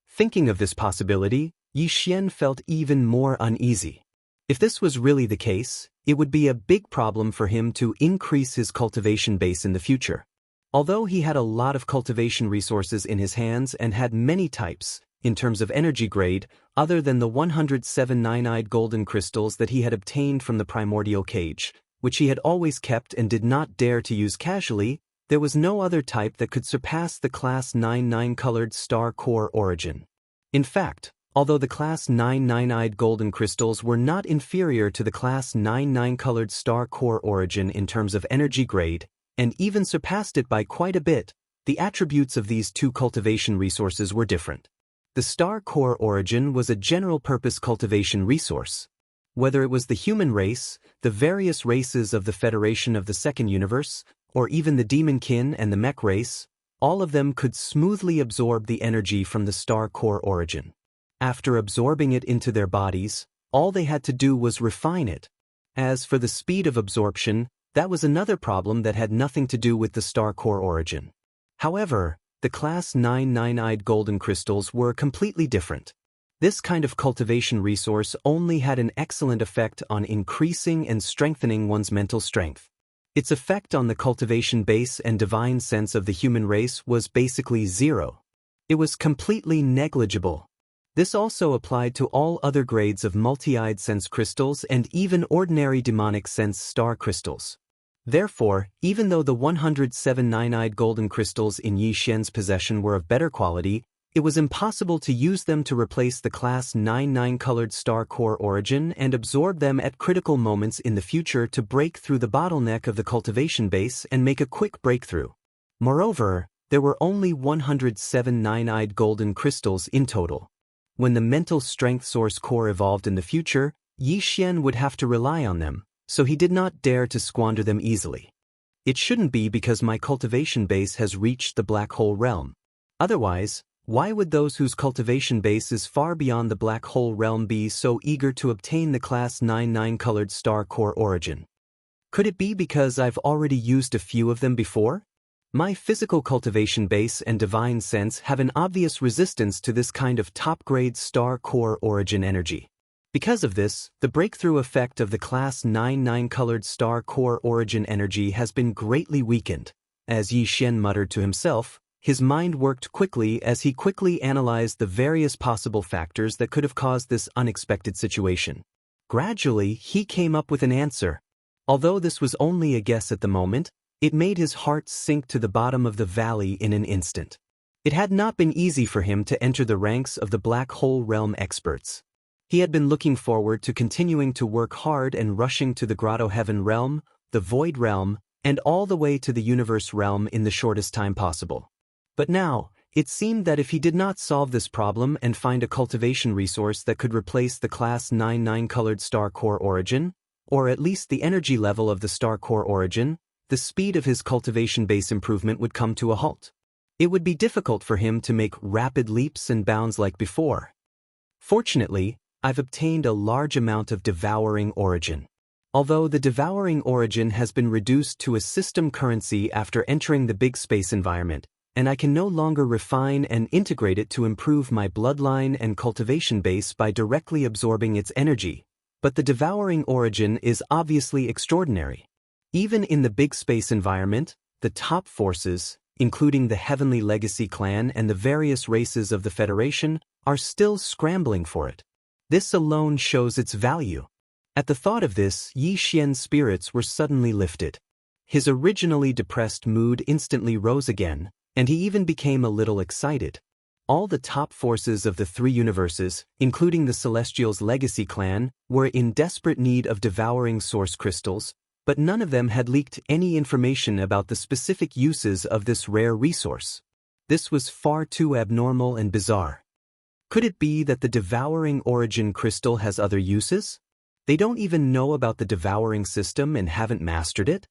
Thinking of this possibility, Yi Xian felt even more uneasy. If this was really the case, it would be a big problem for him to increase his cultivation base in the future. Although he had a lot of cultivation resources in his hands and had many types, in terms of energy grade, other than the 107 nine-eyed golden crystals that he had obtained from the primordial cage, which he had always kept and did not dare to use casually, there was no other type that could surpass the Class 99 colored star core origin. In fact, although the Class 9 nine-eyed golden crystals were not inferior to the Class 9 colored star core origin in terms of energy grade, and even surpassed it by quite a bit, the attributes of these two cultivation resources were different. The star core origin was a general-purpose cultivation resource. Whether it was the human race, the various races of the Federation of the Second Universe, or even the demon kin and the mech race, all of them could smoothly absorb the energy from the star core origin. After absorbing it into their bodies, all they had to do was refine it. As for the speed of absorption, that was another problem that had nothing to do with the star core origin. However, the Class 9 nine-eyed golden crystals were completely different. This kind of cultivation resource only had an excellent effect on increasing and strengthening one's mental strength. Its effect on the cultivation base and divine sense of the human race was basically zero. It was completely negligible. This also applied to all other grades of multi-eyed sense crystals and even ordinary demonic sense star crystals. Therefore, even though the 107 nine-eyed golden crystals in Yi Xian's possession were of better quality, it was impossible to use them to replace the Class 9 colored star core origin and absorb them at critical moments in the future to break through the bottleneck of the cultivation base and make a quick breakthrough. Moreover, there were only 107 nine-eyed golden crystals in total. When the mental strength source core evolved in the future, Yi Xian would have to rely on them, so he did not dare to squander them easily. It shouldn't be because my cultivation base has reached the black hole realm. Otherwise, why would those whose cultivation base is far beyond the black hole realm be so eager to obtain the Class 9 colored star core origin? Could it be because I've already used a few of them before? My physical cultivation base and divine sense have an obvious resistance to this kind of top-grade star core origin energy. Because of this, the breakthrough effect of the Class 9 colored star core origin energy has been greatly weakened. As Yi Xian muttered to himself, his mind worked quickly as he quickly analyzed the various possible factors that could have caused this unexpected situation. Gradually, he came up with an answer. Although this was only a guess at the moment, it made his heart sink to the bottom of the valley in an instant. It had not been easy for him to enter the ranks of the black hole realm experts. He had been looking forward to continuing to work hard and rushing to the Grotto Heaven realm, the Void realm, and all the way to the Universe realm in the shortest time possible. But now, it seemed that if he did not solve this problem and find a cultivation resource that could replace the Class 9 colored star core origin, or at least the energy level of the star core origin, the speed of his cultivation base improvement would come to a halt. It would be difficult for him to make rapid leaps and bounds like before. Fortunately, I've obtained a large amount of devouring origin. Although the devouring origin has been reduced to a system currency after entering the big space environment, and I can no longer refine and integrate it to improve my bloodline and cultivation base by directly absorbing its energy, but the devouring origin is obviously extraordinary. Even in the big space environment, the top forces, including the Heavenly Legacy clan and the various races of the Federation, are still scrambling for it. This alone shows its value. At the thought of this, Yi Xian's spirits were suddenly lifted. His originally depressed mood instantly rose again, and he even became a little excited. All the top forces of the three universes, including the Celestials' Legacy clan, were in desperate need of devouring source crystals, but none of them had leaked any information about the specific uses of this rare resource. This was far too abnormal and bizarre. Could it be that the devouring origin crystal has other uses? They don't even know about the devouring system and haven't mastered it?